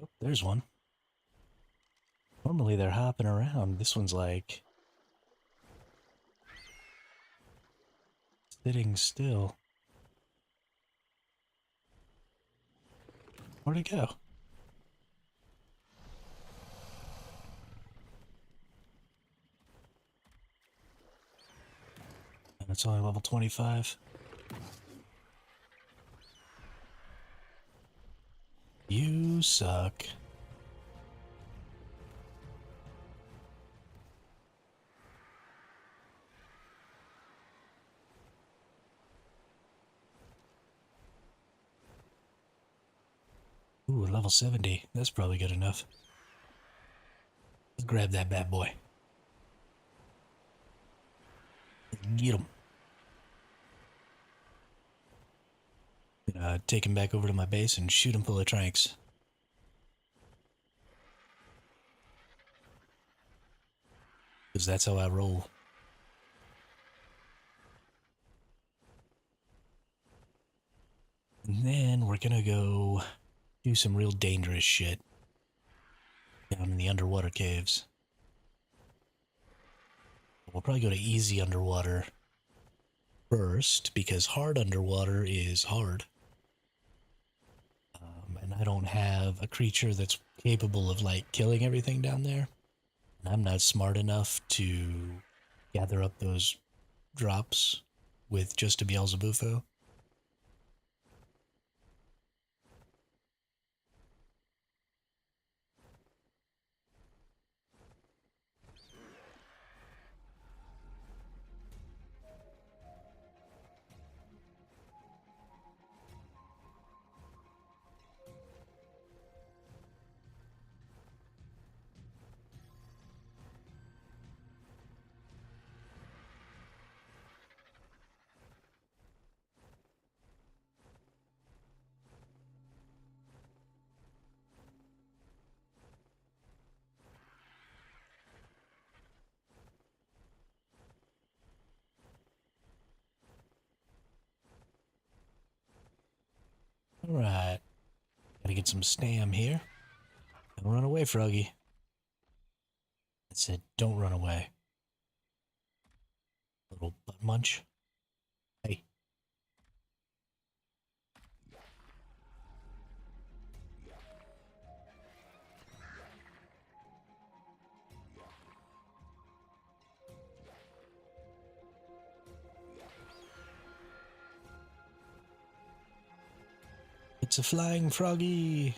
Oh, there's one. Normally they're hopping around. This one's like sitting still. Where'd it go? And it's only level 25. You suck. Ooh, level 70. That's probably good enough. Let's grab that bad boy. Get him. Take him back over to my base and shoot him full of tranks. Because that's how I roll. And then we're gonna go do some real dangerous shit down in the underwater caves. We'll probably go to easy underwater first, because hard underwater is hard. And I don't have a creature that's capable of, like, killing everything down there. And I'm not smart enough to gather up those drops with just a Beelzebufo. Alright. Gotta get some stam here. Don't run away, Froggy. I said, don't run away. Little butt munch. Hey. It's a flying froggy.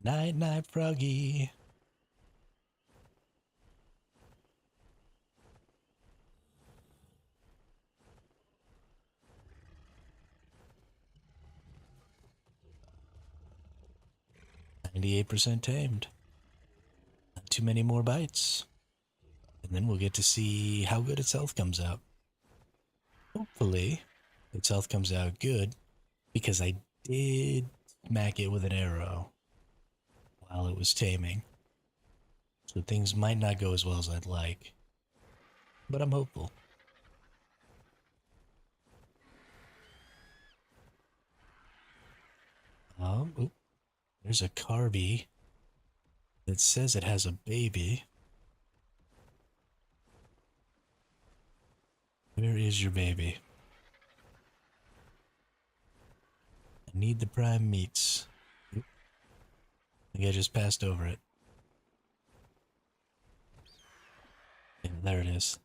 Night, night, froggy. %tamed. Not too many more bites. And then we'll get to see how good its health comes out. Hopefully, its health comes out good, because I did smack it with an arrow while it was taming. So things might not go as well as I'd like. But I'm hopeful. Oop, there's a Carby that says it has a baby. Where is your baby? I need the prime meats. Oop, I think I just passed over it. Yeah, there it is.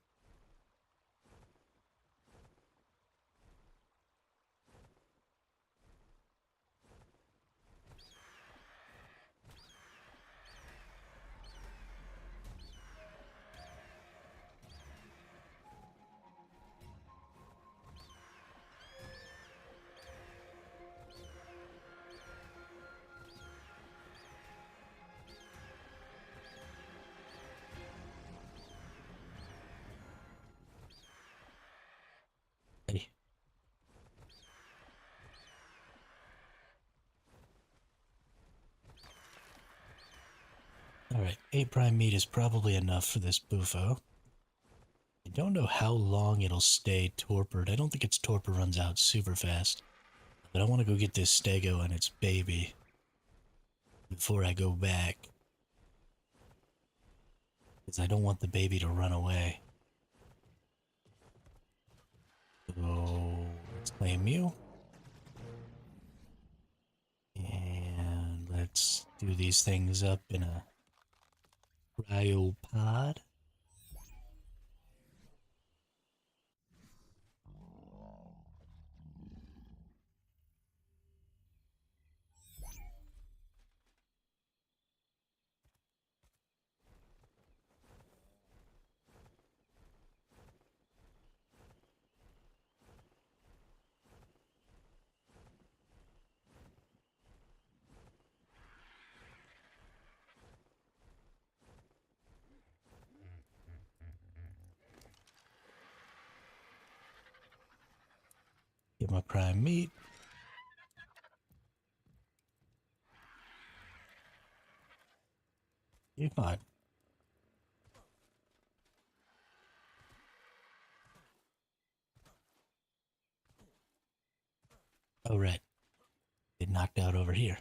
Hey. Alright, 8 prime meat is probably enough for this bufo. I don't know how long it'll stay torpored. I don't think its torpor runs out super fast. But I want to go get this stego and its baby before I go back. Because I don't want the baby to run away. So, let's claim you. And let's do these things up in a cryopod. Get my prime meat. You're fine. Oh, right. It knocked out over here.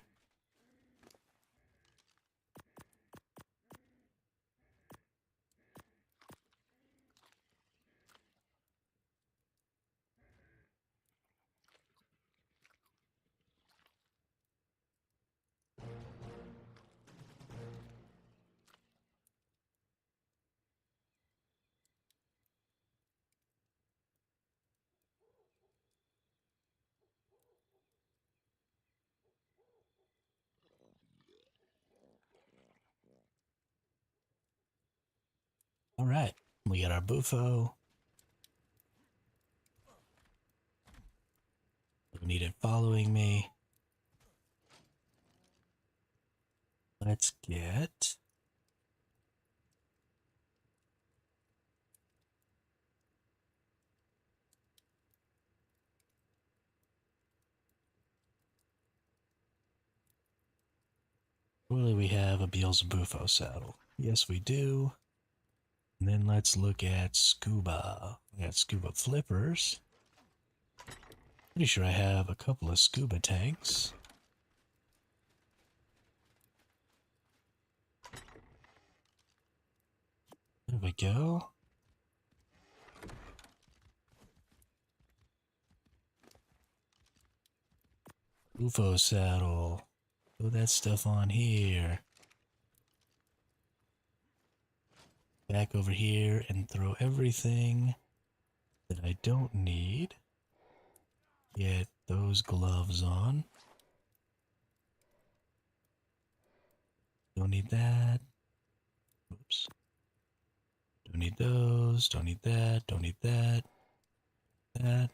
All right. We got our bufo. We need it following me. Let's get... Surely we have a Beelzebufo saddle. Yes, we do. And then let's look at scuba. We got scuba flippers. Pretty sure I have a couple of scuba tanks. There we go. Bufo saddle. Throw that stuff on here. Back over here and throw everything that I don't need. Get those gloves on. Don't need that. Oops. Don't need those. Don't need that. Don't need that. That.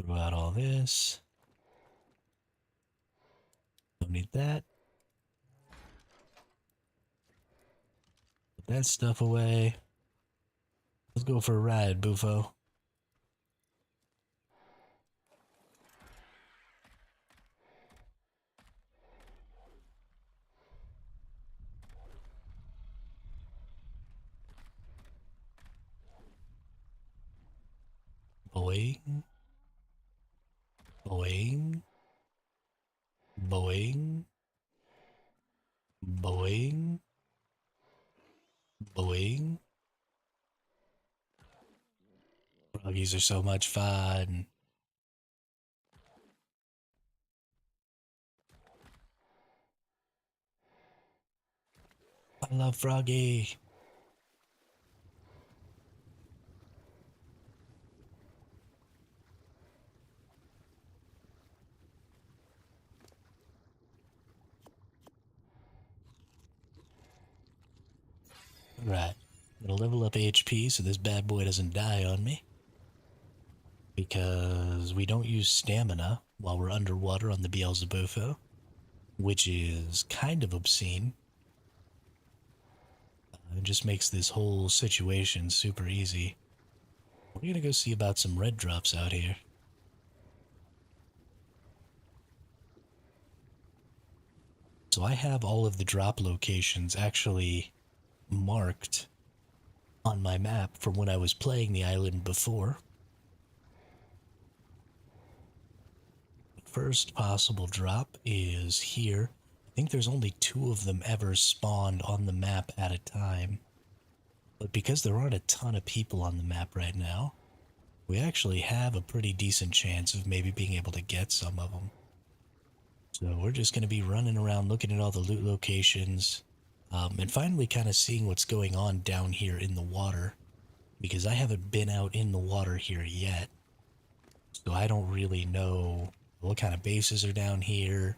Throw out all this. Don't need that. Put that stuff away. Let's go for a ride, Bufo. Boing. Boing. Boing. Boing. Boing. Froggies are so much fun. I love Froggy. Right. Gonna level up HP so this bad boy doesn't die on me. Because we don't use stamina while we're underwater on the Beelzebufo, which is kind of obscene. It just makes this whole situation super easy. We're gonna go see about some red drops out here. So I have all of the drop locations actually marked on my map from when I was playing the island before. The first possible drop is here. I think there's only 2 of them ever spawned on the map at a time. But because there aren't a ton of people on the map right now, we actually have a pretty decent chance of maybe being able to get some of them. So we're just going to be running around looking at all the loot locations, and finally kind of seeing what's going on down here in the water, because I haven't been out in the water here yet. So I don't really know what kind of bases are down here,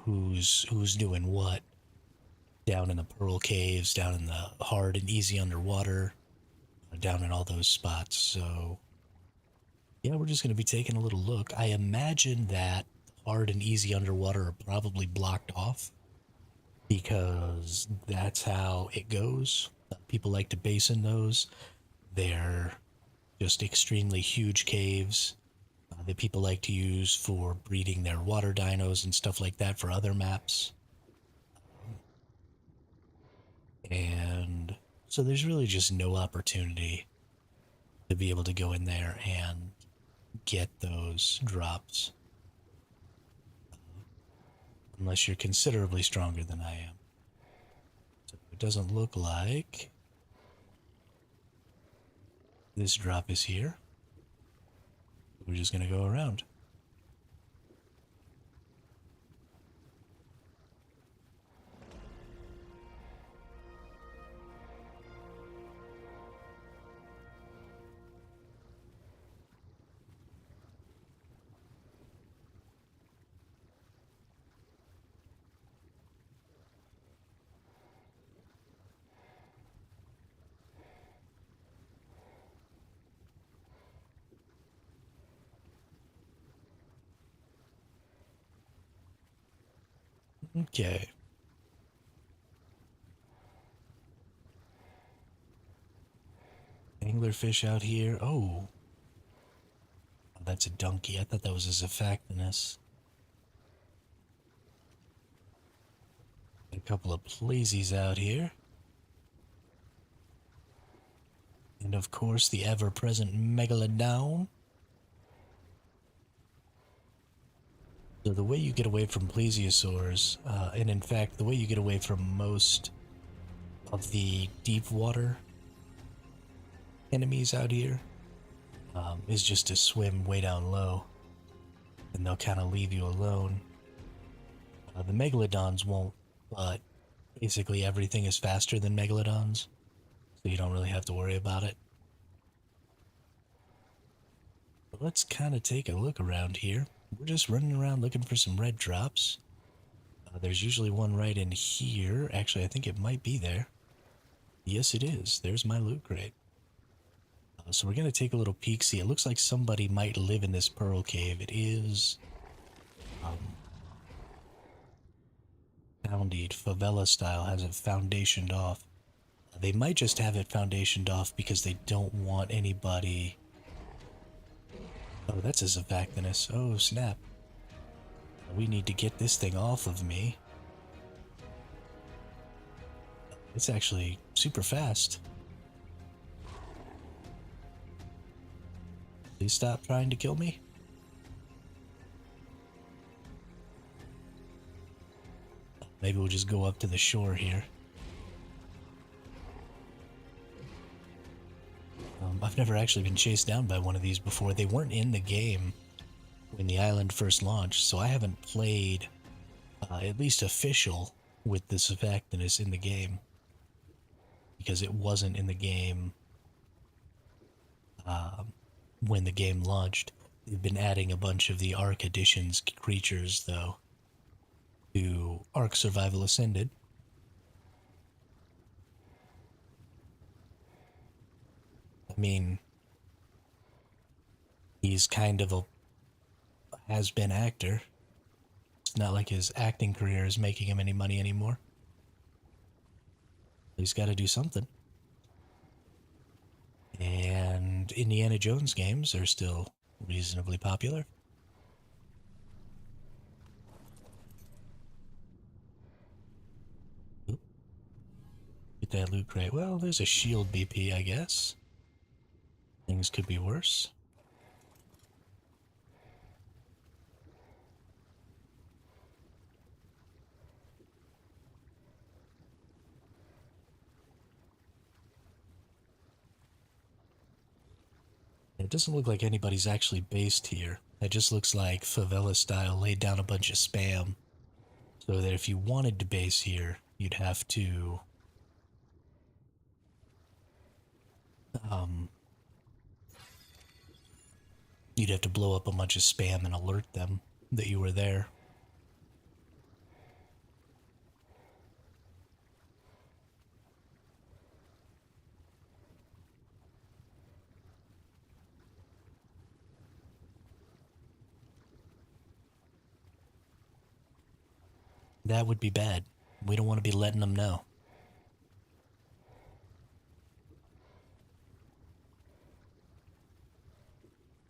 who's doing what down in the Pearl Caves, down in the hard and easy underwater, down in all those spots. So yeah, we're just going to be taking a little look. I imagine that hard and easy underwater are probably blocked off because that's how it goes. People like to base in those. They're just extremely huge caves that people like to use for breeding their water dinos and stuff like that for other maps. And so there's really just no opportunity to be able to go in there and get those drops unless you're considerably stronger than I am. So it doesn't look like this drop is here. We're just going to go around. Okay. Anglerfish out here. Oh, that's a donkey. I thought that was a Zephactinus. A couple of Pleasies out here. And of course, the ever-present Megalodon. So the way you get away from plesiosaurs, and in fact, the way you get away from most of the deep water enemies out here, is just to swim way down low, and they'll kind of leave you alone. The Megalodons won't, but basically everything is faster than Megalodons, so you don't really have to worry about it. But let's kind of take a look around here. We're just running around looking for some red drops. There's usually one right in here. Actually, I think it might be there. Yes, it is. There's my loot crate. So we're going to take a little peek. See, it looks like somebody might live in this pearl cave. It is founded, favela style, has it foundationed off. They might just have it foundationed off because they don't want anybody... Oh, that's a Zavactinus. Oh, snap. We need to get this thing off of me. It's actually super fast. Please stop trying to kill me. Maybe we'll just go up to the shore here. I've never actually been chased down by one of these before. They weren't in the game when the island first launched, so I haven't played at least official with the Zavactinus in the game. Because it wasn't in the game when the game launched. They've been adding a bunch of the ARK Editions creatures, though, to ARK Survival Ascended. I mean, he's kind of a has-been actor. It's not like his acting career is making him any money anymore. He's got to do something. And Indiana Jones games are still reasonably popular. Oop. Get that loot crate. Well, there's a shield BP, I guess. Things could be worse. It doesn't look like anybody's actually based here. It just looks like favela style laid down a bunch of spam. So that if you wanted to base here, you'd have to blow up a bunch of spam and alert them that you were there. That would be bad. We don't want to be letting them know.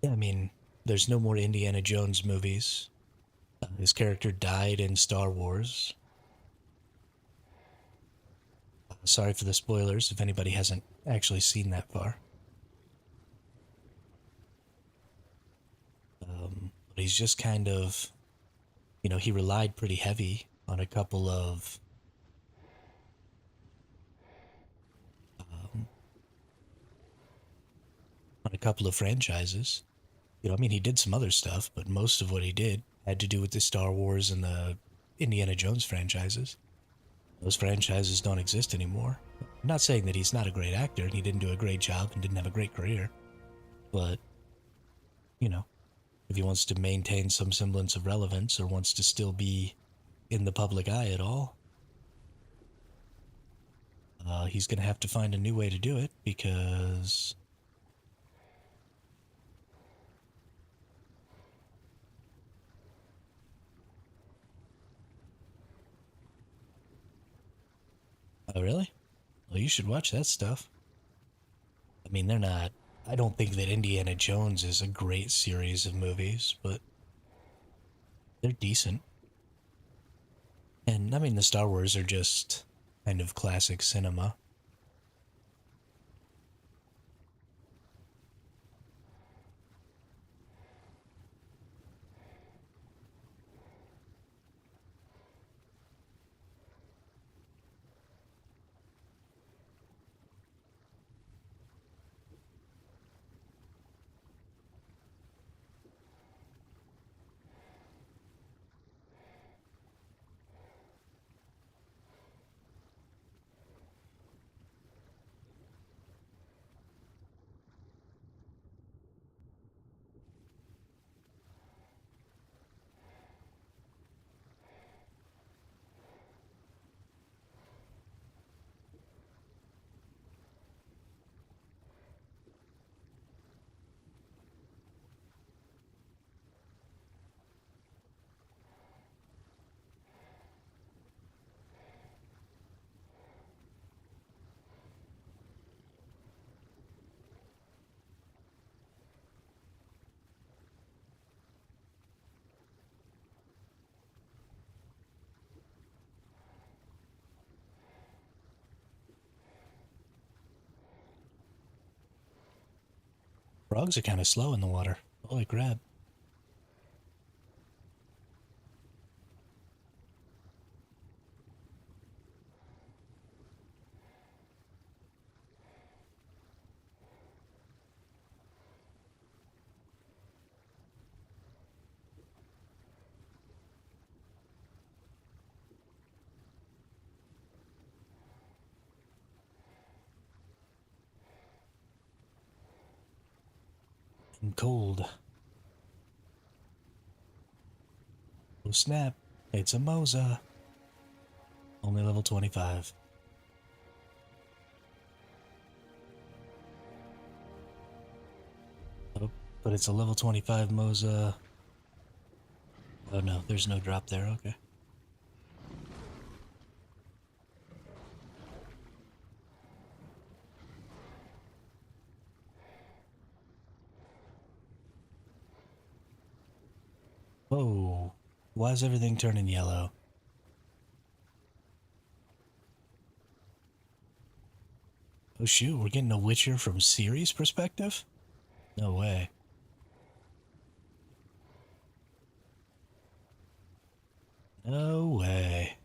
Yeah, I mean, there's no more Indiana Jones movies. His character died in Star Wars. Sorry for the spoilers if anybody hasn't actually seen that far. But he's just kind of, he relied pretty heavy on a couple of franchises. I mean, he did some other stuff, but most of what he did had to do with the Star Wars and the Indiana Jones franchises. Those franchises don't exist anymore. I'm not saying that he's not a great actor and he didn't do a great job and didn't have a great career, but, if he wants to maintain some semblance of relevance or wants to still be in the public eye at all, he's going to have to find a new way to do it because... Oh, really? Well, you should watch that stuff. I mean, they're not... I don't think that Indiana Jones is a great series of movies, but they're decent. And, I mean, the Star Wars are just kind of classic cinema. Frogs are kind of slow in the water. Holy crap. I'm cold. Oh snap. It's a Moza. Only level 25. Oh, but it's a level 25 Moza. Oh no, there's no drop there. Okay. Whoa. Why is everything turning yellow? Oh shoot, we're getting a Witcher from Ciri's perspective? No way. No way.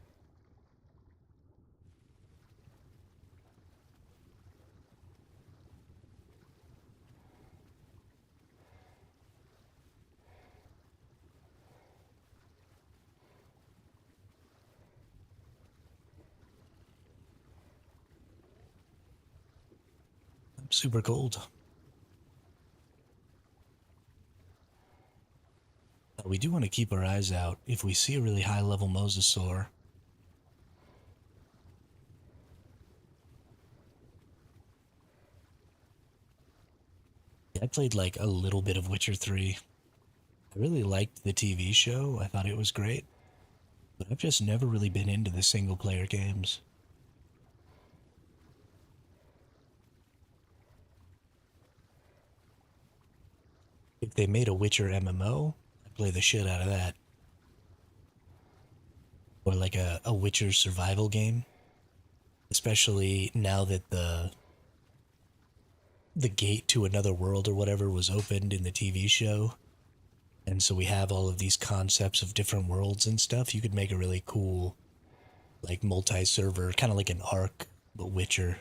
I'm super cold. We do want to keep our eyes out. If we see a really high level mosasaur, I played like a little bit of Witcher 3. I really liked the TV show. I thought it was great. But I've just never really been into the single player games. If they made a Witcher MMO, I'd play the shit out of that. Or like a Witcher survival game. Especially now that the gate to another world or whatever was opened in the TV show. And so we have all of these concepts of different worlds and stuff. You could make a really cool, like, multi-server, kind of like an ARK, but Witcher,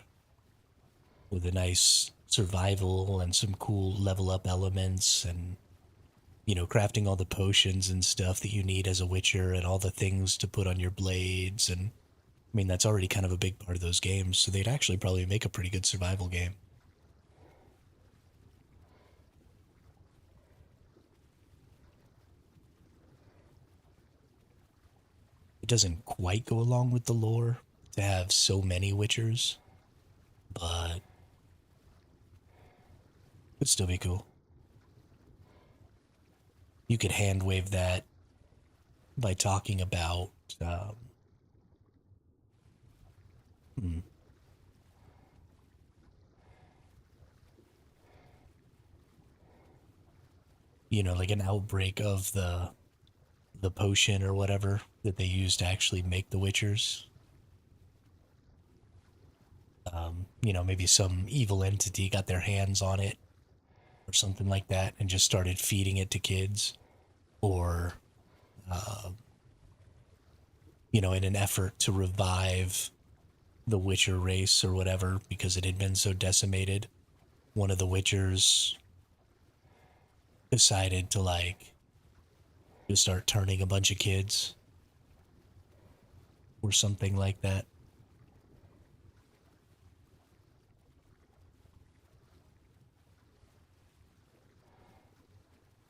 with a nice survival and some cool level up elements and, you know, crafting all the potions and stuff that you need as a Witcher and all the things to put on your blades. And, I mean, that's already kind of a big part of those games. So they'd actually probably make a pretty good survival game. It doesn't quite go along with the lore to have so many Witchers, but it'd still be cool. You could hand wave that by talking about, hmm, you know, like an outbreak of the potion or whatever that they use to actually make the Witchers. You know, maybe some evil entity got their hands on it or something like that and just started feeding it to kids, or you know, in an effort to revive the Witcher race or whatever because it had been so decimated, one of the Witchers decided to like just start turning a bunch of kids or something like that.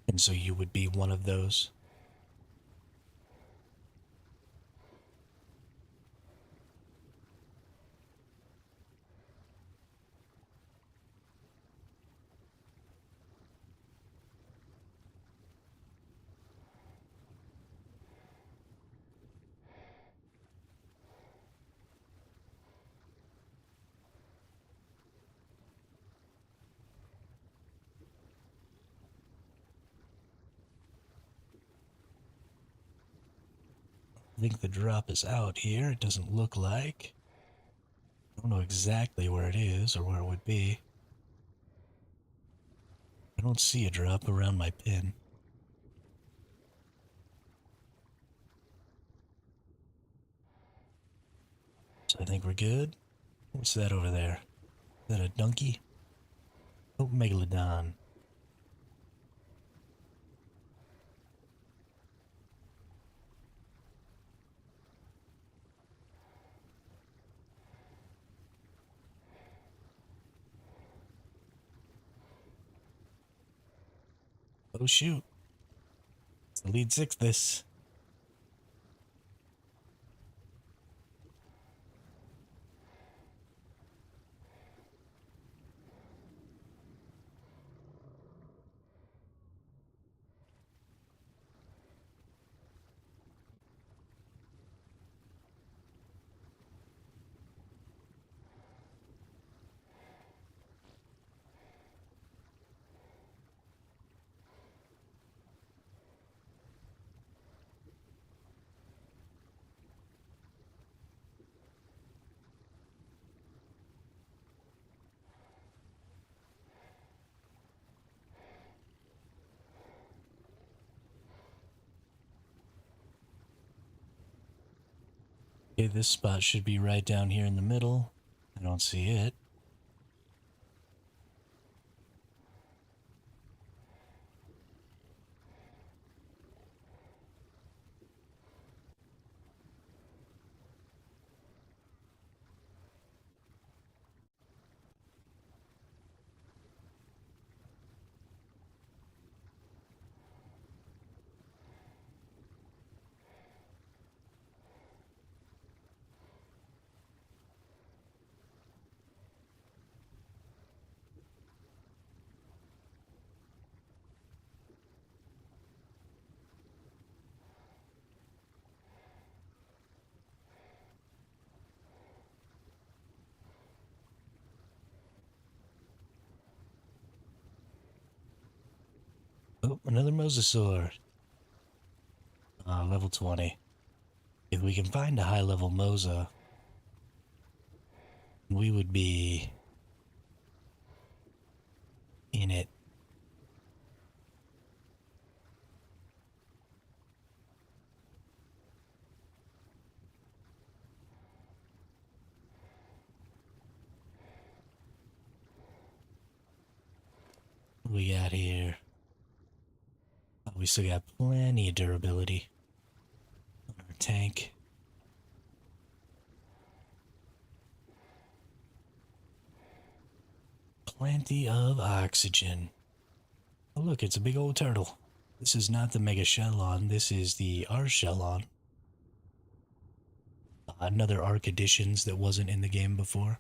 And so you would be one of those. I think the drop is out here. It doesn't look like. I don't know exactly where it is or where it would be. I don't see a drop around my pin. So I think we're good. What's that over there? Is that a donkey? Oh, megalodon. Oh shoot. It's the lead six this. Okay, this spot should be right down here in the middle. I don't see it. Oh, another mosasaur. Level 20. If we can find a high level mosa, we would be in it. What we got here? Oh, we still got plenty of durability on our tank. Plenty of oxygen. Oh, look, it's a big old turtle. This is not the Mega Shellon, this is the Arshellon. Another ARK Additions that wasn't in the game before.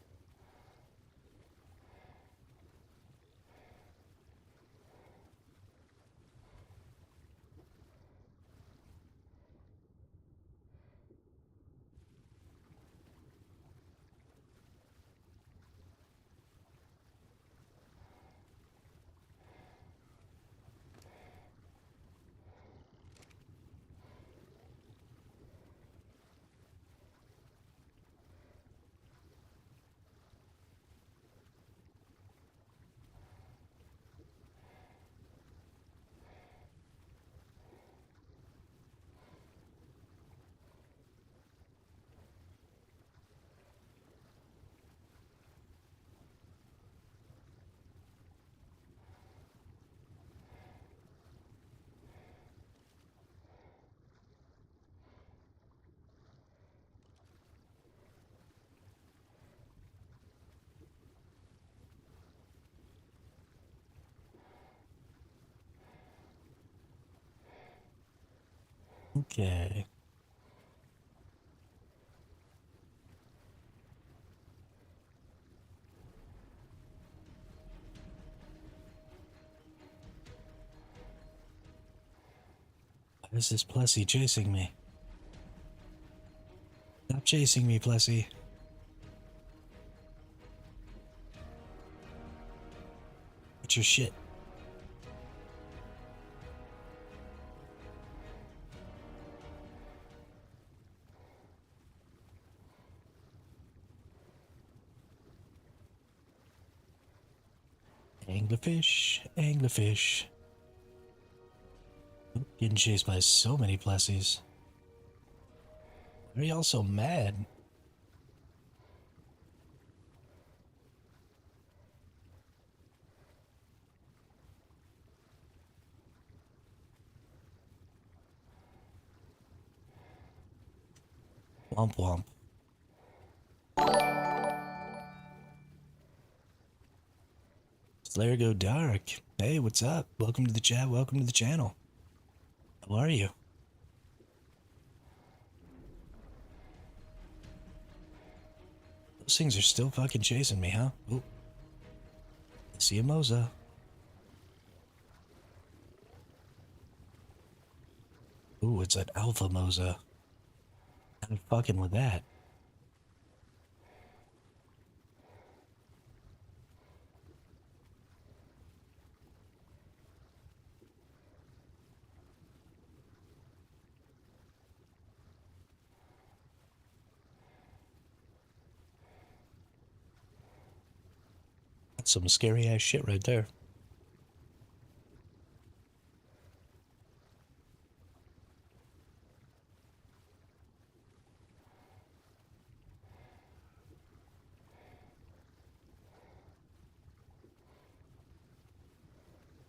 Okay. Why is this Plessy chasing me? Stop chasing me, Plessy. What's your shit? Dang Anglerfish, anglerfish. Oop, getting chased by so many plessies. Why are y'all so mad? Womp womp. Slayer go dark. Hey, what's up? Welcome to the chat. Welcome to the channel. How are you? Those things are still fucking chasing me, huh? Ooh. I see a Moza. Ooh, it's an alpha Moza. I'm fucking with that. That's some scary ass shit right there.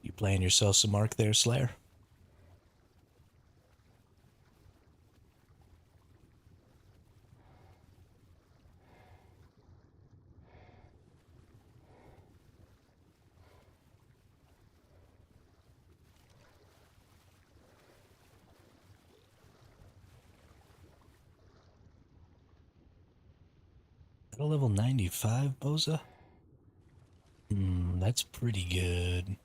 You playing yourself some ARK there, Slayer? At a level 95, Boza? That's pretty good.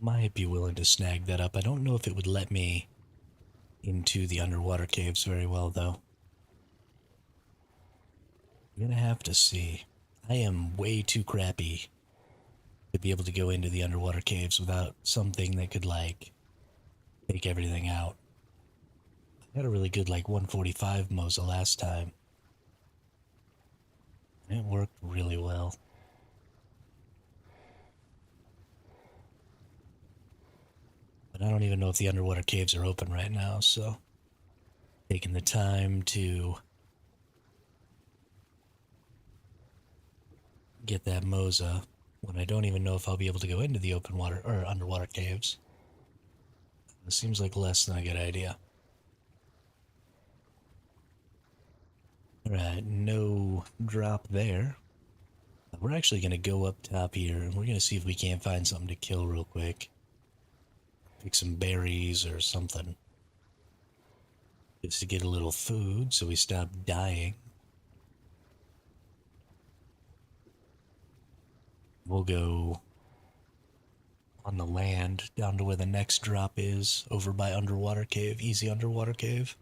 Might be willing to snag that up. I don't know if it would let me into the underwater caves very well, though. I'm gonna have to see. I am way too crappy to be able to go into the underwater caves without something that could, like, take everything out. I got a really good, like, 145 Moza last time. It worked really well. But I don't even know if the underwater caves are open right now, so taking the time to get that Moza when I don't even know if I'll be able to go into the open water or underwater caves. It seems like less than a good idea. Alright, no drop there. We're actually going to go up top here and we're going to see if we can't find something to kill real quick. Pick some berries or something. Just to get a little food so we stop dying. We'll go on the land down to where the next drop is, over by underwater cave, easy underwater cave.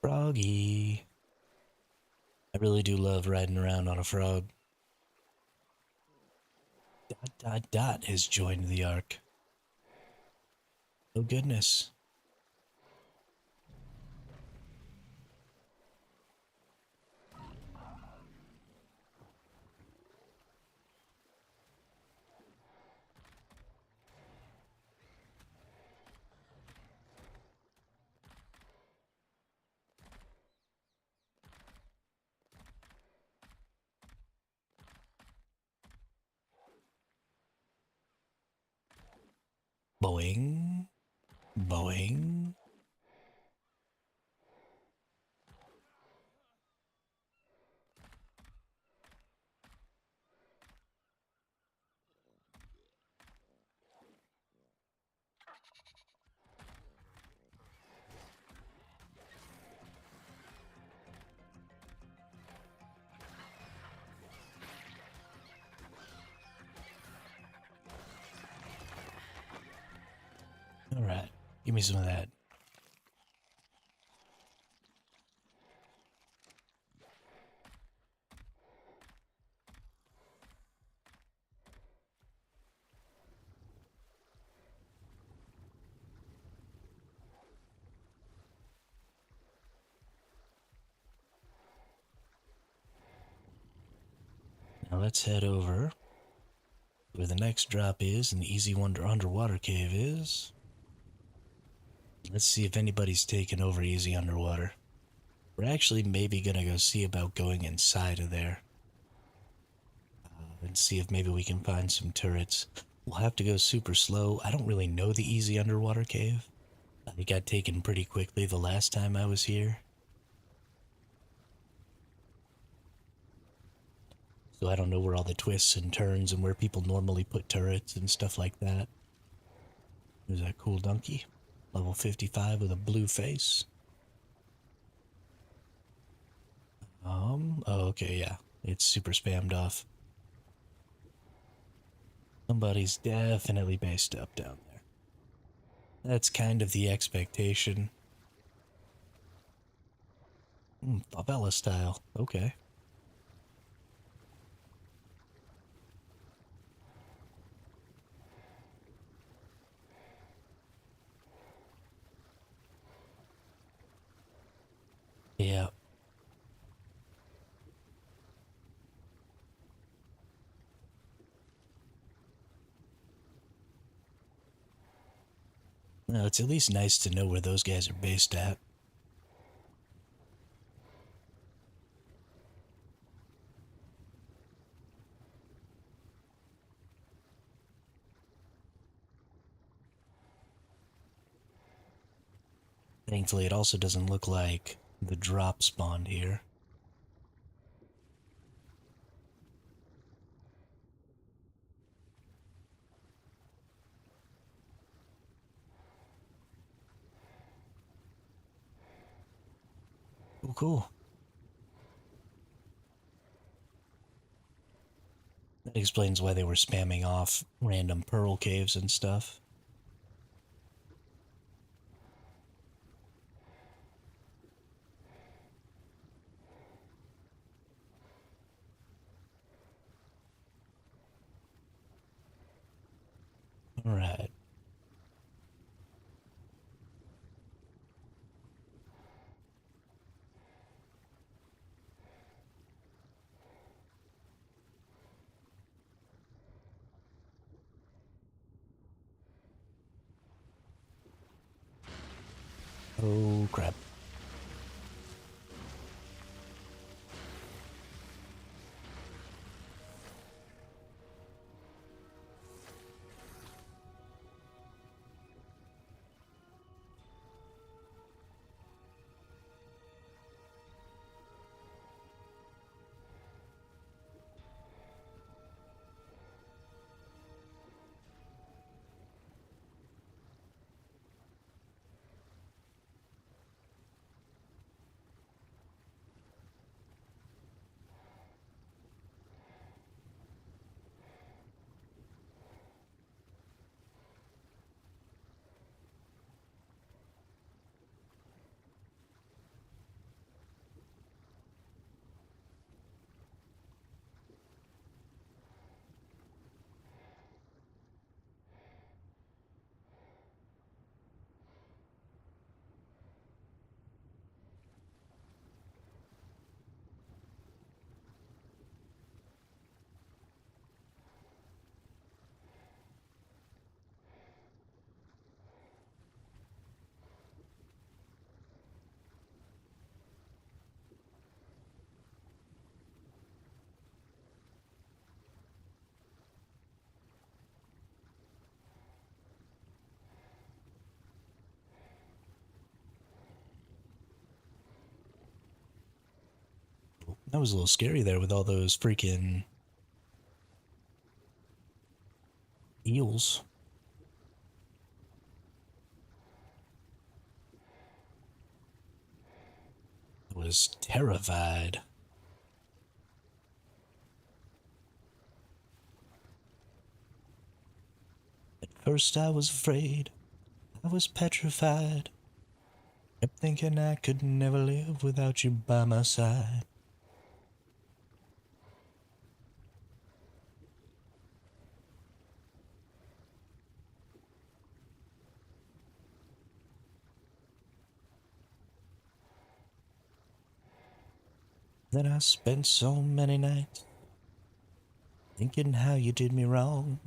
Froggy. I really do love riding around on a frog. ... has joined the ARK. Oh goodness. Boing. Boing. Alright, give me some of that. Now let's head over where the next drop is and the easy wonder underwater cave is. Let's see if anybody's taken over easy underwater. We're actually maybe gonna go see about going inside of there. And see if maybe we can find some turrets. We'll have to go super slow. I don't really know the easy underwater cave. It got taken pretty quickly the last time I was here. So I don't know where all the twists and turns and where people normally put turrets and stuff like that. There's that cool donkey. Level 55 with a blue face. Oh, okay, yeah. It's super spammed off. Somebody's definitely based up down there. That's kind of the expectation. Favela style. Okay. Yeah. No, it's at least nice to know where those guys are based at. Thankfully, it also doesn't look like the drop spawned here. Oh, cool. That explains why they were spamming off random pearl caves and stuff. Alright. Oh, crap. That was a little scary there with all those freaking eels. I was terrified. At first I was afraid. I was petrified. Kept thinking I could never live without you by my side. Then I spent so many nights Thinking how you did me wrong.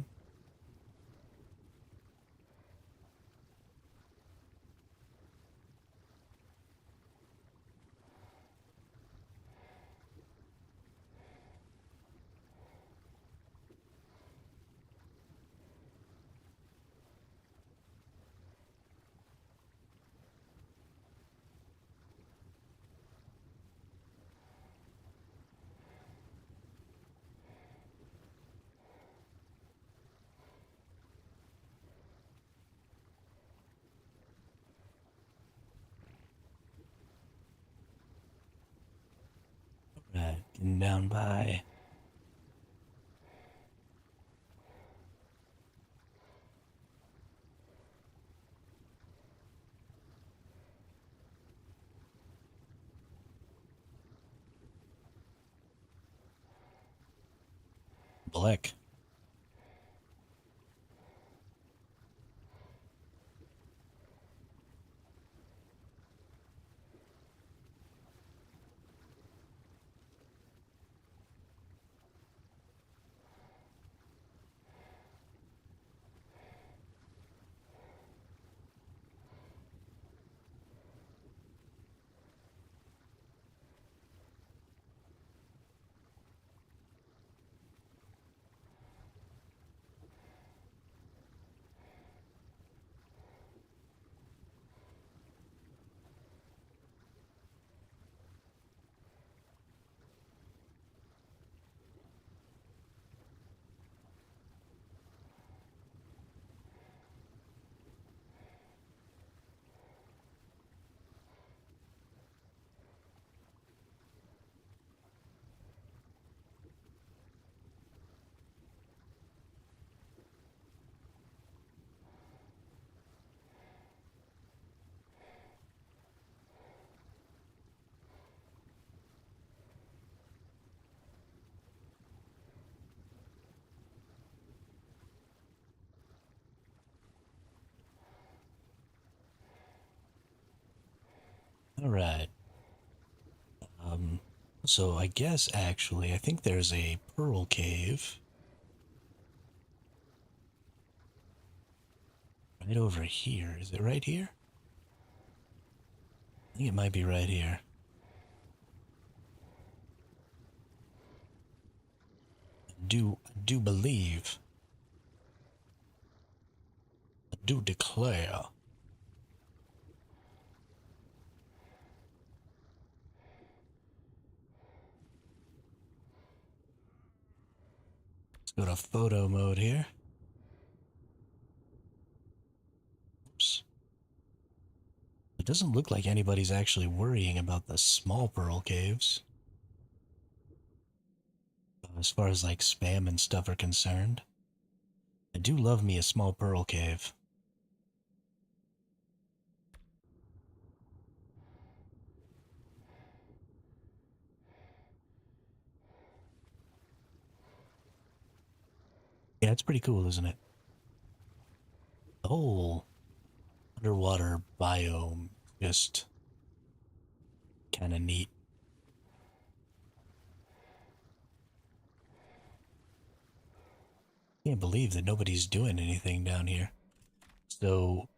Right, getting down by. Black. All right. So I guess actually, I think there's a pearl cave right over here. Is it right here? I think it might be right here. I do believe, I do declare. Let's go to photo mode here. Oops. It doesn't look like anybody's actually worrying about the small pearl caves. As far as like spam and stuff are concerned. I do love me a small pearl cave. Yeah, it's pretty cool, isn't it? The whole underwater biome, just kind of neat. Can't believe that nobody's doing anything down here. So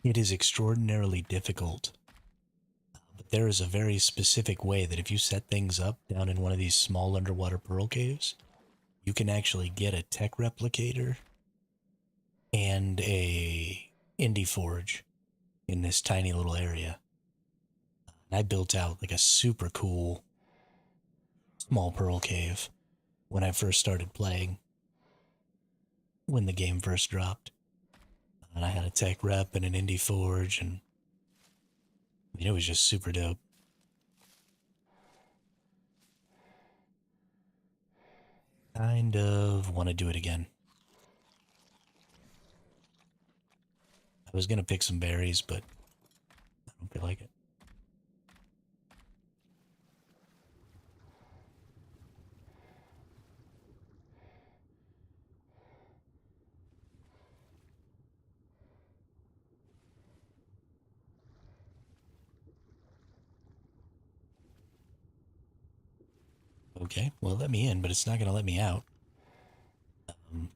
it is extraordinarily difficult. But there is a very specific way that if you set things up down in one of these small underwater pearl caves, you can actually get a tech replicator and a indie forge in this tiny little area. And I built out like a super cool small pearl cave when I first started playing, when the game first dropped. And I had a tech rep and an indie forge, and I mean, it was just super dope. Kind of want to do it again. I was gonna pick some berries, but I don't feel like it. Okay, well, let me in, but it's not going to let me out. Um,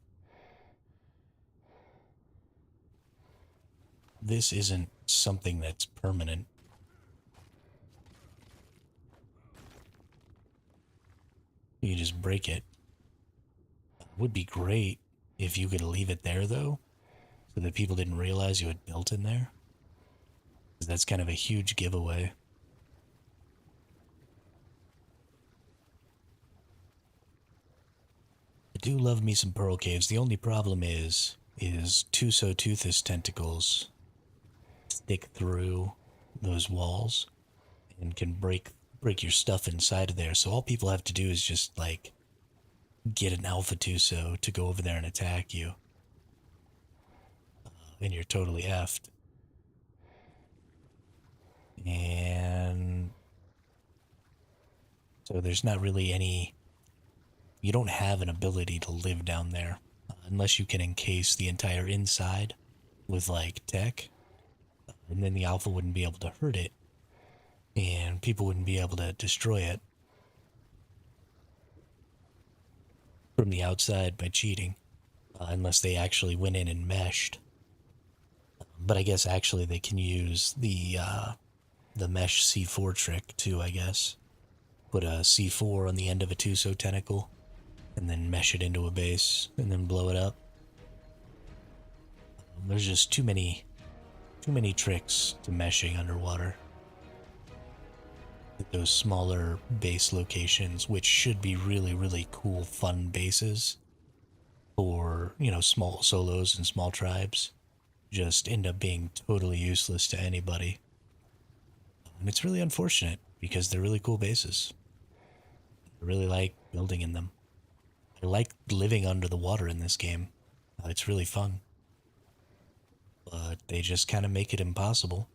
this isn't something that's permanent. You just break it. Would be great if you could leave it there, though, so that people didn't realize you had built in there. 'Cause that's kind of a huge giveaway. I do love me some pearl caves. The only problem is Tuso tentacles stick through those walls and can break your stuff inside of there. So all people have to do is just like get an alpha Tuso to go over there and attack you, and you're totally effed. And so there's not really any. You don't have an ability to live down there unless you can encase the entire inside with like tech, and then the alpha wouldn't be able to hurt it, and people wouldn't be able to destroy it from the outside by cheating, unless they actually went in and meshed. But I guess actually they can use the mesh C4 trick too. I guess put a C4 on the end of a Tuso tentacle, and then mesh it into a base, and then blow it up. There's just too many tricks to meshing underwater. Those smaller base locations, which should be really, really cool, fun bases for, small solos and small tribes, just end up being totally useless to anybody. And it's really unfortunate because they're really cool bases. I really like building in them. I like living under the water in this game. It's really fun. But they just kind of make it impossible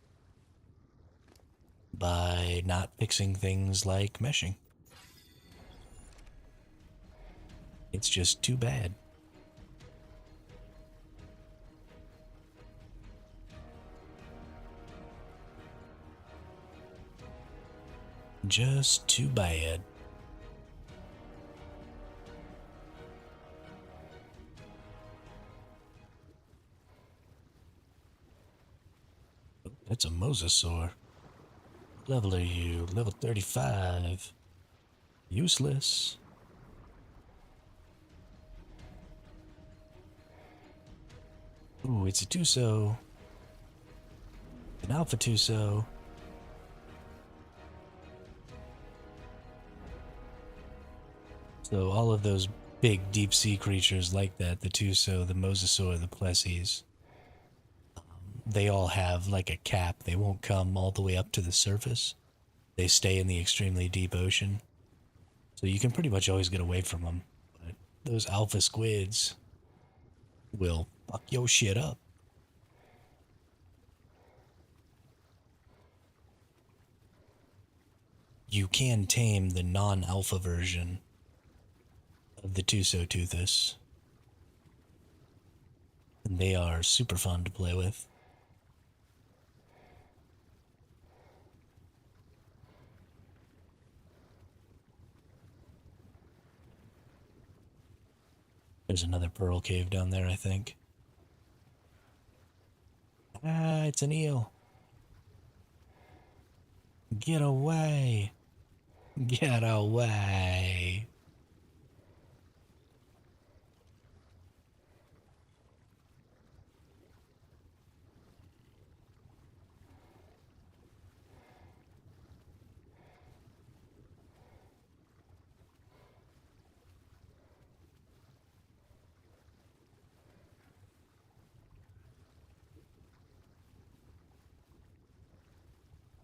by not fixing things like meshing. It's just too bad. Just too bad. Oh, that's a mosasaur. What level are you? Level 35. Useless. Ooh, it's a Tuso. An Alpha Tuso. So all of those big deep sea creatures like that, the Tuso, the Mosasaur, the Plessies, they all have like a cap. They won't come all the way up to the surface. They stay in the extremely deep ocean. So you can pretty much always get away from them. But those alpha squids will fuck your shit up. You can tame the non-alpha version of the Tusoteuthis, and they are super fun to play with. There's another pearl cave down there, I think. Ah, it's an eel. Get away. Get away.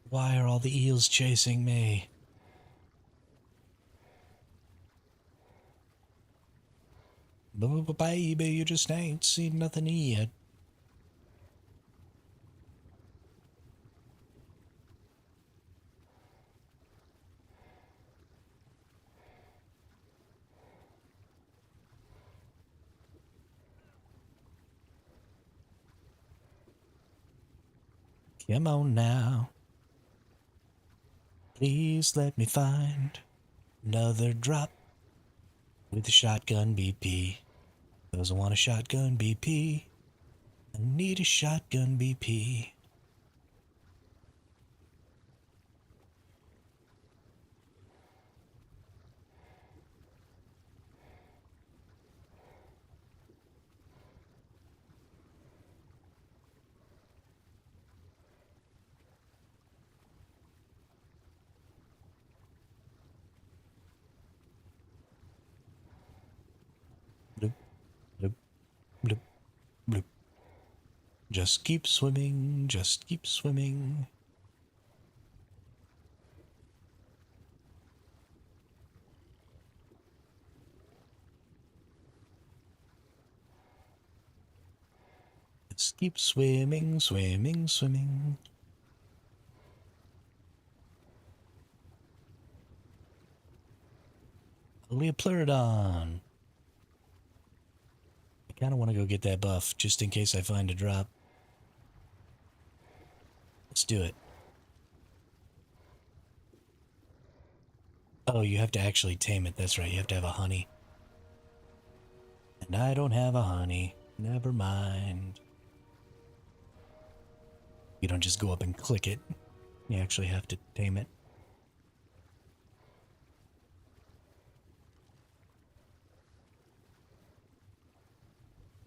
Why are all the eels chasing me? Baby, you just ain't seen nothing yet. Come on now. Please let me find Another drop with a shotgun BP. Doesn't want a shotgun BP. I need a shotgun BP. Bloop, bloop, bloop, bloop. Just keep swimming, just keep swimming. Just keep swimming, swimming, swimming. Leopleurodon. I kind of want to go get that buff just in case I find a drop. Let's do it. Oh, you have to actually tame it. That's right. You have to have a honey. And I don't have a honey. Never mind. You don't just go up and click it. You actually have to tame it.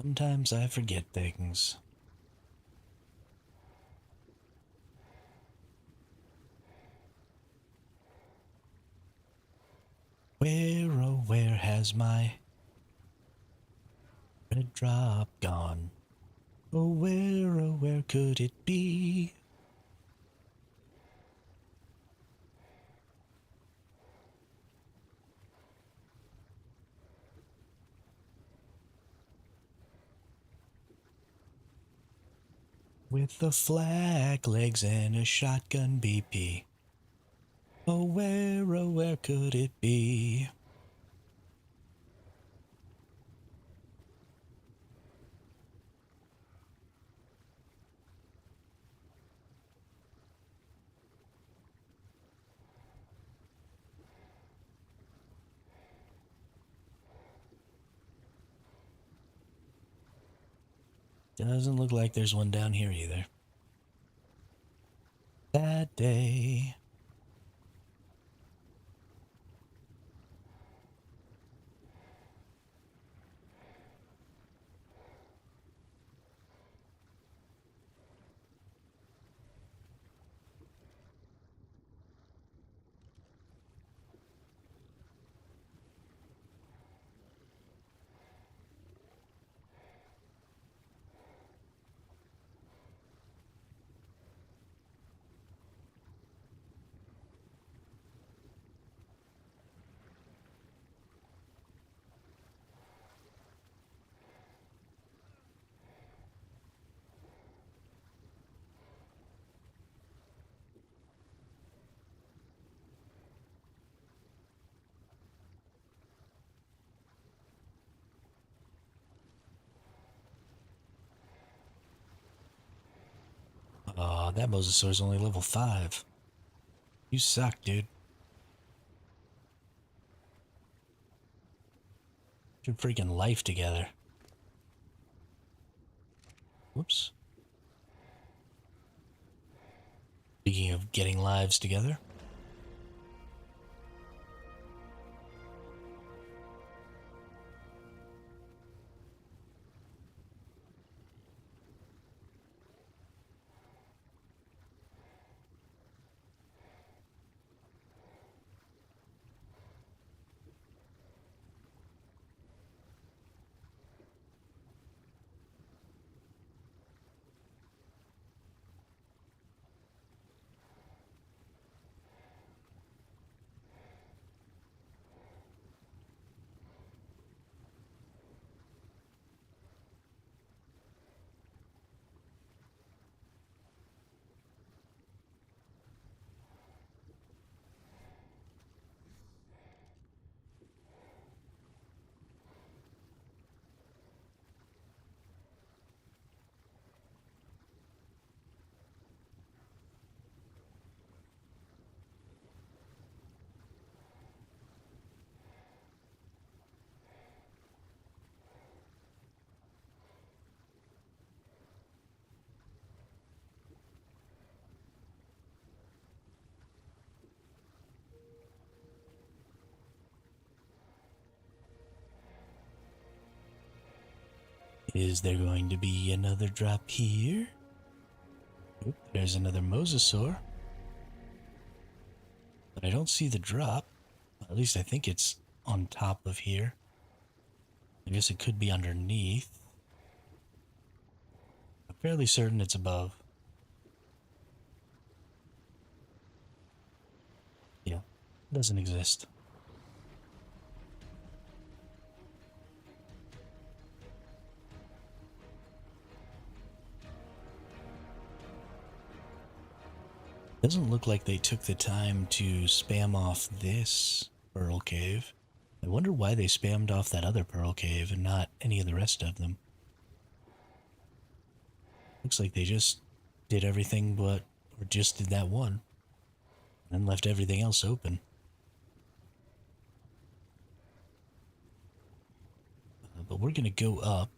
Sometimes I forget things. Where, oh, where has my red drop gone? Oh, where could it be? With the flag legs and a shotgun BP. Oh, where could it be? Doesn't look like there's one down here either. That day. Aw, that Mosasaur's only level 5. You suck, dude. Get your freaking life together. Whoops. Speaking of getting lives together. Is there going to be another drop here? Oop, there's another mosasaur. But I don't see the drop. At least I think it's on top of here. I guess it could be underneath. I'm fairly certain it's above. Yeah, doesn't exist. Doesn't look like they took the time to spam off this pearl cave. I wonder why they spammed off that other pearl cave and not any of the rest of them. Looks like they just did everything or just did that one. And left everything else open. But we're gonna go up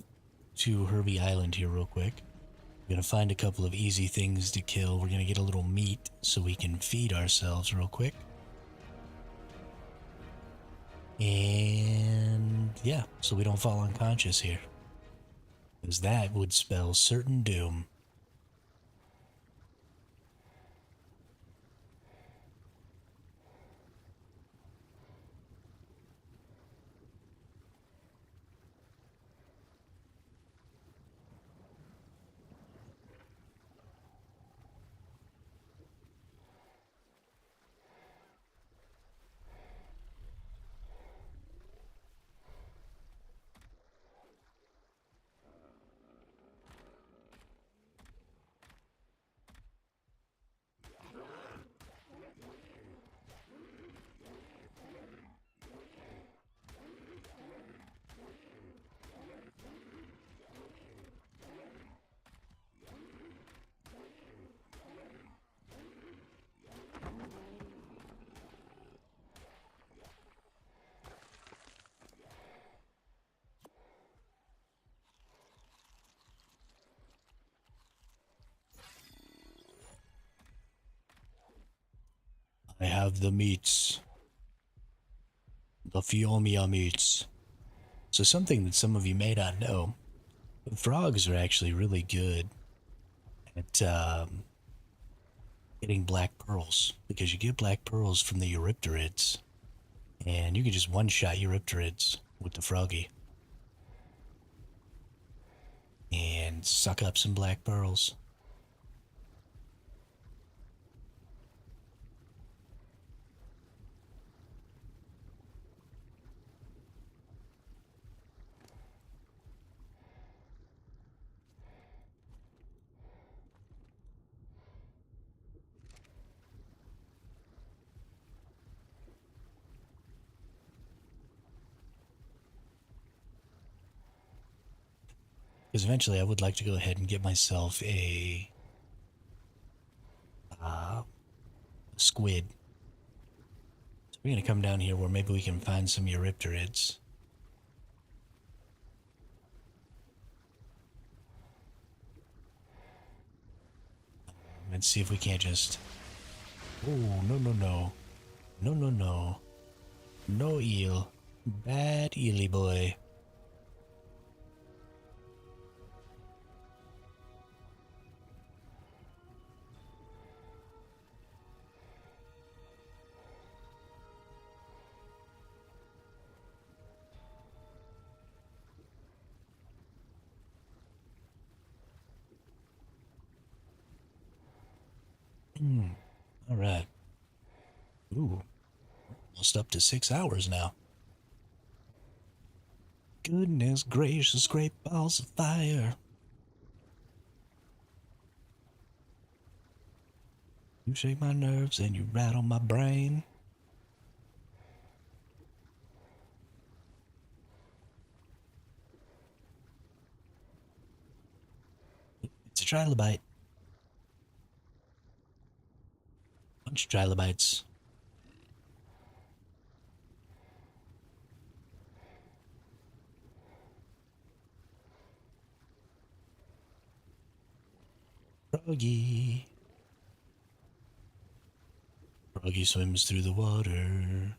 to Herbie Island here real quick. We're gonna find a couple of easy things to kill. We're gonna get a little meat so we can feed ourselves real quick. And yeah, so we don't fall unconscious here. Because that would spell certain doom. I have the meats. The Fiomia meats. So something that some of you may not know, frogs are actually really good at getting black pearls. Because you get black pearls from the Eurypterids. And you can just one-shot Eurypterids with the froggy. And suck up some black pearls. Because eventually I would like to go ahead and get myself a squid. So we're going to come down here where maybe we can find some Eurypterids. And see if we can't just... Oh, no, no, no. No, no, no. No eel. Bad eely boy. All right. Ooh. Almost up to 6 hours now. Goodness gracious, great balls of fire. You shake my nerves and you rattle my brain. It's a trilobite. Bunch of trilobites. Froggy. Froggy swims through the water.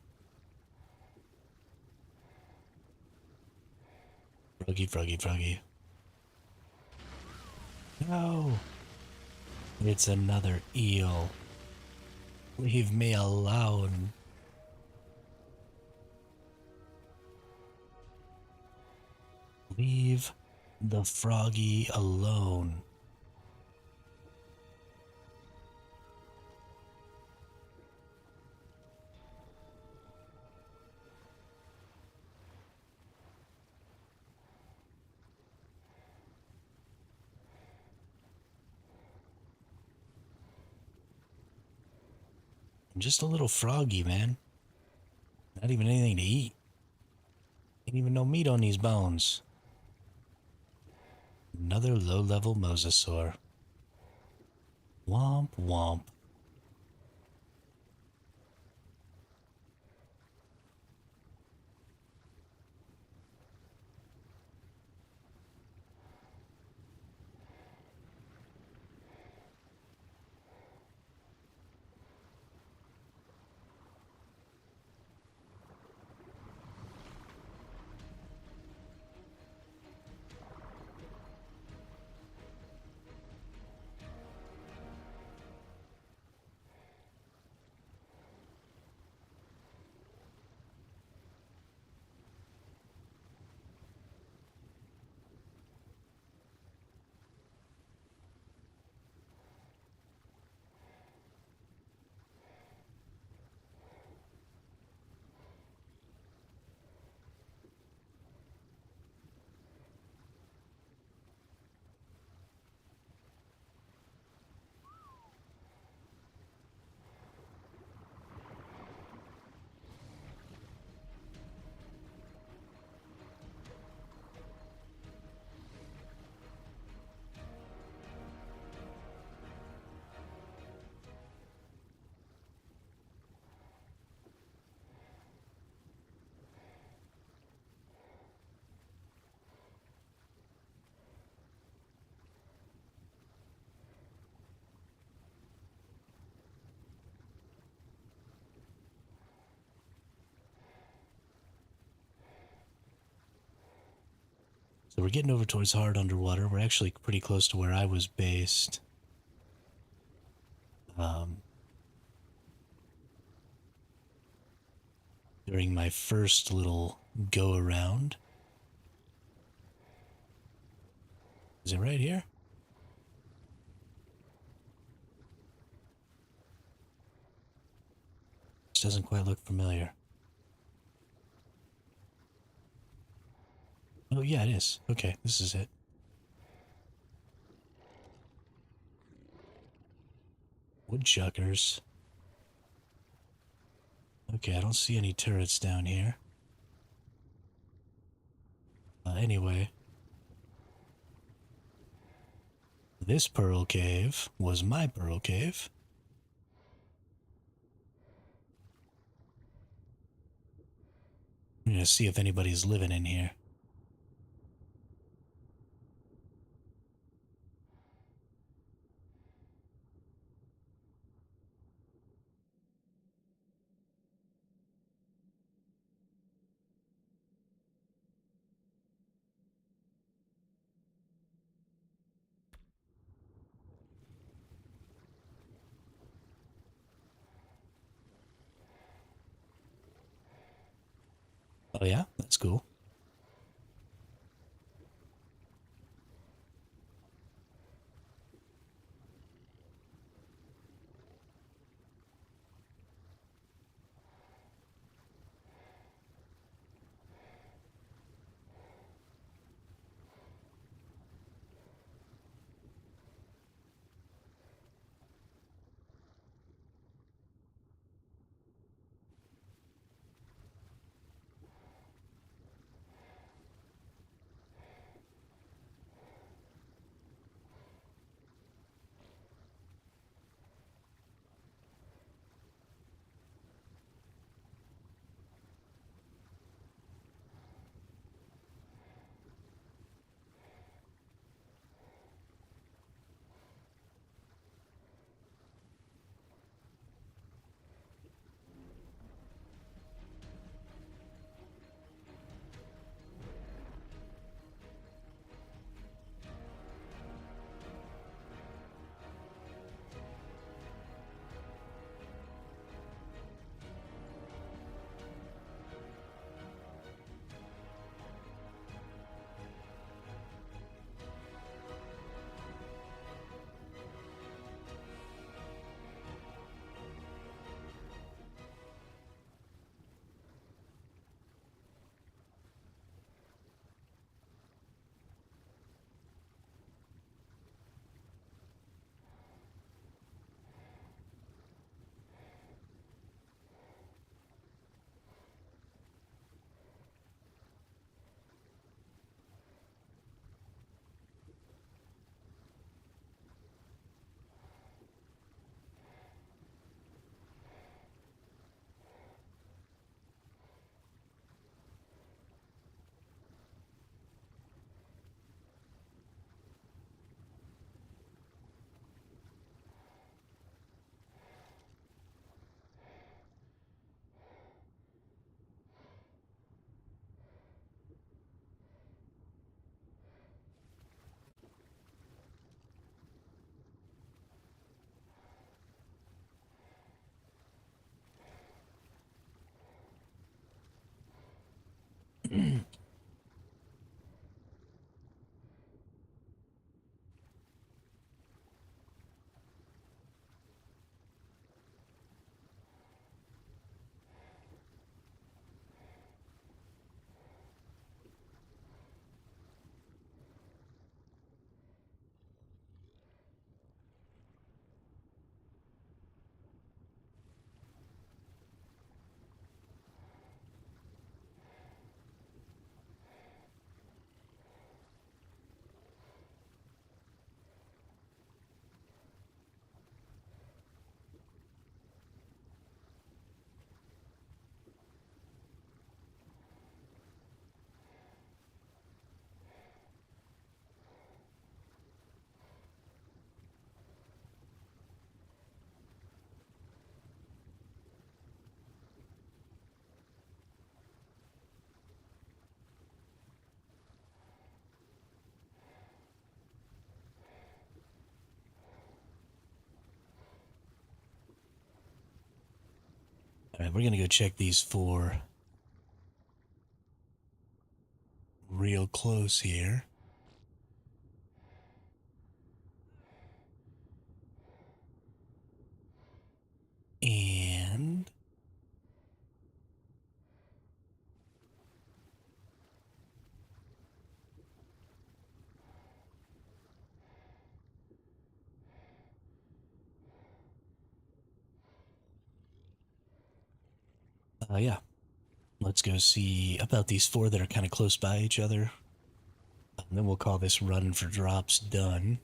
Froggy, froggy, froggy. No! It's another eel. Leave me alone. Leave the froggy alone. I'm just a little froggy, man. Not even anything to eat. Ain't even no meat on these bones. Another low-level mosasaur. Womp womp. So we're getting over towards hard underwater. We're actually pretty close to where I was based. During my first little go around. Is it right here? This doesn't quite look familiar. Oh, yeah, it is. Okay, this is it. Woodchuckers. Okay, I don't see any turrets down here. Anyway. This pearl cave was my pearl cave. I'm gonna see if anybody's living in here. Oh yeah? That's cool. All right, we're gonna go check these four real close here. And yeah, let's go see about these four that are kind of close by each other. And then we'll call this run for drops done.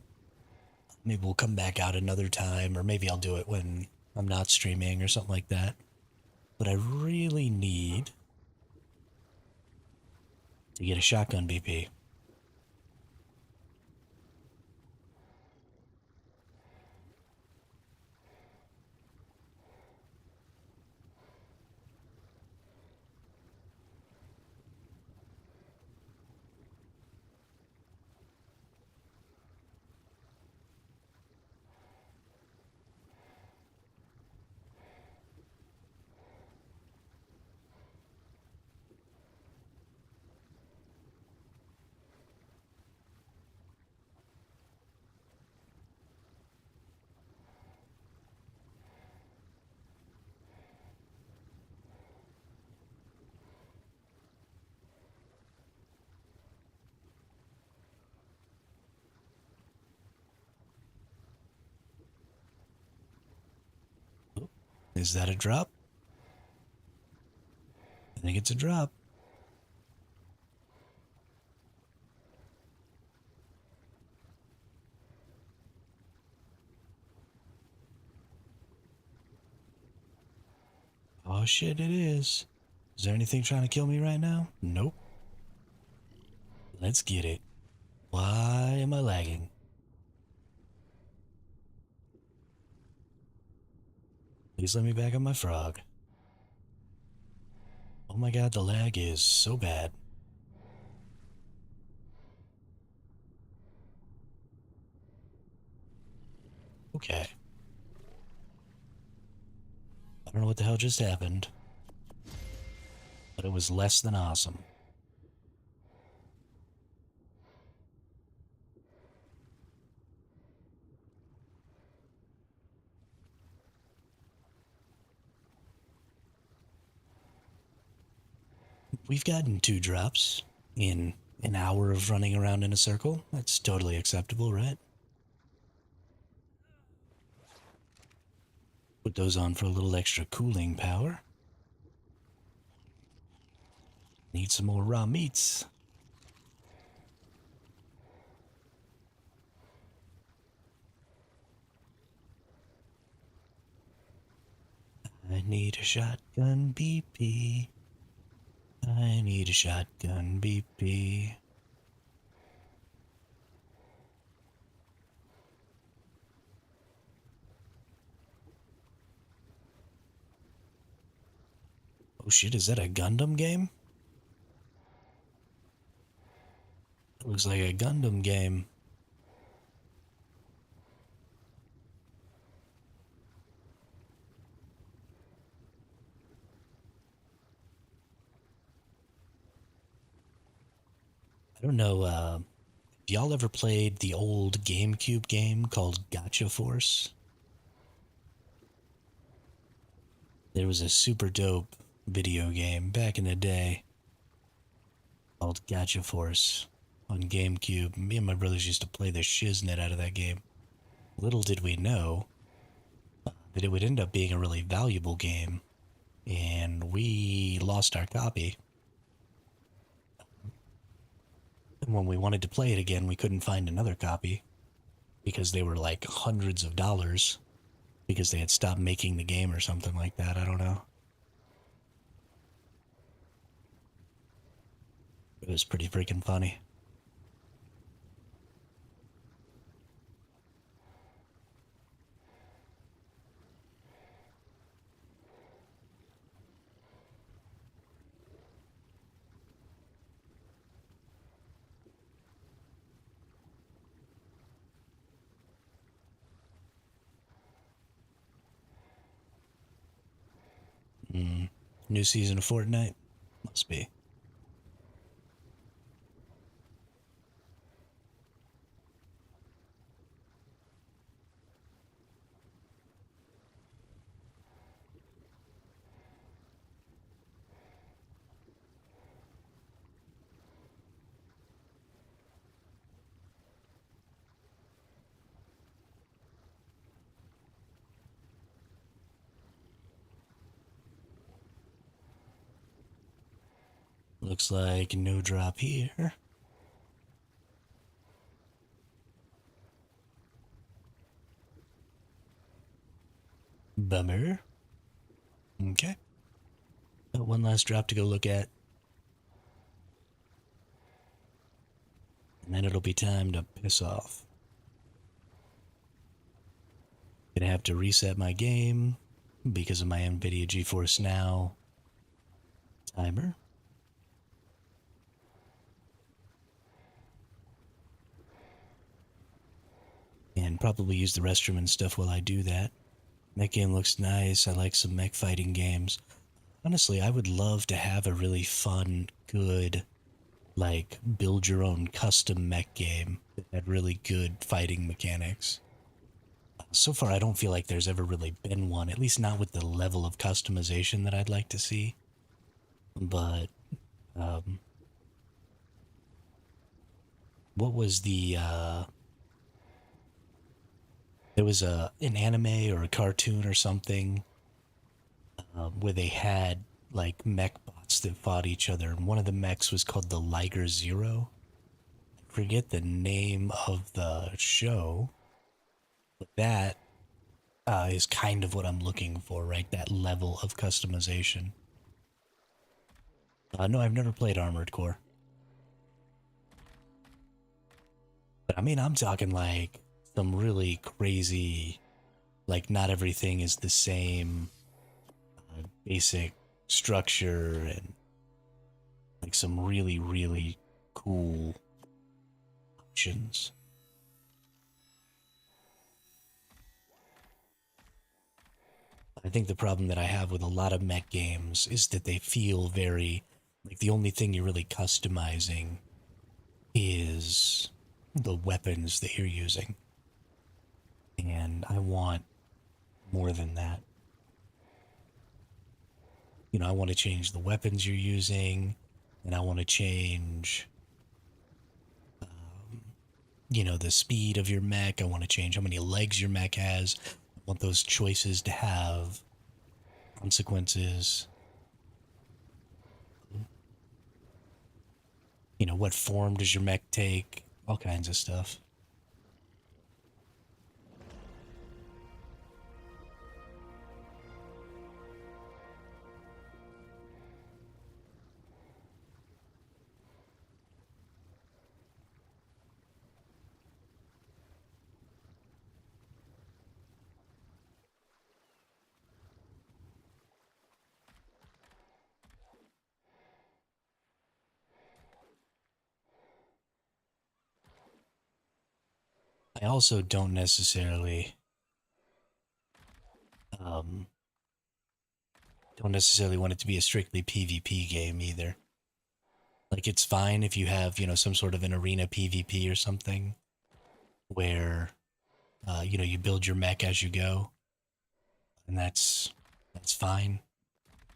Maybe we'll come back out another time, or maybe I'll do it when I'm not streaming or something like that. But I really need to get a shotgun BP. Is that a drop? I think it's a drop. Oh shit, it is. Is there anything trying to kill me right now? Nope. Let's get it. Why am I lagging? Please let me back on my frog. Oh my god, the lag is so bad. Okay. I don't know what the hell just happened, but it was less than awesome. We've gotten 2 drops in an hour of running around in a circle. That's totally acceptable, right? Put those on for a little extra cooling power. Need some more raw meats. I need a shotgun BP. I need a shotgun BP. Oh shit, is that a Gundam game? It looks like a Gundam game. I don't know, y'all ever played the old GameCube game called Gotcha Force? There was a super dope video game back in the day called Gotcha Force on GameCube. Me and my brothers used to play the shiznit out of that game. Little did we know that it would end up being a really valuable game, and we lost our copy. And when we wanted to play it again, we couldn't find another copy because they were like hundreds of dollars because they had stopped making the game or something like that. I don't know. It was pretty freaking funny. New season of Fortnite? Must be. Looks like no drop here. Bummer. Okay. Got one last drop to go look at. And then it'll be time to piss off. Gonna have to reset my game because of my NVIDIA GeForce Now timer. And probably use the restroom and stuff while I do that. That game looks nice. I like some mech fighting games. Honestly, I would love to have a really fun, good, like, build your own custom mech game that had really good fighting mechanics. So far, I don't feel like there's ever really been one, at least not with the level of customization that I'd like to see. But, what was there was an anime or a cartoon or something where they had like mech bots that fought each other, and one of the mechs was called the Liger Zero. I forget the name of the show, but that is kind of what I'm looking for, right? That level of customization. No, I've never played Armored Core. But I mean, I'm talking like some really crazy, like not everything is the same basic structure and like some really, really cool options. I think the problem that I have with a lot of mech games is that they feel very like the only thing you're really customizing is the weapons that you're using. And I want more than that. You know, I want to change the weapons you're using, and I want to change, you know, the speed of your mech. I want to change how many legs your mech has. I want those choices to have consequences. You know, what form does your mech take? All kinds of stuff. I also um, don't necessarily want it to be a strictly PvP game either. Like, it's fine if you have, some sort of an arena PvP or something where, you build your mech as you go, and that's fine.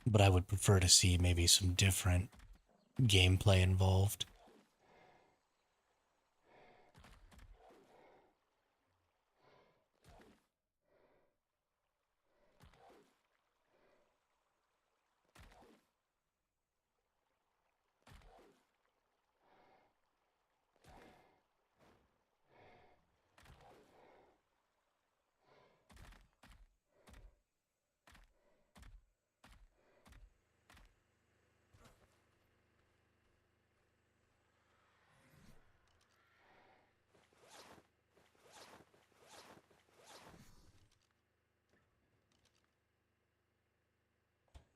But I would prefer to see maybe some different gameplay involved.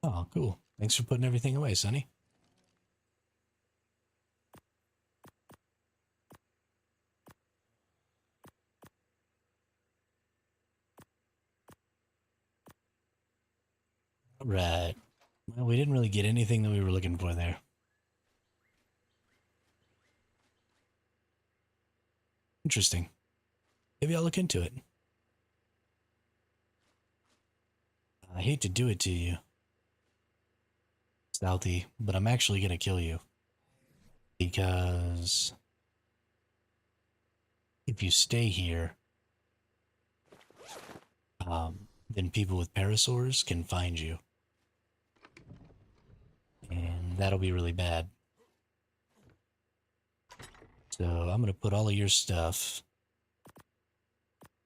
Oh, cool. Thanks for putting everything away, Sonny. Right. Well, we didn't really get anything that we were looking for there. Interesting. Maybe I'll look into it. I hate to do it to you, Southie, but I'm actually going to kill you. Because if you stay here, then people with parasaurs can find you. And that'll be really bad. So I'm going to put all of your stuff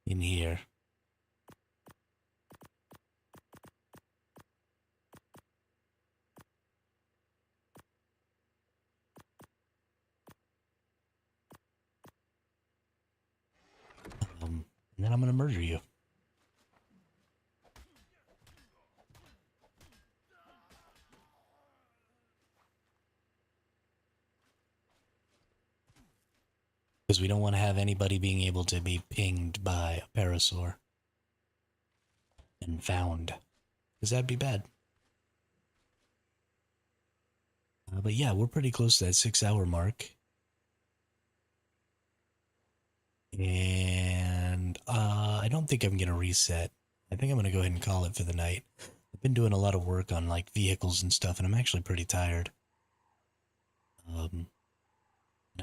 in here. And then I'm going to murder you. Because we don't want to have anybody being able to be pinged by a parasaur and found. Because that'd be bad. But yeah, we're pretty close to that 6-hour mark. And I don't think I'm going to reset. I think I'm going to go ahead and call it for the night. I've been doing a lot of work on like vehicles and stuff, and I'm actually pretty tired.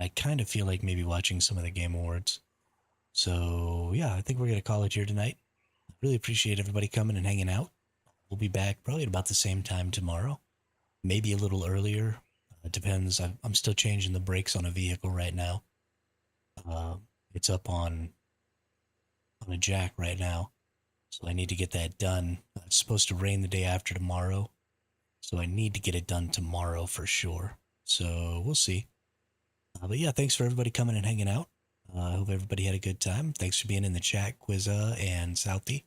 I kind of feel like maybe watching some of the Game Awards. So yeah, I think we're going to call it here tonight. Really appreciate everybody coming and hanging out. We'll be back probably at about the same time tomorrow. Maybe a little earlier. It depends. I'm still changing the brakes on a vehicle right now. It's up on a jack right now. So I need to get that done. It's supposed to rain the day after tomorrow. So I need to get it done tomorrow for sure. So we'll see. But yeah, thanks for everybody coming and hanging out. I hope everybody had a good time. Thanks for being in the chat, Quizza and Southie.